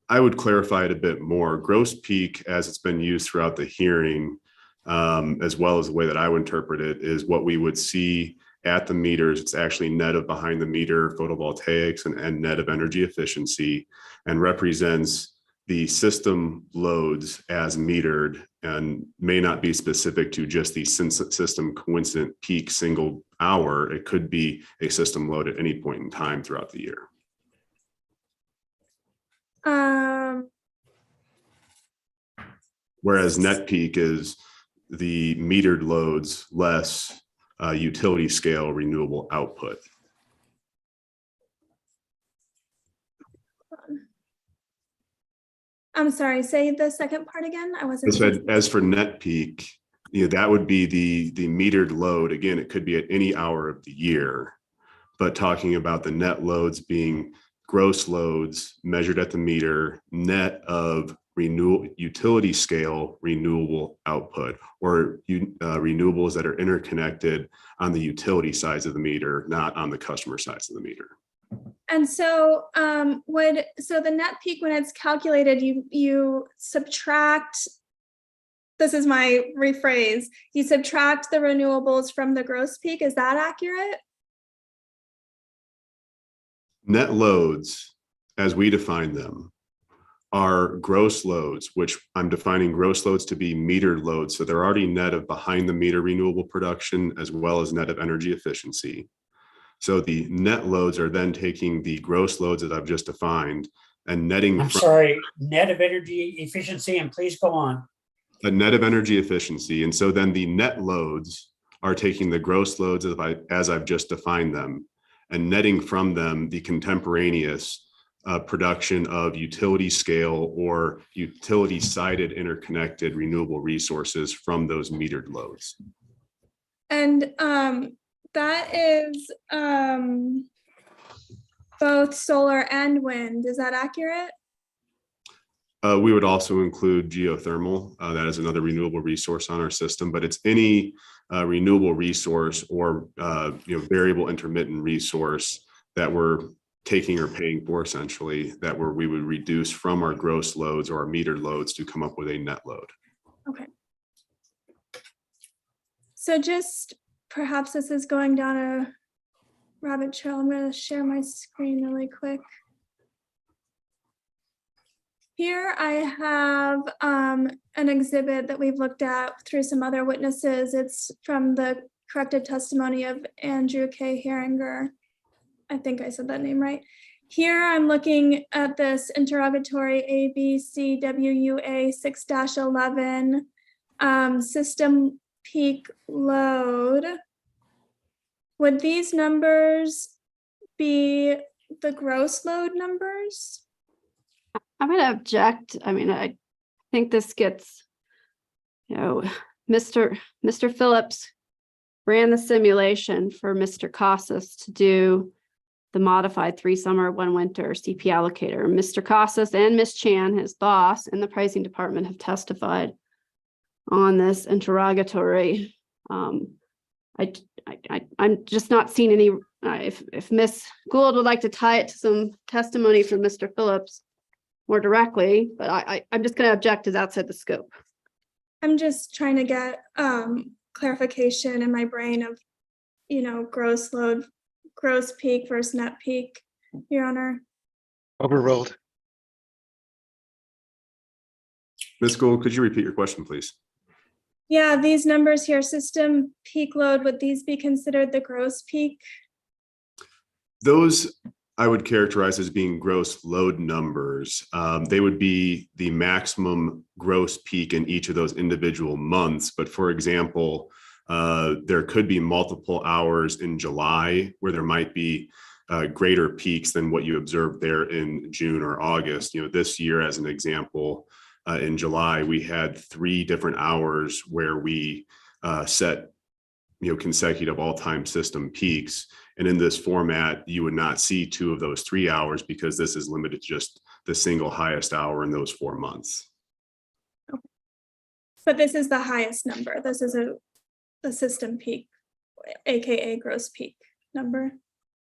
I would clarify it a bit more. Gross peak, as it's been used throughout the hearing, as well as the way that I would interpret it, is what we would see at the meters. It's actually net of behind the meter photovoltaics and net of energy efficiency, and represents the system loads as metered, and may not be specific to just the system coincident peak single hour. It could be a system load at any point in time throughout the year. Whereas net peak is the metered loads less utility scale renewable output. I'm sorry, say the second part again. I wasn't. As for net peak, that would be the metered load. Again, it could be at any hour of the year, but talking about the net loads being gross loads measured at the meter, net of utility scale renewable output, or renewables that are interconnected on the utility sides of the meter, not on the customer sides of the meter. And so so the net peak, when it's calculated, you subtract, this is my rephrase, you subtract the renewables from the gross peak. Is that accurate? Net loads, as we define them, are gross loads, which I'm defining gross loads to be metered loads. So they're already net of behind the meter renewable production, as well as net of energy efficiency. So the net loads are then taking the gross loads that I've just defined and netting. I'm sorry, net of energy efficiency, and please go on. A net of energy efficiency. And so then the net loads are taking the gross loads as I've just defined them, and netting from them the contemporaneous production of utility scale or utility sided interconnected renewable resources from those metered loads. And that is both solar and wind. Is that accurate? We would also include geothermal. That is another renewable resource on our system, but it's any renewable resource or variable intermittent resource that we're taking or paying for, essentially, that we would reduce from our gross loads or our metered loads to come up with a net load. Okay. So just perhaps this is going down a rabbit trail. I'm going to share my screen really quick. Here I have an exhibit that we've looked at through some other witnesses. It's from the corrected testimony of Andrew K. Herringer. I think I said that name right. Here I'm looking at this interrogatory ABCWUA 6-11 system peak load. Would these numbers be the gross load numbers? I'm going to object. I mean, I think this gets, Mr. Phillips ran the simulation for Mr. Casas to do the modified 3 summer, 1 winter CP allocator. Mr. Casas and Ms. Chan, his boss, and the pricing department have testified on this interrogatory. I'm just not seeing any, if Ms. Gould would like to tie it to some testimony from Mr. Phillips, more directly, but I'm just gonna object as outside the scope. I'm just trying to get clarification in my brain of, gross load, gross peak versus net peak, Your Honor. Overruled. Ms. Gould, could you repeat your question, please? Yeah, these numbers here, system peak load, would these be considered the gross peak? Those I would characterize as being gross load numbers. They would be the maximum gross peak in each of those individual months. But for example, there could be multiple hours in July where there might be greater peaks than what you observed there in June or August. This year, as an example, in July, we had 3 different hours where we set consecutive all-time system peaks. And in this format, you would not see 2 of those 3 hours because this is limited to just the single highest hour in those 4 months. Okay. But this is the highest number. This is a system peak, AKA gross peak number.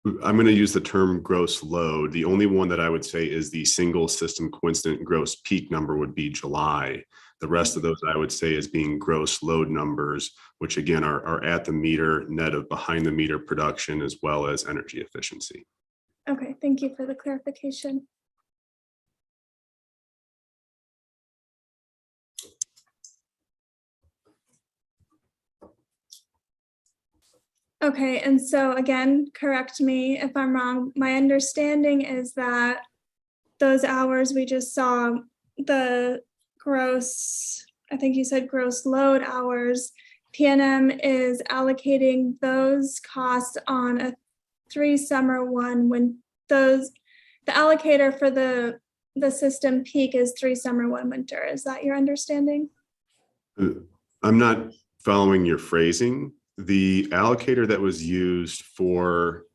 I'm going to use the term gross load. The only one that I would say is the single system coincident gross peak number would be July. The rest of those I would say is being gross load numbers, which again are at the meter, net of behind the meter production, as well as energy efficiency. Okay, thank you for the clarification. Okay, and so again, correct me if I'm wrong. My understanding is that those hours we just saw, the gross, I think you said gross load hours, PNM is allocating those costs on a 3 summer one when the allocator for the system peak is 3 summer 1 winter. Is that your understanding? I'm not following your phrasing. The allocator that was used for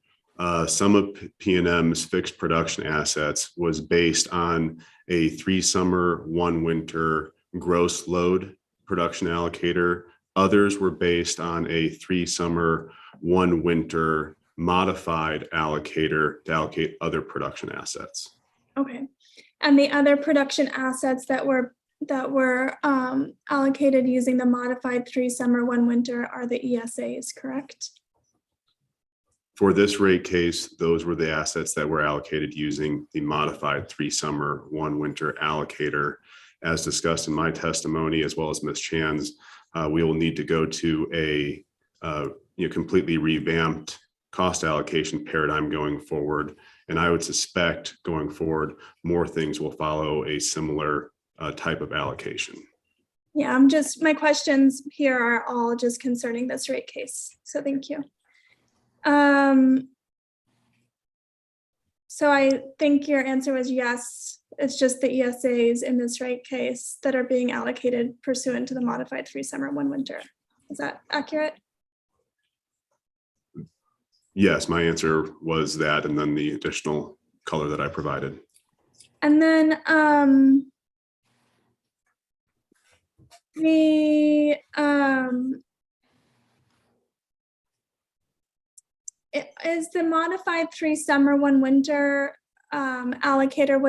some of PNM's fixed production assets was based on a 3 summer 1 winter gross load production allocator. Others were based on a 3 summer 1 winter modified allocator to allocate other production assets. Okay, and the other production assets that were allocated using the modified 3 summer 1 winter are the ESAs, correct? For this rate case, those were the assets that were allocated using the modified 3 summer 1 winter allocator. As discussed in my testimony, as well as Ms. Chan's, we will need to go to a completely revamped cost allocation paradigm going forward. And I would suspect going forward, more things will follow a similar type of allocation. Yeah, my questions here are all just concerning this rate case. So thank you. So I think your answer was yes. It's just the ESAs in this rate case that are being allocated pursuant to the modified 3 summer 1 winter. Is that accurate? Yes, my answer was that, and then the additional color that I provided. And then is the modified 3 summer 1 winter allocator,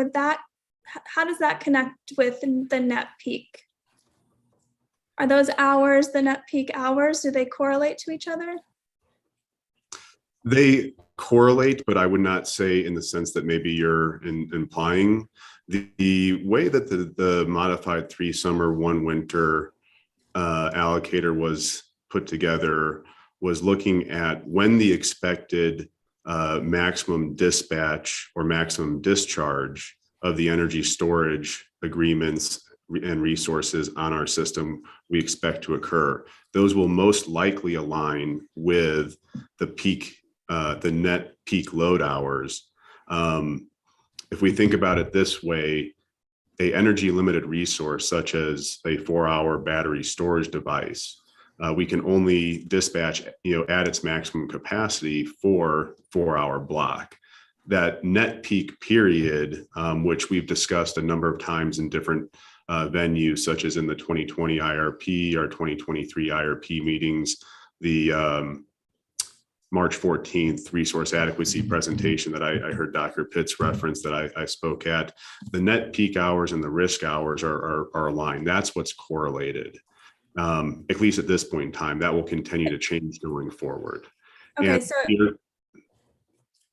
how does that connect with the net peak? Are those hours the net peak hours? Do they correlate to each other? They correlate, but I would not say in the sense that maybe you're implying. The way that the modified 3 summer 1 winter allocator was put together was looking at when the expected maximum dispatch or maximum discharge of the energy storage agreements and resources on our system we expect to occur. Those will most likely align with the peak, the net peak load hours. If we think about it this way, a energy limited resource such as a 4-hour battery storage device, we can only dispatch at its maximum capacity for 4-hour block. That net peak period, which we've discussed a number of times in different venues, such as in the 2020 IRP or 2023 IRP meetings, the March 14th resource adequacy presentation that I heard Dr. Pitts reference that I spoke at, the net peak hours and the risk hours are aligned. That's what's correlated. At least at this point in time, that will continue to change going forward. Okay, And so, here-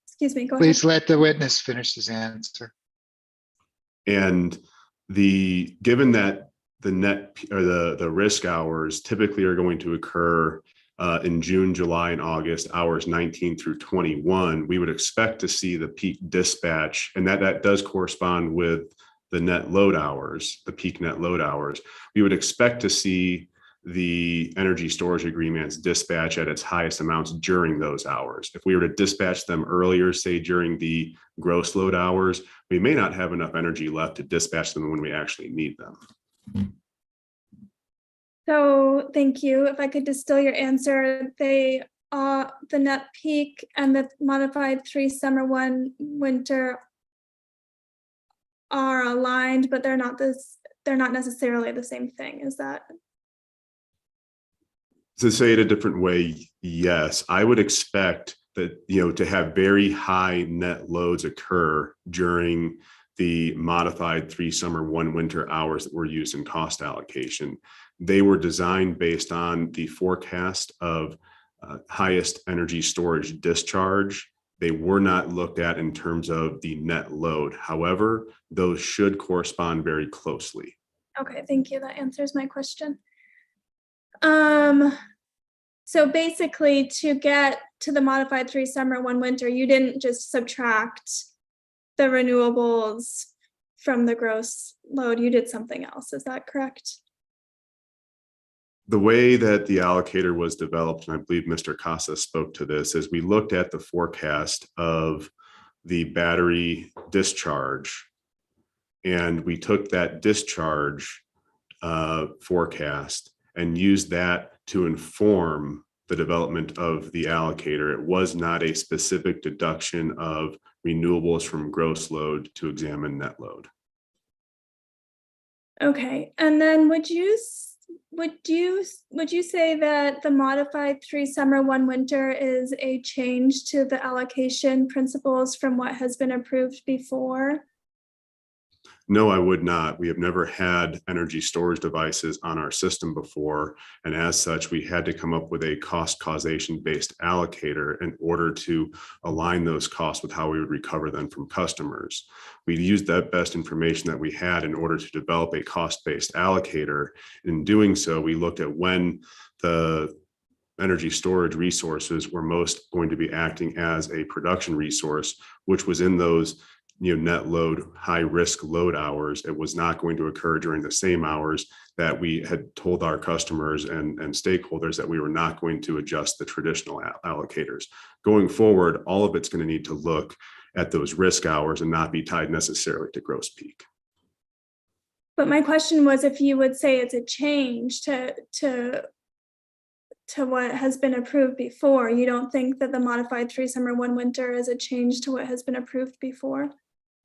excuse me, go ahead. Please let the witness finish his answer. And given that the net or the risk hours typically are going to occur in June, July, and August, hours 19 through 21, we would expect to see the peak dispatch, and that does correspond with the net load hours, the peak net load hours. We would expect to see the energy storage agreements dispatch at its highest amounts during those hours. If we were to dispatch them earlier, say during the gross load hours, we may not have enough energy left to dispatch them when we actually need them. So thank you. If I could distill your answer, the net peak and the modified 3 summer 1 winter are aligned, but they're not necessarily the same thing. Is that? To say it a different way, yes, I would expect that, to have very high net loads occur during the modified 3 summer 1 winter hours that were used in cost allocation. They were designed based on the forecast of highest energy storage discharge. They were not looked at in terms of the net load. However, those should correspond very closely. Okay, thank you. That answers my question. So basically, to get to the modified 3 summer 1 winter, you didn't just subtract the renewables from the gross load, you did something else. Is that correct? The way that the allocator was developed, and I believe Mr. Casa spoke to this, is we looked at the forecast of the battery discharge, and we took that discharge forecast and used that to inform the development of the allocator. It was not a specific deduction of renewables from gross load to examine net load. Okay, and then would you say that the modified 3 summer 1 winter is a change to the allocation principles from what has been approved before? No, I would not. We have never had energy storage devices on our system before. And as such, we had to come up with a cost causation based allocator in order to align those costs with how we would recover them from customers. We used that best information that we had in order to develop a cost-based allocator. In doing so, we looked at when the energy storage resources were most going to be acting as a production resource, which was in those net load, high risk load hours. It was not going to occur during the same hours that we had told our customers and stakeholders that we were not going to adjust the traditional allocators. Going forward, all of it's going to need to look at those risk hours and not be tied necessarily to gross peak. But my question was if you would say it's a change to what has been approved before. You don't think that the modified 3 summer 1 winter is a change to what has been approved before?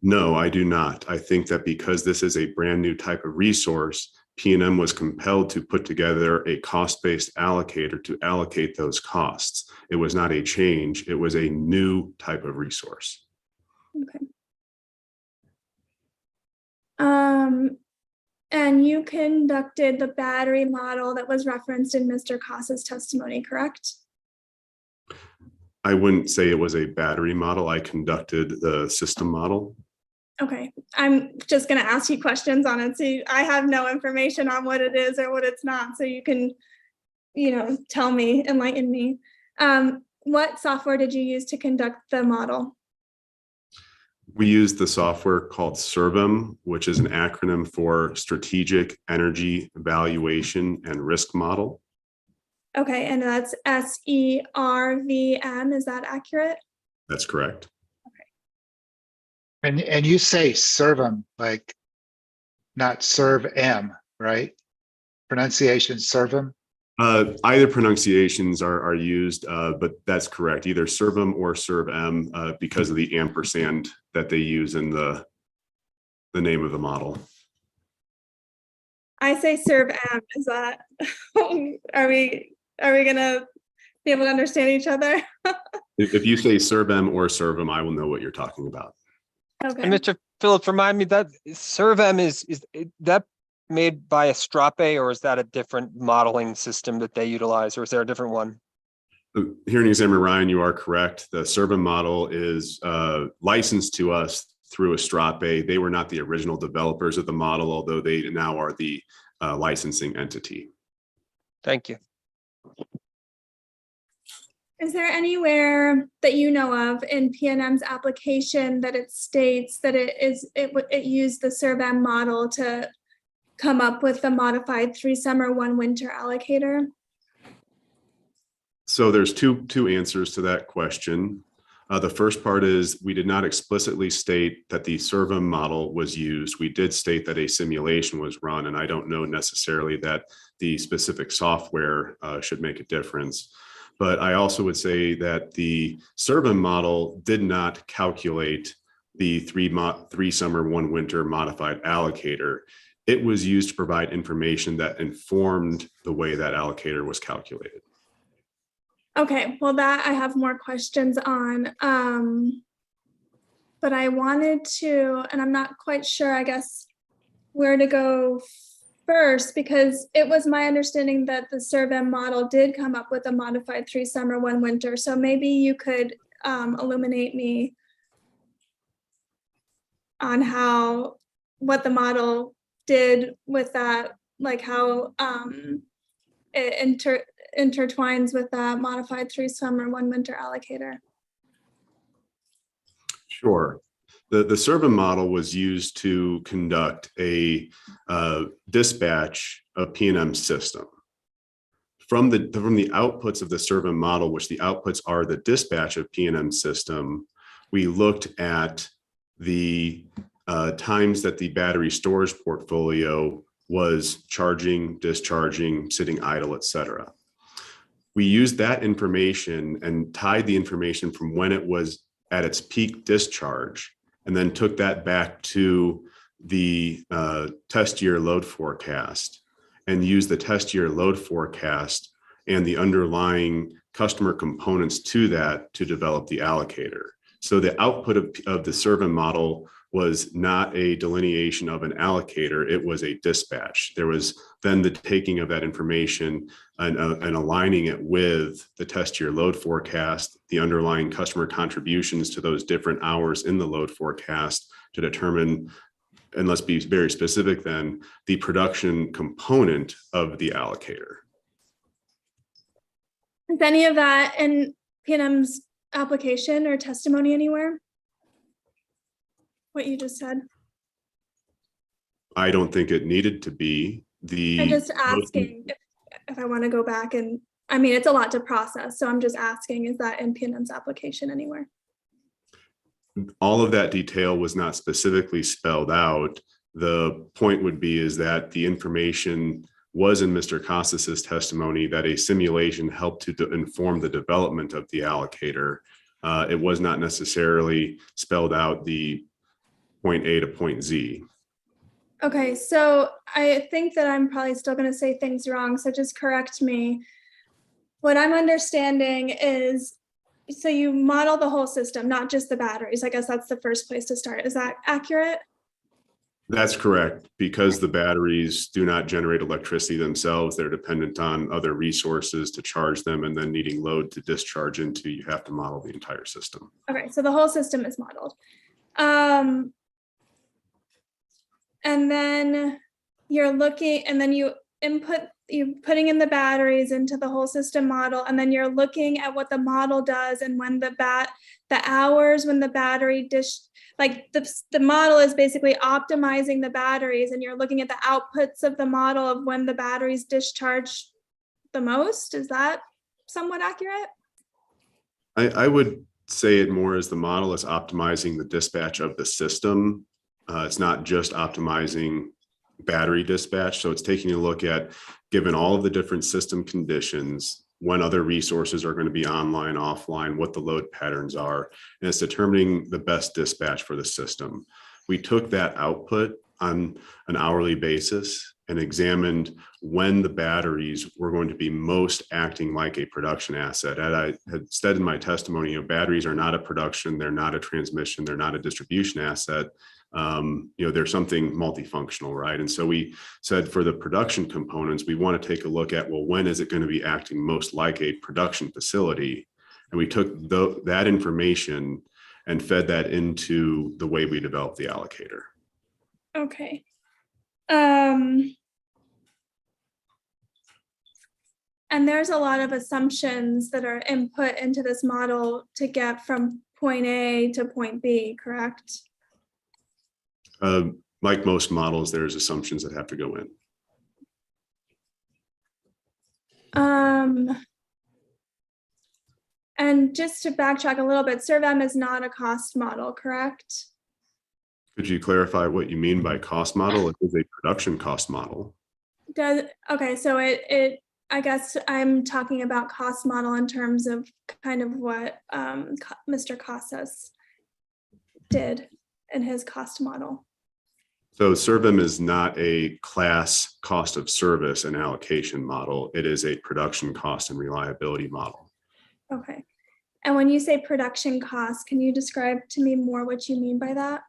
No, I do not. I think that because this is a brand new type of resource, PNM was compelled to put together a cost-based allocator to allocate those costs. It was not a change, it was a new type of resource. Okay. And you conducted the battery model that was referenced in Mr. Casa's testimony, correct? I wouldn't say it was a battery model. I conducted the system model. Okay, I'm just going to ask you questions on it. So I have no information on what it is or what it's not. So you can, tell me, enlighten me. What software did you use to conduct the model? We used the software called SERVIM, which is an acronym for Strategic Energy Evaluation and Risk Model. Okay, and that's SERVM, is that accurate? That's correct. And you say SERVIM, like not serve M, right? Pronunciation SERVIM? Either pronunciations are used, but that's correct. Either SERVIM or SERVM because of the ampersand that they use in the name of the model. I say SERVM. Is that, are we gonna be able to understand each other? If you say Servem or Servum, I will know what you're talking about. Okay. And Mr. Phillips, remind me that Servem is that made by a Strape, or is that a different modeling system that they utilize, or is there a different one? Hearing examiner Ryan, you are correct. The Servem model is licensed to us through a Strape. They were not the original developers of the model, although they now are the licensing entity. Thank you. Is there anywhere that you know of in PNM's application that it states that it used the Servem model to come up with the modified 3 summer 1 winter allocator? So there's two answers to that question. The first part is we did not explicitly state that the Servem model was used. We did state that a simulation was run, and I don't know necessarily that the specific software should make a difference. But I also would say that the Servem model did not calculate the 3 summer 1 winter modified allocator. It was used to provide information that informed the way that allocator was calculated. Okay, well, that I have more questions on. But I wanted to, and I'm not quite sure, I guess, where to go first, because it was my understanding that the Servem model did come up with a modified 3 summer 1 winter. So maybe you could illuminate me on what the model did with that, like how it intertwines with that modified 3 summer 1 winter allocator. Sure. The Servem model was used to conduct a dispatch of PNM system. From the outputs of the Servem model, which the outputs are the dispatch of PNM system, we looked at the times that the battery storage portfolio was charging, discharging, sitting idle, et cetera. We used that information and tied the information from when it was at its peak discharge, and then took that back to the test year load forecast and used the test year load forecast and the underlying customer components to that to develop the allocator. So the output of the Servem model was not a delineation of an allocator, it was a dispatch. There was then the taking of that information and aligning it with the test year load forecast, the underlying customer contributions to those different hours in the load forecast to determine, and let's be very specific then, the production component of the allocator. Is any of that in PNM's application or testimony anywhere? What you just said? I don't think it needed to be. I'm just asking if I want to go back, and I mean, it's a lot to process. So I'm just asking, is that in PNM's application anywhere? All of that detail was not specifically spelled out. The point would be is that the information was in Mr. Costas's testimony that a simulation helped to inform the development of the allocator. It was not necessarily spelled out the point A to point Z. Okay, so I think that I'm probably still going to say things wrong, so just correct me. What I'm understanding is, so you model the whole system, not just the batteries. I guess that's the first place to start. Is that accurate? That's correct. Because the batteries do not generate electricity themselves, they're dependent on other resources to charge them and then needing load to discharge into, you have to model the entire system. Okay, so the whole system is modeled. And then you're looking, and then you're putting in the batteries into the whole system model, and then you're looking at what the model does and when the hours when the battery the model is basically optimizing the batteries, and you're looking at the outputs of the model of when the batteries discharge the most. Is that somewhat accurate? I would say it more as the model is optimizing the dispatch of the system. It's not just optimizing battery dispatch. So it's taking a look at, given all of the different system conditions, when other resources are going to be online, offline, what the load patterns are, and it's determining the best dispatch for the system. We took that output on an hourly basis and examined when the batteries were going to be most acting like a production asset. As I had said in my testimony, batteries are not a production, they're not a transmission, they're not a distribution asset. They're something multifunctional, right? And so we said for the production components, we want to take a look at, well, when is it going to be acting most like a production facility? And we took that information and fed that into the way we developed the allocator. Okay. And there's a lot of assumptions that are input into this model to get from point A to point B, correct? Like most models, there's assumptions that have to go in. And just to backtrack a little bit, SERVM is not a cost model, correct? Could you clarify what you mean by cost model? It is a production cost model. Okay, so I guess I'm talking about cost model in terms of kind of what Mr. Casas did in his cost model. So SERVM is not a class cost of service and allocation model. It is a production cost and reliability model. Okay. And when you say production cost, can you describe to me more what you mean by that?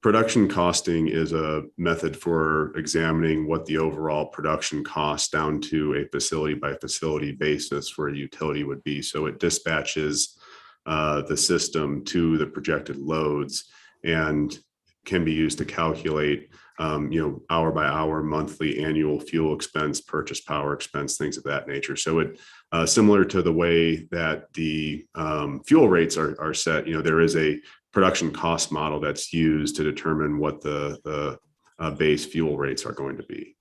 Production costing is a method for examining what the overall production cost down to a facility by facility basis for a utility would be. So it dispatches the system to the projected loads and can be used to calculate, hour by hour, monthly, annual fuel expense, purchase power expense, things of that nature. So it similar to the way that the fuel rates are set, there is a production cost model that's used to determine what the base fuel rates are going to be.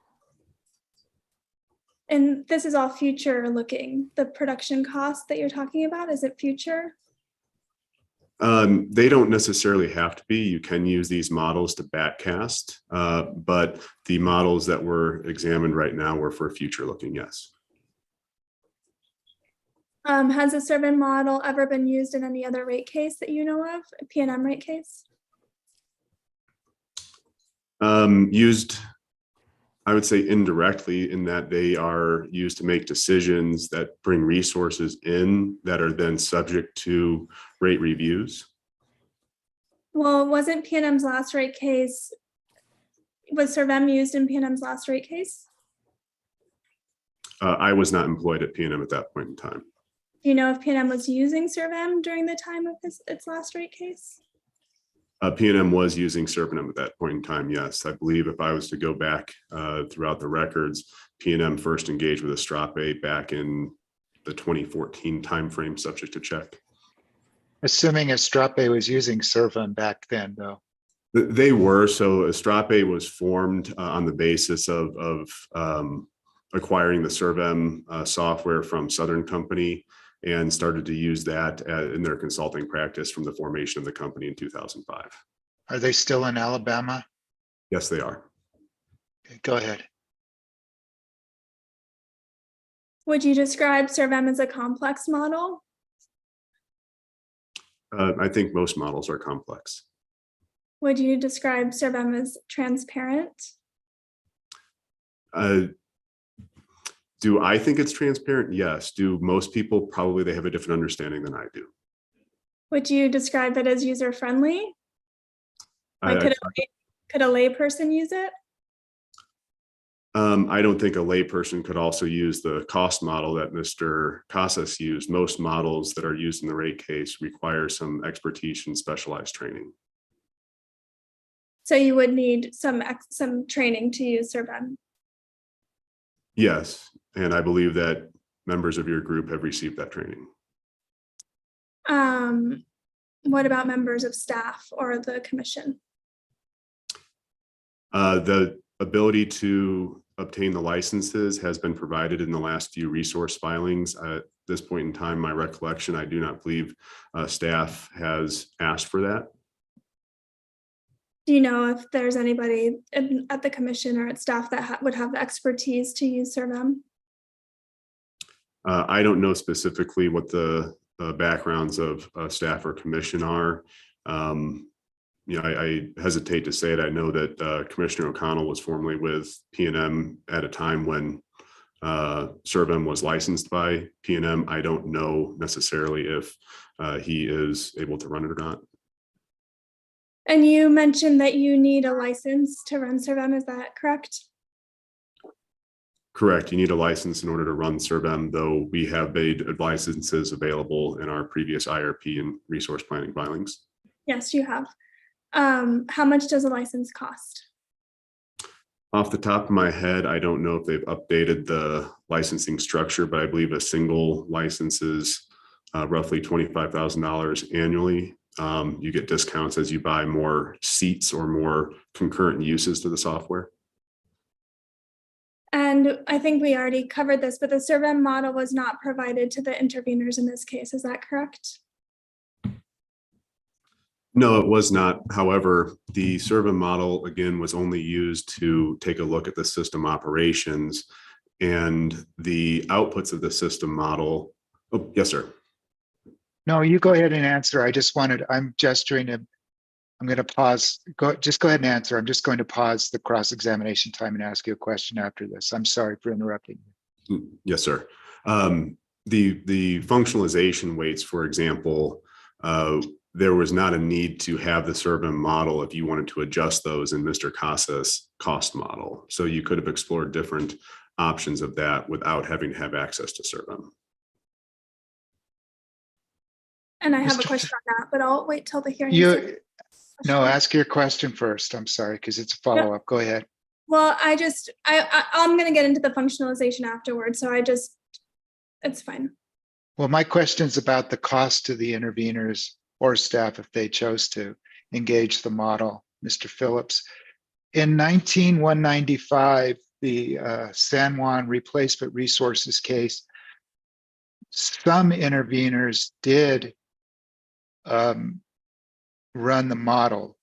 And this is all future looking, the production cost that you're talking about, is it future? They don't necessarily have to be. You can use these models to backcast, but the models that were examined right now were for future looking, yes. Has a SERVM model ever been used in any other rate case that you know of, a PNM rate case? Used, I would say indirectly, in that they are used to make decisions that bring resources in that are then subject to rate reviews. Well, wasn't PNM's last rate case, was SERVM used in PNM's last rate case? I was not employed at PNM at that point in time. Do you know if PNM was using SERVM during the time of its last rate case? PNM was using SERVM at that point in time, yes. I believe if I was to go back throughout the records, PNM first engaged with Astrape back in the 2014 timeframe, subject to check. Assuming Astrape was using SERVM back then, though. They were. So Astrape was formed on the basis of acquiring the SERVM software from Southern Company, and started to use that in their consulting practice from the formation of the company in 2005. Are they still in Alabama? Yes, they are. Okay, go ahead. Would you describe SERVM as a complex model? I think most models are complex. Would you describe SERVM as transparent? Do I think it's transparent? Yes. Do most people? Probably they have a different understanding than I do. Would you describe it as user-friendly? Like could a layperson use it? I don't think a layperson could also use the cost model that Mr. Casas used. Most models that are used in the rate case require some expertise and specialized training. So you would need some training to use SERVM? Yes, and I believe that members of your group have received that training. What about members of staff or the commission? The ability to obtain the licenses has been provided in the last few resource filings. At this point in time, my recollection, I do not believe staff has asked for that. Do you know if there's anybody at the commission or at staff that would have the expertise to use SERVM? I don't know specifically what the backgrounds of staff or commission are. I hesitate to say it. I know that Commissioner O'Connell was formerly with PNM at a time when CertM was licensed by PNM. I don't know necessarily if he is able to run it or not. And you mentioned that you need a license to run CertM, is that correct? Correct. You need a license in order to run CertM, though we have made licenses available in our previous IRP and resource planning filings. Yes, you have. How much does a license cost? Off the top of my head, I don't know if they've updated the licensing structure, but I believe a single license is roughly $25,000 annually. You get discounts as you buy more seats or more concurrent uses to the software. And I think we already covered this, but the CertM model was not provided to the interveners in this case. Is that correct? No, it was not. However, the CertM model, again, was only used to take a look at the system operations and the outputs of the system model. Oh, yes, sir. No, you go ahead and answer. I'm gesturing to, I'm going to pause. Just go ahead and answer. I'm just going to pause the cross-examination time and ask you a question after this. I'm sorry for interrupting you. Yes, sir. The functionalization weights, for example, there was not a need to have the CertM model if you wanted to adjust those in Mr. Casa's cost model. So you could have explored different options of that without having to have access to CertM. And I have a question on that, but I'll wait till the hearing. No, ask your question first. I'm sorry, because it's a follow-up. Go ahead. Well, I'm going to get into the functionalization afterwards. So it's fine. Well, my question's about the cost to the interveners or staff if they chose to engage the model, Mr. Phillips. In 19195, the San Juan Replacement Resources case, some interveners did run the model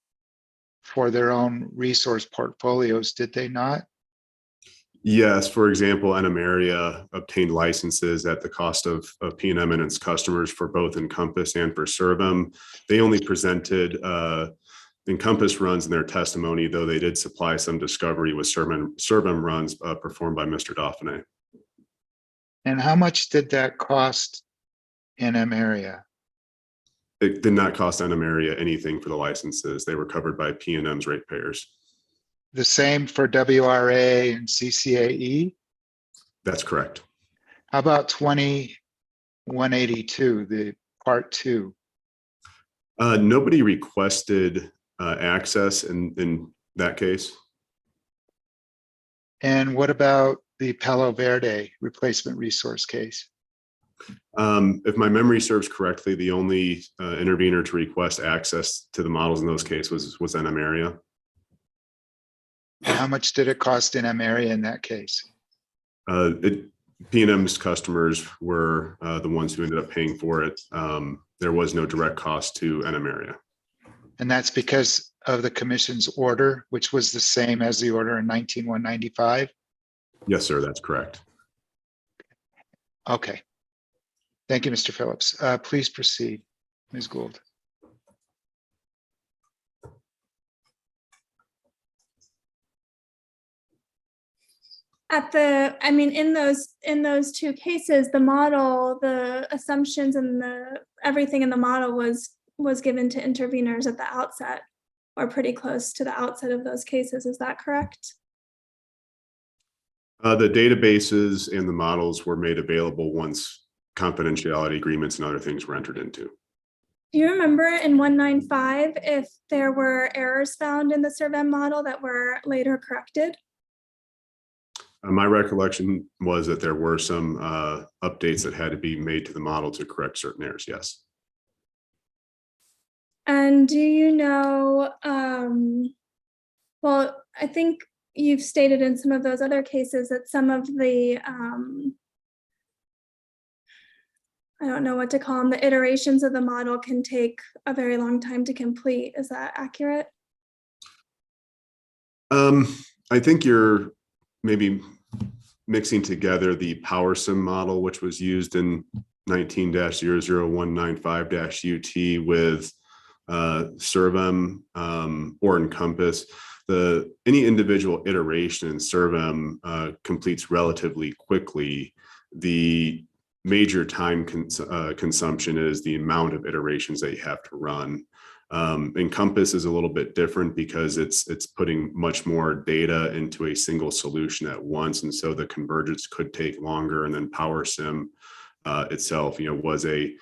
for their own resource portfolios, did they not? Yes, for example, NMARIA obtained licenses at the cost of PNM and its customers for both Encompass and for CertM. They only presented Encompass runs in their testimony, though they did supply some discovery with CertM runs performed by Mr. Dauphiné. And how much did that cost NMARIA? It did not cost NMARIA anything for the licenses. They were covered by PNM's ratepayers. The same for WRA and CCAE? That's correct. How about 2182, the part 2? Nobody requested access in that case. And what about the Palo Verde replacement resource case? If my memory serves correctly, the only intervener to request access to the models in those cases was NMARIA. How much did it cost NMARIA in that case? PNM's customers were the ones who ended up paying for it. There was no direct cost to NMARIA. And that's because of the commission's order, which was the same as the order in 19195? Yes, sir, that's correct. Okay. Thank you, Mr. Phillips. Please proceed, Ms. Gould. In those two cases, the model, the assumptions and everything in the model was given to interveners at the outset or pretty close to the outset of those cases. Is that correct? The databases and the models were made available once confidentiality agreements and other things were entered into. Do you remember in 195 if there were errors found in the CertM model that were later corrected? My recollection was that there were some updates that had to be made to the model to correct certain errors, yes. And do you know, well, I think you've stated in some of those other cases that some of the, I don't know what to call them, the iterations of the model can take a very long time to complete. Is that accurate? I think you're maybe mixing together the PowerSim model, which was used in 19-00195-UT with Servem, or Encompass, any individual iteration in Servem completes relatively quickly. The major time consumption is the amount of iterations that you have to run. Encompass is a little bit different because it's putting much more data into a single solution at once, and so the convergence could take longer. And then PowerSim itself, was a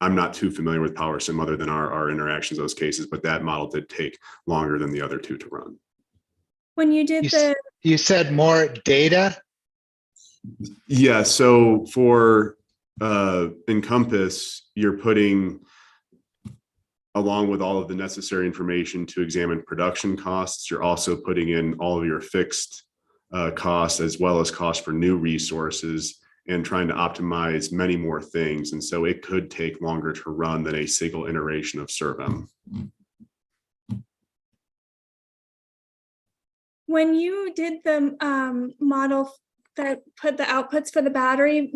I'm not too familiar with PowerSim other than our interactions, those cases, but that model did take longer than the other two to run. When you did the, You said more data? Yeah, so for Encompass, you're putting, along with all of the necessary information to examine production costs, you're also putting in all of your fixed costs as well as costs for new resources and trying to optimize many more things. And so it could take longer to run than a single iteration of Servem. when you did the model that put the outputs for the battery,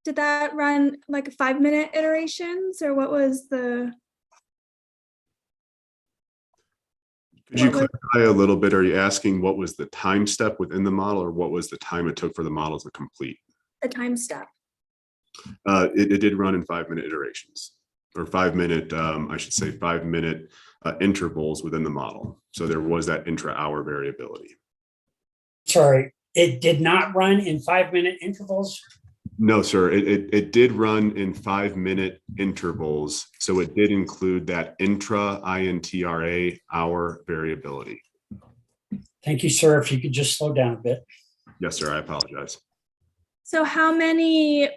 did that run like 5-minute iterations, or what was the? Could you clarify a little bit? Are you asking what was the time step within the model, or what was the time it took for the model to complete? The time step. It did run in 5-minute iterations, or 5-minute, I should say 5-minute intervals within the model. So there was that intra-hour variability. Sorry, it did not run in 5-minute intervals? No, sir. It did run in 5-minute intervals. So it did include that intra hour variability. Thank you, sir. If you could just slow down a bit. Yes, sir. I apologize. So how many,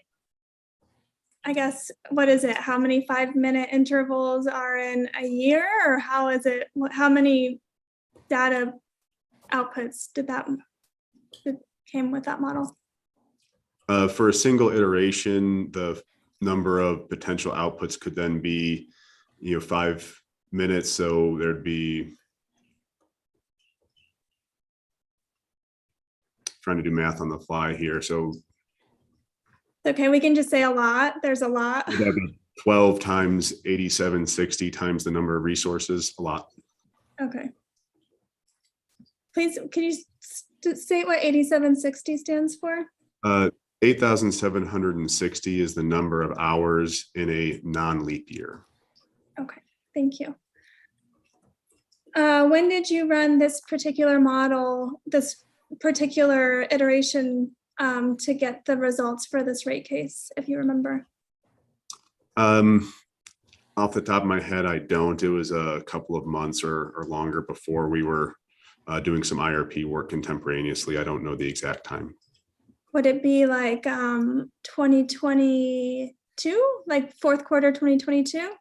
I guess, what is it? How many 5-minute intervals are in a year, or how is it? How many data outputs did came with that model? For a single iteration, the number of potential outputs could then be, 5 minutes. So there'd be, trying to do math on the fly here. So Okay, we can just say a lot. There's a lot. that'd be 12 times 8760 times the number of resources, a lot. Okay. Please, can you say what 8760 stands for? 8,760 is the number of hours in a non-leap year. Okay, thank you. When did you run this particular model, this particular iteration to get the results for this rate case, if you remember? Off the top of my head, I don't. It was a couple of months or longer before we were doing some IRP work contemporaneously. I don't know the exact time. Would it be like 2022, like fourth quarter 2022?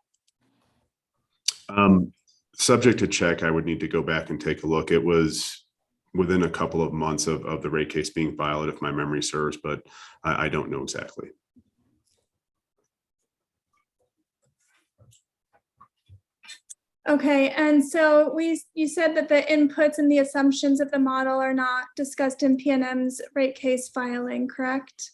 Subject to check, I would need to go back and take a look. It was within a couple of months of the rate case being filed, if my memory serves, but I don't know exactly. Okay, and so you said that the inputs and the assumptions of the model are not discussed in PNM's rate case filing, correct?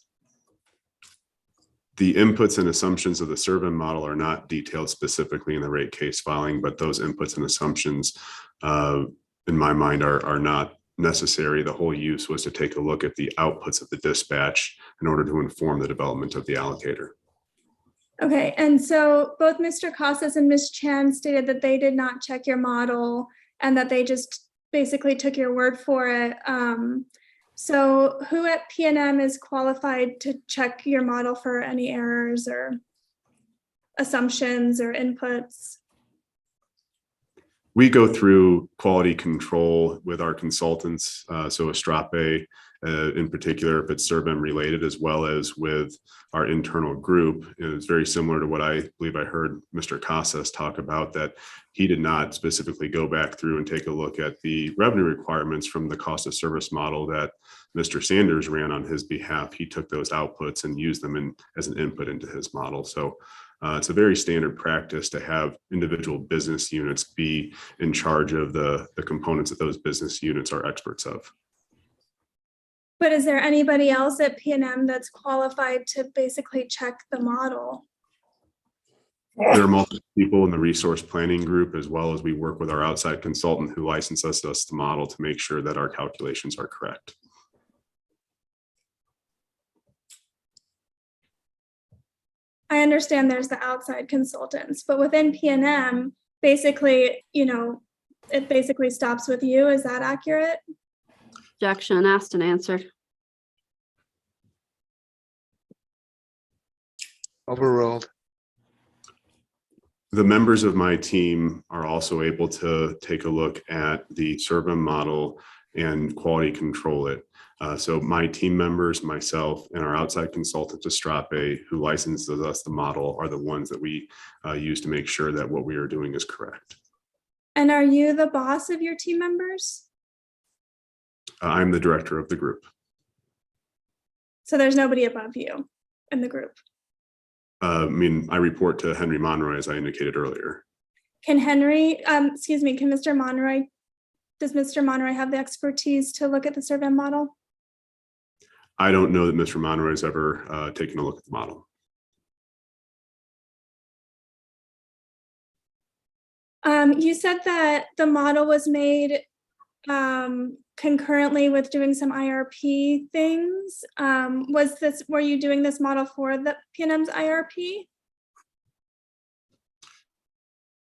The inputs and assumptions of the Servem model are not detailed specifically in the rate case filing, but those inputs and assumptions, in my mind, are not necessary. The whole use was to take a look at the outputs of the dispatch in order to inform the development of the allocator. Okay, and so both Mr. Casas and Ms. Chan stated that they did not check your model and that they just basically took your word for it. So who at PNM is qualified to check your model for any errors or assumptions or inputs? We go through quality control with our consultants, so Astrape in particular, if it's Servem related, as well as with our internal group. It's very similar to what I believe I heard Mr. Casas talk about, that he did not specifically go back through and take a look at the revenue requirements from the cost of service model that Mr. Sanders ran on his behalf. He took those outputs and used them as an input into his model. So it's a very standard practice to have individual business units be in charge of the components that those business units are experts of. But is there anybody else at PNM that's qualified to basically check the model? There are multiple people in the resource planning group, as well as we work with our outside consultant who licenses us the model to make sure that our calculations are correct. I understand there's the outside consultants, but within PNM, basically, it basically stops with you. Is that accurate? Objection, asked and answered. Overruled. The members of my team are also able to take a look at the SERVIM model and quality control it. So my team members, myself, and our outside consultant, Astrape, who licenses us the model, are the ones that we use to make sure that what we are doing is correct. And are you the boss of your team members? I'm the director of the group. So there's nobody above you in the group. I report to Henry Monroy, as I indicated earlier. Can Mr. Monroy, does Mr. Monroy have the expertise to look at the SERVIM model? I don't know that Mr. Monroy has ever taken a look at the model. You said that the model was made concurrently with doing some IRP things. Were you doing this model for the PNM's IRP?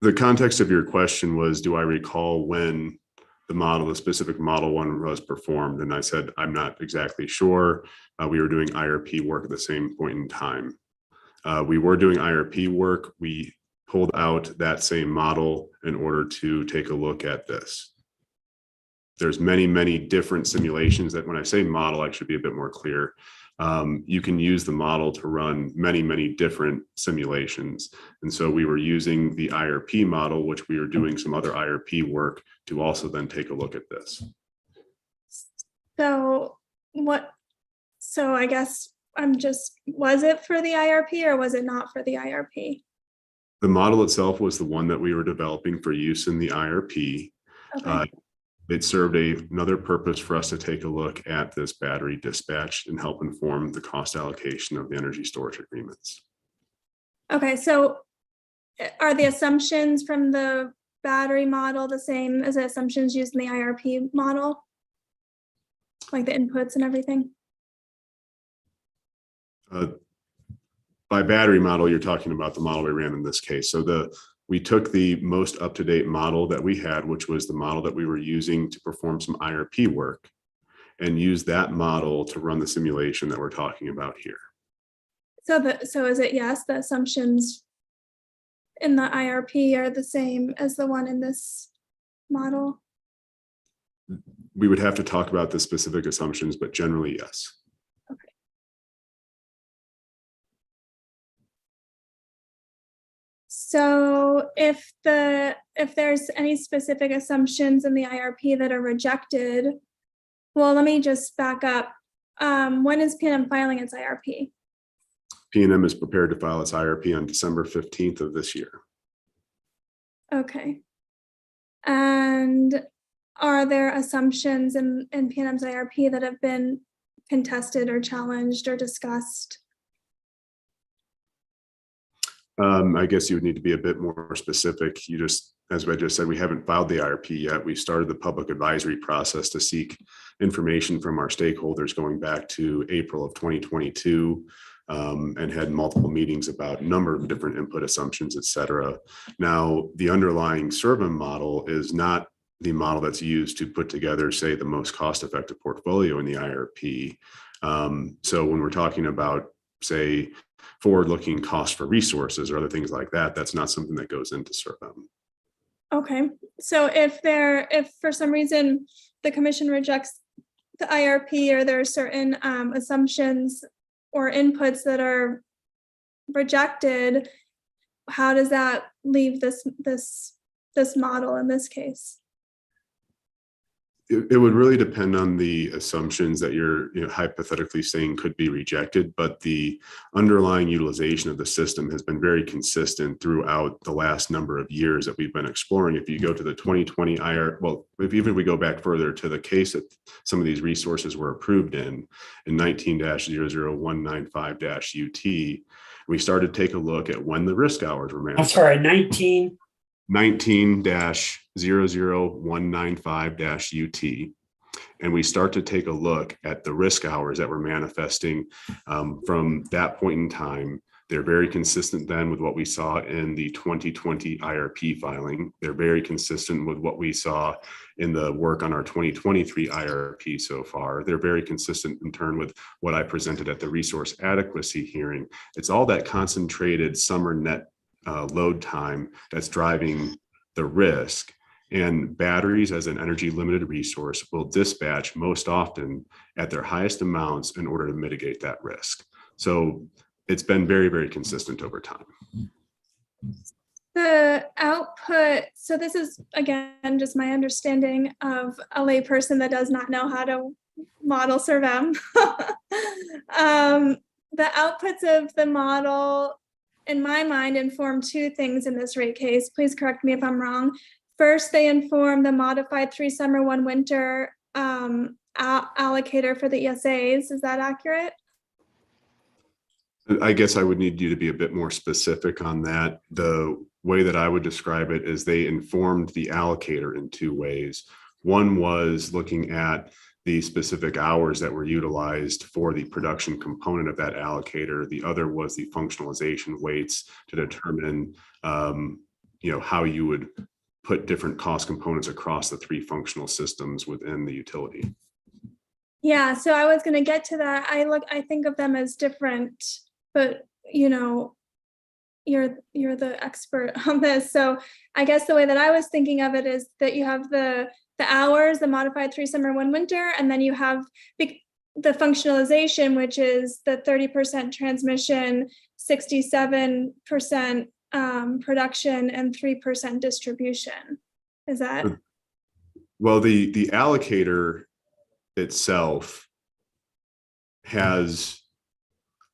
The context of your question was, do I recall when the specific model one was performed? And I said, I'm not exactly sure. We were doing IRP work at the same point in time. We were doing IRP work. We pulled out that same model in order to take a look at this. There's many, many different simulations that when I say model, I should be a bit more clear. You can use the model to run many, many different simulations. And so we were using the IRP model, which we were doing some other IRP work to also then take a look at this. So I guess was it for the IRP or was it not for the IRP? The model itself was the one that we were developing for use in the IRP. Okay. It served another purpose for us to take a look at this battery dispatch and help inform the cost allocation of the energy storage agreements. Okay, so are the assumptions from the battery model the same as the assumptions used in the IRP model? Like the inputs and everything? By battery model, you're talking about the model we ran in this case. So we took the most up-to-date model that we had, which was the model that we were using to perform some IRP work, and used that model to run the simulation that we're talking about here. So is it, yes, the assumptions in the IRP are the same as the one in this model? We would have to talk about the specific assumptions, but generally, yes. Okay. So if there's any specific assumptions in the IRP that are rejected, well, let me just back up. When is PNM filing its IRP? PNM is prepared to file its IRP on December 15th of this year. Okay. And are there assumptions in PNM's IRP that have been contested or challenged or discussed? I guess you would need to be a bit more specific. As I just said, we haven't filed the IRP yet. We started the public advisory process to seek information from our stakeholders going back to April of 2022, and had multiple meetings about a number of different input assumptions, et cetera. Now, the underlying SERVIM model is not the model that's used to put together, say, the most cost-effective portfolio in the IRP. So when we're talking about, say, forward-looking cost for resources or other things like that, that's not something that goes into SERVIM. Okay, so if for some reason the commission rejects the IRP, or there are certain assumptions or inputs that are rejected, how does that leave this model in this case? It would really depend on the assumptions that you're, hypothetically saying could be rejected, but the underlying utilization of the system has been very consistent throughout the last number of years that we've been exploring. If you go to the 2020 if we go back further to the case that some of these resources were approved in 19-00195-UT, we started to take a look at when the risk hours were I'm manifest. sorry, 19-00195-UT. And we start to take a look at the risk hours that were manifesting from that point in time. They're very consistent then with what we saw in the 2020 IRP filing. They're very consistent with what we saw in the work on our 2023 IRP so far. They're very consistent in turn with what I presented at the resource adequacy hearing. It's all that concentrated summer net load time that's driving the risk, and batteries as an energy limited resource will dispatch most often at their highest amounts in order to mitigate that risk. So it's been very, very consistent over time. The output, so this is again just my understanding of a layperson that does not know how to model CERVM. The outputs of the model, in my mind, inform two things in this rate case. Please correct me if I'm wrong. First, they inform the modified 3 summer, 1 winter allocator for the ESAs. Is that accurate? I guess I would need you to be a bit more specific on that. The way that I would describe it is they informed the allocator in two ways. One was looking at the specific hours that were utilized for the production component of that allocator. The other was the functionalization weights to determine, how you would put different cost components across the 3 functional systems within the utility. Yeah, so I was going to get to that. I think of them as different, but you're the expert on this. So I guess the way that I was thinking of it is that you have the hours, the modified 3 summer, 1 winter, and then you have the functionalization, which is the 30% transmission, 67% production, and 3% distribution. Is that? Well, the allocator itself has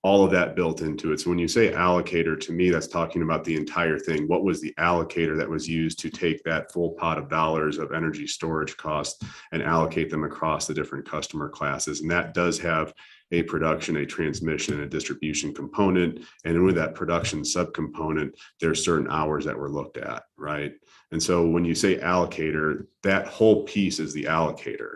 all of that built into it. So when you say allocator, to me, that's talking about the entire thing. What was the allocator that was used to take that full pot of dollars of energy storage costs and allocate them across the different customer classes? And that does have a production, a transmission, and a distribution component. And with that production subcomponent, there's certain hours that were looked at, right? And so when you say allocator, that whole piece is the allocator.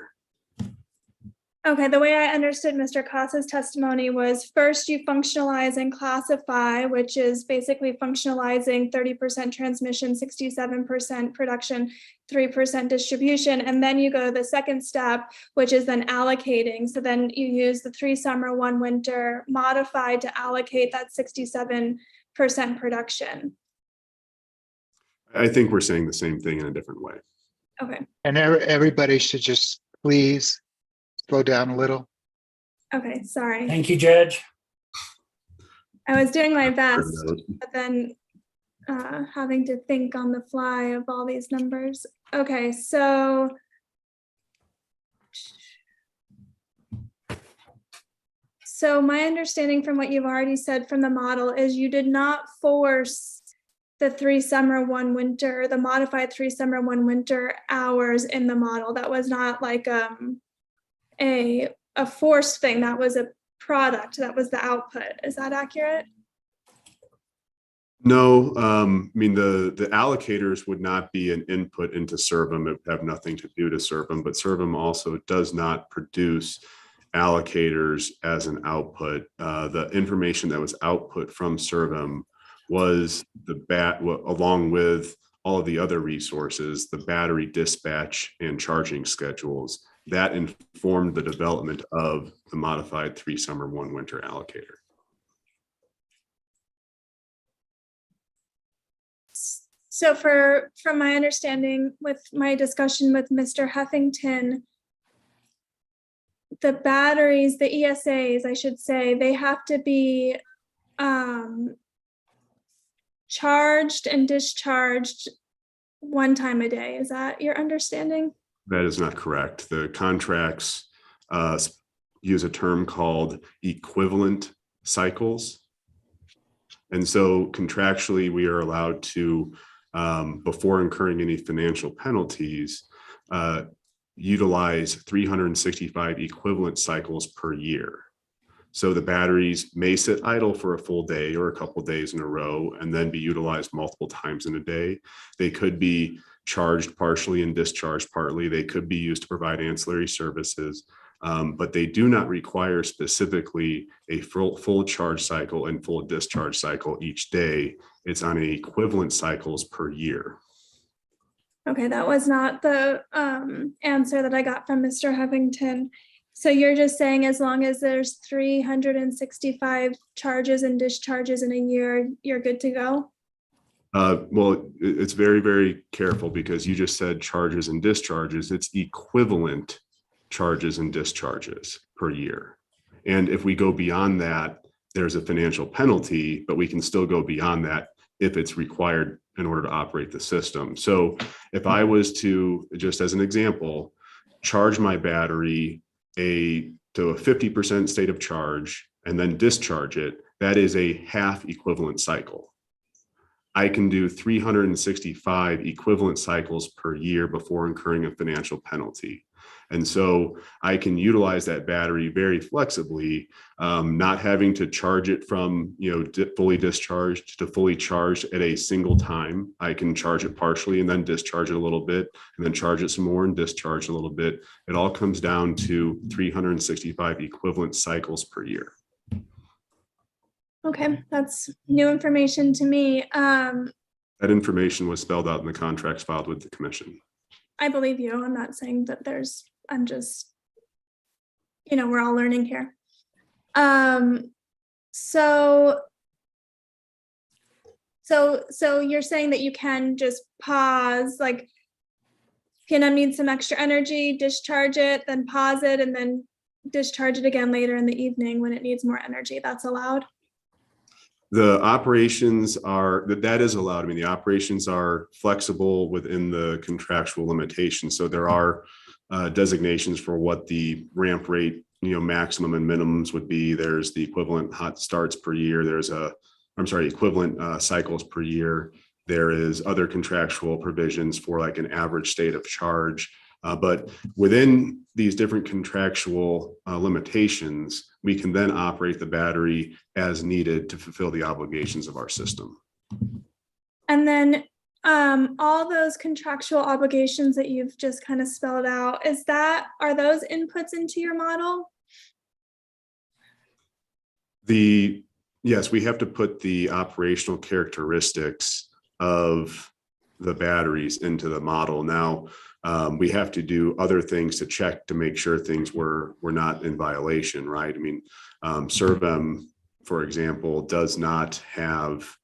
Okay, the way I understood Mr. Costa's testimony was first you functionalize and classify, which is basically functionalizing 30% transmission, 67% production, 3% distribution. And then you go to the second step, which is then allocating. So then you use the 3 summer, 1 winter modified to allocate that 67% production. I think we're saying the same thing in a different way. Okay. And everybody should just please slow down a little. Okay, sorry. Thank you, Judge. I was doing my best, but then having to think on the fly of all these numbers. Okay, so my understanding from what you've already said from the model is you did not force the 3 summer, 1 winter, the modified 3 summer, 1 winter hours in the model. That was not like a forced thing. That was a product. That was the output. Is that accurate? No, I mean, the allocators would not be an input into CERVM. It would have nothing to do to CERVM, but CERVM also does not produce allocators as an output. The information that was output from CERVM was along with all of the other resources, the battery dispatch and charging schedules that informed the development of the modified 3 summer, 1 winter allocator. So from my understanding with my discussion with Mr. Heffington, the batteries, the ESAs, I should say, they have to be charged and discharged 1 time a day. Is that your understanding? That is not correct. The contracts use a term called equivalent cycles. And so contractually, we are allowed to, before incurring any financial penalties, utilize 365 equivalent cycles per year. So the batteries may sit idle for a full day or a couple of days in a row and then be utilized multiple times in a day. They could be charged partially and discharged partly. They could be used to provide ancillary services, but they do not require specifically a full charge cycle and full discharge cycle each day. It's on an equivalent cycles per year. Okay, that was not the answer that I got from Mr. Hovington. So you're just saying as long as there's 365 charges and discharges in a year, you're good to go? Well, it's very, very careful because you just said charges and discharges. It's equivalent charges and discharges per year. And if we go beyond that, there's a financial penalty, but we can still go beyond that if it's required in order to operate the system. So if I was to, just as an example, charge my battery to a 50% state of charge and then discharge it, that is a half equivalent cycle. I can do 365 equivalent cycles per year before incurring a financial penalty. And so I can utilize that battery very flexibly, not having to charge it from, fully discharged to fully charged at a single time. I can charge it partially and then discharge it a little bit and then charge it some more and discharge a little bit. It all comes down to 365 equivalent cycles per year. Okay, that's new information to me. That information was spelled out in the contracts filed with the commission. I believe you. I'm not saying that I'm just, we're all learning here. So you're saying that you can just pause, like PNM needs some extra energy, discharge it, then pause it, and then discharge it again later in the evening when it needs more energy. That's allowed? The operations that is allowed. I mean, the operations are flexible within the contractual limitations. So there are designations for what the ramp rate, maximum and minimums would be. There's the equivalent hot starts per year. There's equivalent cycles per year. There is other contractual provisions for like an average state of charge. But within these different contractual limitations, we can then operate the battery as needed to fulfill the obligations of our system. And then all those contractual obligations that you've just kind of spelled out, are those inputs into your model? Yes, we have to put the operational characteristics of the batteries into the model. Now, we have to do other things to check to make sure things were not in violation, right? I mean, CERVM, for example, does not have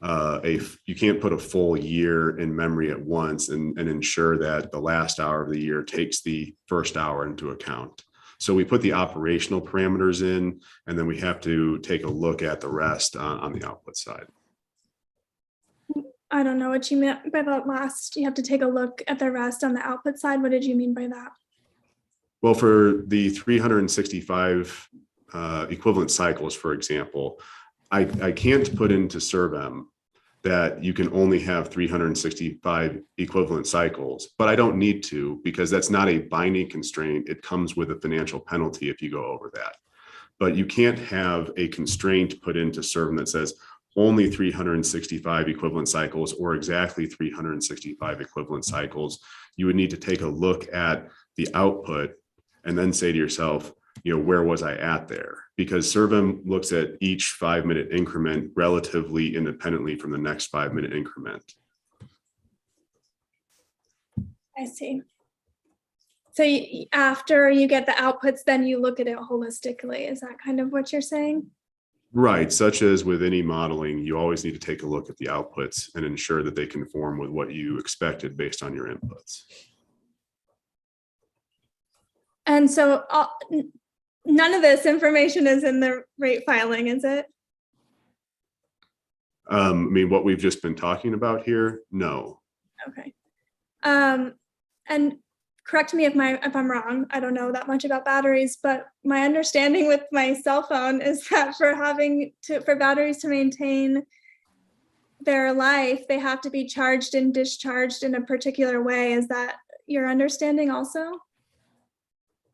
you can't put a full year in memory at once and ensure that the last hour of the year takes the first hour into account. So we put the operational parameters in, and then we have to take a look at the rest on the output side. I don't know what you meant by that last. You have to take a look at the rest on the output side. What did you mean by that? Well, for the 365 equivalent cycles, for example, I can't put into CERVM that you can only have 365 equivalent cycles, but I don't need to because that's not a binding constraint. It comes with a financial penalty if you go over that. But you can't have a constraint put into CERVM that says only 365 equivalent cycles or exactly 365 equivalent cycles. You would need to take a look at the output and then say to yourself, where was I at there? Because CERVM looks at each 5-minute increment relatively independently from the next 5-minute increment. I see. So after you get the outputs, then you look at it holistically. Is that kind of what you're saying? Right, such as with any modeling, you always need to take a look at the outputs and ensure that they conform with what you expected based on your inputs. And so none of this information is in the rate filing, is it? I mean, what we've just been talking about here, no. Okay. And correct me if I'm wrong. I don't know that much about batteries, but my understanding with my cell phone is that for batteries to maintain their life, they have to be charged and discharged in a particular way. Is that your understanding also?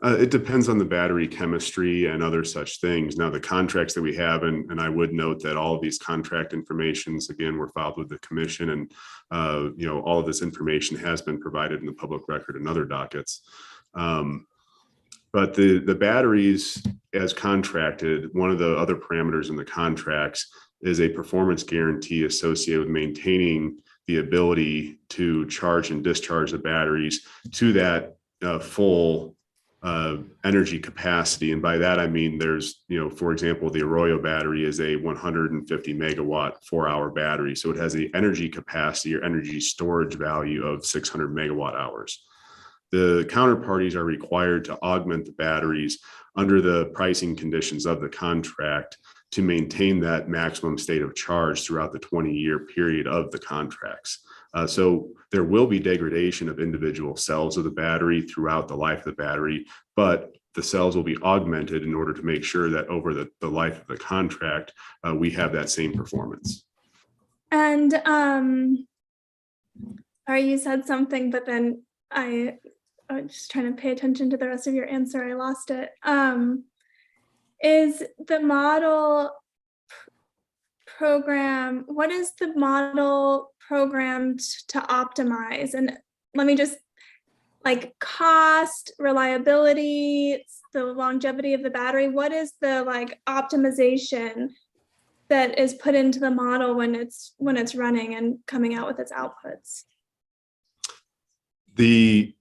It depends on the battery chemistry and other such things. Now, the contracts that we have, and I would note that all of these contract informations, again, were filed with the commission, and all of this information has been provided in the public record and other dockets. But the batteries, as contracted, one of the other parameters in the contracts is a performance guarantee associated with maintaining the ability to charge and discharge the batteries to that full energy capacity. And by that, I mean, there's, for example, the Arroyo battery is a 150 megawatt 4-hour battery. So it has the energy capacity or energy storage value of 600 megawatt hours. The counterparties are required to augment the batteries under the pricing conditions of the contract to maintain that maximum state of charge throughout the 20-year period of the contracts. So there will be degradation of individual cells of the battery throughout the life of the battery, but the cells will be augmented in order to make sure that over the life of the contract, we have that same performance. And you said something, but then I was just trying to pay attention to the rest of your answer. I lost it. Is the model program, what is the model programmed to optimize? And let me just, like, cost, reliability, the longevity of the battery, what is the optimization that is put into the model when it's running and coming out with its outputs? The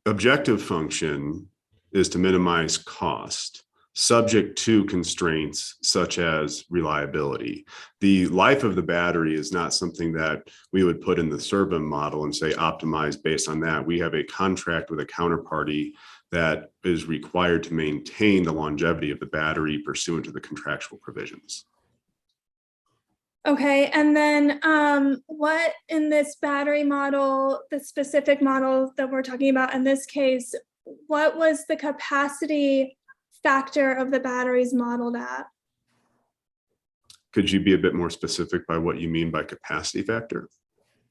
objective function is to minimize cost, subject to constraints such as reliability. The life of the battery is not something that we would put in the CERVM model and say optimize based on that. We have a contract with a counterparty that is required to maintain the longevity of the battery pursuant to the contractual provisions. Okay, and then what in this battery model, the specific model that we're talking about in this case, what was the capacity factor of the batteries modeled at? Could you be a bit more specific by what you mean by capacity factor?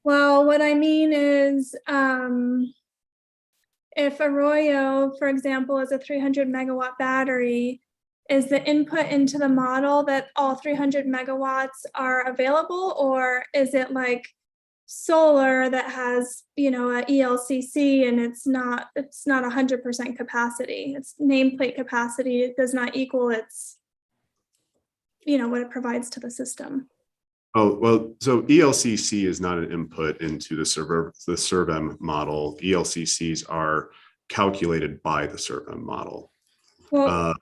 Well, what I mean is if Arroyo, for example, is a 300 megawatt battery, is the input into the model that all 300 megawatts are available, or is it like solar that has, a ELCC and it's not 100% capacity? Its nameplate capacity, it does not equal its, what it provides to the system. Oh, well, so ELCC is not an input into the CERVM model. ELCCs are calculated by the CERVM model. Well,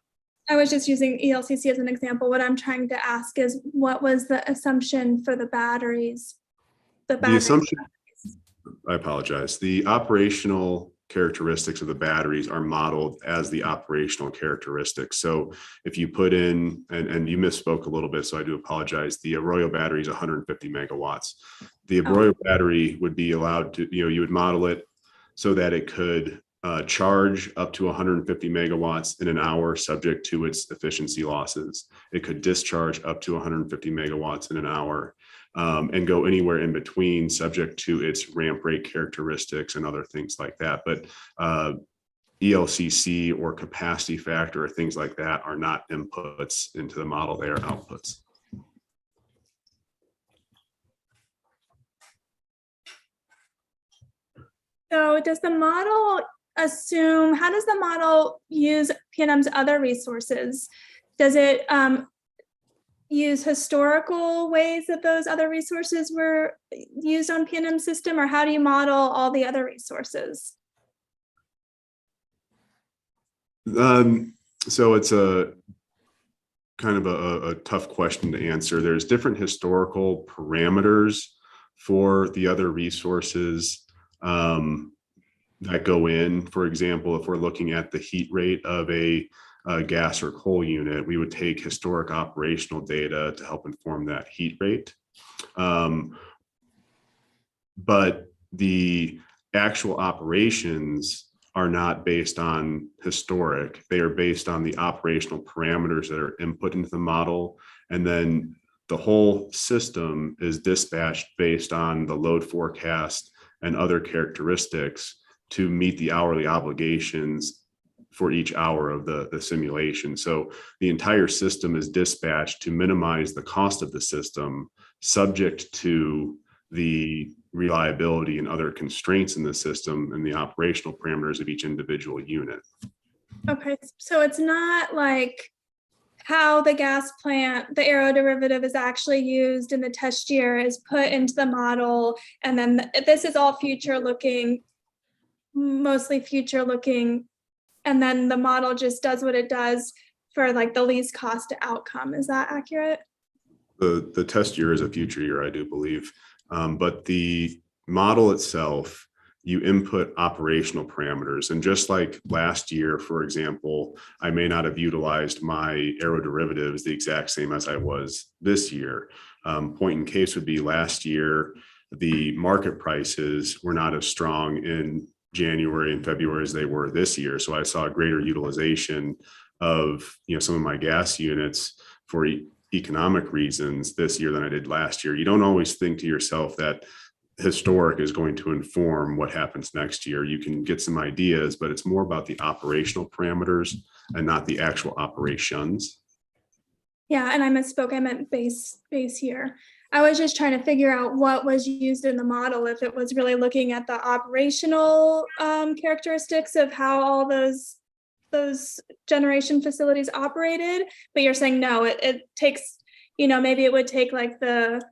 I was just using ELCC as an example. What I'm trying to ask is, what was the assumption for the batteries? The assumption, I apologize. The operational characteristics of the batteries are modeled as the operational characteristics. So if you put in, and you misspoke a little bit, so I do apologize, the Arroyo battery is 150 megawatts. The Arroyo battery would be allowed to, you would model it so that it could charge up to 150 megawatts in an hour, subject to its efficiency losses. It could discharge up to 150 megawatts in an hour, and go anywhere in between, subject to its ramp rate characteristics and other things like that. But ELCC or capacity factor or things like that are not inputs into the model, they are outputs. So does the model assume, how does the model use PNM's other resources? Does it use historical ways that those other resources were used on PNM system, or how do you model all the other resources? So it's a kind of a tough question to answer. There's different historical parameters for the other resources that go in. For example, if we're looking at the heat rate of a gas or coal unit, we would take historic operational data to help inform that heat rate. But the actual operations are not based on historic. They are based on the operational parameters that are input into the model. And then the whole system is dispatched based on the load forecast and other characteristics to meet the hourly obligations for each hour of the simulation. So the entire system is dispatched to minimize the cost of the system, subject to the reliability and other constraints in the system and the operational parameters of each individual unit. Okay, so it's not like how the gas plant, the aeroderivative is actually used in the test year is put into the model. And then this is all future looking, mostly future looking. And then the model just does what it does for like the least cost outcome. Is that accurate? The test year is a future year, I do believe. But the model itself, you input operational parameters. And just like last year, for example, I may not have utilized my aeroderivatives the exact same as I was this year. Point in case would be last year, the market prices were not as strong in January and February as they were this year. So I saw a greater utilization of, some of my gas units for economic reasons this year than I did last year. You don't always think to yourself that historic is going to inform what happens next year. You can get some ideas, but it's more about the operational parameters and not the actual operations. Yeah, and I misspoke. I meant base year. I was just trying to figure out what was used in the model, if it was really looking at the operational characteristics of how all those generation facilities operated. But you're saying no, it takes, maybe it would take like the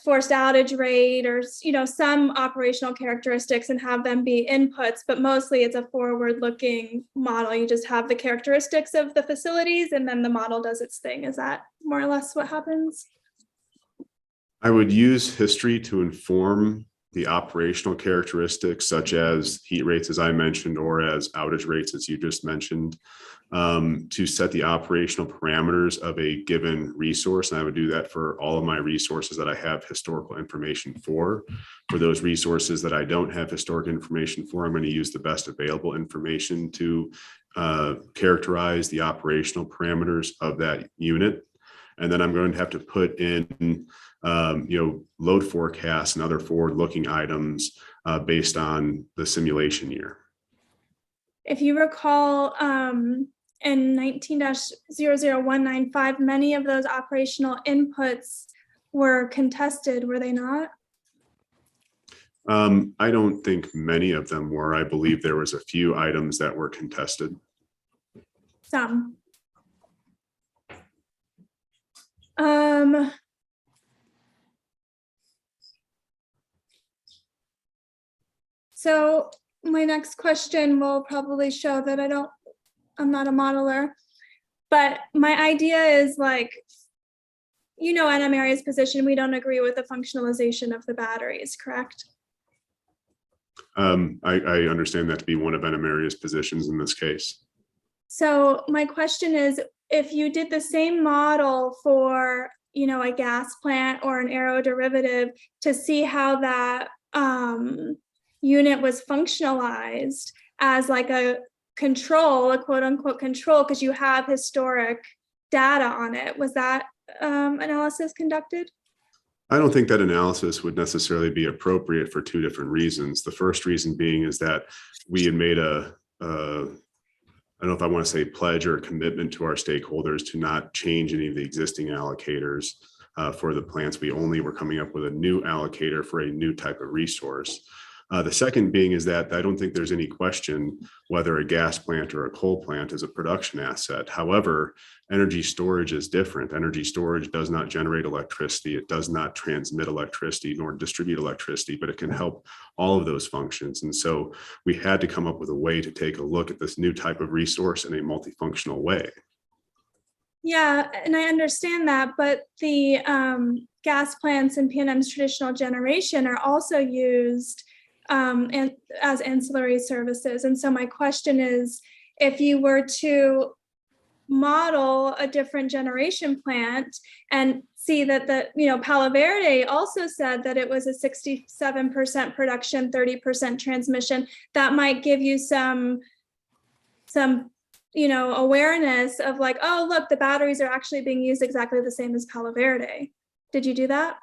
forced outage rate or some operational characteristics and have them be inputs, but mostly it's a forward-looking model. You just have the characteristics of the facilities and then the model does its thing. Is that more or less what happens? I would use history to inform the operational characteristics such as heat rates, as I mentioned, or as outage rates, as you just mentioned, to set the operational parameters of a given resource. And I would do that for all of my resources that I have historical information for. For those resources that I don't have historic information for, I'm going to use the best available information to characterize the operational parameters of that unit. And then I'm going to have to put in load forecasts and other forward-looking items based on the simulation year. If you recall, in 19-00195, many of those operational inputs were contested, were they not? I don't think many of them were. I believe there was a few items that were contested. Some. So my next question will probably show that I'm not a modeler, but my idea is like, NM Area's position, we don't agree with the functionalization of the batteries, correct? I understand that to be one of NM Area's positions in this case. So my question is, if you did the same model for, a gas plant or an aeroderivative to see how that unit was functionalized as like a control, a quote unquote control, because you have historic data on it, was that analysis conducted? I don't think that analysis would necessarily be appropriate for two different reasons. The first reason being is that we had made I don't know if I want to say pledge or a commitment to our stakeholders to not change any of the existing allocators for the plants. We only were coming up with a new allocator for a new type of resource. The second being is that I don't think there's any question whether a gas plant or a coal plant is a production asset. However, energy storage is different. Energy storage does not generate electricity. It does not transmit electricity nor distribute electricity, but it can help all of those functions. And so we had to come up with a way to take a look at this new type of resource in a multifunctional way. Yeah, and I understand that, but the gas plants and PNM's traditional generation are also used and as ancillary services. And so my question is, if you were to model a different generation plant and see that Palo Verde also said that it was a 67% production, 30% transmission. That might give you some awareness of like, oh, look, the batteries are actually being used exactly the same as Palo Verde. Did you do that?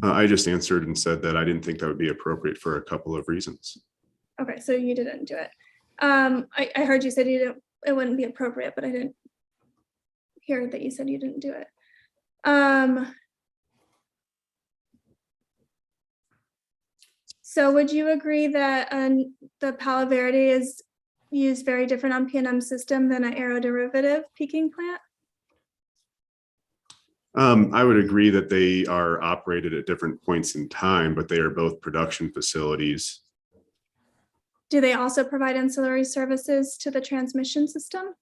I just answered and said that I didn't think that would be appropriate for a couple of reasons. Okay, so you didn't do it. I heard you said it wouldn't be appropriate, but I didn't hear that you said you didn't do it. So would you agree that the Palo Verde is used very different on PNM system than an aeroderivative peaking plant? I would agree that they are operated at different points in time, but they are both production facilities. Do they also provide ancillary services to the transmission system?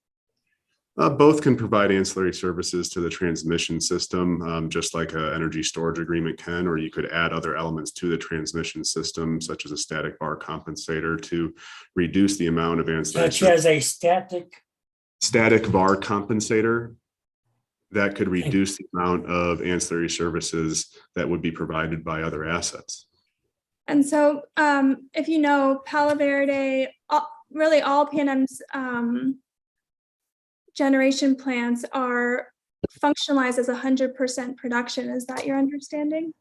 Both can provide ancillary services to the transmission system, just like an energy storage agreement can, or you could add other elements to the transmission system, such as a static bar compensator to reduce the amount of ancillary. Such as a static bar compensator that could reduce the amount of ancillary services that would be provided by other assets. And so if you know, Palo Verde, really all PNM's generation plants are functionalized as 100% production. Is that your understanding?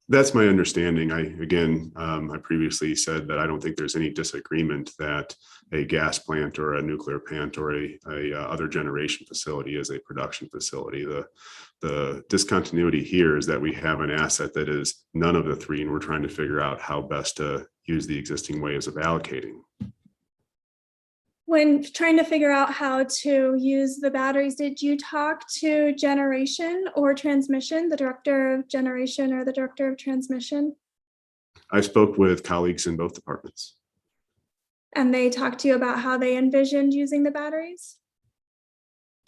That's my understanding. I previously said that I don't think there's any disagreement that a gas plant or a nuclear plant or a other generation facility is a production facility. The discontinuity here is that we have an asset that is none of the three, and we're trying to figure out how best to use the existing ways of allocating. When trying to figure out how to use the batteries, did you talk to generation or transmission, the director of generation or the director of transmission? I spoke with colleagues in both departments. And they talked to you about how they envisioned using the batteries?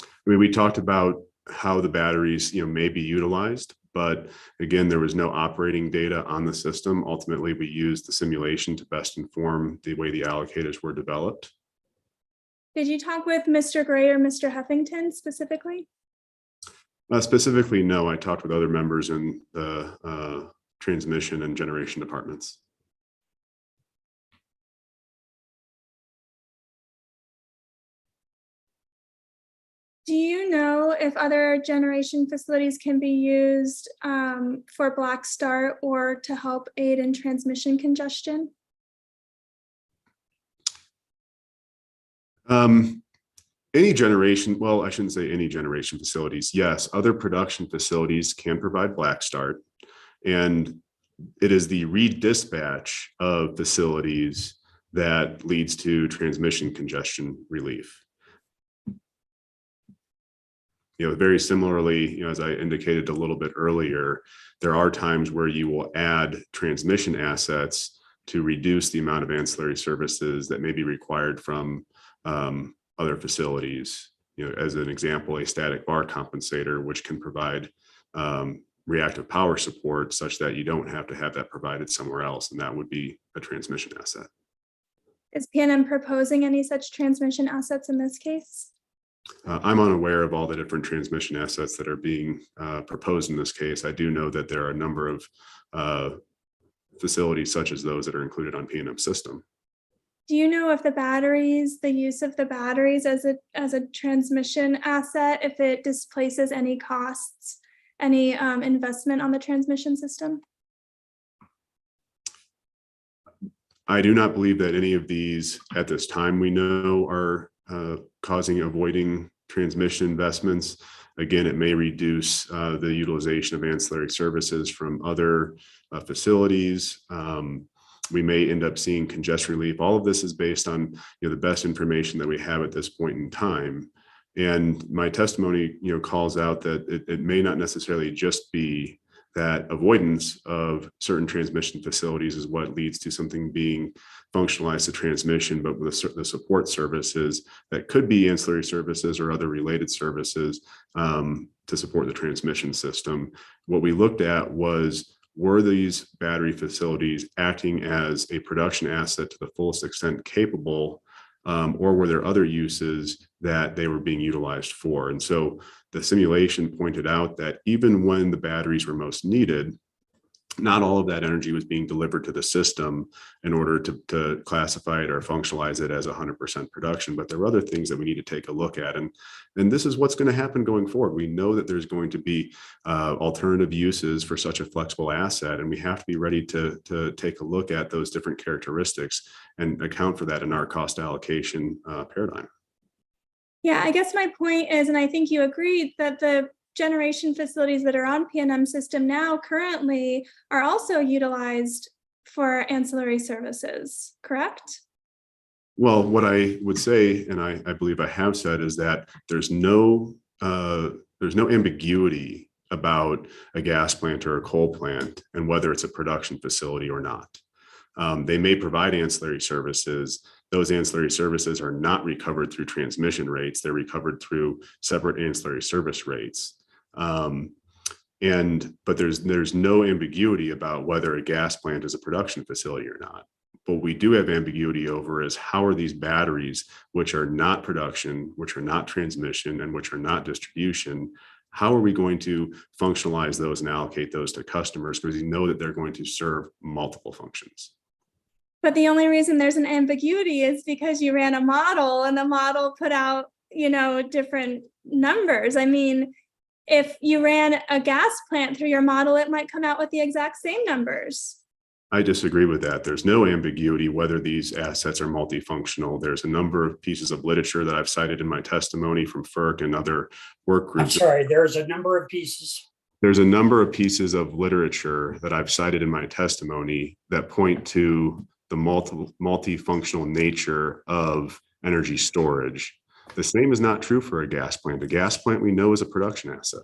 I mean, we talked about how the batteries, may be utilized, but again, there was no operating data on the system. Ultimately, we used the simulation to best inform the way the allocators were developed. Did you talk with Mr. Gray or Mr. Heffington specifically? Specifically, no. I talked with other members in the transmission and generation departments. Do you know if other generation facilities can be used for black start or to help aid in transmission congestion? Any generation, well, I shouldn't say any generation facilities. Yes, other production facilities can provide black start, and it is the redispatch of facilities that leads to transmission congestion relief. Very similarly, as I indicated a little bit earlier, there are times where you will add transmission assets to reduce the amount of ancillary services that may be required from other facilities. As an example, a static bar compensator, which can provide reactive power support such that you don't have to have that provided somewhere else, and that would be a transmission asset. Is PNM proposing any such transmission assets in this case? I'm unaware of all the different transmission assets that are being proposed in this case. I do know that there are a number of facilities such as those that are included on PNM system. Do you know if the use of the batteries as a transmission asset, if it displaces any costs, any investment on the transmission system? I do not believe that any of these at this time we know are avoiding transmission investments. Again, it may reduce the utilization of ancillary services from other facilities. We may end up seeing congestion relief. All of this is based on the best information that we have at this point in time. And my testimony calls out that it may not necessarily just be that avoidance of certain transmission facilities is what leads to something being functionalized to transmission, but with the support services that could be ancillary services or other related services to support the transmission system. What we looked at was, were these battery facilities acting as a production asset to the fullest extent capable or were there other uses that they were being utilized for? And so the simulation pointed out that even when the batteries were most needed, not all of that energy was being delivered to the system in order to classify it or functionalize it as 100% production. But there are other things that we need to take a look at. And this is what's going to happen going forward. We know that there's going to be alternative uses for such a flexible asset, and we have to be ready to take a look at those different characteristics and account for that in our cost allocation paradigm. Yeah, I guess my point is, and I think you agreed, that the generation facilities that are on PNM system now currently are also utilized for ancillary services, correct? Well, what I would say, and I believe I have said, is that there's no ambiguity about a gas plant or a coal plant and whether it's a production facility or not. They may provide ancillary services. Those ancillary services are not recovered through transmission rates. They're recovered through separate ancillary service rates. But there's no ambiguity about whether a gas plant is a production facility or not. What we do have ambiguity over is how are these batteries, which are not production, which are not transmission, and which are not distribution, how are we going to functionalize those and allocate those to customers, because we know that they're going to serve multiple functions. But the only reason there's an ambiguity is because you ran a model and the model put out, different numbers. I mean, if you ran a gas plant through your model, it might come out with the exact same numbers. I disagree with that. There's no ambiguity whether these assets are multifunctional. There's a number of pieces of literature that I've cited in my testimony from FERC and other work I'm groups. sorry, there's a number of pieces. There's a number of pieces of literature that I've cited in my testimony that point to the multifunctional nature of energy storage. The same is not true for a gas plant. A gas plant we know is a production asset.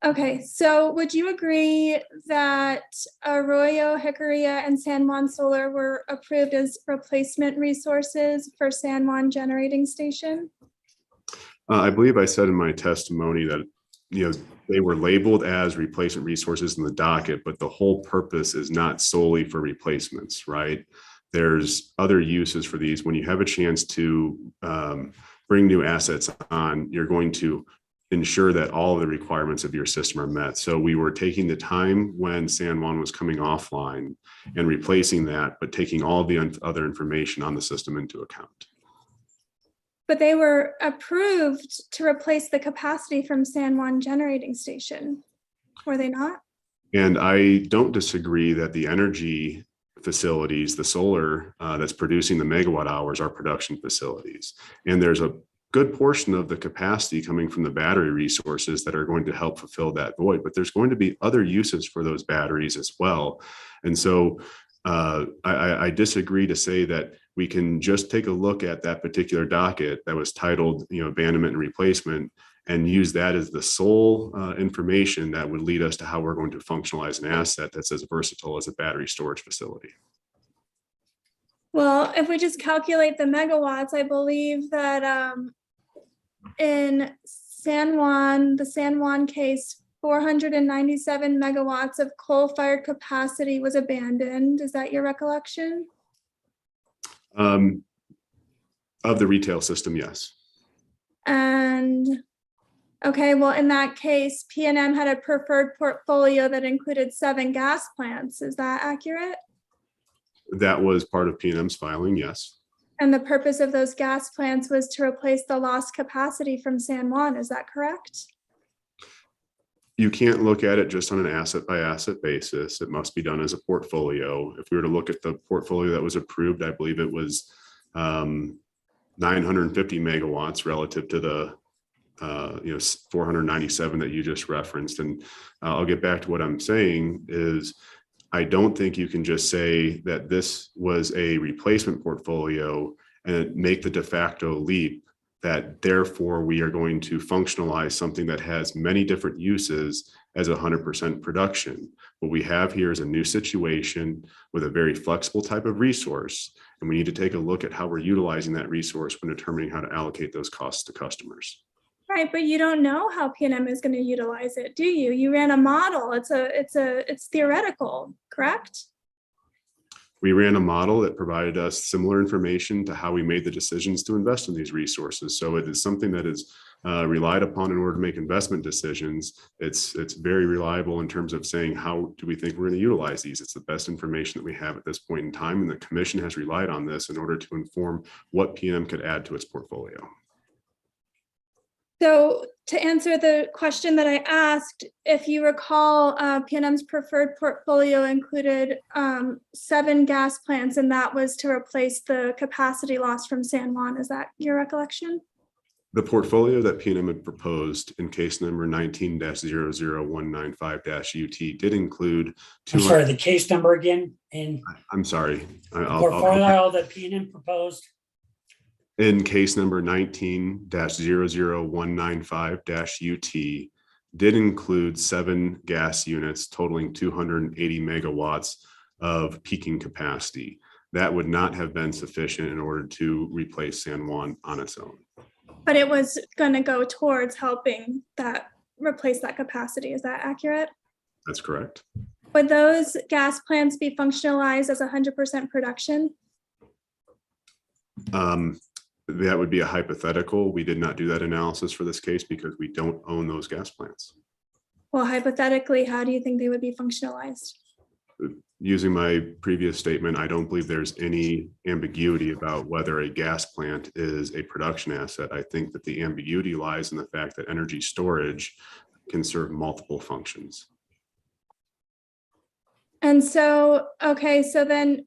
Okay, so would you agree that Arroyo, Jicarilla, and San Juan Solar were approved as replacement resources for San Juan Generating Station? I believe I said in my testimony that they were labeled as replacement resources in the docket, but the whole purpose is not solely for replacements, right? There's other uses for these. When you have a chance to bring new assets on, you're going to ensure that all of the requirements of your system are met. So we were taking the time when San Juan was coming offline and replacing that, but taking all of the other information on the system into account. But they were approved to replace the capacity from San Juan Generating Station, were they not? And I don't disagree that the energy facilities, the solar that's producing the megawatt hours, are production facilities. And there's a good portion of the capacity coming from the battery resources that are going to help fulfill that void, but there's going to be other uses for those batteries as well. And so I disagree to say that we can just take a look at that particular docket that was titled, abandonment and replacement, and use that as the sole information that would lead us to how we're going to functionalize an asset that's as versatile as a battery storage facility. Well, if we just calculate the megawatts, I believe that in San Juan, the San Juan case, 497 megawatts of coal-fired capacity was abandoned. Is that your recollection? Of the retail system, yes. And okay, well, in that case, PNM had a preferred portfolio that included 7 gas plants. Is that accurate? That was part of PNM's filing, yes. And the purpose of those gas plants was to replace the lost capacity from San Juan. Is that correct? You can't look at it just on an asset by asset basis. It must be done as a portfolio. If we were to look at the portfolio that was approved, I believe it was 950 megawatts relative to the 497 that you just referenced. And I'll get back to what I'm saying is I don't think you can just say that this was a replacement portfolio and make the de facto leap that therefore we are going to functionalize something that has many different uses as 100% production. What we have here is a new situation with a very flexible type of resource, and we need to take a look at how we're utilizing that resource when determining how to allocate those costs to customers. Right, but you don't know how PNM is going to utilize it, do you? You ran a model. It's theoretical, correct? We ran a model that provided us similar information to how we made the decisions to invest in these resources. So it is something that is relied upon in order to make investment decisions. It's very reliable in terms of saying, how do we think we're going to utilize these? It's the best information that we have at this point in time. And the commission has relied on this in order to inform what PNM could add to its portfolio. So to answer the question that I asked, if you recall, PNM's preferred portfolio included 7 gas plants, and that was to replace the capacity loss from San Juan. Is that your recollection? The portfolio that PNM had proposed in case number 19-00195-UT did include I'm sorry, the case number again, and I'm sorry. portfolio that PNM proposed. In case number 19-00195-UT did include 7 gas units totaling 280 megawatts of peaking capacity. That would not have been sufficient in order to replace San Juan on its own. But it was going to go towards helping that replace that capacity. Is that accurate? That's correct. Would those gas plants be functionalized as 100% production? That would be a hypothetical. We did not do that analysis for this case because we don't own those gas plants. Well, hypothetically, how do you think they would be functionalized? Using my previous statement, I don't believe there's any ambiguity about whether a gas plant is a production asset. I think that the ambiguity lies in the fact that energy storage can serve multiple functions. And so, okay, so then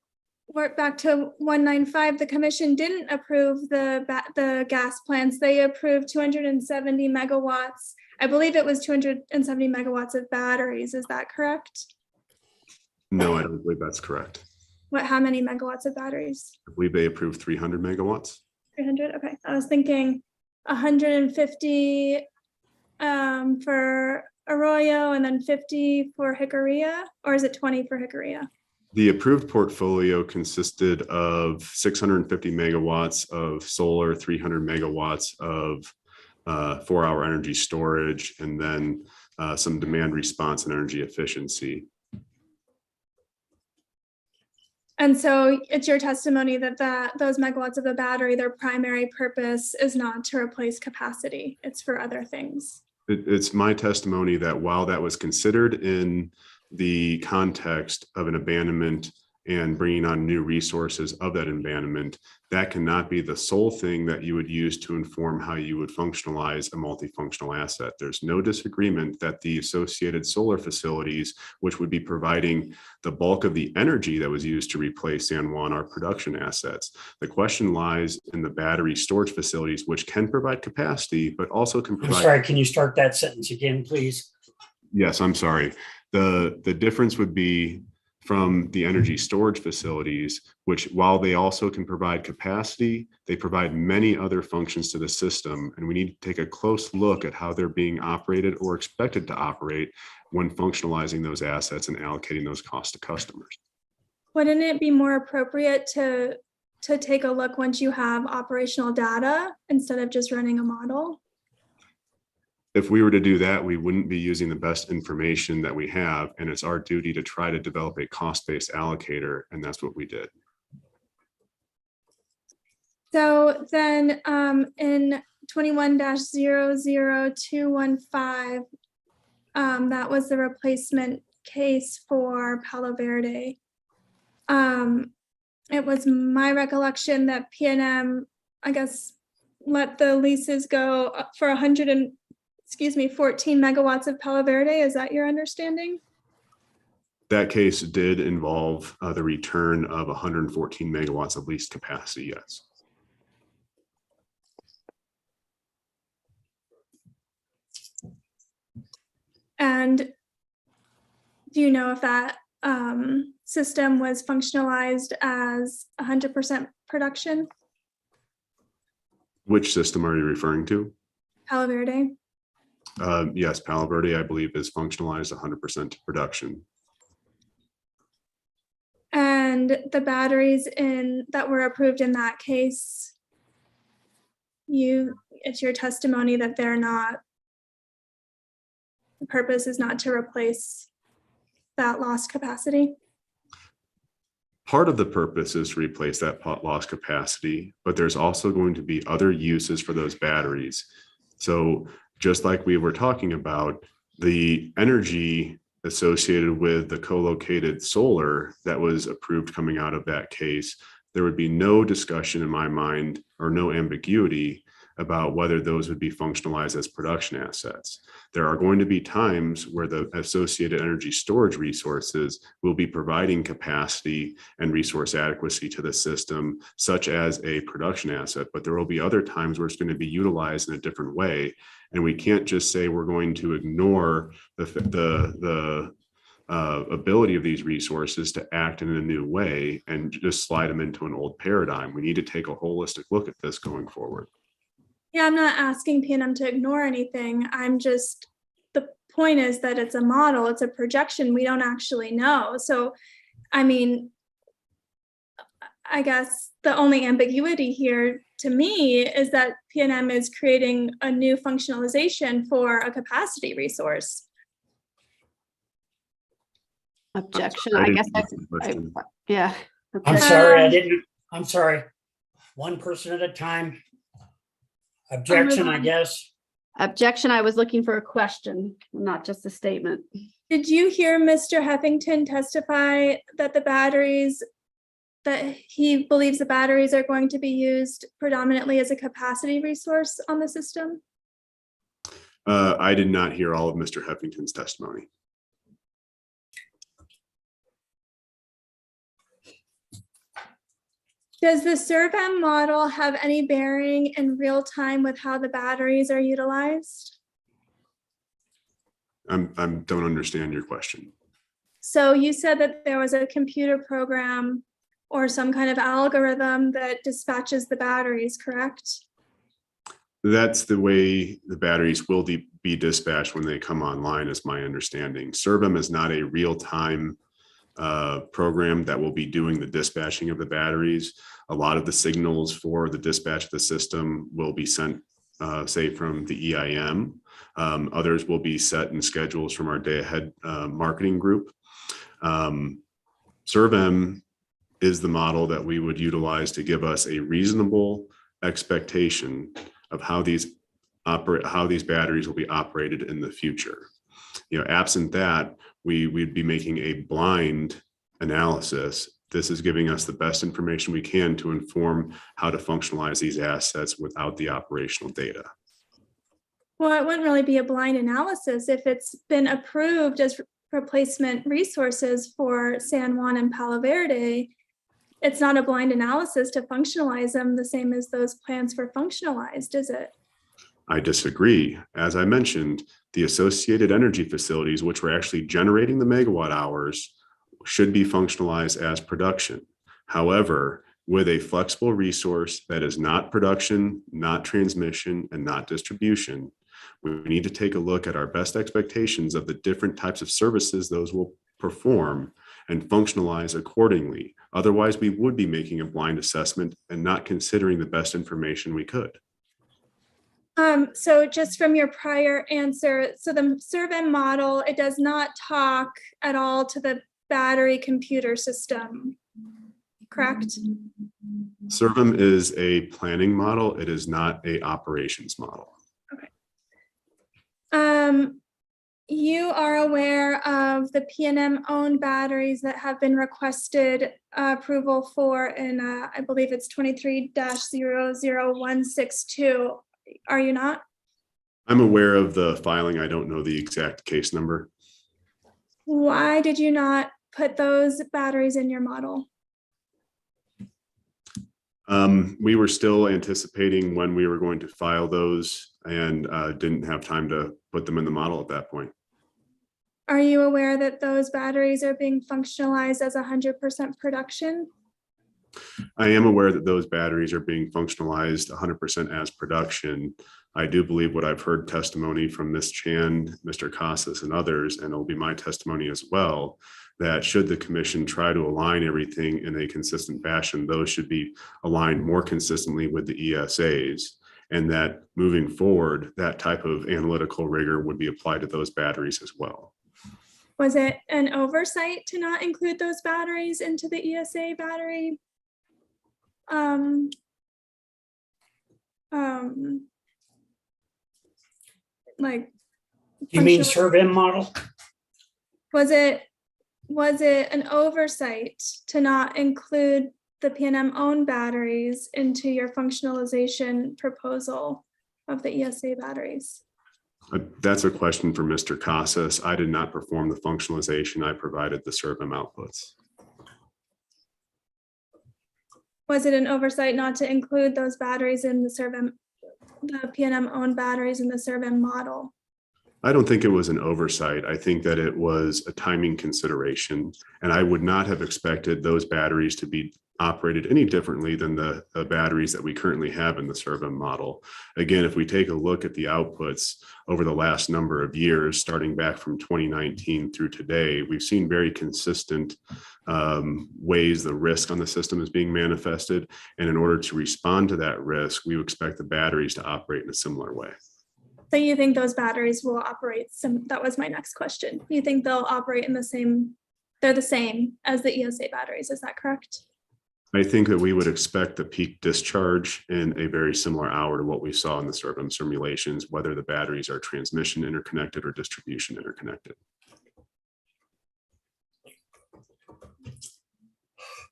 we're back to 195. The commission didn't approve the gas plants. They approved 270 megawatts. I believe it was 270 megawatts of batteries. Is that correct? No, I don't believe that's correct. How many megawatts of batteries? I believe they approved 300 megawatts. 300. Okay, I was thinking 150 for Arroyo and then 50 for Jicarilla, or is it 20 for Jicarilla? The approved portfolio consisted of 650 megawatts of solar, 300 megawatts of 4-hour energy storage, and then some demand response and energy efficiency. And so it's your testimony that those megawatts of the battery, their primary purpose is not to replace capacity. It's for other things. It's my testimony that while that was considered in the context of an abandonment and bringing on new resources of that abandonment, that cannot be the sole thing that you would use to inform how you would functionalize a multifunctional asset. There's no disagreement that the associated solar facilities, which would be providing the bulk of the energy that was used to replace San Juan, are production assets. The question lies in the battery storage facilities, which can provide capacity, but also can provide— I'm sorry, can you start that sentence again, please? Yes, I'm sorry. The difference would be from the energy storage facilities, which while they also can provide capacity, they provide many other functions to the system. And we need to take a close look at how they're being operated or expected to operate when functionalizing those assets and allocating those costs to customers. Wouldn't it be more appropriate to take a look once you have operational data instead of just running a model? If we were to do that, we wouldn't be using the best information that we have, and it's our duty to try to develop a cost-based allocator, and that's what we did. So then in 21-00215, that was the replacement case for Palo Verde. It was my recollection that PNM, I guess, let the leases go up for 14 megawatts of Palo Verde. Is that your understanding? That case did involve the return of 114 megawatts of leased capacity, yes. And do you know if that system was functionalized as 100% production? Which system are you referring to? Palo Verde. Yes, Palo Verde, I believe, is functionalized 100% to production. And the batteries that were approved in that case, it's your testimony that they're not, the purpose is not to replace that lost capacity? Part of the purpose is to replace that lost capacity, but there's also going to be other uses for those batteries. So just like we were talking about, the energy associated with the co-located solar that was approved coming out of that case, there would be no discussion in my mind or no ambiguity about whether those would be functionalized as production assets. There are going to be times where the associated energy storage resources will be providing capacity and resource adequacy to the system, such as a production asset, but there will be other times where it's going to be utilized in a different way. And we can't just say we're going to ignore the ability of these resources to act in a new way and just slide them into an old paradigm. We need to take a holistic look at this going forward. Yeah, I'm not asking PNM to ignore anything. The point is that it's a model, it's a projection. We don't actually know. So, I mean, I guess the only ambiguity here to me is that PNM is creating a new functionalization for a capacity resource. Objection, I guess that's, yeah. I'm sorry, I'm sorry. One person at a time. Objection, I guess. Objection, I was looking for a question, not just a statement. Did you hear Mr. Heffington testify that he believes the batteries are going to be used predominantly as a capacity resource on the system? I did not hear all of Mr. Heffington's testimony. Does the SERVM model have any bearing in real time with how the batteries are utilized? I don't understand your question. So you said that there was a computer program or some kind of algorithm that dispatches the batteries, correct? That's the way the batteries will be dispatched when they come online, is my understanding. SERVM is not a real-time program that will be doing the dispatching of the batteries. A lot of the signals for the dispatch of the system will be sent, say, from the EIM. Others will be set in schedules from our day ahead marketing group. SERVM is the model that we would utilize to give us a reasonable expectation of how these batteries will be operated in the future. You know, absent that, we'd be making a blind analysis. This is giving us the best information we can to inform how to functionalize these assets without the operational data. Well, it wouldn't really be a blind analysis if it's been approved as replacement resources for San Juan and Palo Verde. It's not a blind analysis to functionalize them the same as those plans were functionalized, is it? I disagree. As I mentioned, the associated energy facilities, which were actually generating the megawatt hours, should be functionalized as production. However, with a flexible resource that is not production, not transmission, and not distribution, we need to take a look at our best expectations of the different types of services those will perform and functionalize accordingly. Otherwise, we would be making a blind assessment and not considering the best information we could. So just from your prior answer, so the SERVM model, it does not talk at all to the battery computer system, correct? SERVM is a planning model. It is not a operations model. Okay. You are aware of the PNM owned batteries that have been requested approval for in, I believe it's 23-00162. Are you not? I'm aware of the filing. I don't know the exact case number. Why did you not put those batteries in your model? We were still anticipating when we were going to file those and didn't have time to put them in the model at that point. Are you aware that those batteries are being functionalized as 100% production? I am aware that those batteries are being functionalized 100% as production. I do believe what I've heard testimony from Ms. Chan, Mr. Casas, and others, and it'll be my testimony as well, that should the commission try to align everything in a consistent fashion, those should be aligned more consistently with the ESAs, and that moving forward, that type of analytical rigor would be applied to those batteries as well. Was it an oversight to not include those batteries into the ESA battery? Like. You mean functional- ServM model? Was it an oversight to not include the PNM owned batteries into your functionalization proposal of the ESA batteries? That's a question for Mr. Casas. I did not perform the functionalization. I provided the ServM outputs. Was it an oversight not to include those batteries in the PNM owned batteries in the ServM model? I don't think it was an oversight. I think that it was a timing consideration, and I would not have expected those batteries to be operated any differently than the batteries that we currently have in the ServM model. Again, if we take a look at the outputs over the last number of years, starting back from 2019 through today, we've seen very consistent ways the risk on the system is being manifested. And in order to respond to that risk, we expect the batteries to operate in a similar way. So you think those batteries will operate that was my next question. You think they'll operate in they're the same as the ESA batteries, is that correct? I think that we would expect the peak discharge in a very similar hour to what we saw in the ServM simulations, whether the batteries are transmission interconnected or distribution interconnected.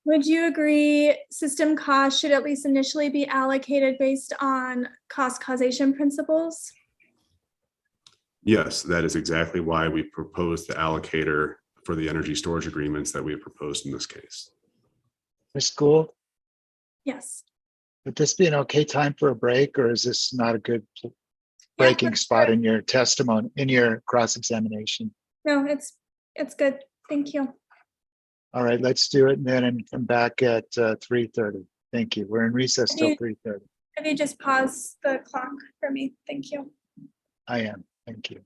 Would you agree system costs should at least initially be allocated based on cost causation principles? Yes, that is exactly why we proposed the allocator for the energy storage agreements that we have proposed in this case. Ms. Gould, Yes. would this be an okay time for a break, or is this not a good breaking spot in your testimony, in your cross-examination? No, it's good. Thank you. All right, let's do it then and come back at 3:30. Thank you. We're in recess till 3:30. If you just pause the clock for me, thank you. I am. Thank you.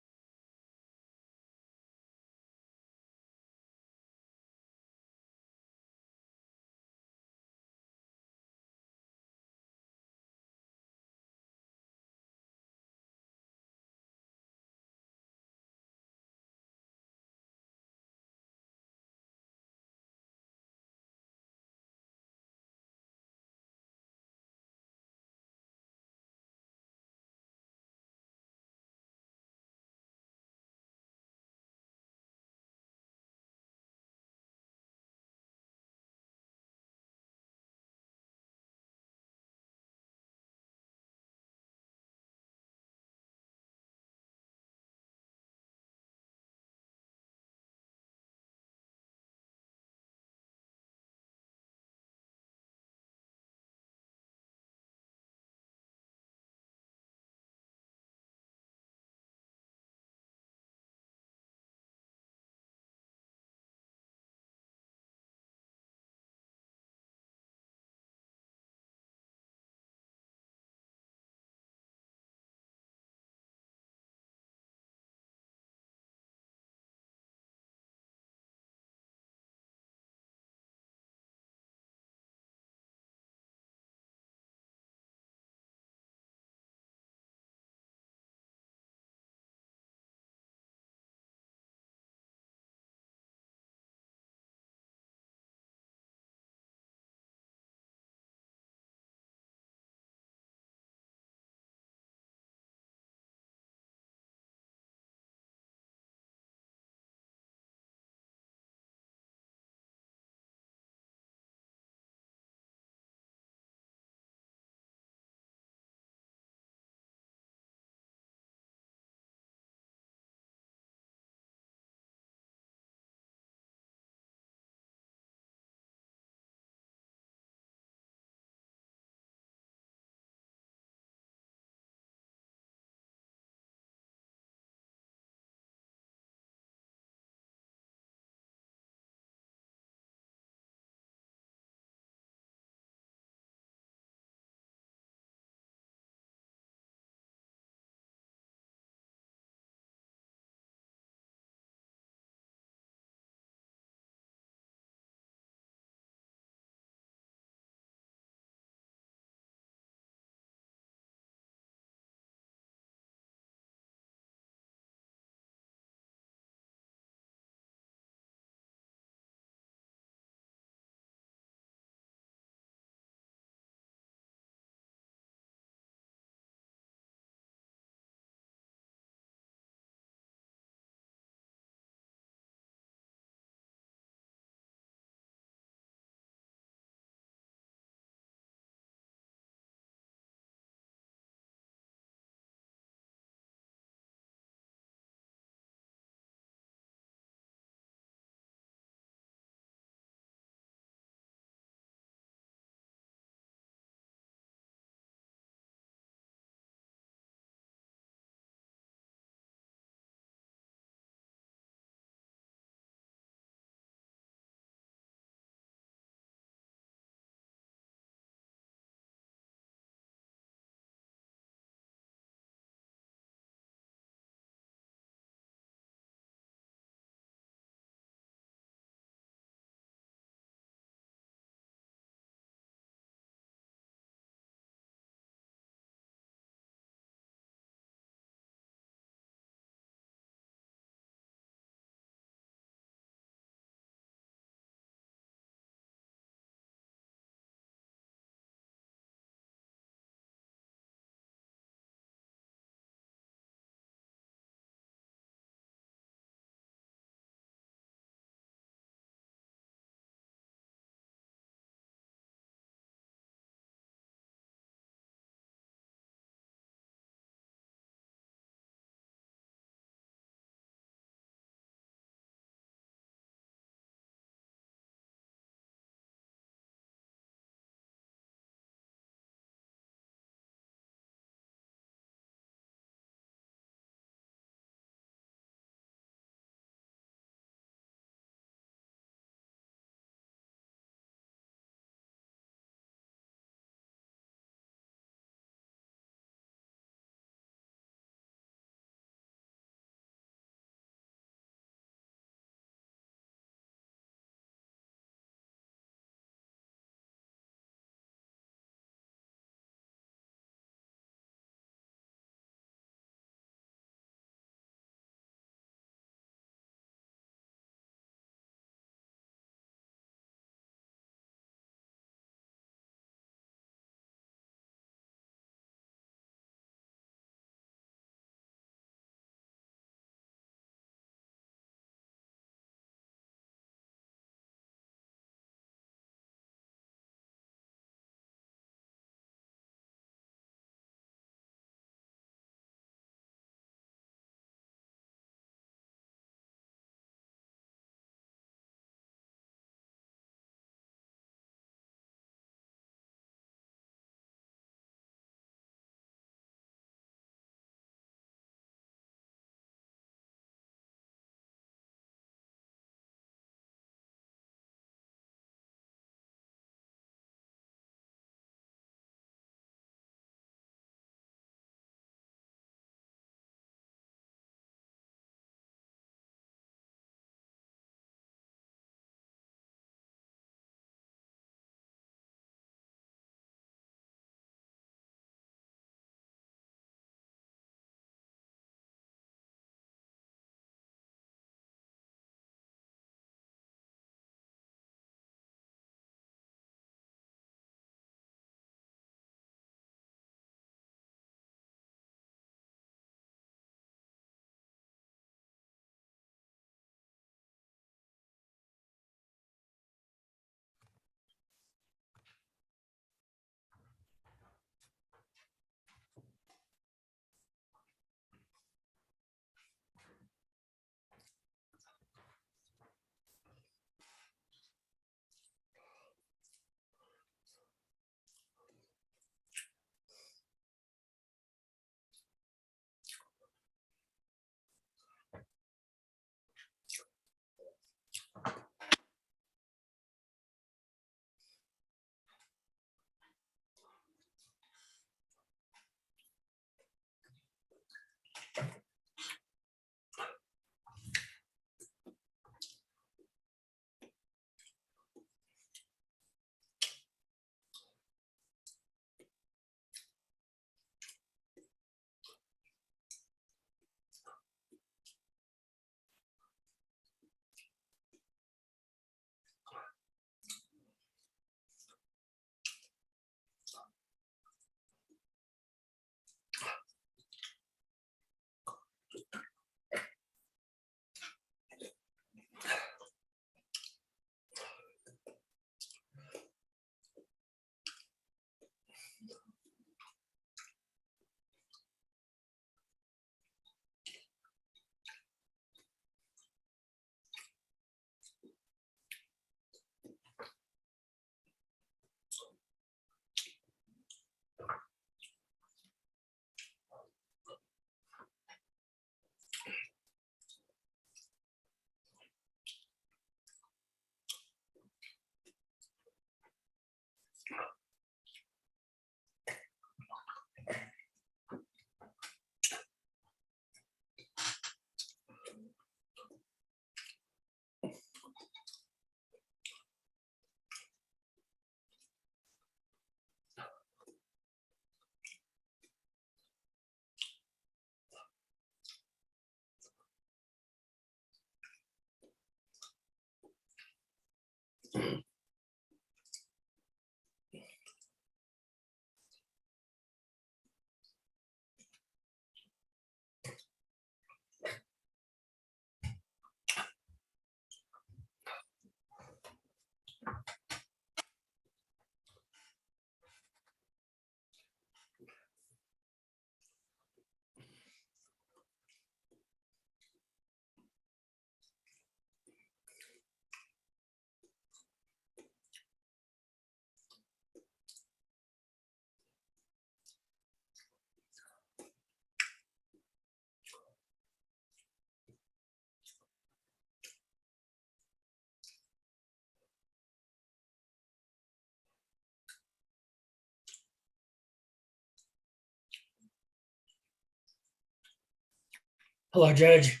Hello, Judge.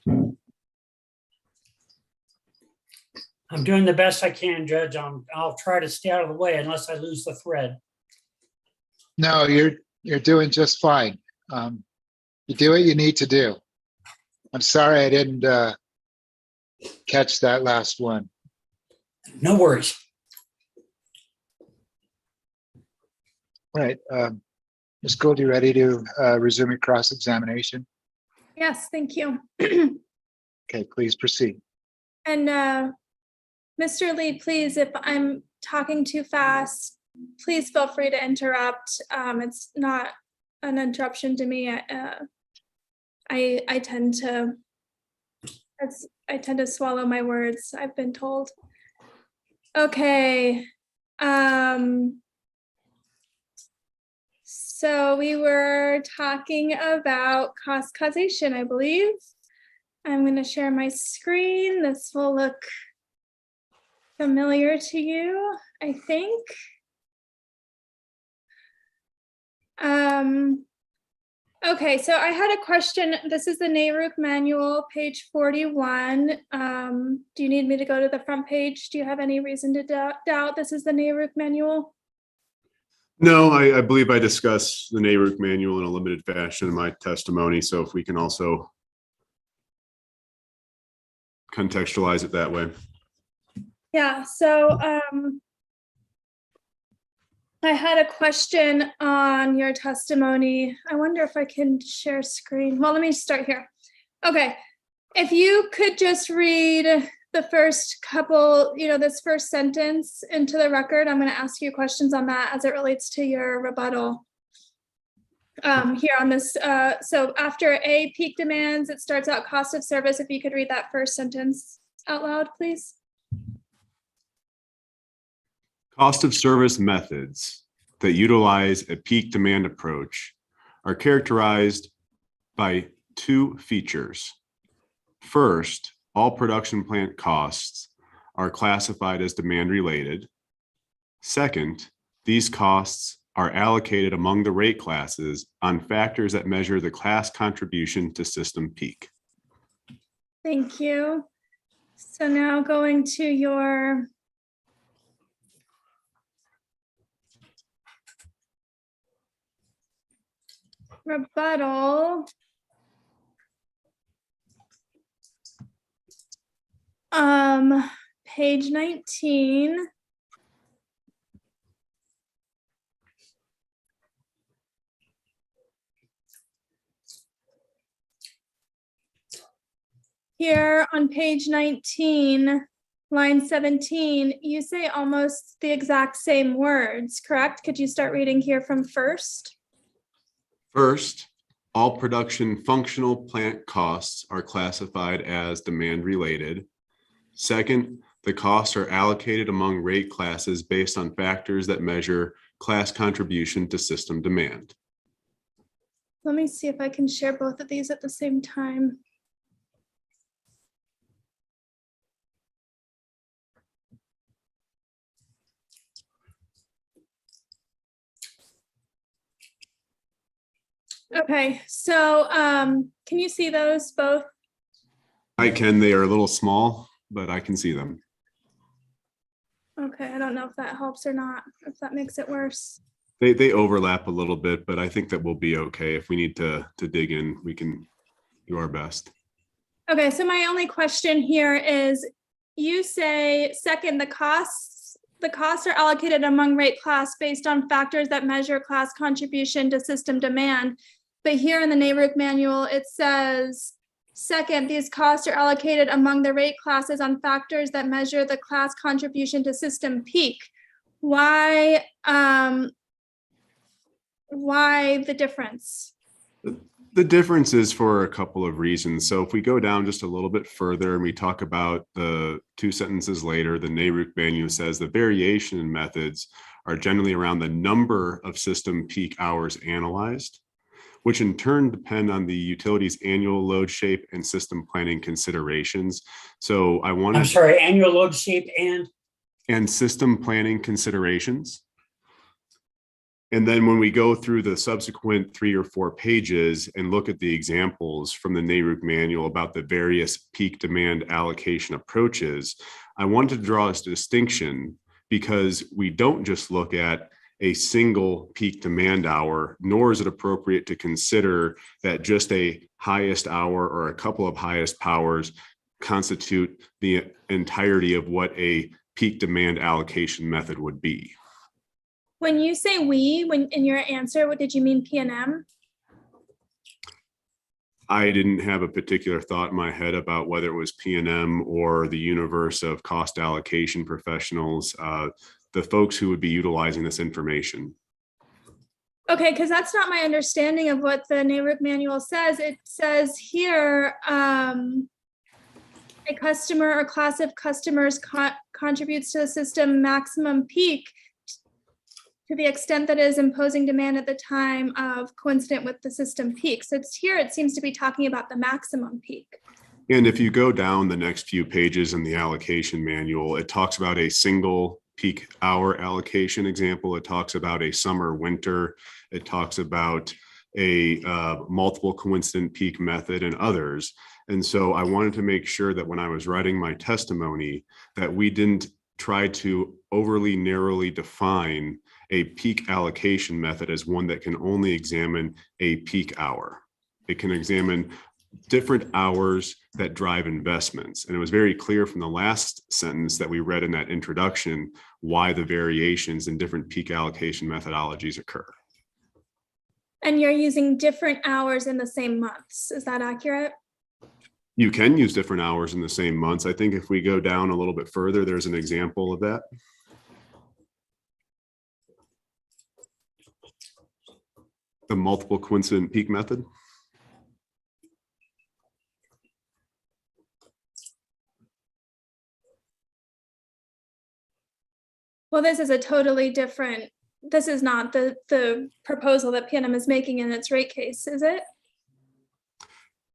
I'm doing the best I can, Judge. I'll try to stay out of the way unless I lose the thread. No, you're doing just fine. You do what you need to do. I'm sorry I didn't catch that last one. No worries. Right. Ms. Gould, you ready to resume your cross-examination? Yes, thank you. Okay, please proceed. And Mr. Lee, please, if I'm talking too fast, please feel free to interrupt. It's not an interruption to me. I tend to swallow my words, I've been told. Okay. So we were talking about cost causation, I believe. I'm going to share my screen. This will look familiar to you, I think. Okay, so I had a question. This is the NARUC manual, page 41. Do you need me to go to the front page? Do you have any reason to doubt this is the NARUC manual? No, I believe I discussed the NARUC manual in a limited fashion in my testimony. So if we can also contextualize it that way. Yeah, so I had a question on your testimony. I wonder if I can share screen. Well, let me start here. Okay, if you could just read the first couple, this first sentence into the record. I'm going to ask you questions on that as it relates to your rebuttal. Here on this, so after A, peak demands, it starts out cost of service. If you could read that first sentence out loud, please. Cost of service methods that utilize a peak demand approach are characterized by two features. First, all production plant costs are classified as demand related. Second, these costs are allocated among the rate classes on factors that measure the class contribution to system peak. Thank you. So now going to your rebuttal. Page 19. Here on page 19, line 17, you say almost the exact same words, correct? Could you start reading here from first? First, all production functional plant costs are classified as demand related. Second, the costs are allocated among rate classes based on factors that measure class contribution to system demand. Let me see if I can share both of these at the same time. Okay, so can you see those both? I can, they are a little small, but I can see them. Okay, I don't know if that helps or not, if that makes it worse. They overlap a little bit, but I think that we'll be okay. If we need to dig in, we can do our best. Okay, so my only question here is, you say second, the costs are allocated among rate class based on factors that measure class contribution to system demand. But here in the NARUC manual, it says, second, these costs are allocated among the rate classes on factors that measure the class contribution to system peak. Why the difference? The difference is for a couple of reasons. So if we go down just a little bit further and we talk about the two sentences later, the NARUC manual says the variation in methods are generally around the number of system peak hours analyzed, which in turn depend on the utility's annual load shape and system planning considerations. So I'm sorry, annual load shape and system planning considerations. And then when we go through the subsequent 3 or 4 pages and look at the examples from the NARUC manual about the various peak demand allocation approaches, I wanted to draw a distinction because we don't just look at a single peak demand hour, nor is it appropriate to consider that just a highest hour or a couple of highest powers constitute the entirety of what a peak demand allocation method would be. When you say when in your answer, what did you mean PNM? I didn't have a particular thought in my head about whether it was PNM or the universe of cost allocation professionals, the folks who would be utilizing this information. Okay, because that's not my understanding of what the NARUC manual says. It says here, a customer or class of customers contributes to the system maximum peak to the extent that it is imposing demand at the time of coincident with the system peak. So it's here, it seems to be talking about the maximum peak. And if you go down the next few pages in the allocation manual, it talks about a single peak hour allocation example. It talks about a summer winter. It talks about a multiple coincident peak method and others. And so I wanted to make sure that when I was writing my testimony, that we didn't try to overly narrowly define a peak allocation method as one that can only examine a peak hour. It can examine different hours that drive investments. And it was very clear from the last sentence that we read in that introduction why the variations in different peak allocation methodologies occur. And you're using different hours in the same months. Is that accurate? You can use different hours in the same months. I think if we go down a little bit further, there's an example of that. The multiple coincident peak method. Well, this is a totally different, this is not the proposal that PNM is making in its rate case, is it?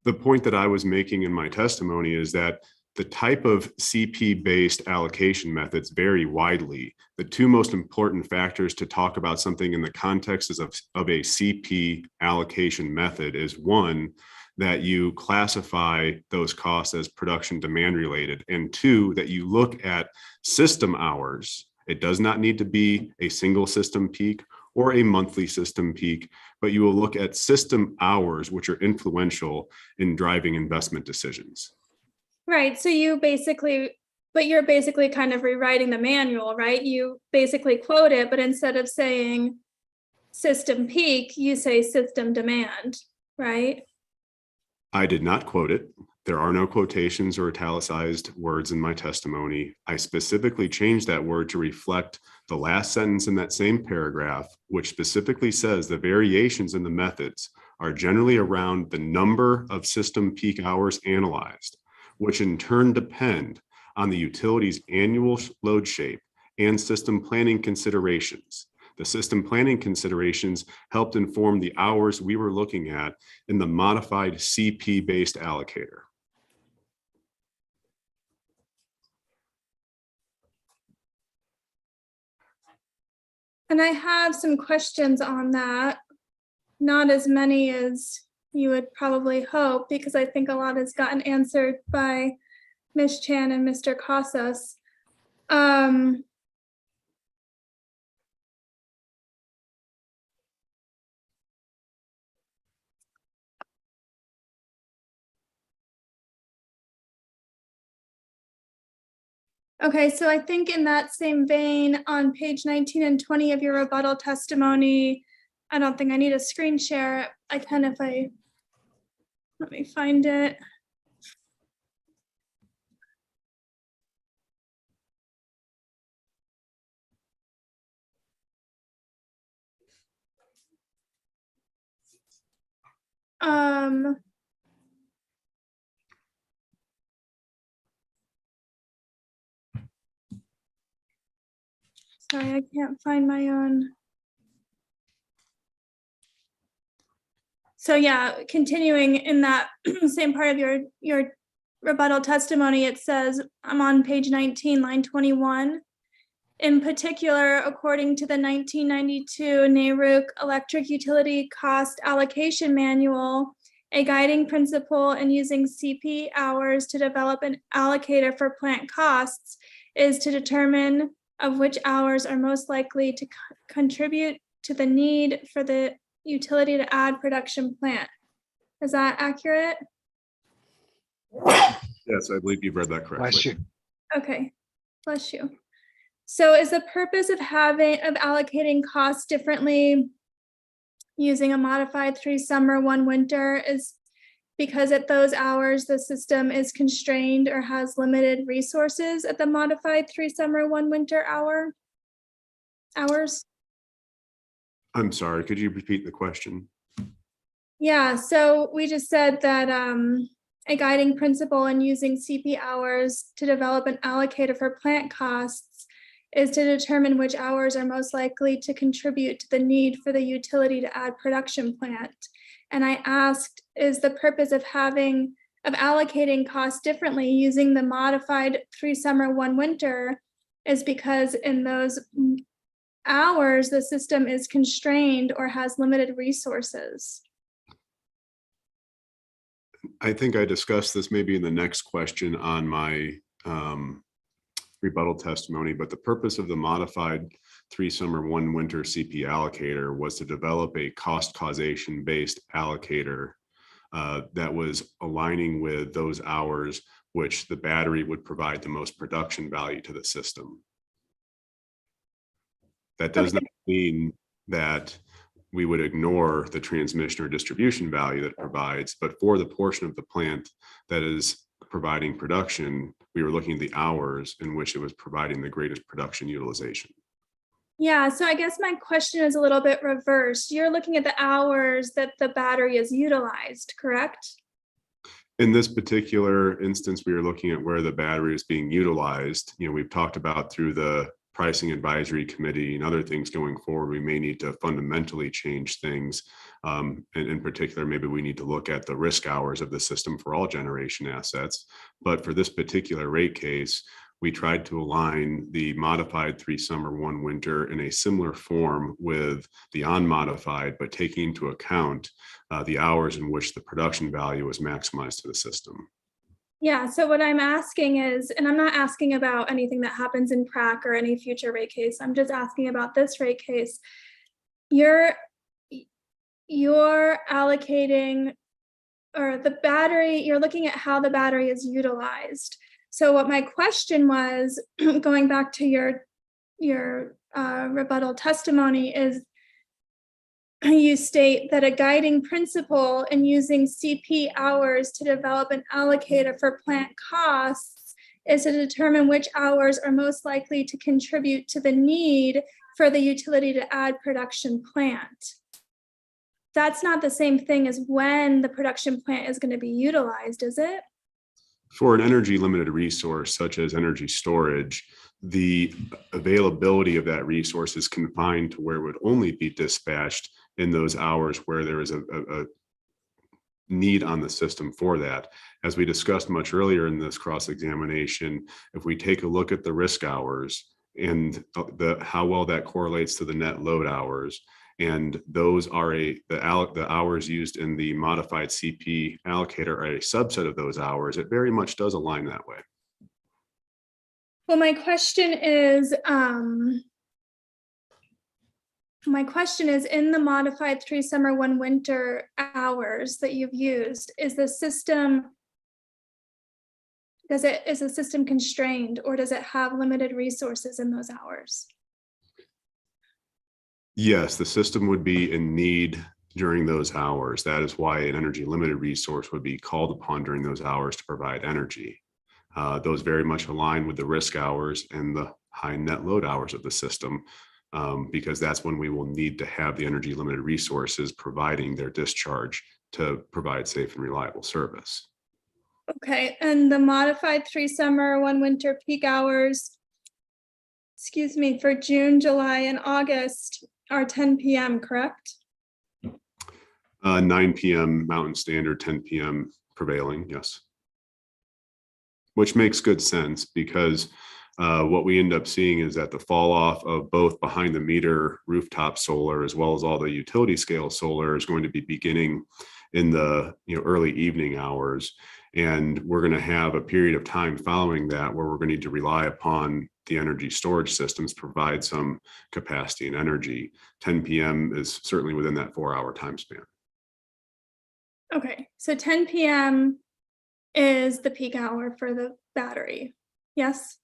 The point that I was making in my testimony is that the type of CP-based allocation methods vary widely. The two most important factors to talk about something in the context of a CP allocation method is one, that you classify those costs as production demand related, and two, that you look at system hours. It does not need to be a single system peak or a monthly system peak, but you will look at system hours, which are influential in driving investment decisions. Right, so you're basically kind of rewriting the manual, right? You basically quote it, but instead of saying system peak, you say system demand, right? I did not quote it. There are no quotations or italicized words in my testimony. I specifically changed that word to reflect the last sentence in that same paragraph, which specifically says the variations in the methods are generally around the number of system peak hours analyzed, which in turn depend on the utility's annual load shape and system planning considerations. The system planning considerations helped inform the hours we were looking at in the modified CP-based allocator. And I have some questions on that. Not as many as you would probably hope, because I think a lot has gotten answered by Ms. Chan and Mr. Casas. Okay, so I think in that same vein, on page 19 and 20 of your rebuttal testimony, I don't think I need a screen share. I can if I, let me find it. Sorry, I can't find my own. So yeah, continuing in that same part of your rebuttal testimony, it says, I'm on page 19, line 21. In particular, according to the 1992 NARUC Electric Utility Cost Allocation Manual, a guiding principle in using CP hours to develop an allocator for plant costs is to determine of which hours are most likely to contribute to the need for the utility to add production plant. Is that accurate? Yes, I believe you've read that correctly. Bless you. Okay, bless you. So is the purpose of allocating costs differently using a modified 3 summer, 1 winter is because at those hours, the system is constrained or has limited resources at the modified 3 summer, 1 winter hours? I'm sorry, could you repeat the question? Yeah, so we just said that a guiding principle in using CP hours to develop an allocator for plant costs is to determine which hours are most likely to contribute to the need for the utility to add production plant. And I asked, is the purpose of allocating costs differently using the modified 3 summer, 1 winter is because in those hours, the system is constrained or has limited resources. I think I discussed this maybe in the next question on my rebuttal testimony, but the purpose of the modified 3 summer, 1 winter CP allocator was to develop a cost causation based allocator that was aligning with those hours which the battery would provide the most production value to the system. That does not mean that we would ignore the transmission or distribution value that it provides, but for the portion of the plant that is providing production, we were looking at the hours in which it was providing the greatest production utilization. Yeah, so I guess my question is a little bit reversed. You're looking at the hours that the battery is utilized, correct? In this particular instance, we are looking at where the battery is being utilized. You know, we've talked about through the pricing advisory committee and other things going forward, we may need to fundamentally change things. And in particular, maybe we need to look at the risk hours of the system for all generation assets. But for this particular rate case, we tried to align the modified 3 summer, 1 winter in a similar form with the unmodified, but taking into account the hours in which the production value is maximized to the system. Yeah, so what I'm asking is, and I'm not asking about anything that happens in PRAC or any future rate case, I'm just asking about this rate case. You're allocating, or the battery, you're looking at how the battery is utilized. So what my question was, going back to your rebuttal testimony, is you state that a guiding principle in using CP hours to develop an allocator for plant costs is to determine which hours are most likely to contribute to the need for the utility to add production plant. That's not the same thing as when the production plant is going to be utilized, is it? For an energy limited resource such as energy storage, the availability of that resource is confined to where it would only be dispatched in those hours where there is a need on the system for that. As we discussed much earlier in this cross-examination, if we take a look at the risk hours and how well that correlates to the net load hours, and those are the hours used in the modified CP allocator are a subset of those hours, it very much does align that way. Well, my question is in the modified 3 summer, 1 winter hours that you've used, is the system constrained, or does it have limited resources in those hours? Yes, the system would be in need during those hours. That is why an energy limited resource would be called upon during those hours to provide energy. Those very much align with the risk hours and the high net load hours of the system, because that's when we will need to have the energy limited resources providing their discharge to provide safe and reliable service. Okay, and the modified 3 summer, 1 winter peak hours, for June, July, and August are 10 p.m., correct? 9 p.m. Mountain Standard, 10 p.m. prevailing, yes. Which makes good sense because what we end up seeing is that the fall off of both behind the meter rooftop solar as well as all the utility scale solar is going to be beginning in the early evening hours. And we're going to have a period of time following that where we're going to need to rely upon the energy storage systems to provide some capacity and energy. 10 p.m. is certainly within that 4-hour time span. Okay, so 10 p.m. is the peak hour for the battery. Yes?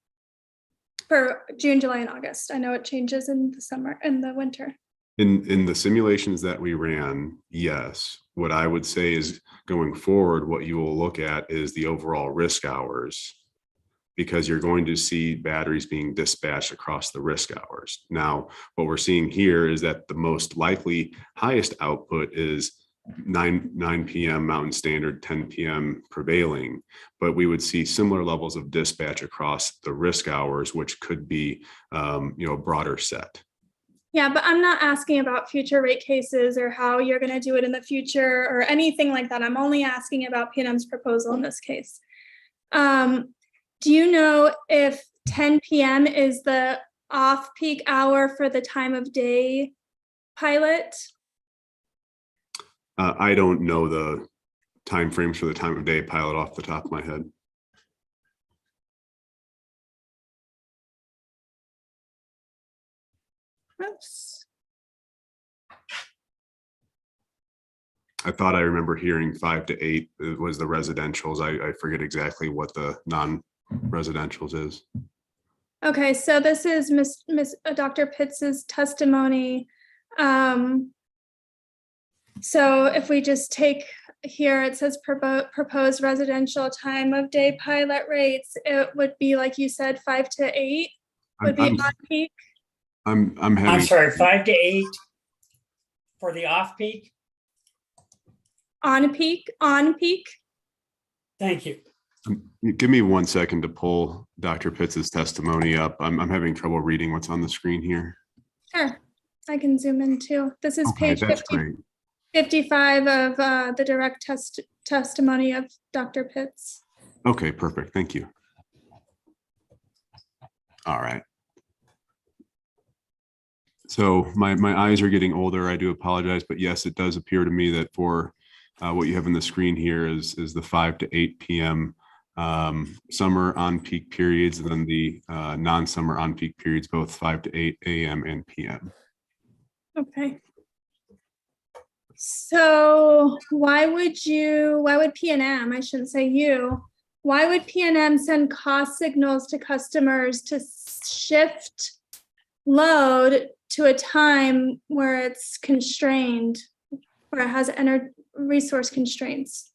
For June, July, and August. I know it changes in the summer and the winter. In the simulations that we ran, yes. What I would say is going forward, what you will look at is the overall risk hours, because you're going to see batteries being dispatched across the risk hours. Now, what we're seeing here is that the most likely highest output is 9 p.m. Mountain Standard, 10 p.m. prevailing, but we would see similar levels of dispatch across the risk hours, which could be a broader set. Yeah, but I'm not asking about future rate cases or how you're going to do it in the future or anything like that. I'm only asking about PNM's proposal in this case. Do you know if 10 p.m. is the off-peak hour for the time of day pilot? I don't know the timeframes for the time of day pilot off the top of my head. Oops. I thought I remember hearing 5 to 8 was the residentials. I forget exactly what the non-residentials is. Okay, so this is Dr. Pitts's testimony. So if we just take here, it says proposed residential time of day pilot rates, it would be, like you said, 5 to 8 would be on peak. I'm I'm sorry, 5 to 8 for the off peak. On peak. Thank you. Give me 1 second to pull Dr. Pitts's testimony up. I'm having trouble reading what's on the screen here. Sure, I can zoom in too. This is Okay, page that's 50, great. 55 of the direct testimony of Dr. Pitts. Okay, perfect. Thank you. All right. So my eyes are getting older. I do apologize, but yes, it does appear to me that for what you have on the screen here is the 5 to 8 p.m. Summer on peak periods, and then the non-summer on peak periods, both 5 to 8 a.m. and p.m. Okay. So why would PNM, I shouldn't say you, why would PNM send cost signals to customers to shift load to a time where it's constrained, where it has resource constraints?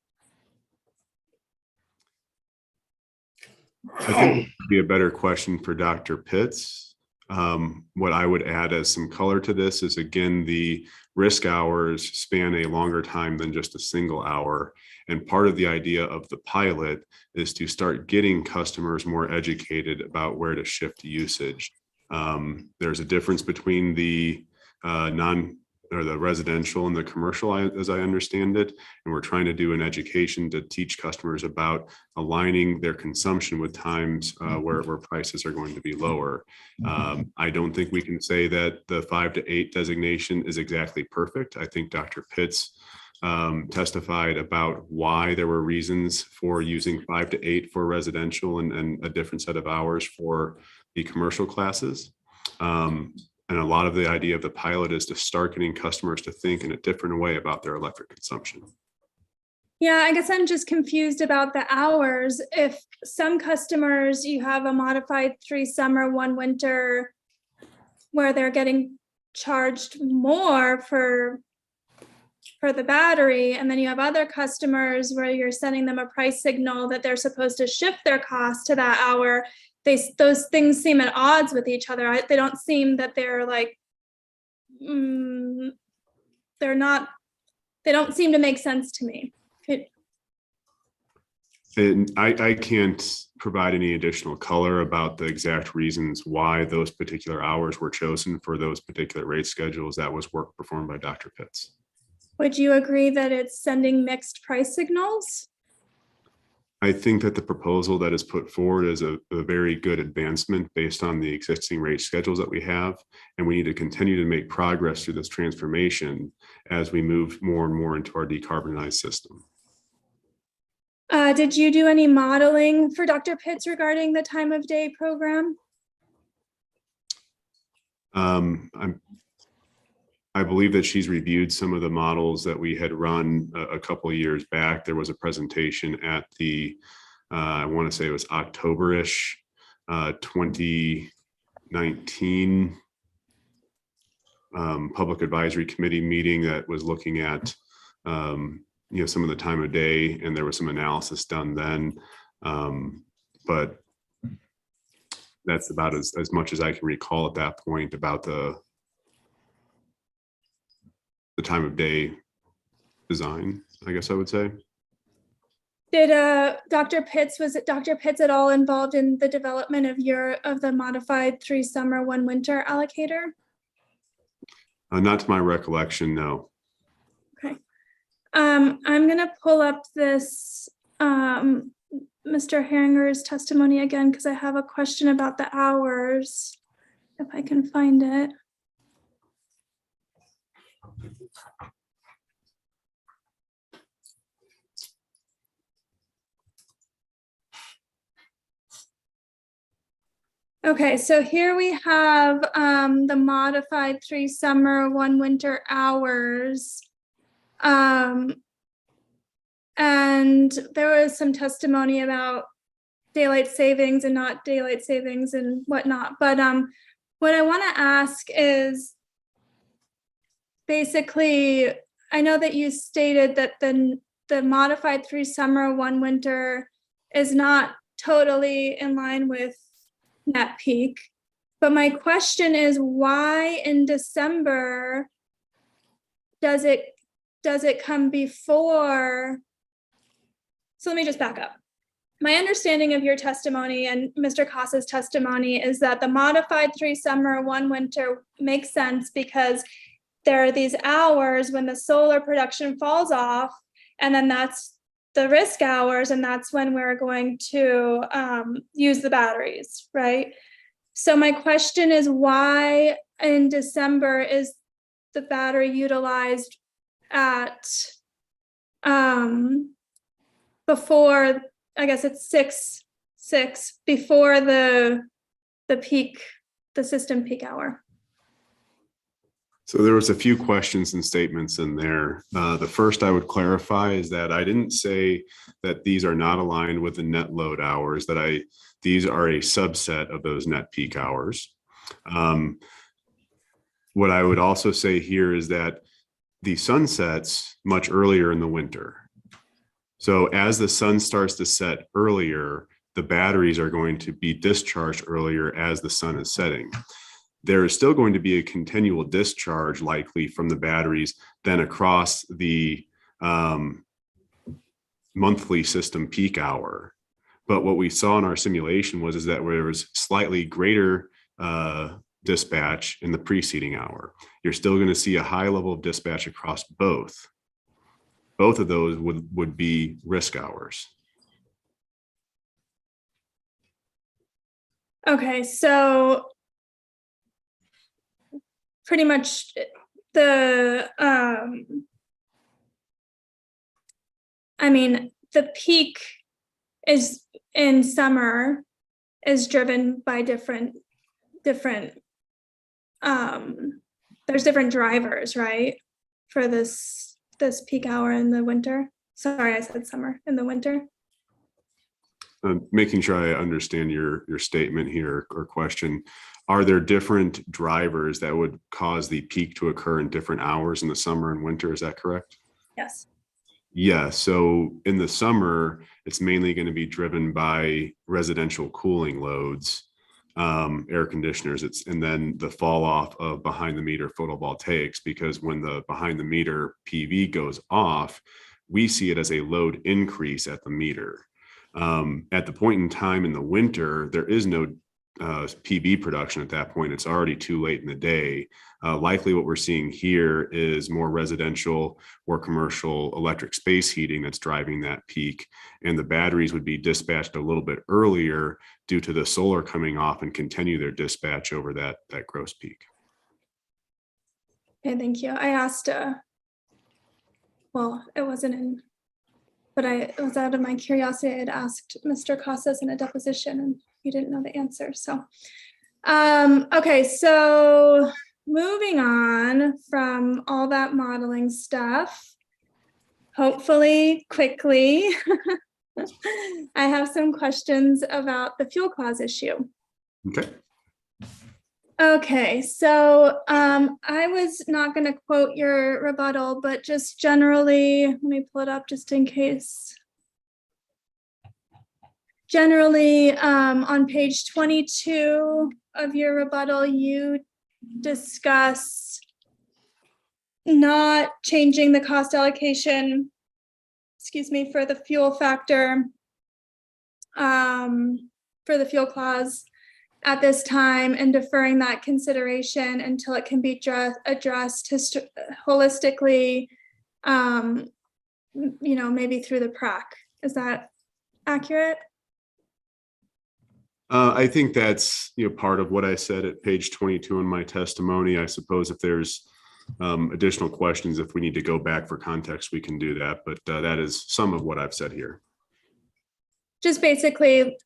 I think it would be a better question for Dr. Pitts. What I would add as some color to this is, again, the risk hours span a longer time than just a single hour. And part of the idea of the pilot is to start getting customers more educated about where to shift usage. There's a difference between the the residential and the commercial, as I understand it. And we're trying to do an education to teach customers about aligning their consumption with times where prices are going to be lower. I don't think we can say that the 5 to 8 designation is exactly perfect. I think Dr. Pitts testified about why there were reasons for using 5 to 8 for residential and a different set of hours for the commercial classes. And a lot of the idea of the pilot is to start getting customers to think in a different way about their electric consumption. Yeah, I guess I'm just confused about the hours. If some customers, you have a modified 3 summer, 1 winter, where they're getting charged more for the battery, and then you have other customers where you're sending them a price signal that they're supposed to shift their cost to that hour. Those things seem at odds with each other. They don't seem that they're like, they don't seem to make sense to me. And I can't provide any additional color about the exact reasons why those particular hours were chosen for those particular rate schedules. That was work performed by Dr. Pitts. Would you agree that it's sending mixed price signals? I think that the proposal that is put forward is a very good advancement based on the existing rate schedules that we have. And we need to continue to make progress through this transformation as we move more and more into our decarbonized system. Did you do any modeling for Dr. Pitts regarding the time of day program? I believe that she's reviewed some of the models that we had run a couple of years back. There was a presentation at the, I want to say it was October-ish, 2019 Public Advisory Committee meeting that was looking at, some of the time of day, and there was some analysis done then. But that's about as much as I can recall at that point about the time of day design, I guess I would say. Did was Dr. Pitts at all involved in the development of the modified 3 summer, 1 winter allocator? Not to my recollection, no. Okay. I'm gonna pull up this Mr. Herringer's testimony again because I have a question about the hours, if I can find it. Okay, so here we have the modified 3 summer, 1 winter hours. And there was some testimony about daylight savings and not daylight savings and whatnot. But what I want to ask is, basically, I know that you stated that the modified 3 summer, 1 winter is not totally in line with net peak. But my question is, why in December does it come before? So let me just back up. My understanding of your testimony and Mr. Casa's testimony is that the modified 3 summer, 1 winter makes sense because there are these hours when the solar production falls off, and then that's the risk hours, and that's when we're going to use the batteries, right? So my question is, why in December is the battery utilized at before, I guess it's 6 before the peak, the system peak hour? So there was a few questions and statements in there. The first I would clarify is that I didn't say that these are not aligned with the net load hours, that these are a subset of those net peak hours. What I would also say here is that the sun sets much earlier in the winter. So as the sun starts to set earlier, the batteries are going to be discharged earlier as the sun is setting. There is still going to be a continual discharge likely from the batteries then across the monthly system peak hour. But what we saw in our simulation was that there was slightly greater dispatch in the preceding hour. You're still going to see a high level of dispatch across both. Both of those would be risk hours. Okay, so pretty much the peak is in summer is driven by different there's different drivers, right? For this peak hour in the winter. Sorry, I said summer, in the winter. Making sure I understand your statement here or question. Are there different drivers that would cause the peak to occur in different hours in the summer and winter? Is that correct? Yes. Yeah, so in the summer, it's mainly going to be driven by residential cooling loads, air conditioners, and then the fall off of behind the meter photovoltaics, because when the behind the meter PV goes off, we see it as a load increase at the meter. At the point in time in the winter, there is no PV production at that point. It's already too late in the day. Likely what we're seeing here is more residential or commercial electric space heating that's driving that peak. And the batteries would be dispatched a little bit earlier due to the solar coming off and continue their dispatch over that gross peak. Okay, thank you. I asked, well, it wasn't in, but it was out of my curiosity. I had asked Mr. Casas in a deposition and he didn't know the answer. So, okay, so moving on from all that modeling stuff, hopefully quickly, I have some questions about the fuel clause issue. Okay. Okay, so I was not going to quote your rebuttal, but just generally, let me pull it up just in case. Generally, on page 22 of your rebuttal, you discuss not changing the cost allocation, excuse me, for the fuel factor, for the fuel clause at this time, and deferring that consideration until it can be addressed holistically, maybe through the PRAC. Is that accurate? I think that's part of what I said at page 22 in my testimony. I suppose if there's additional questions, if we need to go back for context, we can do that. But that is some of what I've said here. Just basically,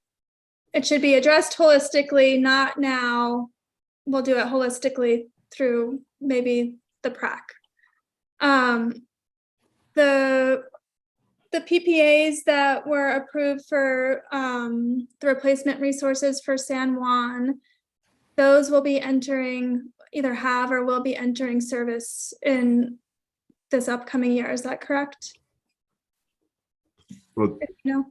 it should be addressed holistically, not now. We'll do it holistically through maybe the PRAC. The PPAs that were approved for the replacement resources for San Juan, those will be entering, either have or will be entering service in this upcoming year. Is that correct? Well, no.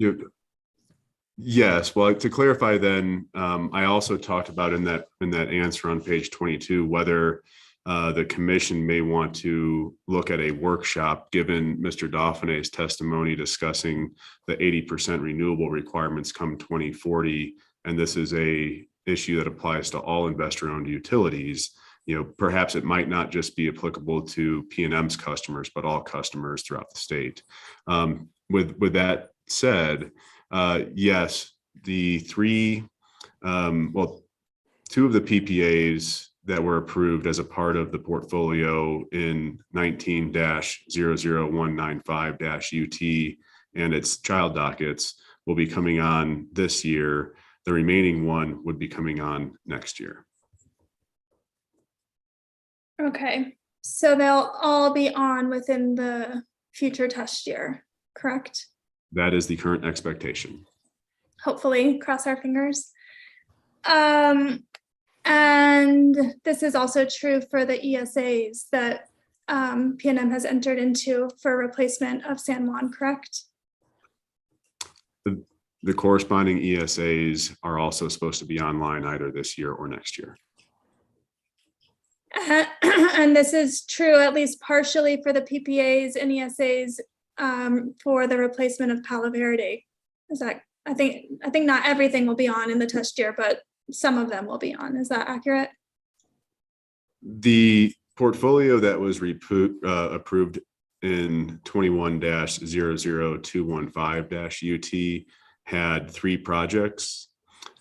Yes. Well, to clarify then, I also talked about in that answer on page 22, whether the commission may want to look at a workshop, given Mr. Dauphinet's testimony discussing the 80% renewable requirements come 2040. And this is a issue that applies to all investor-owned utilities. Perhaps it might not just be applicable to PNM's customers, but all customers throughout the state. With that said, yes, the two of the PPAs that were approved as a part of the portfolio in 19-00195-UT and its child dockets will be coming on this year. The remaining one would be coming on next year. Okay, so they'll all be on within the future test year, correct? That is the current expectation. Hopefully, cross our fingers. And this is also true for the ESAs that PNM has entered into for replacement of San Juan, correct? The corresponding ESAs are also supposed to be online either this year or next year. And this is true at least partially for the PPAs and ESAs for the replacement of Palo Verde. Is that, I think not everything will be on in the test year, but some of them will be on. Is that accurate? The portfolio that was approved in 21-00215-UT had 3 projects.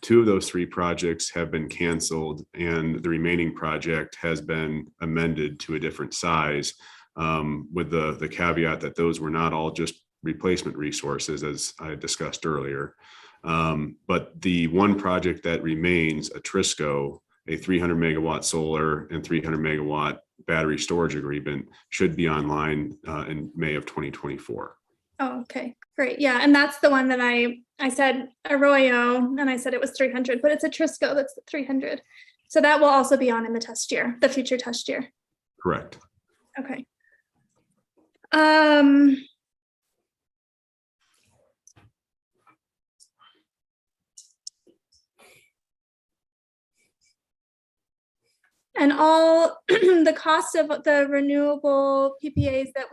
2 of those 3 projects have been canceled, and the remaining project has been amended to a different size, with the caveat that those were not all just replacement resources, as I discussed earlier. But the one project that remains, Atrisco, a 300 megawatt solar and 300 megawatt battery storage agreement, should be online in May of 2024. Oh, okay, great. Yeah, and that's the one that I said Arroyo, and I said it was 300, but it's Atrisco that's 300. So that will also be on in the test year, the future test year. Correct. Okay. And all the costs of the renewable PPAs that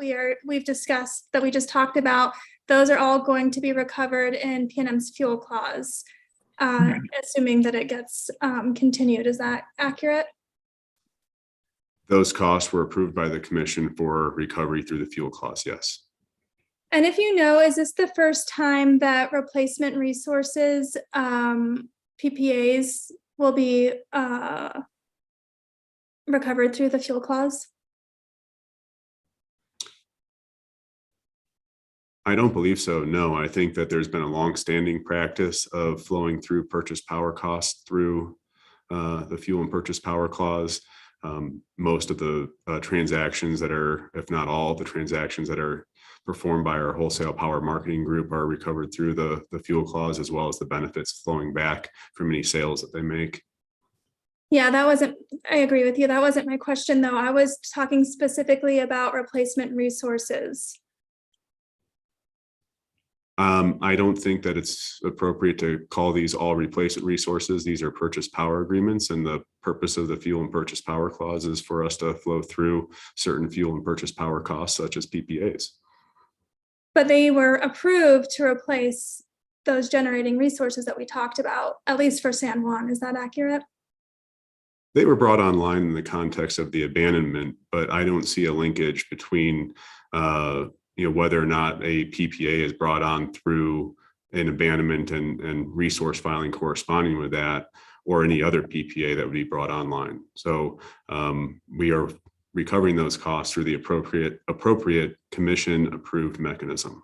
we've discussed, that we just talked about, those are all going to be recovered in PNM's fuel clause. assuming that it gets continued. Is that accurate? Those costs were approved by the commission for recovery through the fuel clause, yes. And if you know, is this the first time that replacement resources PPAs will be recovered through the fuel clause? I don't believe so. No, I think that there's been a long-standing practice of flowing through purchase power costs through the fuel and purchase power clause. Most of the transactions that are, if not all the transactions that are performed by our wholesale power marketing group are recovered through the fuel clause, as well as the benefits flowing back from any sales that they make. Yeah, I agree with you. That wasn't my question though. I was talking specifically about replacement resources. I don't think that it's appropriate to call these all replacement resources. These are purchase power agreements, and the purpose of the fuel and purchase power clause is for us to flow through certain fuel and purchase power costs, such as PPAs. But they were approved to replace those generating resources that we talked about, at least for San Juan. Is that accurate? They were brought online in the context of the abandonment, but I don't see a linkage between whether or not a PPA is brought on through an abandonment and resource filing corresponding with that, or any other PPA that would be brought online. So we are recovering those costs through the appropriate commission approved mechanism.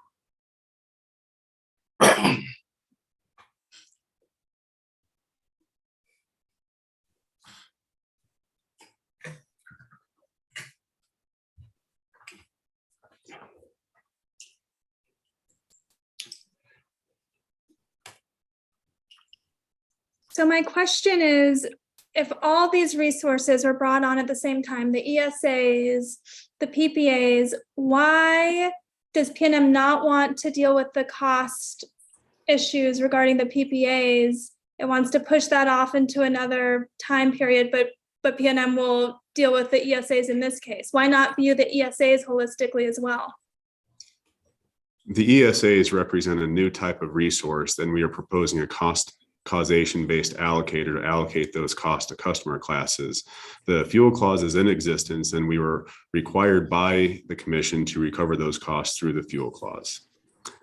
So my question is, if all these resources were brought on at the same time, the ESAs, the PPAs, why does PNM not want to deal with the cost issues regarding the PPAs? It wants to push that off into another time period, but PNM will deal with the ESAs in this case. Why not view the ESAs holistically as well? The ESAs represent a new type of resource, and we are proposing a causation-based allocator to allocate those costs to customer classes. The fuel clause is in existence, and we were required by the commission to recover those costs through the fuel clause.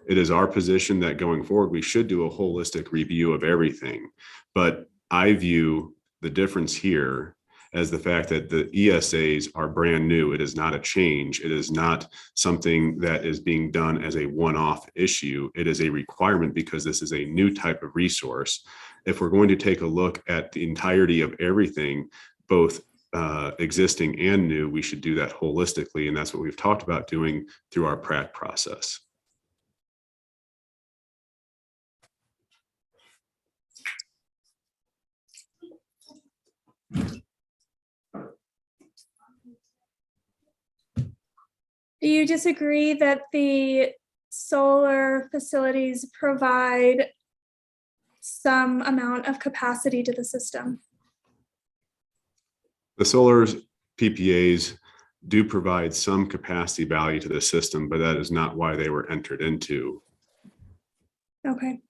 It is our position that going forward, we should do a holistic review of everything. But I view the difference here as the fact that the ESAs are brand new. It is not a change. It is not something that is being done as a one-off issue. It is a requirement because this is a new type of resource. If we're going to take a look at the entirety of everything, both existing and new, we should do that holistically. And that's what we've talked about doing through our PRAC process. Do you disagree that the solar facilities provide some amount of capacity to the system? The solar PPAs do provide some capacity value to the system, but that is not why they were entered into. Okay.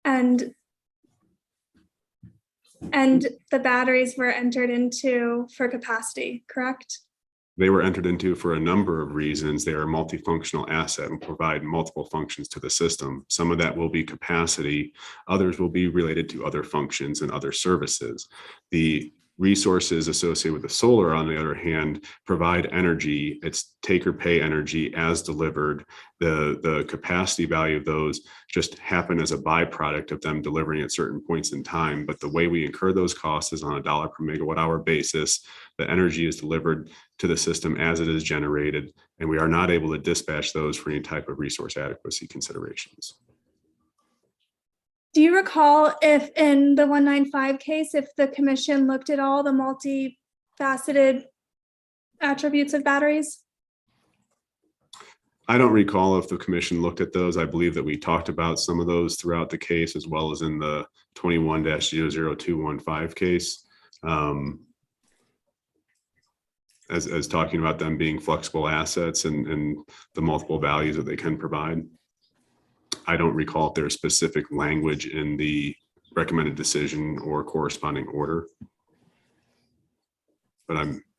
And the batteries were entered into for capacity, correct? They were entered into for a number of reasons. They are a multifunctional asset and provide multiple functions to the system. Some of that will be capacity. Others will be related to other functions and other services. The resources associated with the solar, on the other hand, provide energy. It's take or pay energy as delivered. The capacity value of those just happen as a byproduct of them delivering at certain points in time. But the way we incur those costs is on a $1 per megawatt hour basis. The energy is delivered to the system as it is generated, and we are not able to dispatch those for any type of resource adequacy considerations. Do you recall if in the 195 case, if the commission looked at all the multifaceted attributes of batteries? I don't recall if the commission looked at those. I believe that we talked about some of those throughout the case, as well as in the 21-00215 case. As talking about them being flexible assets and the multiple values that they can provide. I don't recall if there's specific language in the recommended decision or corresponding order. But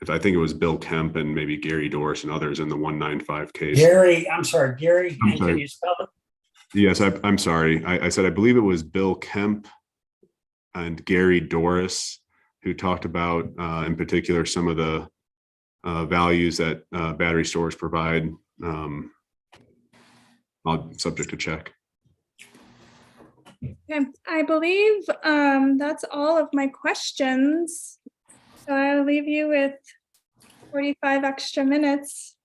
I think it was Bill Kemp and maybe Gary Doris and others in the 195 case. Gary, I'm sorry, Gary, I'm and sorry. can you spell it? Yes, I'm sorry. I said, I believe it was Bill Kemp and Gary Doris who talked about, in particular, some of the values that battery storage provide. Subject to check. Okay, I believe that's all of my questions. So I'll leave you with 45 extra minutes.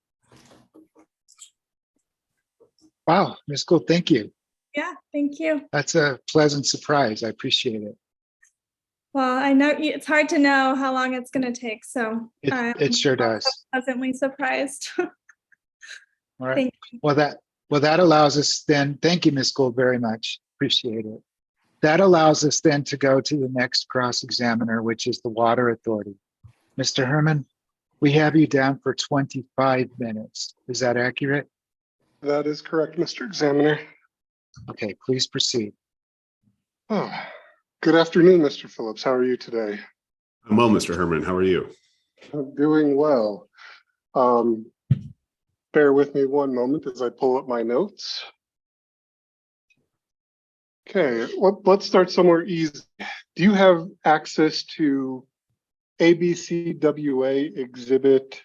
Wow, Ms. Gould, thank you. Yeah, thank you. That's a pleasant surprise. I appreciate it. Well, I know it's hard to know how long it's going to take, so It sure does. pleasantly surprised. All right. Thank you. Well, that allows us then, thank you, Ms. Gould, very much. Appreciate it. That allows us then to go to the next cross-examiner, which is the Water Authority. Mr. Herman, we have you down for 25 minutes. Is that accurate? That is correct, Mr. Examiner. Okay, please proceed. Oh, good afternoon, Mr. Phillips. How are you today? I'm well, Mr. Herman. How are you? I'm doing well. Bear with me one moment as I pull up my notes. Okay, let's start somewhere easy. Do you have access to ABCWA Exhibit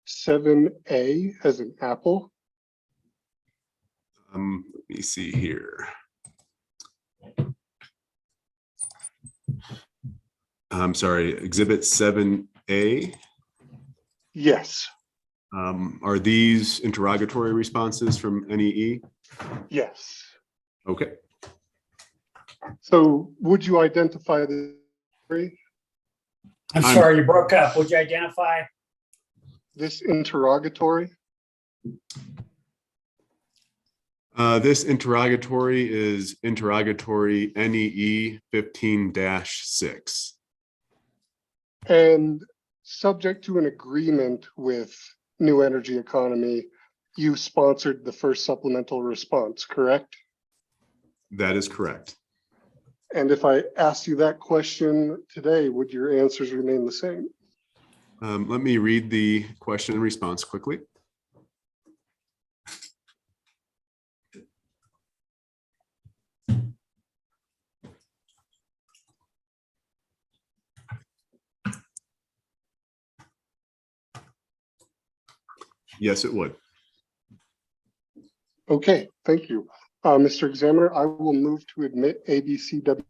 7A as an apple? Let me see here. I'm sorry, Exhibit 7A. Yes. Are these interrogatory responses from NEE? Yes. Okay. So would you identify the three? I'm sorry, you broke up. Would you identify? This interrogatory? This interrogatory is interrogatory NEE 15-6. And subject to an agreement with New Energy Economy, you sponsored the first supplemental response, correct? That is correct. And if I asked you that question today, would your answers remain the same? Let me read the question and response quickly. Yes, it would. Okay, thank you. Mr. Examiner, I will move to admit ABCW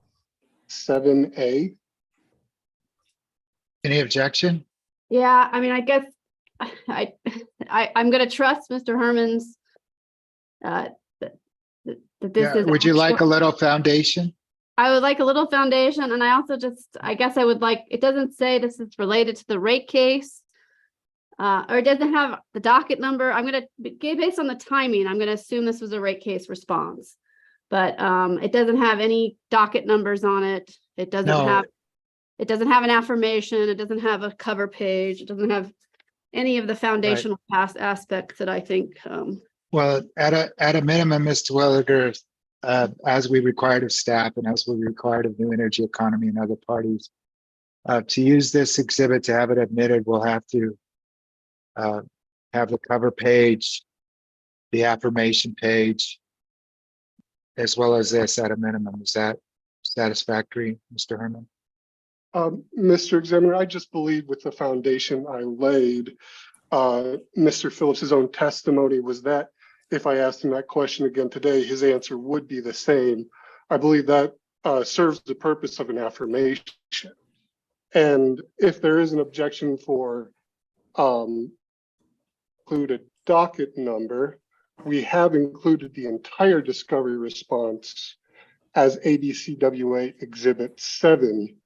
7A. Any objection? Yeah, I mean, I guess I'm going to trust Mr. Herman's that this Yeah, is. would you like a actual- little foundation? I would like a little foundation, and I also I guess I would like, it doesn't say this is related to the rate case. Or it doesn't have the docket number. I'm gonna, based on the timing, I'm gonna assume this was a rate case response. But it doesn't have any docket numbers on it. It doesn't No. have, it doesn't have an affirmation. It doesn't have a cover page. It doesn't have any of the foundational past aspects that I think. Well, at a minimum, Mr. Williger, as we required of staff and as we required of New Energy Economy and other parties, to use this exhibit, to have it admitted, we'll have to have the cover page, the affirmation page, as well as this at a minimum. Is that satisfactory, Mr. Herman? Mr. Examiner, I just believe with the foundation I laid, Mr. Phillips's own testimony was that if I asked him that question again today, his answer would be the same. I believe that serves the purpose of an affirmation. And if there is an objection for include a docket number, we have included the entire discovery response as ABCWA Exhibit 7.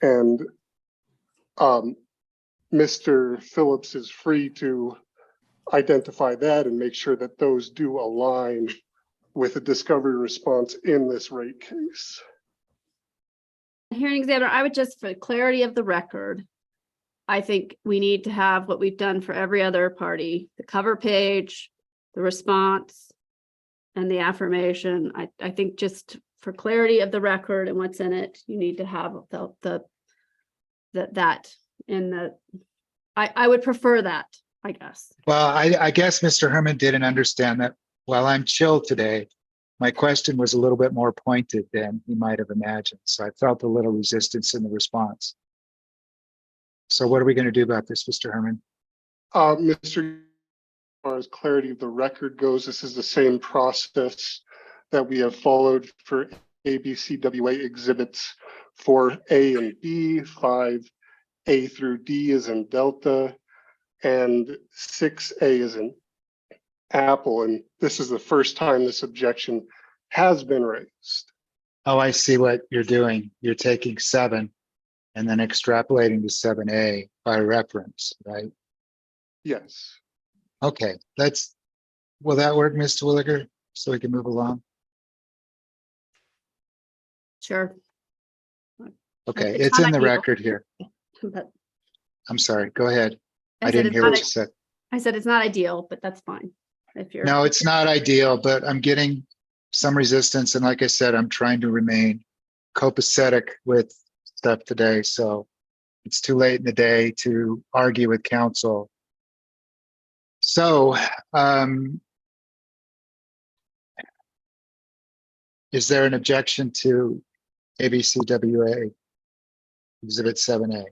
And Mr. Phillips is free to identify that and make sure that those do align with a discovery response in this rate case. Hearing examiner, I would just, for clarity of the record, I think we need to have what we've done for every other party, the cover page, the response, and the affirmation. I think just for clarity of the record and what's in it, you need to have that in the, I would prefer that, I guess. Well, I guess Mr. Herman didn't understand that while I'm chill today, my question was a little bit more pointed than he might have imagined. So I felt a little resistance in the response. So what are we going to do about this, Mr. Herman? Mr. As far as clarity of the record goes, this is the same process that we have followed for ABCWA exhibits 4A and B, 5A through D is in Delta, and 6A is in Apple. And this is the first time this objection has been raised. Oh, I see what you're doing. You're taking 7 and then extrapolating to 7A by reference, right? Yes. Okay, will that work, Ms. Twilliger, so we can move along? Sure. Okay, It's it's not in the ideal. record here. But I'm sorry, go ahead. I said didn't it's hear not what you said. I said it's not ideal, but that's fine. If you're. No, it's not ideal, but I'm getting some resistance. And like I said, I'm trying to remain copacetic with stuff today. So it's too late in the day to argue with counsel. So, is there an objection to ABCWA Exhibit 7A?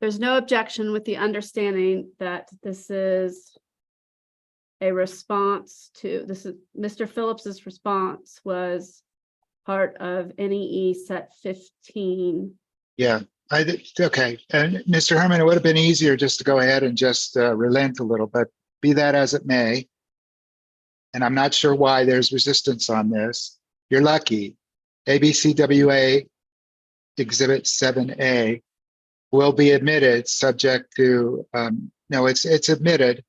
There's no objection with the understanding that this is a response to, this is Mr. Phillips's response was part of NEE set 15. Yeah, okay. And Mr. Herman, it would have been easier just to go ahead and just relent a little, but be that as it may. And I'm not sure why there's resistance on this. You're lucky. ABCWA Exhibit 7A will be admitted subject to, no, it's admitted,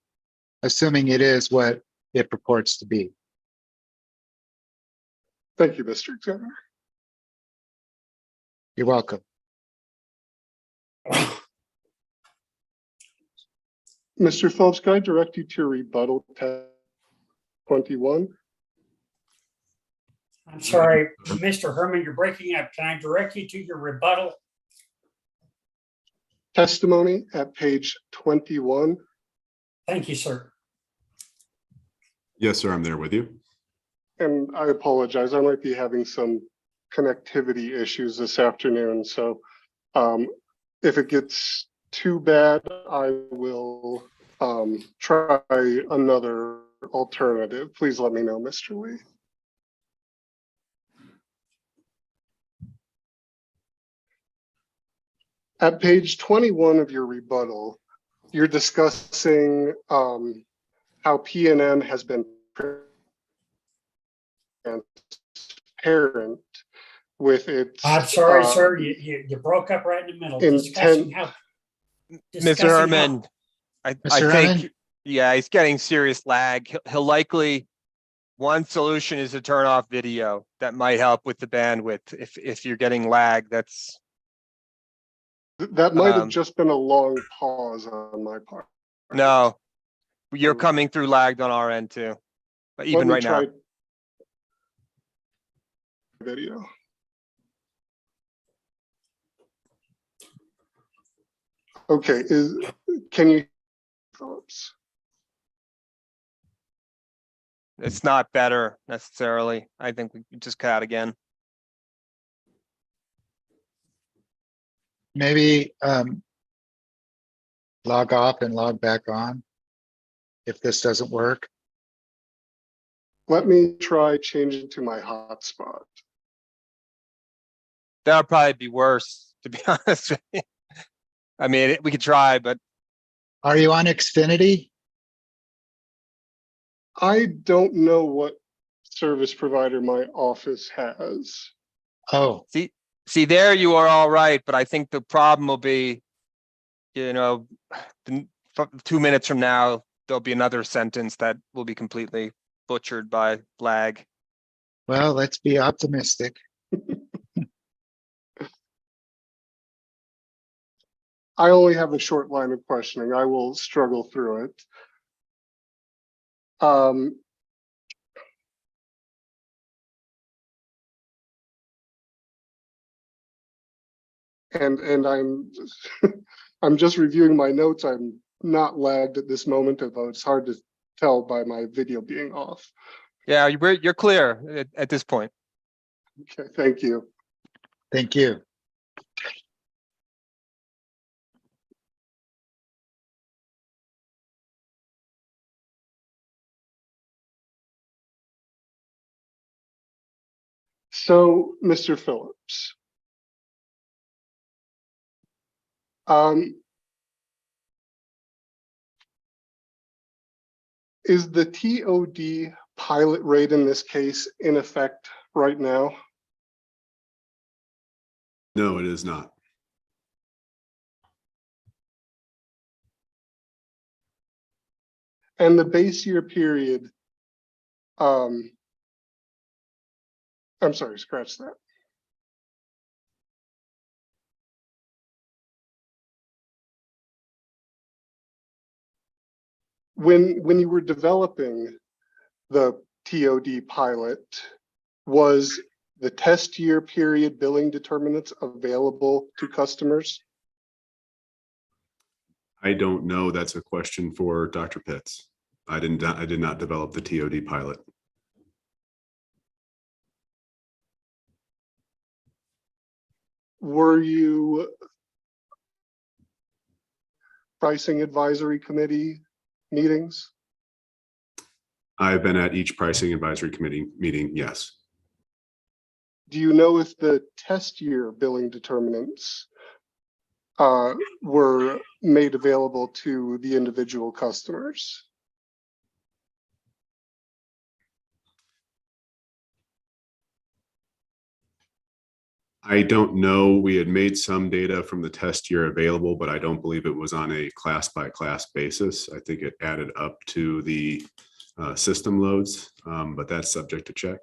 assuming it is what it purports to be. Thank you, Mr. Examiner. You're welcome. Mr. Phillips, can I direct you to rebuttal test 21? I'm sorry, Mr. Herman, you're breaking up. Can I direct you to your rebuttal? Testimony at page 21. Thank you, sir. Yes, sir, I'm there with you. And I apologize, I might be having some connectivity issues this afternoon. So if it gets too bad, I will try another alternative. Please let me know, Mr. Lee. At page 21 of your rebuttal, you're discussing how PNM has been transparent with its. I'm sorry, sir, you broke up right in the middle. Discussing how. Mr. Herman, I Mr. Herman? think, yeah, he's getting serious lag. He'll likely, one solution is to turn off video. That might help with the bandwidth. If you're getting lag, that's. That might have just been a long pause on my part. No, you're coming through lagged on our end too, but even right now. Video. Okay, can you, Phillips? It's not better necessarily. I think we just cut out again. Maybe log off and log back on if this doesn't work. Let me try changing to my hotspot. That'll probably be worse, to be honest with you. I mean, we could try, but. Are you on Xfinity? I don't know what service provider my office has. Oh. See, there you are all right, but I think the problem will be, 2 minutes from now, there'll be another sentence that will be completely butchered by lag. Well, let's be optimistic. I only have a short line of questioning. I will struggle through it. and I'm I'm just reviewing my notes. I'm not lagged at this moment, although it's hard to tell by my video being off. Yeah, you're clear at this point. Okay, thank you. Thank you. So, Mr. Phillips, is the TOD pilot rate in this case in effect right now? No, it is not. And the base year period, I'm sorry, scratch that. When you were developing the TOD pilot, was the test year period billing determinants available to customers? I don't know. That's a question for Dr. Pitts. I did not develop the TOD pilot. Were you pricing advisory committee meetings? I've been at each pricing advisory committee meeting, yes. Do you know if the test year billing determinants were made available to the individual customers? I don't know. We had made some data from the test year available, but I don't believe it was on a class by class basis. I think it added up to the system loads, but that's subject to check.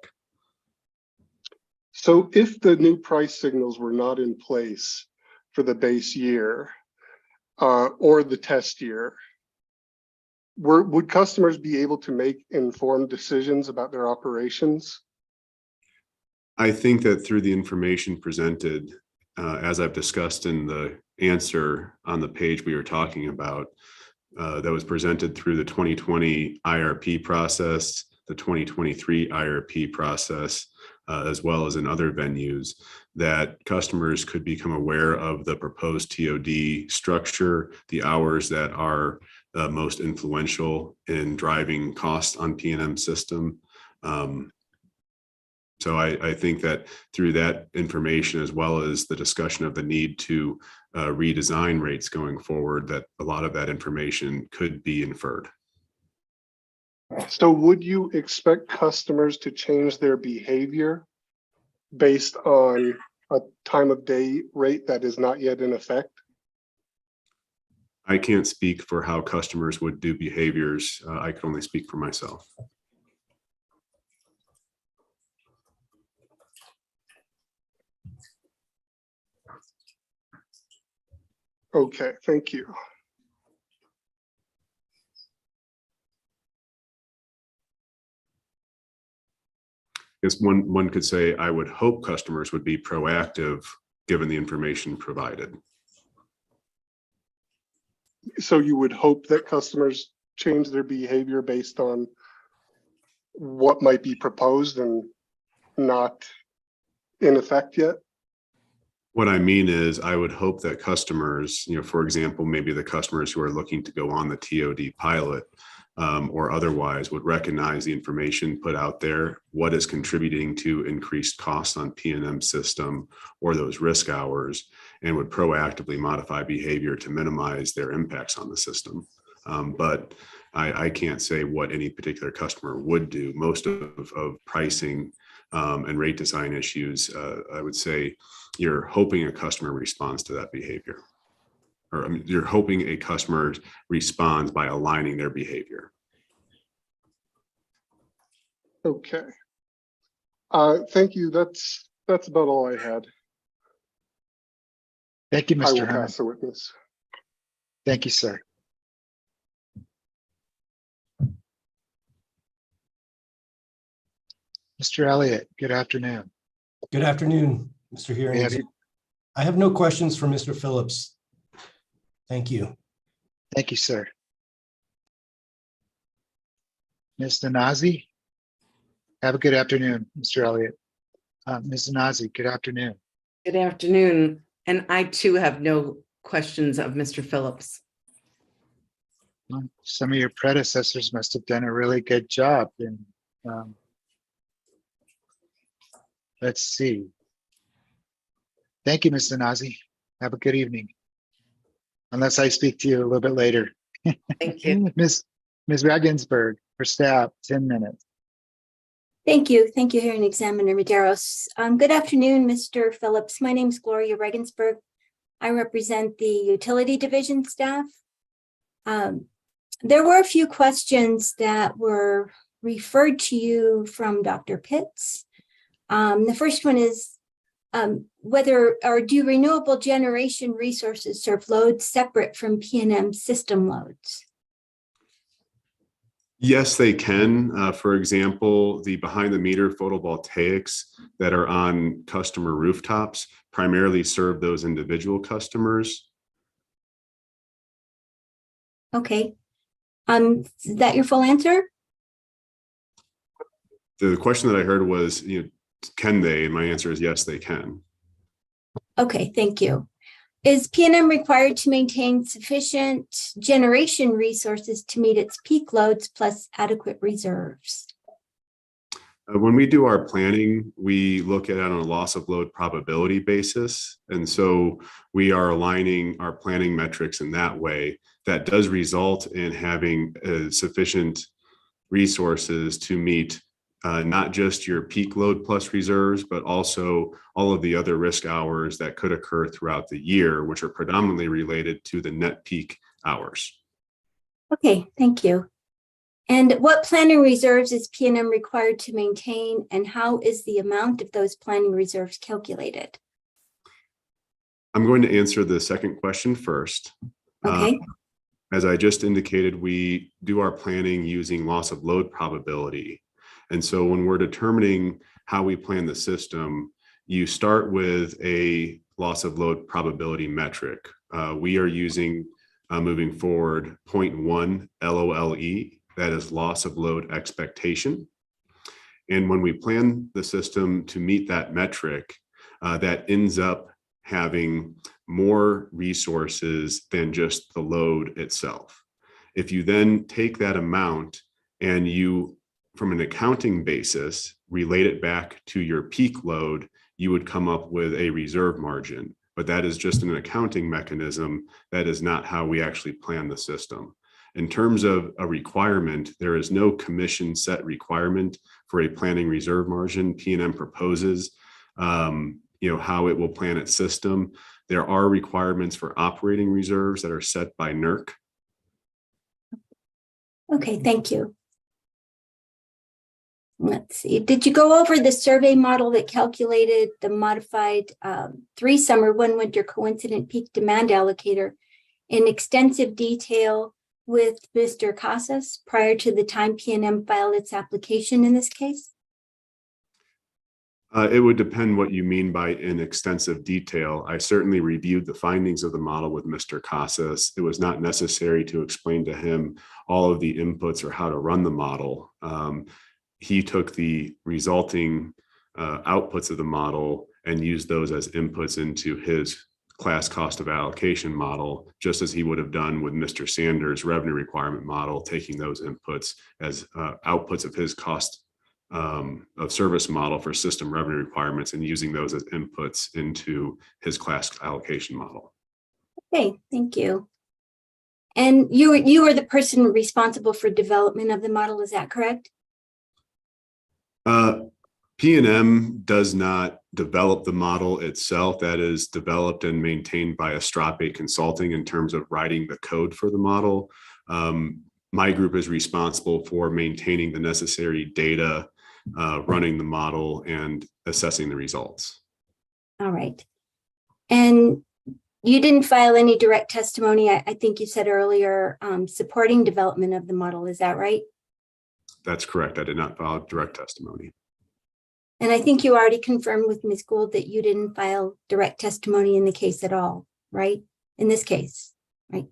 So if the new price signals were not in place for the base year or the test year, would customers be able to make informed decisions about their operations? I think that through the information presented, as I've discussed in the answer on the page we were talking about, that was presented through the 2020 IRP process, the 2023 IRP process, as well as in other venues, that customers could become aware of the proposed TOD structure, the hours that are most influential in driving costs on P&M system. So I think that through that information, as well as the discussion of the need to redesign rates going forward, that a lot of that information could be inferred. So would you expect customers to change their behavior based on a time of day rate that is not yet in effect? I can't speak for how customers would do behaviors. I can only speak for myself. Okay, thank you. Yes, one could say, I would hope customers would be proactive given the information provided. So you would hope that customers change their behavior based on what might be proposed and not in effect yet? What I mean is, I would hope that customers, for example, maybe the customers who are looking to go on the TOD pilot or otherwise would recognize the information put out there, what is contributing to increased costs on P&M system or those risk hours, and would proactively modify behavior to minimize their impacts on the system. But I can't say what any particular customer would do. Most of pricing and rate design issues, I would say you're hoping a customer responds to that behavior. Or I mean, you're hoping a customer responds by aligning their behavior. Okay. Thank you. That's about all I had. Thank you, I Mr. will Herman. pass the witness. Thank you, sir. Mr. Elliott, good afternoon. Good afternoon, Mr. We have Hearings. I have no questions for Mr. Phillips. Thank you. Thank you, sir. Ms. Nanazi? Have a good afternoon, Mr. Elliott. Ms. Nanazi, good afternoon. Good afternoon. And I too have no questions of Mr. Phillips. Well, some of your predecessors must have done a really good job. And let's see. Thank you, Ms. Nanazi. Have a good evening. Unless I speak to you a little bit later. Thank you. Ms. Regensburg, for staff, 10 minutes. Thank you. Thank you, Hearing Examiner Medeiros. Good afternoon, Mr. Phillips. My name is Gloria Regensburg. I represent the Utility Division staff. There were a few questions that were referred to you from Dr. Pitts. The first one is whether or do renewable generation resources serve loads separate from PNM system loads? Yes, they can. For example, the behind the meter photovoltaics that are on customer rooftops primarily serve those individual customers. Okay. Is that your full answer? The question that I heard was, can they? And my answer is yes, they can. Okay, thank you. Is PNM required to maintain sufficient generation resources to meet its peak loads plus adequate reserves? When we do our planning, we look at it on a loss of load probability basis. And so we are aligning our planning metrics in that way. That does result in having sufficient resources to meet not just your peak load plus reserves, but also all of the other risk hours that could occur throughout the year, which are predominantly related to the net peak hours. Okay, thank you. And what planning reserves is PNM required to maintain, and how is the amount of those planning reserves calculated? I'm going to answer the second question first. Okay. As I just indicated, we do our planning using loss of load probability. And so when we're determining how we plan the system, you start with a loss of load probability metric. We are using, moving forward, 0.1 LOLE, that is loss of load expectation. And when we plan the system to meet that metric, that ends up having more resources than just the load itself. If you then take that amount and you, from an accounting basis, relate it back to your peak load, you would come up with a reserve margin. But that is just an accounting mechanism. That is not how we actually plan the system. In terms of a requirement, there is no commission set requirement for a planning reserve margin. PNM proposes, how it will plan its system. There are requirements for operating reserves that are set by NERC. Okay, thank you. Let's see. Did you go over the survey model that calculated the modified 3 summer, 1 winter coincident peak demand allocator in extensive detail with Mr. Casas prior to the time PNM filed its application in this case? It would depend what you mean by in extensive detail. I certainly reviewed the findings of the model with Mr. Casas. It was not necessary to explain to him all of the inputs or how to run the model. He took the resulting outputs of the model and used those as inputs into his class cost of allocation model, just as he would have done with Mr. Sanders' revenue requirement model, taking those inputs as outputs of his cost of service model for system revenue requirements and using those as inputs into his class allocation model. Okay, thank you. And you were the person responsible for development of the model, is that correct? PNM does not develop the model itself. That is developed and maintained by Astrape Consulting in terms of writing the code for the model. My group is responsible for maintaining the necessary data, running the model, and assessing the results. All right. And you didn't file any direct testimony, I think you said earlier, supporting development of the model. Is that right? That's correct. I did not file direct testimony. And I think you already confirmed with Ms. Gould that you didn't file direct testimony in the case at all, right? In this case, right?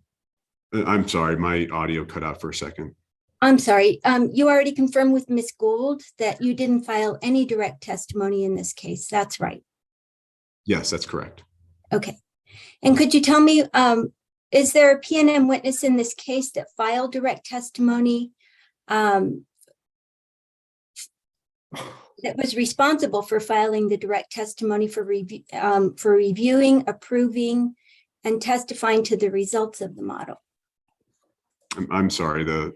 I'm sorry, my audio cut out for a second. I'm sorry. You already confirmed with Ms. Gould that you didn't file any direct testimony in this case. That's right. Yes, that's correct. Okay. And could you tell me, is there a PNM witness in this case that filed direct testimony that was responsible for filing the direct testimony for reviewing, approving, and testifying to the results of the model? I'm sorry, the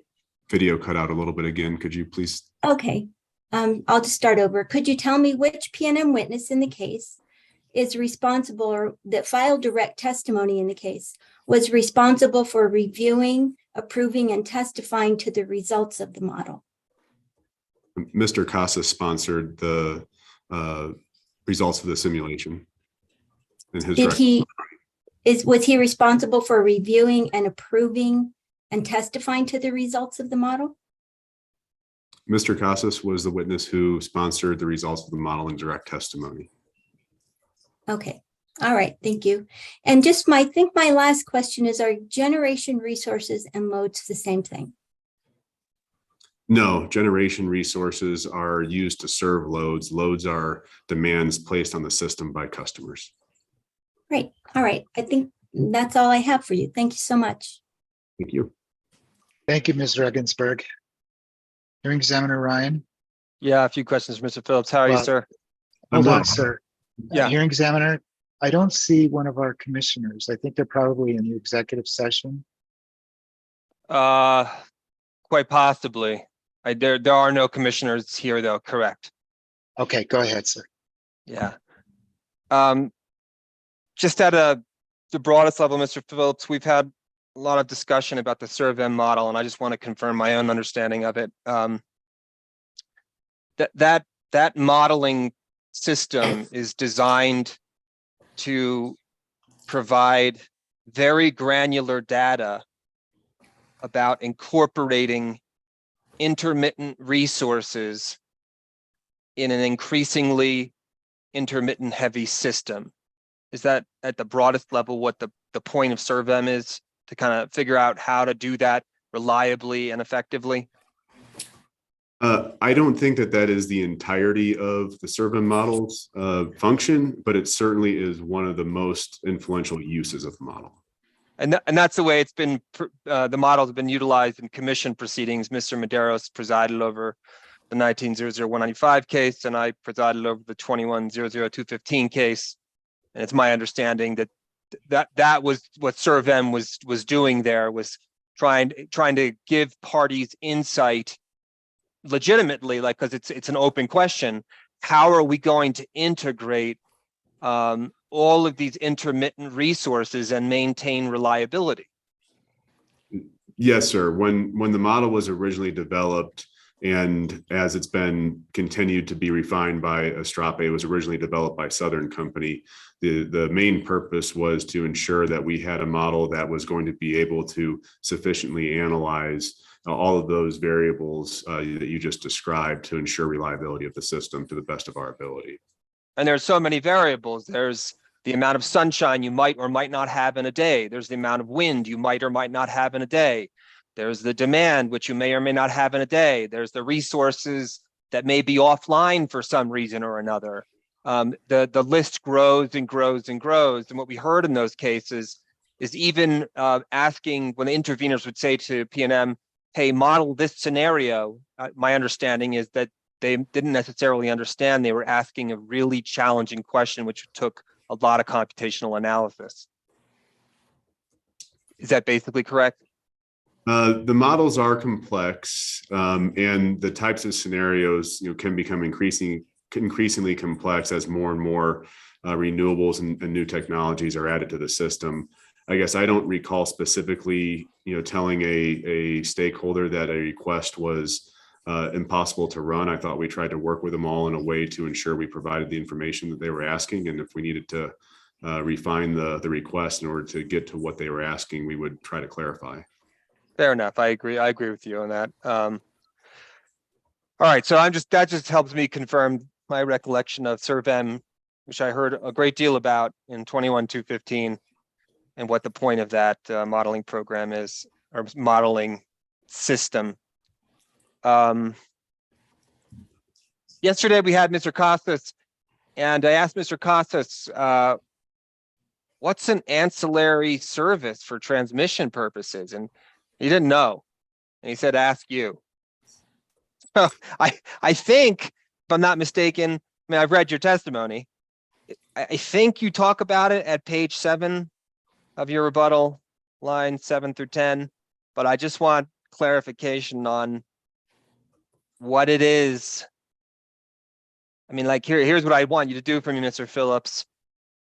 video cut out a little bit again. Could you please? Okay, I'll just start over. Could you tell me which PNM witness in the case is responsible, or that filed direct testimony in the case was responsible for reviewing, approving, and testifying to the results of the model? Mr. Casas sponsored the results of the simulation. In his was he responsible for reviewing and approving and testifying to the results of the model? Mr. Casas was the witness who sponsored the results of the model in direct testimony. Okay. All right. Thank you. And just I think my last question is, are generation resources and loads the same thing? No, generation resources are used to serve loads. Loads are demands placed on the system by customers. Great. All right. I think that's all I have for you. Thank you so much. Thank you. Thank you, Ms. Regensburg. Hearing examiner Ryan. Yeah, a few questions, Mr. Phillips. How are you, Well, sir? Hold on, sir. Yeah. Hearing examiner, I don't see one of our commissioners. I think they're probably in the executive session. Quite possibly. There are no commissioners here, though. Correct. Okay, go ahead, sir. Yeah. Just at the broadest level, Mr. Phillips, we've had a lot of discussion about the SERVM model, and I just want to confirm my own understanding of it. That modeling system is designed to provide very granular data about incorporating intermittent resources in an increasingly intermittent heavy system. Is that at the broadest level what the point of SERVM is, to kind of figure out how to do that reliably and effectively? I don't think that is the entirety of the SERVM model's function, but it certainly is one of the most influential uses of the model. And that's the way it's been, the model has been utilized in commission proceedings. Mr. Medeiros presided over the 19-00195 case, and I presided over the 21-00215 case. And it's my understanding that was what SERVM was doing there, was trying to give parties insight legitimately, like, because it's an open question. How are we going to integrate all of these intermittent resources and maintain reliability? Yes, sir. When the model was originally developed, and as it's been continued to be refined by Astrape, it was originally developed by Southern Company. The main purpose was to ensure that we had a model that was going to be able to sufficiently analyze all of those variables that you just described to ensure reliability of the system to the best of our ability. And there's so many variables. There's the amount of sunshine you might or might not have in a day. There's the amount of wind you might or might not have in a day. There's the demand, which you may or may not have in a day. There's the resources that may be offline for some reason or another. The list grows and grows and grows. And what we heard in those cases is even asking, when the interveners would say to PNM, hey, model this scenario. My understanding is that they didn't necessarily understand. They were asking a really challenging question, which took a lot of computational analysis. Is that basically correct? The models are complex, and the types of scenarios, can become increasingly complex as more and more renewables and new technologies are added to the system. I guess I don't recall specifically, telling a stakeholder that a request was impossible to run. I thought we tried to work with them all in a way to ensure we provided the information that they were asking, and if we needed to refine the request in order to get to what they were asking, we would try to clarify. Fair enough. I agree with you on that. All right. So that just helps me confirm my recollection of CERVM, which I heard a great deal about in 21-215, and what the point of that modeling program is, or modeling system. Yesterday we had Mr. Costas, and I asked Mr. Costas, what's an ancillary service for transmission purposes? And he didn't know. And he said, ask you. So I think, if I'm not mistaken, I mean, I've read your testimony. I think you talk about it at page 7 of your rebuttal, line 7 through 10, but I just want clarification on what it is. I mean, like, here's what I want you to do for me, Mr. Phillips.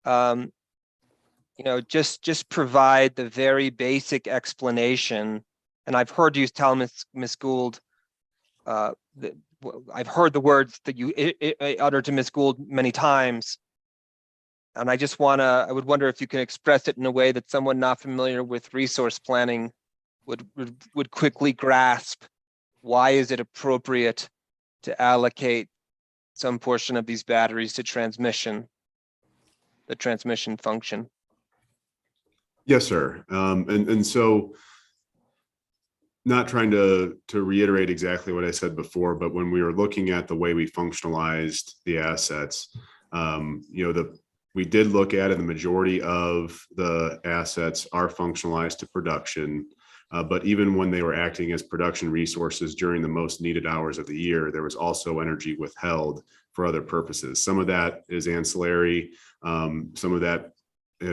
You know, just provide the very basic explanation. And I've heard you tell Ms. Gould, I've heard the words that you uttered to Ms. Gould many times. And I would wonder if you can express it in a way that someone not familiar with resource planning would quickly grasp. Why is it appropriate to allocate some portion of these batteries to transmission, the transmission function? Yes, sir. And so, not trying to reiterate exactly what I said before, but when we were looking at the way we functionalized the assets, you know, we did look at it, the majority of the assets are functionalized to production. But even when they were acting as production resources during the most needed hours of the year, there was also energy withheld for other purposes. Some of that is ancillary. Some of that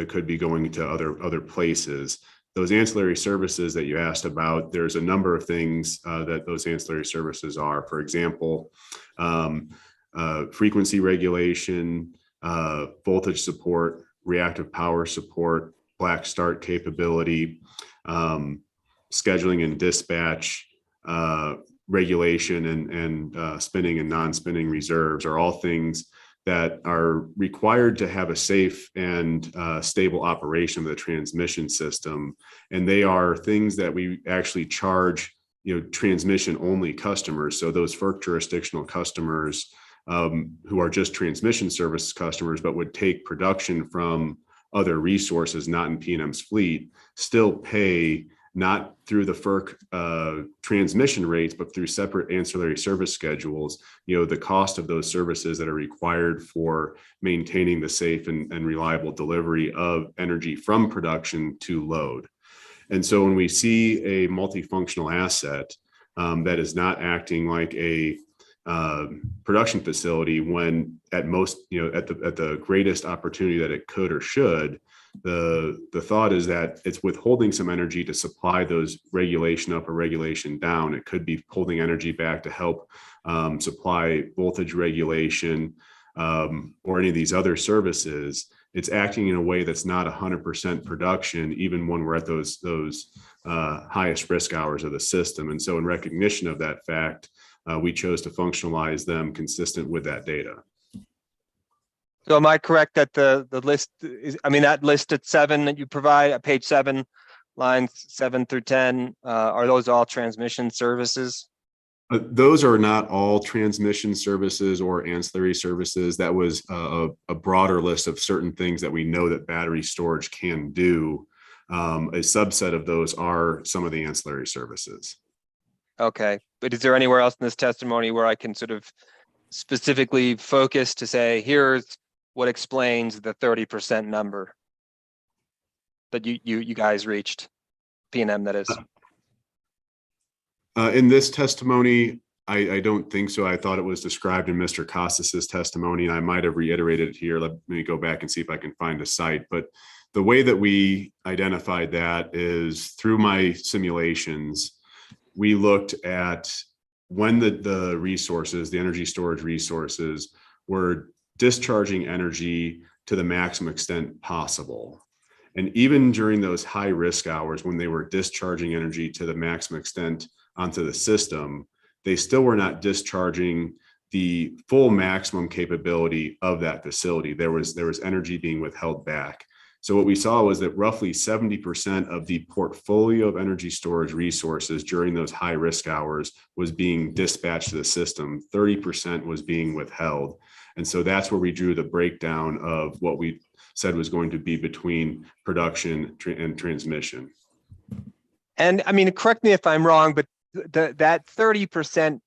could be going to other places. Those ancillary services that you asked about, there's a number of things that those ancillary services are. For example, frequency regulation, voltage support, reactive power support, black start capability, scheduling and dispatch, regulation, and spinning and non-spinning reserves are all things that are required to have a safe and stable operation of the transmission system. And they are things that we actually charge, you know, transmission only customers. So those FERC jurisdictional customers who are just transmission service customers, but would take production from other resources not in PNM's fleet, still pay not through the FERC transmission rates, but through separate ancillary service schedules, you know, the cost of those services that are required for maintaining the safe and reliable delivery of energy from production to load. And so when we see a multifunctional asset that is not acting like a production facility, when at most, you know, at the greatest opportunity that it could or should, the thought is that it's withholding some energy to supply those regulation up or regulation down. It could be holding energy back to help supply voltage regulation or any of these other services. It's acting in a way that's not 100% production, even when we're at those highest risk hours of the system. And so in recognition of that fact, we chose to functionalize them consistent with that data. So am I correct that the list is, I mean, that list at 7 that you provide at page 7, lines 7 through 10, are those all transmission services? Those are not all transmission services or ancillary services. That was a broader list of certain things that we know that battery storage can do. A subset of those are some of the ancillary services. Okay, but is there anywhere else in this testimony where I can sort of specifically focus to say, here's what explains the 30% number that you guys reached, PNM that is? In this testimony, I don't think so. I thought it was described in Mr. Costas's testimony, and I might have reiterated it here. Let me go back and see if I can find a site. But the way that we identified that is through my simulations. We looked at when the resources, the energy storage resources, were discharging energy to the maximum extent possible. And even during those high risk hours, when they were discharging energy to the maximum extent onto the system, they still were not discharging the full maximum capability of that facility. There was energy being withheld back. So what we saw was that roughly 70% of the portfolio of energy storage resources during those high risk hours was being dispatched to the system. 30% was being withheld. And so that's where we drew the breakdown of what we said was going to be between production and transmission. And I mean, correct me if I'm wrong, but that 30%,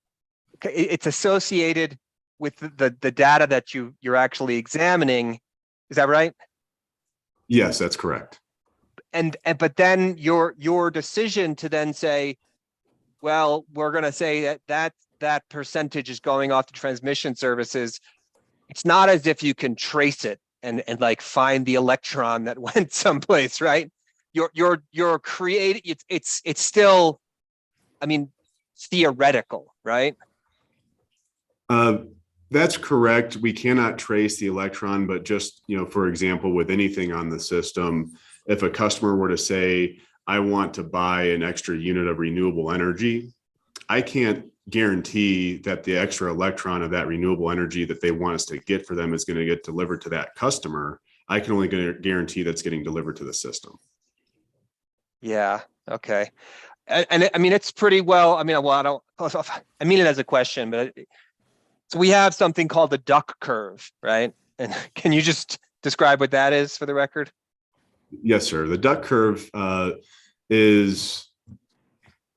it's associated with the data that you're actually examining. Is that right? Yes, that's correct. But then your decision to then say, well, we're going to say that percentage is going off to transmission services. It's not as if you can trace it and like find the electron that went someplace, right? You're creating, it's still, I mean, theoretical, right? That's correct. We cannot trace the electron, but just, for example, with anything on the system, if a customer were to say, I want to buy an extra unit of renewable energy, I can't guarantee that the extra electron of that renewable energy that they want us to get for them is going to get delivered to that customer. I can only guarantee that's getting delivered to the system. Yeah. Okay. And I mean, it's pretty well, I mean, well, I mean it as a question, but so we have something called the duck curve, right? And can you just describe what that is for the record? Yes, sir. The duck curve is,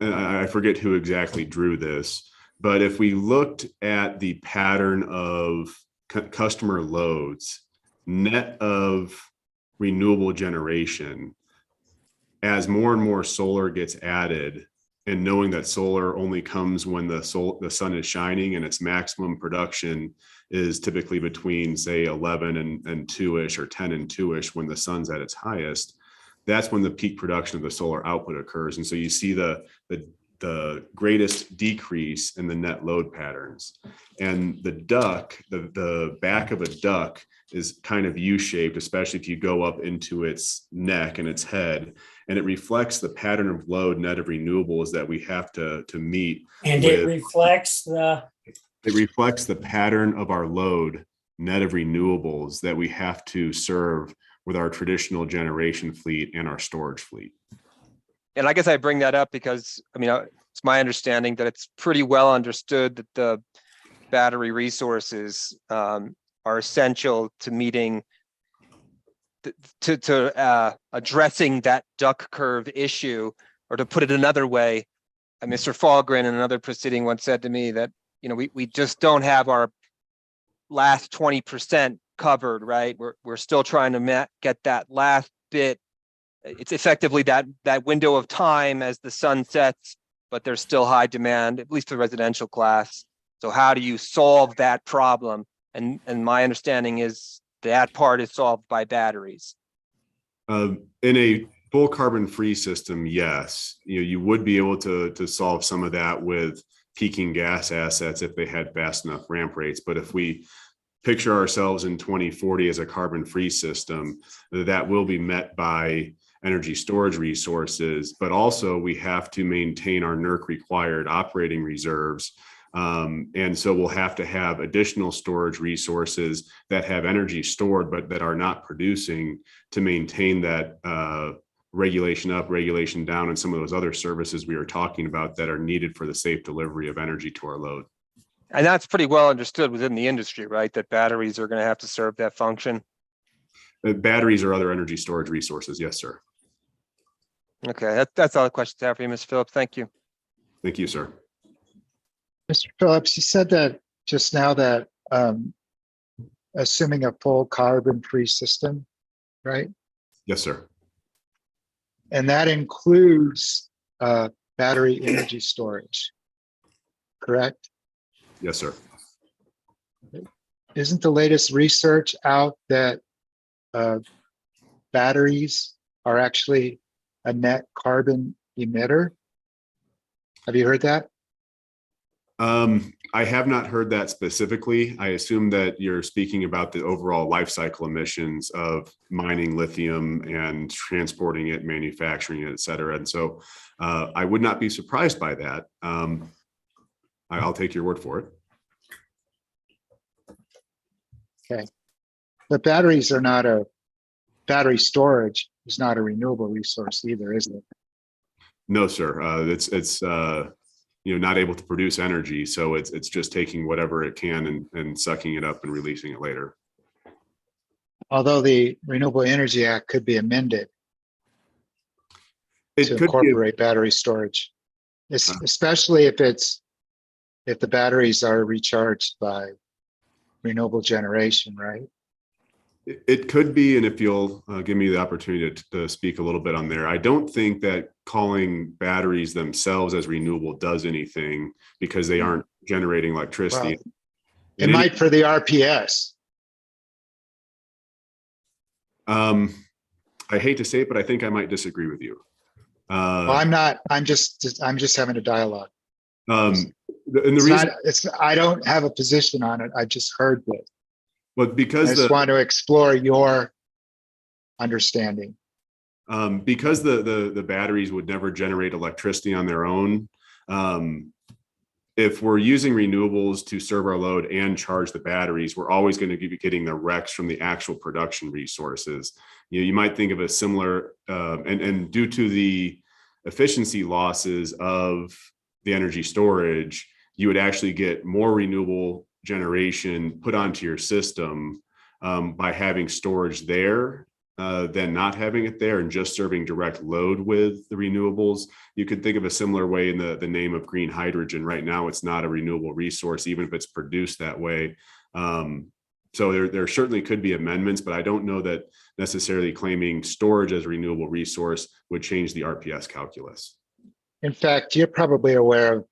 and I forget who exactly drew this, but if we looked at the pattern of customer loads, net of renewable generation, as more and more solar gets added, and knowing that solar only comes when the sun is shining and its maximum production is typically between, say, 11 and 2-ish or 10 and 2-ish when the sun's at its highest, that's when the peak production of the solar output occurs. And so you see the greatest decrease in the net load patterns. And the duck, the back of a duck is kind of U-shaped, especially if you go up into its neck and its head, and it reflects the pattern of load net of renewables that we have to meet. And it reflects the pattern of our load net of renewables that we have to serve with our traditional generation fleet and our storage fleet. And I guess I bring that up because, I mean, it's my understanding that it's pretty well understood that the battery resources are essential to meeting, to addressing that duck curve issue, or to put it another way, Mr. Falgren in another proceeding once said to me that, we just don't have our last 20% covered, right? We're still trying to get that last bit. It's effectively that window of time as the sun sets, but there's still high demand, at least for the residential class. So how do you solve that problem? And my understanding is that part is solved by batteries. In a full carbon-free system, yes, you would be able to solve some of that with peaking gas assets if they had fast enough ramp rates. But if we picture ourselves in 2040 as a carbon-free system, that will be met by energy storage resources, but also we have to maintain our NERC required operating reserves. And so we'll have to have additional storage resources that have energy stored, but that are not producing, to maintain that regulation up, regulation down, and some of those other services we are talking about that are needed for the safe delivery of energy to our load. And that's pretty well understood within the industry, right? That batteries are going to have to serve that function. Batteries or other energy storage resources. Yes, sir. Okay, that's all the questions I have for you, Mr. Phillips. Thank you. Thank you, sir. Mr. Phillips, you said that just now that assuming a full carbon-free system, right? Yes, sir. And that includes battery energy storage, correct? Yes, sir. Isn't the latest research out that batteries are actually a net carbon emitter? Have you heard that? I have not heard that specifically. I assume that you're speaking about the overall life cycle emissions of mining lithium and transporting it, manufacturing it, et cetera. And so I would not be surprised by that. I'll take your word for it. Okay. But batteries are not battery storage is not a renewable resource either, is it? No, sir. It's not able to produce energy. So it's just taking whatever it can and sucking it up and releasing it later. Although the Renewable Energy Act could be amended It to could be, incorporate battery storage, especially if the batteries are recharged by renewable generation, right? it could be, and if you'll give me the opportunity to speak a little bit on there, I don't think that calling batteries themselves as renewable does anything because they aren't generating electricity. Well, it might for the RPS. I hate to say it, but I think I might disagree with you. Well, I'm not. I'm just having a dialogue. And the reason I don't have a position on it. I just heard this. But because I just want to explore your understanding. Because the batteries would never generate electricity on their own. If we're using renewables to serve our load and charge the batteries, we're always going to be getting the RECs from the actual production resources. You might think of a similar, and due to the efficiency losses of the energy storage, you would actually get more renewable generation put onto your system by having storage there than not having it there and just serving direct load with the renewables. You could think of a similar way in the name of green hydrogen. Right now, it's not a renewable resource, even if it's produced that way. So there certainly could be amendments, but I don't know that necessarily claiming storage as a renewable resource would change the RPS calculus. In fact, you're probably aware of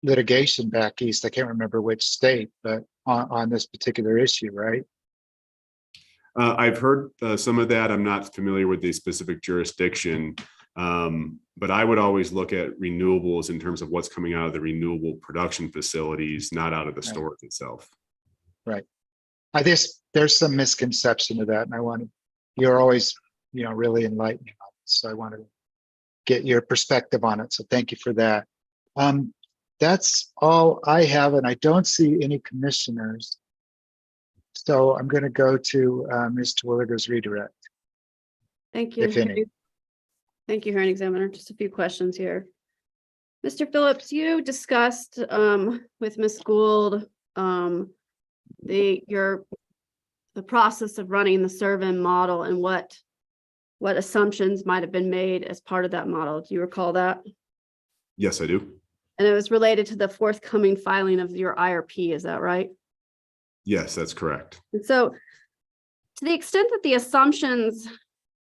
litigation back east. I can't remember which state, but on this particular issue, right? I've heard some of that. I'm not familiar with the specific jurisdiction, but I would always look at renewables in terms of what's coming out of the renewable production facilities, not out of the storage itself. Right. I guess there's some misconception of that, and you're always, really enlightening on this. So I wanted to get your perspective on it. So thank you for that. That's all I have, and I don't see any commissioners. So I'm going to go to Ms. Terwilliger's redirect. Thank you. If any. Thank you, hearing examiner. Just a few questions here. Mr. Phillips, you discussed with Ms. Gould the process of running the Servin model and what assumptions might have been made as part of that model. Do you recall that? Yes, I do. And it was related to the forthcoming filing of your IRP, is that right? Yes, that's correct. And so to the extent that the assumptions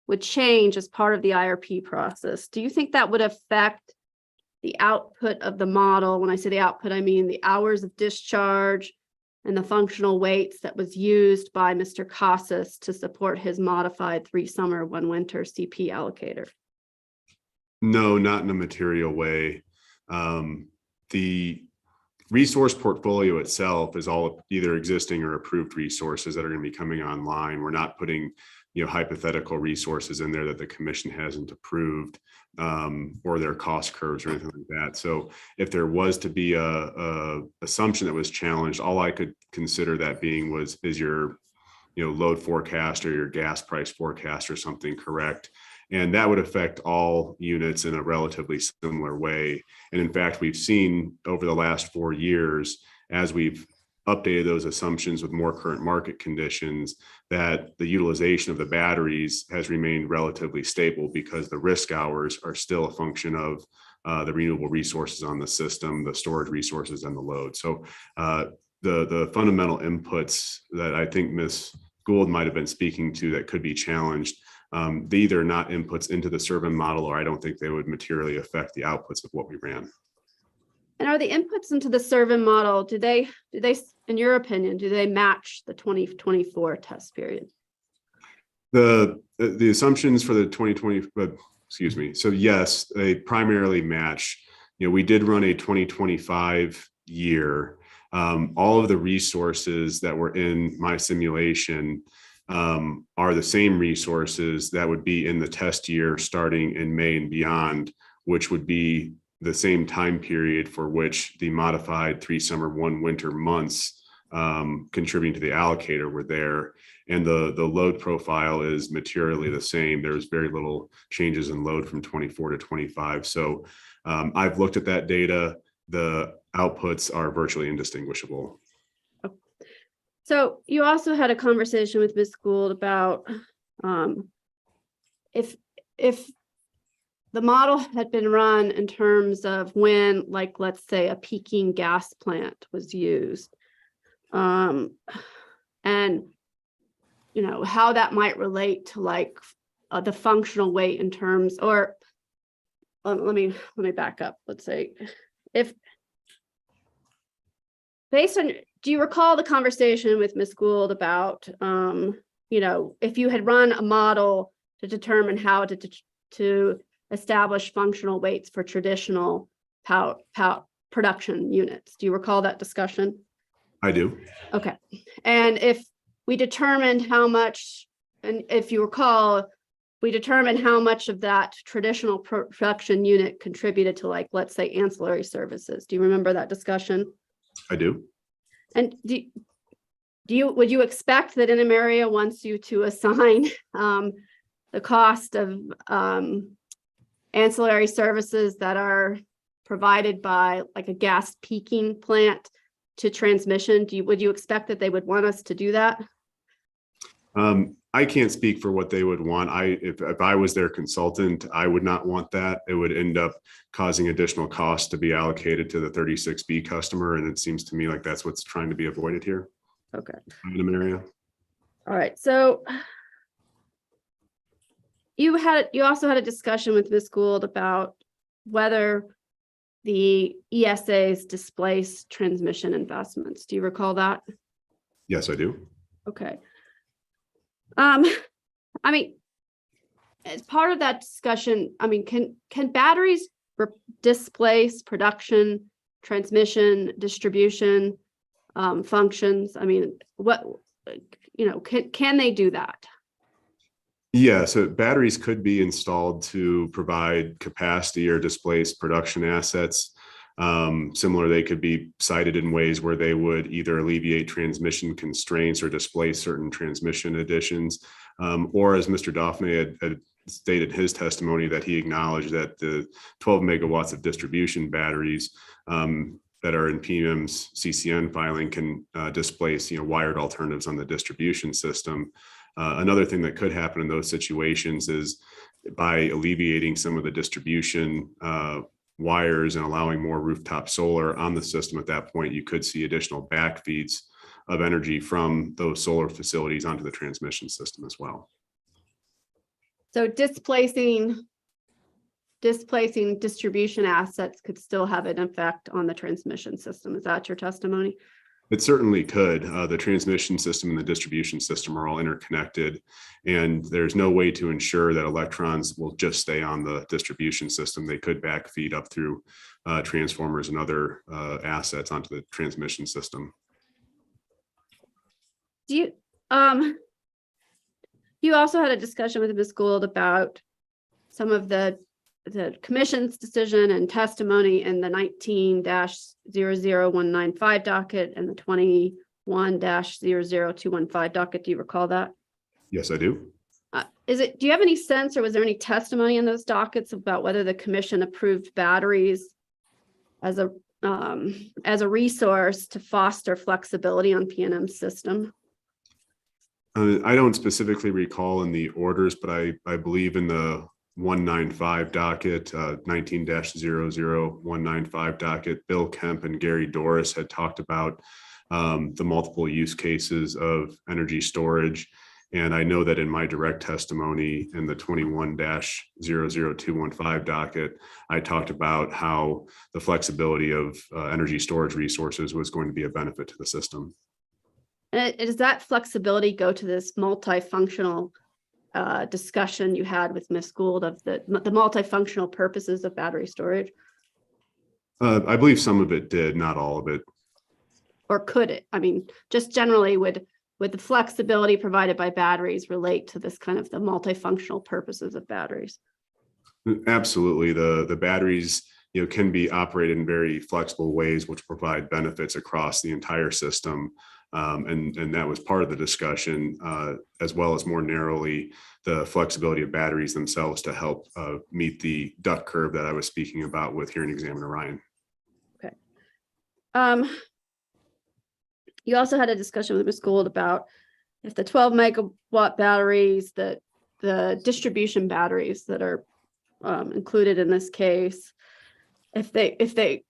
would change as part of the IRP process, do you think that would affect the output of the model? When I say the output, I mean the hours of discharge and the functional weights that was used by Mr. Casas to support his modified 3 summer, 1 winter CP allocator? No, not in a material way. The resource portfolio itself is all either existing or approved resources that are going to be coming online. We're not putting, hypothetical resources in there that the commission hasn't approved, or their cost curves or anything like that. So if there was to be a assumption that was challenged, all I could consider that being is your, load forecast or your gas price forecast or something correct. And that would affect all units in a relatively similar way. And in fact, we've seen over the last 4 years, as we've updated those assumptions with more current market conditions, that the utilization of the batteries has remained relatively stable because the risk hours are still a function of the renewable resources on the system, the storage resources, and the load. So the fundamental inputs that I think Ms. Gould might have been speaking to that could be challenged, they either are not inputs into the Servin model, or I don't think they would materially affect the outputs of what we ran. And are the inputs into the Servin model, do they, in your opinion, do they match the 2024 test period? The assumptions for the 2020, so yes, they primarily match. We did run a 2025 year. All of the resources that were in my simulation are the same resources that would be in the test year starting in May and beyond, which would be the same time period for which the modified 3 summer, 1 winter months contributing to the allocator were there. And the load profile is materially the same. There's very little changes in load from 24 to 25. So I've looked at that data. the outputs are virtually indistinguishable. So you also had a conversation with Ms. Gould about if the model had been run in terms of when, like, let's say a peaking gas plant was used, and you know how that might relate to like the functional weight in terms, or let me back up. Let's say if based on, do you recall the conversation with Ms. Gould about, you know, if you had run a model to determine how to establish functional weights for traditional power production units? Do you recall that discussion? I do. Okay. And if we determined how much, and if you recall, we determined how much of that traditional production unit contributed to, like, let's say ancillary services. Do you remember that discussion? I do. And would you expect that Inter-Area wants you to assign the cost of ancillary services that are provided by like a gas peaking plant to transmission? Would you expect that they would want us to do that? I can't speak for what they would want. If I was their consultant, I would not want that. It would end up causing additional costs to be allocated to the 36B customer. And it seems to me like that's what's trying to be avoided here. Okay. In area. All right. So you also had a discussion with Ms. Gould about whether the ESAs displace transmission investments. Do you recall that? Yes, I do. Okay. I mean, as part of that discussion, I mean, can batteries displace production, transmission, distribution functions? I mean, what, you know, can they do that? Yeah, so batteries could be installed to provide capacity or displace production assets. Similar, they could be sited in ways where they would either alleviate transmission constraints or displace certain transmission additions. Or as Mr. Daphne had stated his testimony, that he acknowledged that the 12 megawatts of distribution batteries that are in PM's CCN filing can displace, you know, wired alternatives on the distribution system. Another thing that could happen in those situations is by alleviating some of the distribution wires and allowing more rooftop solar on the system, at that point, you could see additional back feeds of energy from those solar facilities onto the transmission system as well. So displacing distribution assets could still have an effect on the transmission system. Is that your testimony? It certainly could. The transmission system and the distribution system are all interconnected, and there's no way to ensure that electrons will just stay on the distribution system. They could backfeed up through transformers and other assets onto the transmission system. Do you also had a discussion with Ms. Gould about some of the commission's decision and testimony in the 19-00195 docket and the 21-00215 docket. Do you recall that? Yes, I do. Do you have any sense, or was there any testimony in those dockets about whether the commission approved batteries as a resource to foster flexibility on PNM's system? I don't specifically recall in the orders, but I believe in the 195 docket, 19-00195 docket, Bill Kemp and Gary Doris had talked about the multiple use cases of energy storage. And I know that in my direct testimony in the 21-00215 docket, I talked about how the flexibility of energy storage resources was going to be a benefit to the system. And does that flexibility go to this multifunctional discussion you had with Ms. Gould of the multifunctional purposes of battery storage? I believe some of it did, not all of it. Or could it? I mean, just generally, would the flexibility provided by batteries relate to this kind of the multifunctional purposes of batteries? Absolutely. The batteries, you know, can be operated in very flexible ways, which provide benefits across the entire system. And that was part of the discussion, as well as more narrowly, the flexibility of batteries themselves to help meet the duck curve that I was speaking about with Hearing Examiner Ryan. Okay. You also had a discussion with Ms. Gould about if the 12 megawatt batteries, the distribution batteries that are included in this case, if they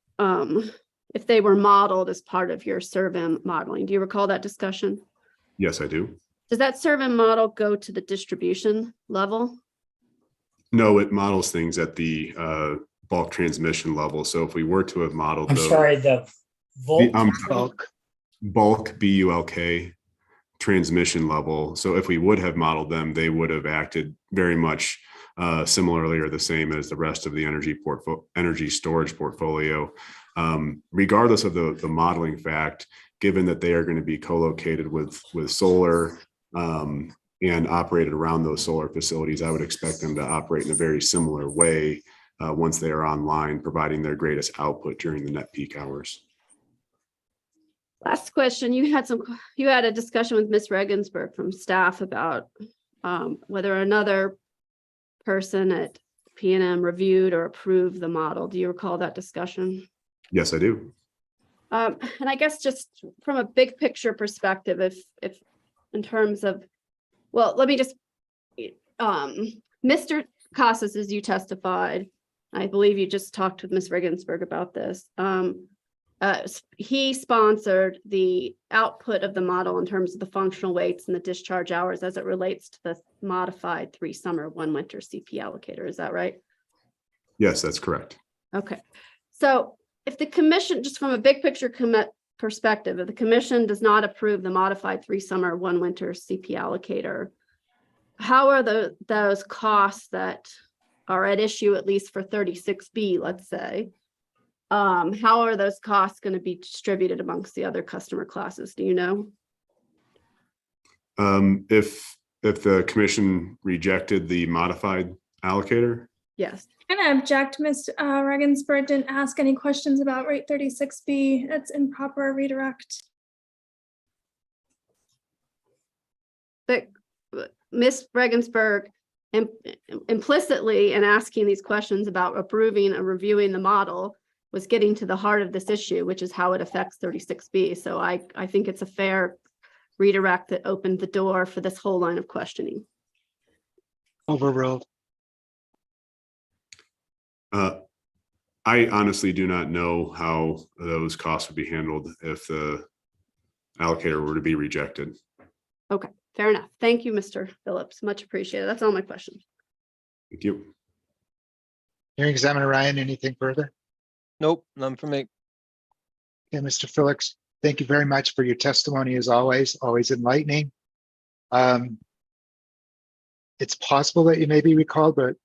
were modeled as part of your Servim modeling. Do you recall that discussion? Yes, I do. Does that Servim model go to the distribution level? No, it models things at the bulk transmission level. So if we were to have modeled I'm those, sorry, the volt. bulk BULK transmission level. So if we would have modeled them, they would have acted very much similarly or the same as the rest of the energy storage portfolio. Regardless of the modeling fact, given that they are going to be co-located with solar and operated around those solar facilities, I would expect them to operate in a very similar way once they are online, providing their greatest output during the net peak hours. Last question, you had a discussion with Ms. Regensburg from staff about whether another person at PNM reviewed or approved the model. Do you recall that discussion? Yes, I do. And I guess just from a big picture perspective, if in terms of, well, let me just, Mr. Casas, as you testified, I believe you just talked with Ms. Regensburg about this. He sponsored the output of the model in terms of the functional weights and the discharge hours as it relates to the modified 3 summer, 1 winter CP allocator. Is that right? Yes, that's correct. Okay. So if the commission, just from a big picture perspective, if the commission does not approve the modified 3 summer, 1 winter CP allocator, how are those costs that are at issue, at least for 36B, let's say, how are those costs going to be distributed amongst the other customer classes? Do you know? If the commission rejected the modified allocator? Yes. I'm gonna object, Ms. Regensburg didn't ask any questions about rate 36B. It's improper redirect. But Ms. Regensburg implicitly in asking these questions about approving and reviewing the model was getting to the heart of this issue, which is how it affects 36B. So I think it's a fair redirect that opened the door for this whole line of questioning. Overruled. I honestly do not know how those costs would be handled if the allocator were to be rejected. Okay, fair enough. Thank you, Mr. Phillips. Much appreciated. That's all my questions. Thank you. Hearing examiner Ryan, anything further? Nope, none for me. Okay, Mr. Phillips, thank you very much for your testimony as always enlightening. It's possible that you may be recalled, but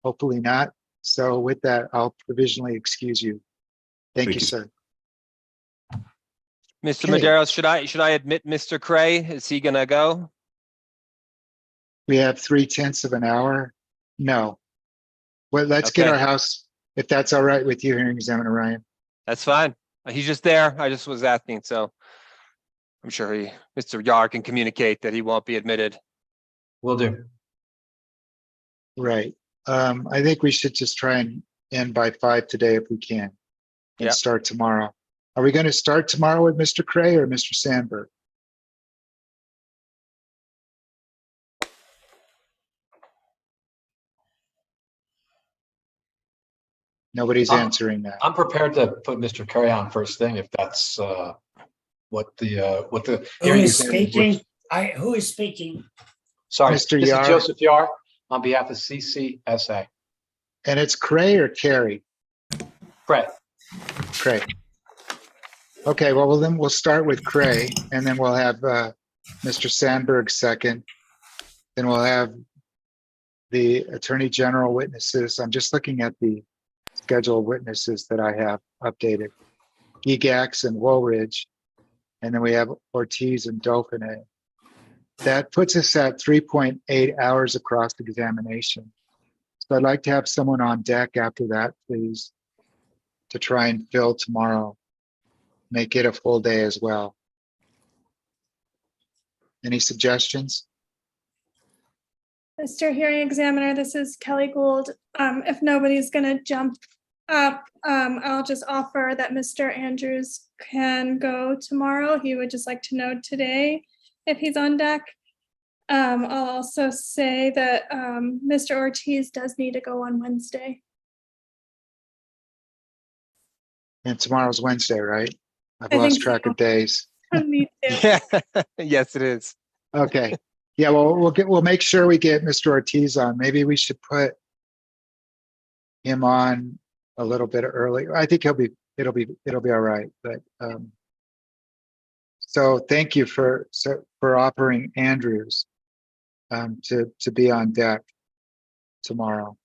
hopefully not. So with that, I'll provisionally excuse you. Thank you, sir. Mr. Okay. Maderos, should I admit Mr. Cray? Is he gonna go? We have 3/10 of an hour. No. Well, let's get Okay. our house, if that's all right with you, hearing examiner Ryan. That's fine. He's just there. I just was asking, so I'm sure Mr. Yar can communicate that he won't be admitted. Will do. Right. I think we should just try and end by 5 today if we can. And Yep. start tomorrow. Are we going to start tomorrow with Mr. Cray or Mr. Sandberg? Nobody's answering that. I'm prepared to put Mr. Curry on first thing if that's what the Who is speaking? Who is speaking? Sorry, Mr. this Yar. is Joseph Yar on behalf of CCSA. And it's Cray or Carey? Brett. Cray. Okay, well, then we'll start with Cray and then we'll have Mr. Sandberg second. Then we'll have the Attorney General witnesses. I'm just looking at the schedule of witnesses that I have updated. Gigax and Woolridge. And then we have Ortiz and Dauphiné. That puts us at 3.8 hours across the examination. So I'd like to have someone on deck after that, please, to try and fill tomorrow. Make it a full day as well. Any suggestions? Mr. Hearing Examiner, this is Kelly Gould. If nobody's going to jump I'll just offer that Mr. Andrews can go tomorrow. He would just like to know today if he's on deck. I'll also say that Mr. Ortiz does need to go on Wednesday. And tomorrow's Wednesday, right? I've I think lost track so. of days. Me too. Yeah, yes, it is. Okay. Yeah, well, we'll make sure we get Mr. Ortiz on. Maybe we should put him on a little bit early. I think it'll be all right. But so thank you for offering Andrews to be on deck tomorrow.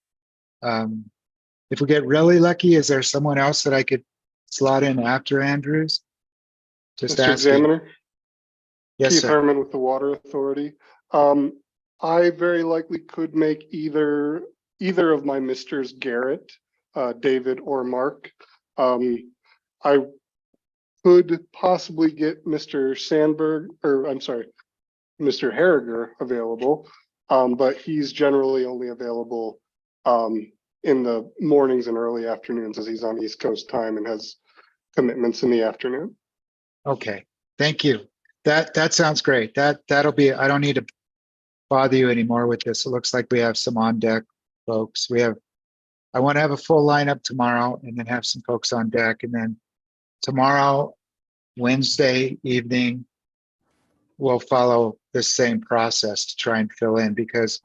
If we get really lucky, is there someone else that I could slot in after Andrews? Just Mr. asking. Examiner? Yes, Keith sir. Herman with the Water Authority. I very likely could make either of my Misters Garrett, David, or Mark. I could possibly get Mr. Sandberg, or I'm sorry, Mr. Harriger available, but he's generally only available in the mornings and early afternoons as he's on East Coast time and has commitments in the afternoon. Okay, thank you. That sounds great. That'll be, I don't need to bother you anymore with this. It looks like we have some on deck folks. I want to have a full lineup tomorrow and then have some folks on deck. And then tomorrow, Wednesday evening, we'll follow the same process to try and fill in, because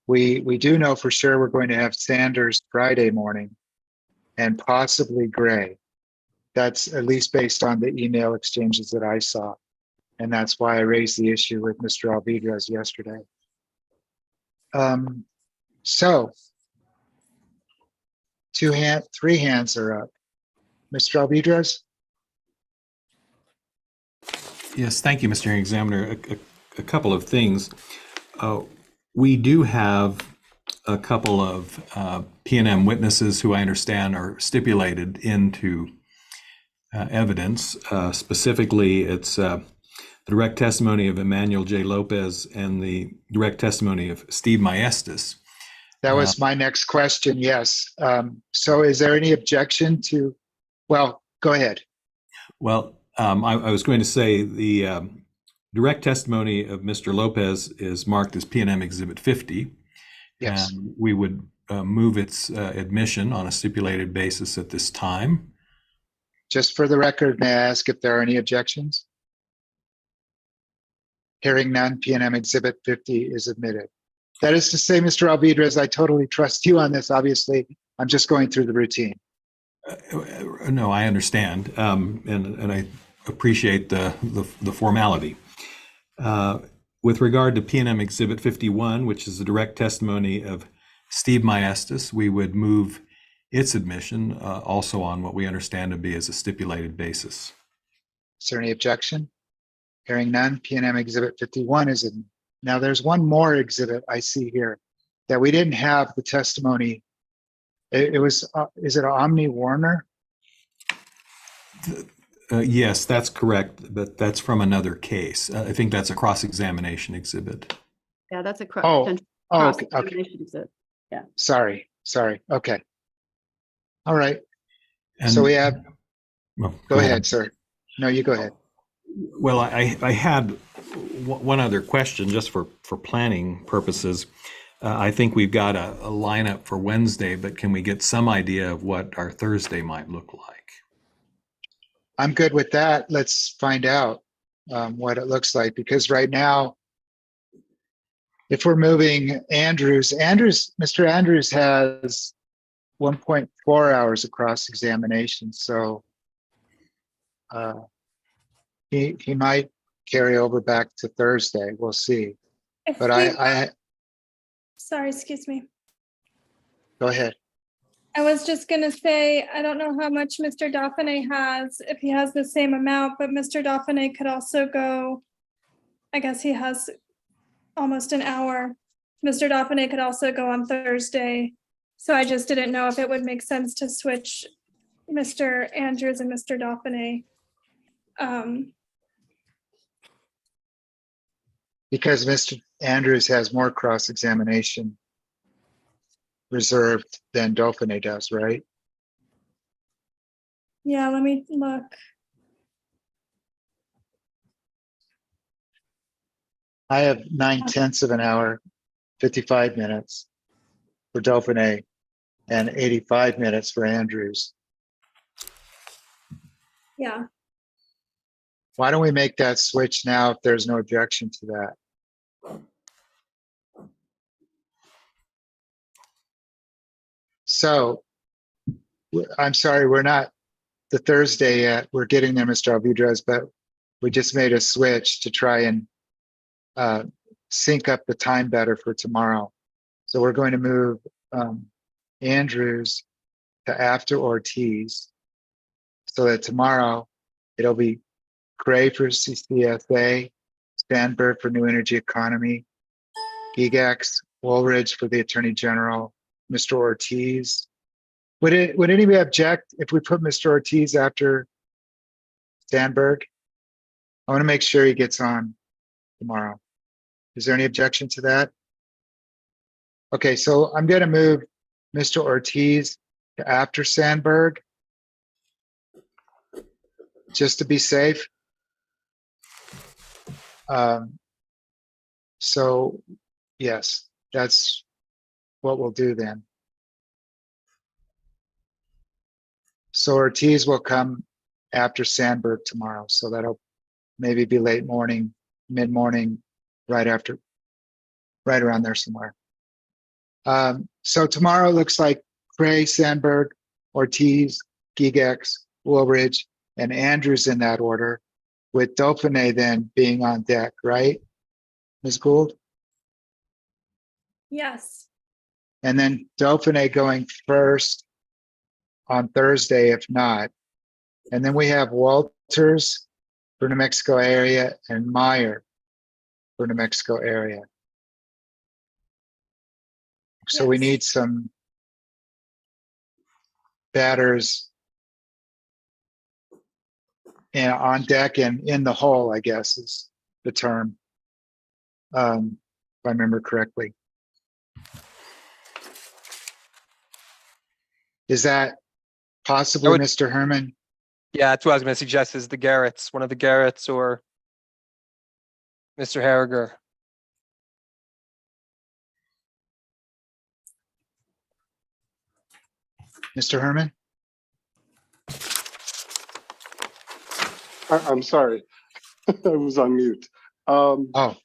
we do know for sure we're going to have Sanders Friday morning and possibly Gray. That's at least based on the email exchanges that I saw. And that's why I raised the issue with Mr. Alvidrez yesterday. So 3 hands are up. Mr. Alvidrez? Yes, thank you, Mr. Examiner. A couple of things. We do have a couple of PNM witnesses who I understand are stipulated into evidence. Specifically, it's the direct testimony of Emmanuel J. Lopez and the direct testimony of Steve Maestas. That was my next question, yes. So is there any objection to, well, go ahead. Well, I was going to say the direct testimony of Mr. Lopez is marked as PNM Exhibit 50. Yes. And we would move its admission on a stipulated basis at this time. Just for the record, may I ask if there are any objections? Hearing none, PNM Exhibit 50 is admitted. That is to say, Mr. Alvidrez, I totally trust you on this, obviously. I'm just going through the routine. No, I understand, and I appreciate the formality. With regard to PNM Exhibit 51, which is the direct testimony of Steve Maestas, we would move its admission also on what we understand to be as a stipulated basis. Is there any objection? Hearing none, PNM Exhibit 51 is in. Now there's one more exhibit I see here that we didn't have the testimony. It was, is it Omni Warner? Yes, that's correct, but that's from another case. I think that's a cross-examination exhibit. Yeah, that's a Okay. cross-examination exhibit. Yeah. Sorry. Okay. All right. And, So we have, well, go ahead, sir. No, you go ahead. Well, I had one other question just for planning purposes. I think we've got a lineup for Wednesday, but can we get some idea of what our Thursday might look like? I'm good with that. Let's find out what it looks like, because right now, if we're moving Mr. Andrews has 1.4 hours of cross-examination, so he might carry over back to Thursday. We'll see. But Sorry, excuse me. Go ahead. I was just gonna say, I don't know how much Mr. Dauphiné has, if he has the same amount, but Mr. Dauphiné could also go, I guess he has almost an hour. Mr. Dauphiné could also go on Thursday. So I just didn't know if it would make sense to switch Mr. Andrews and Mr. Dauphiné. Because Mr. Andrews has more cross-examination reserved than Dauphiné does, right? Yeah, let me look. I have 9/10 of an hour, 55 minutes for Dauphiné and 85 minutes for Andrews. Yeah, Why don't we make that switch now if there's no objection to that? So, I'm sorry, we're not the Thursday yet. We're getting there, Mr. Alvidrez, but we just made a switch to try and sync up the time better for tomorrow. So we're going to move Andrews to after Ortiz so that tomorrow it'll be Gray for CCSA, Sandberg for New Energy Economy, Gigax, Woolridge for the Attorney General, Mr. Ortiz. Would anybody object if we put Mr. Ortiz after Sandberg? I want to make sure he gets on tomorrow. Is there any objection to that? Okay, so I'm going to move Mr. Ortiz to after Sandberg, just to be safe. So yes, that's what we'll do then. So Ortiz will come after Sandberg tomorrow. So that'll maybe be late morning, mid-morning, right around there somewhere. So tomorrow looks like Gray, Sandberg, Ortiz, Gigax, Woolridge, and Andrews in that order, with Dauphiné then being on deck, right, Ms. Gould? yes, And then Dauphiné going first on Thursday, if not. And then we have Walters for New Mexico area and Meyer for New Mexico area. So we Yes. need some batters on deck and in the hole, I guess is the term, if I remember correctly. Is that possibly I would- Mr. Herman? Yeah, that's what I was gonna suggest is the Garretts, one of the Garretts or Mr. Harriger. Mr. Herman? I'm sorry. I was on mute. Oh,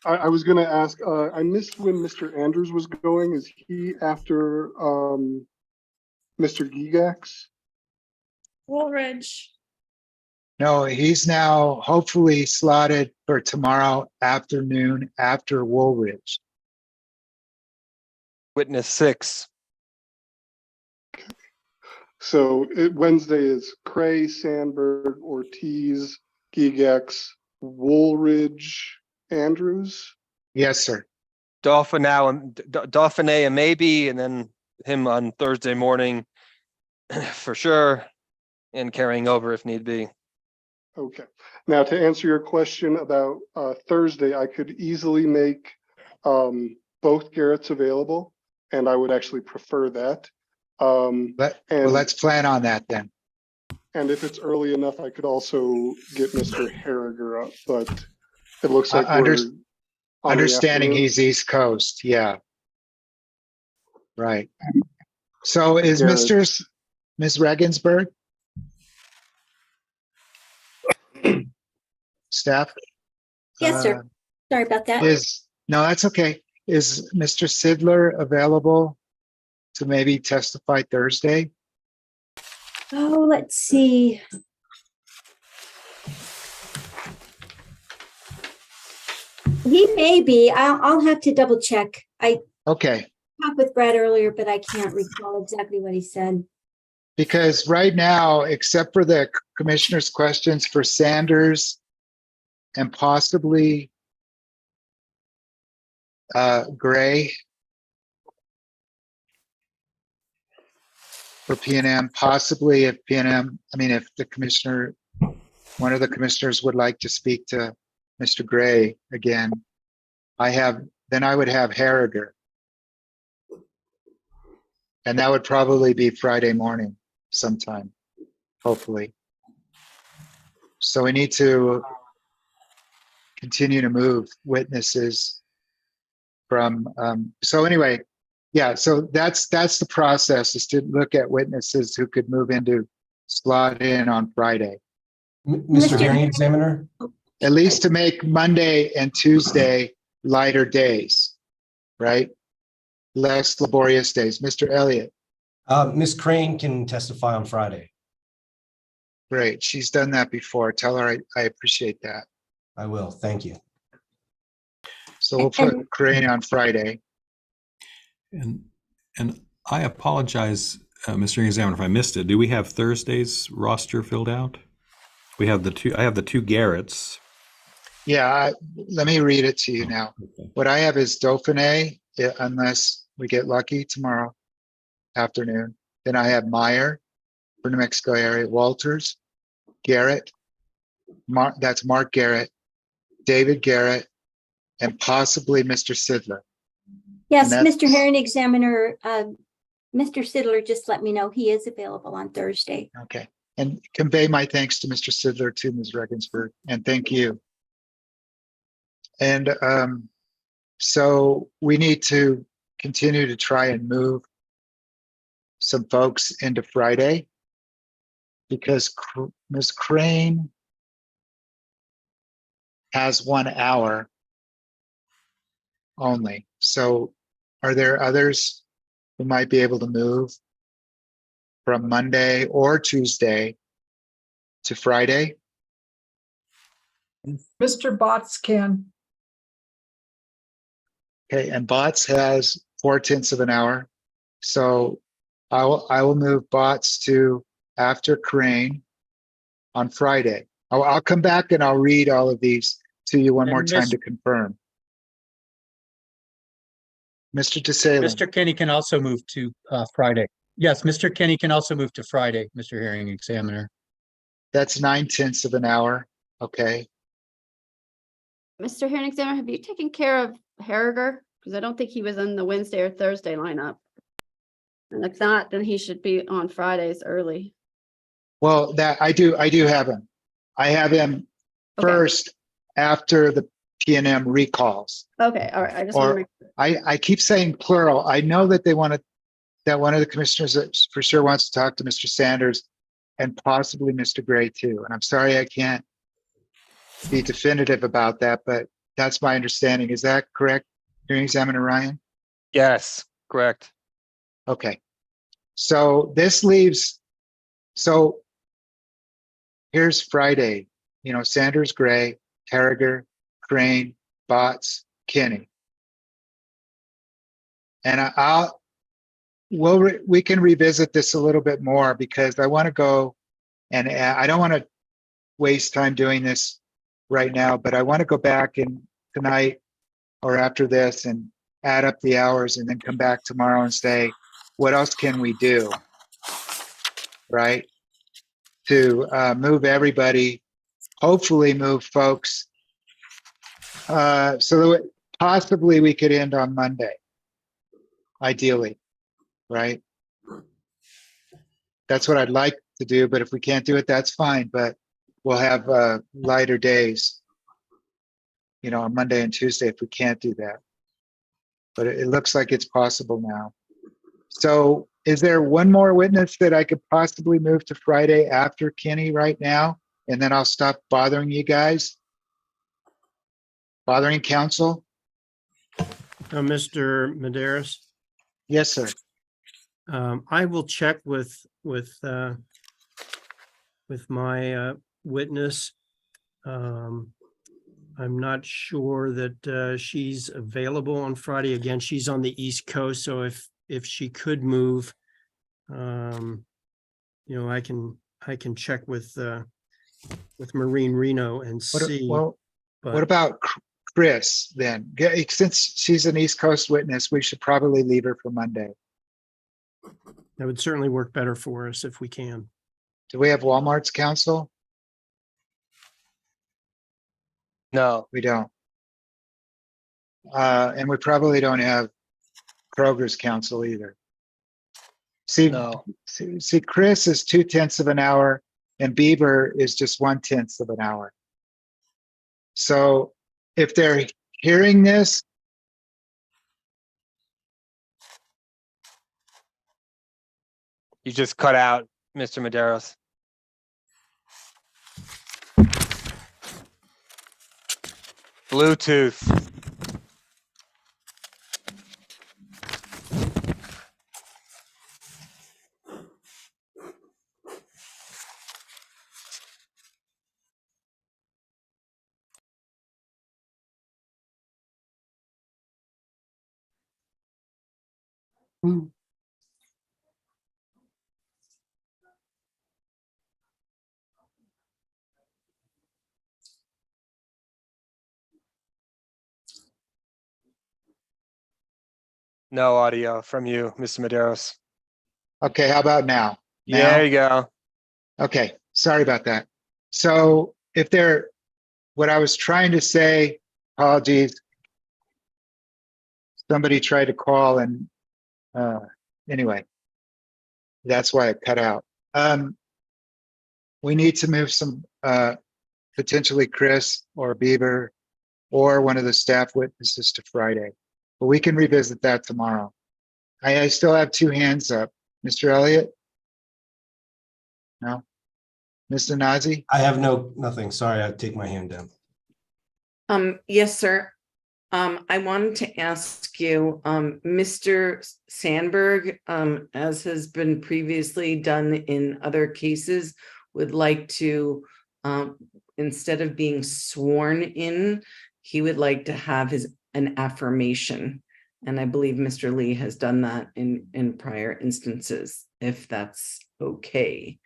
I was going to ask, I missed when Mr. Andrews was going. Is he after Mr. Gigax? Woolridge. no, he's now hopefully slotted for tomorrow afternoon after Woolridge. Witness 6. So Wednesday is Cray, Sandberg, Ortiz, Gigax, Woolridge, Andrews. Yes, sir. Dauphiné and maybe, and then him on Thursday morning for sure, and carrying over if need be. Okay. Now to answer your question about Thursday, I could easily make both Garretts available, and I would actually prefer that. Well, let's plan on that then. And if it's early enough, I could also get Mr. Harriger up, but it looks like we're on the Understanding afternoon. he's East Coast, yeah. Right. So is Garrett's. Ms. Regensburg? Staff? Yes, sir. Sorry about that. No, that's okay. Is Mr. Sidler available to maybe testify Thursday? Oh, let's see. He may be. I'll have to double check. I Okay, talked with Brad earlier, but I can't recall exactly what he said. because right now, except for the commissioner's questions for Sanders and possibly Gray for PNM, possibly if PNM, I mean, if the commissioner, one of the commissioners would like to speak to Mr. Gray again, then I would have Harriger. And that would probably be Friday morning sometime. hopefully. So we need to continue to move witnesses from, so anyway, yeah, so that's the process, is to look at witnesses who could move into slot in on Friday. Mr. Hearing Examiner? At least to make Monday and Tuesday lighter days, right? Less laborious days. Mr. Elliott, Ms. Crane can testify on Friday. great. She's done that before. Tell her I appreciate that. I will. Thank you. So we'll put Crane on Friday. And I apologize, Mr. Hearing Examiner, if I missed it. Do we have Thursday's roster filled out? We have I have the two Garretts. Yeah, let me read it to you now. What I have is Dauphiné, unless we get lucky tomorrow afternoon. Then I have Meyer for New Mexico area, Walters, Garrett, that's Mark Garrett, David Garrett, and possibly Mr. Sidler. Yes, And Mr. Hearing Examiner, Mr. Sidler just let me know he is available on Thursday. Okay, and convey my thanks to Mr. Sidler too, Ms. Regensburg, and thank you. And so we need to continue to try and move some folks into Friday, because Ms. Crane has 1 hour only. So are there others who might be able to move from Monday or Tuesday to Friday? Mr. Bots can. Okay, and Bots has 4/10 of an hour. So I will move Bots to after Crane on Friday. I'll come back and I'll read all of these to you one And more time Miss- to confirm. Mr. DeSalem, Mr. Kenny can also move to Friday. Yes, Mr. Kenny can also move to Friday, Mr. Hearing Examiner. that's 9/10 of an hour. Okay, Mr. Hearing Examiner, have you taken care of Harriger? Because I don't think he was in the Wednesday or Thursday lineup. And if not, then he should be on Fridays early. well, that I do have him. I have him Okay. first after the PNM recalls. Okay, all right. I just want to Or make, I keep saying plural. I know that they want to, that one of the commissioners that for sure wants to talk to Mr. Sanders and possibly Mr. Gray too. And I'm sorry I can't be definitive about that, but that's my understanding. Is that correct, Hearing Examiner Ryan? Yes, correct. Okay. So this leaves, so here's Friday, Sanders, Gray, Harriger, Crane, Bots, Kinney. And we can revisit this a little bit more, because I want to go and I don't want to waste time doing this right now, but I want to go back and tonight or after this and add up the hours and then come back tomorrow and say, what else can we do? Right? To move everybody, hopefully move folks so that possibly we could end on Monday, ideally, right? That's what I'd like to do, but if we can't do it, that's fine, but we'll have lighter days, on Monday and Tuesday if we can't do that. But it looks like it's possible now. So is there one more witness that I could possibly move to Friday after Kenny right now? And then I'll stop bothering you guys? Bothering council? Mr. Maderas, Yes, sir. I will check with my witness. I'm not sure that she's available on Friday. Again, she's on the East Coast, so if she could move, I can check with Maureen Reno and see. Well, but- what about Chris then? Since she's an East Coast witness, we should probably leave her for Monday. That would certainly work better for us if we can. Do we have Walmart's council? No, We don't. And we probably don't have Kroger's council either. See, no. see, Chris is 2/10 of an hour and Bieber is just 1/10 of an hour. So if they're hearing this, You just cut out, Mr. Maderos. Bluetooth. No audio from you, Mr. Maderos. okay, how about now? Yeah, there you go. Okay, sorry about that. So if they're, what I was trying to say, apologies. Somebody tried to call and anyway, that's why it cut out. We need to move some potentially Chris or Bieber or one of the staff witnesses to Friday, but we can revisit that tomorrow. I still have 2 hands up. Mr. Elliott? No? Mr. Nazi? I have nothing. Sorry, I take my hand down. Yes, sir. I wanted to ask you, Mr. Sandberg, as has been previously done in other cases, would like to, instead of being sworn in, he would like to have an affirmation. And I believe Mr. Lee has done that in prior instances, if that's okay.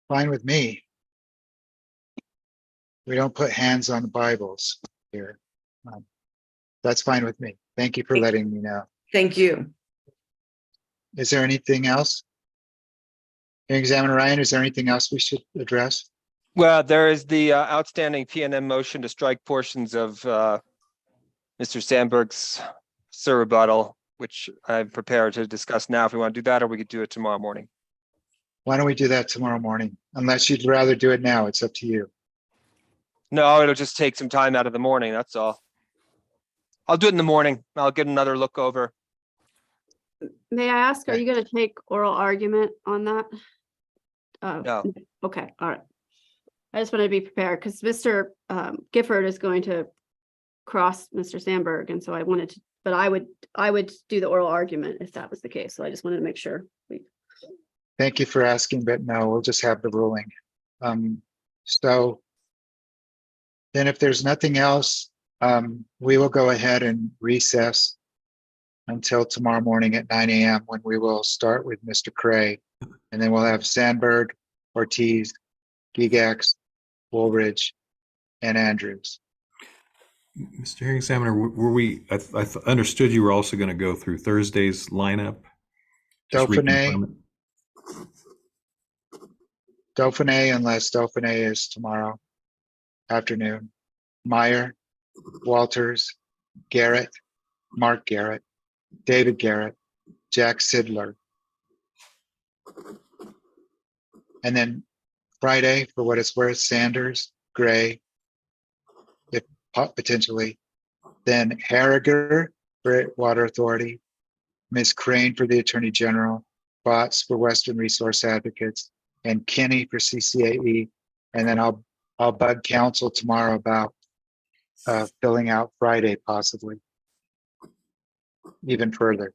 Fine with me. We don't put hands on the Bibles here. That's fine with me. Thank you for letting me know. Thank you. Is there anything else? Hearing Examiner Ryan, is there anything else we should address? Well, there is the outstanding PNM motion to strike portions of Mr. Sandberg's Sir rebuttal, which I'm prepared to discuss now if we want to do that, or we could do it tomorrow morning. Why don't we do that tomorrow morning? Unless you'd rather do it now, it's up to you. No, it'll just take some time out of the morning, that's all. I'll do it in the morning. I'll get another look over. May I ask, are you going to take oral argument on that? No. Okay, all right. I just wanted to be prepared because Mr. Gifford is going to cross Mr. Sandberg, and so I wanted to, but I would do the oral argument if that was the case. So I just wanted to make sure. Thank you for asking, but no, we'll just have the ruling. So then if there's nothing else, we will go ahead and recess until tomorrow morning at 9 a.m. when we will start with Mr. Cray. And then we'll have Sandberg, Ortiz, Gigax, Woolridge, and Andrews. Mr. Hearing Examiner, were we, I understood you were also going to go through Thursday's lineup? Just reconfirm it. Dauphiné, unless Dauphiné is tomorrow afternoon. Meyer, Walters, Garrett, Mark Garrett, David Garrett, Jack Sidler. And then Friday, for what it's worth, Sanders, Gray, if potentially, then Harriger for Water Authority, Ms. Crane for the Attorney General, Botts for Western Resource Advocates, and Kenny for CCAE. And then I'll bug counsel tomorrow about filling out Friday possibly, even further.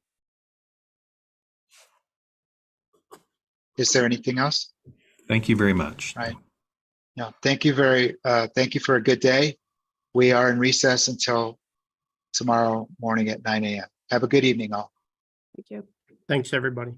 Is there anything else? Thank you very much. All right. No, thank you thank you for a good day. We are in recess until tomorrow morning at 9 a.m. Have a good evening all. Thank you. Thanks, everybody.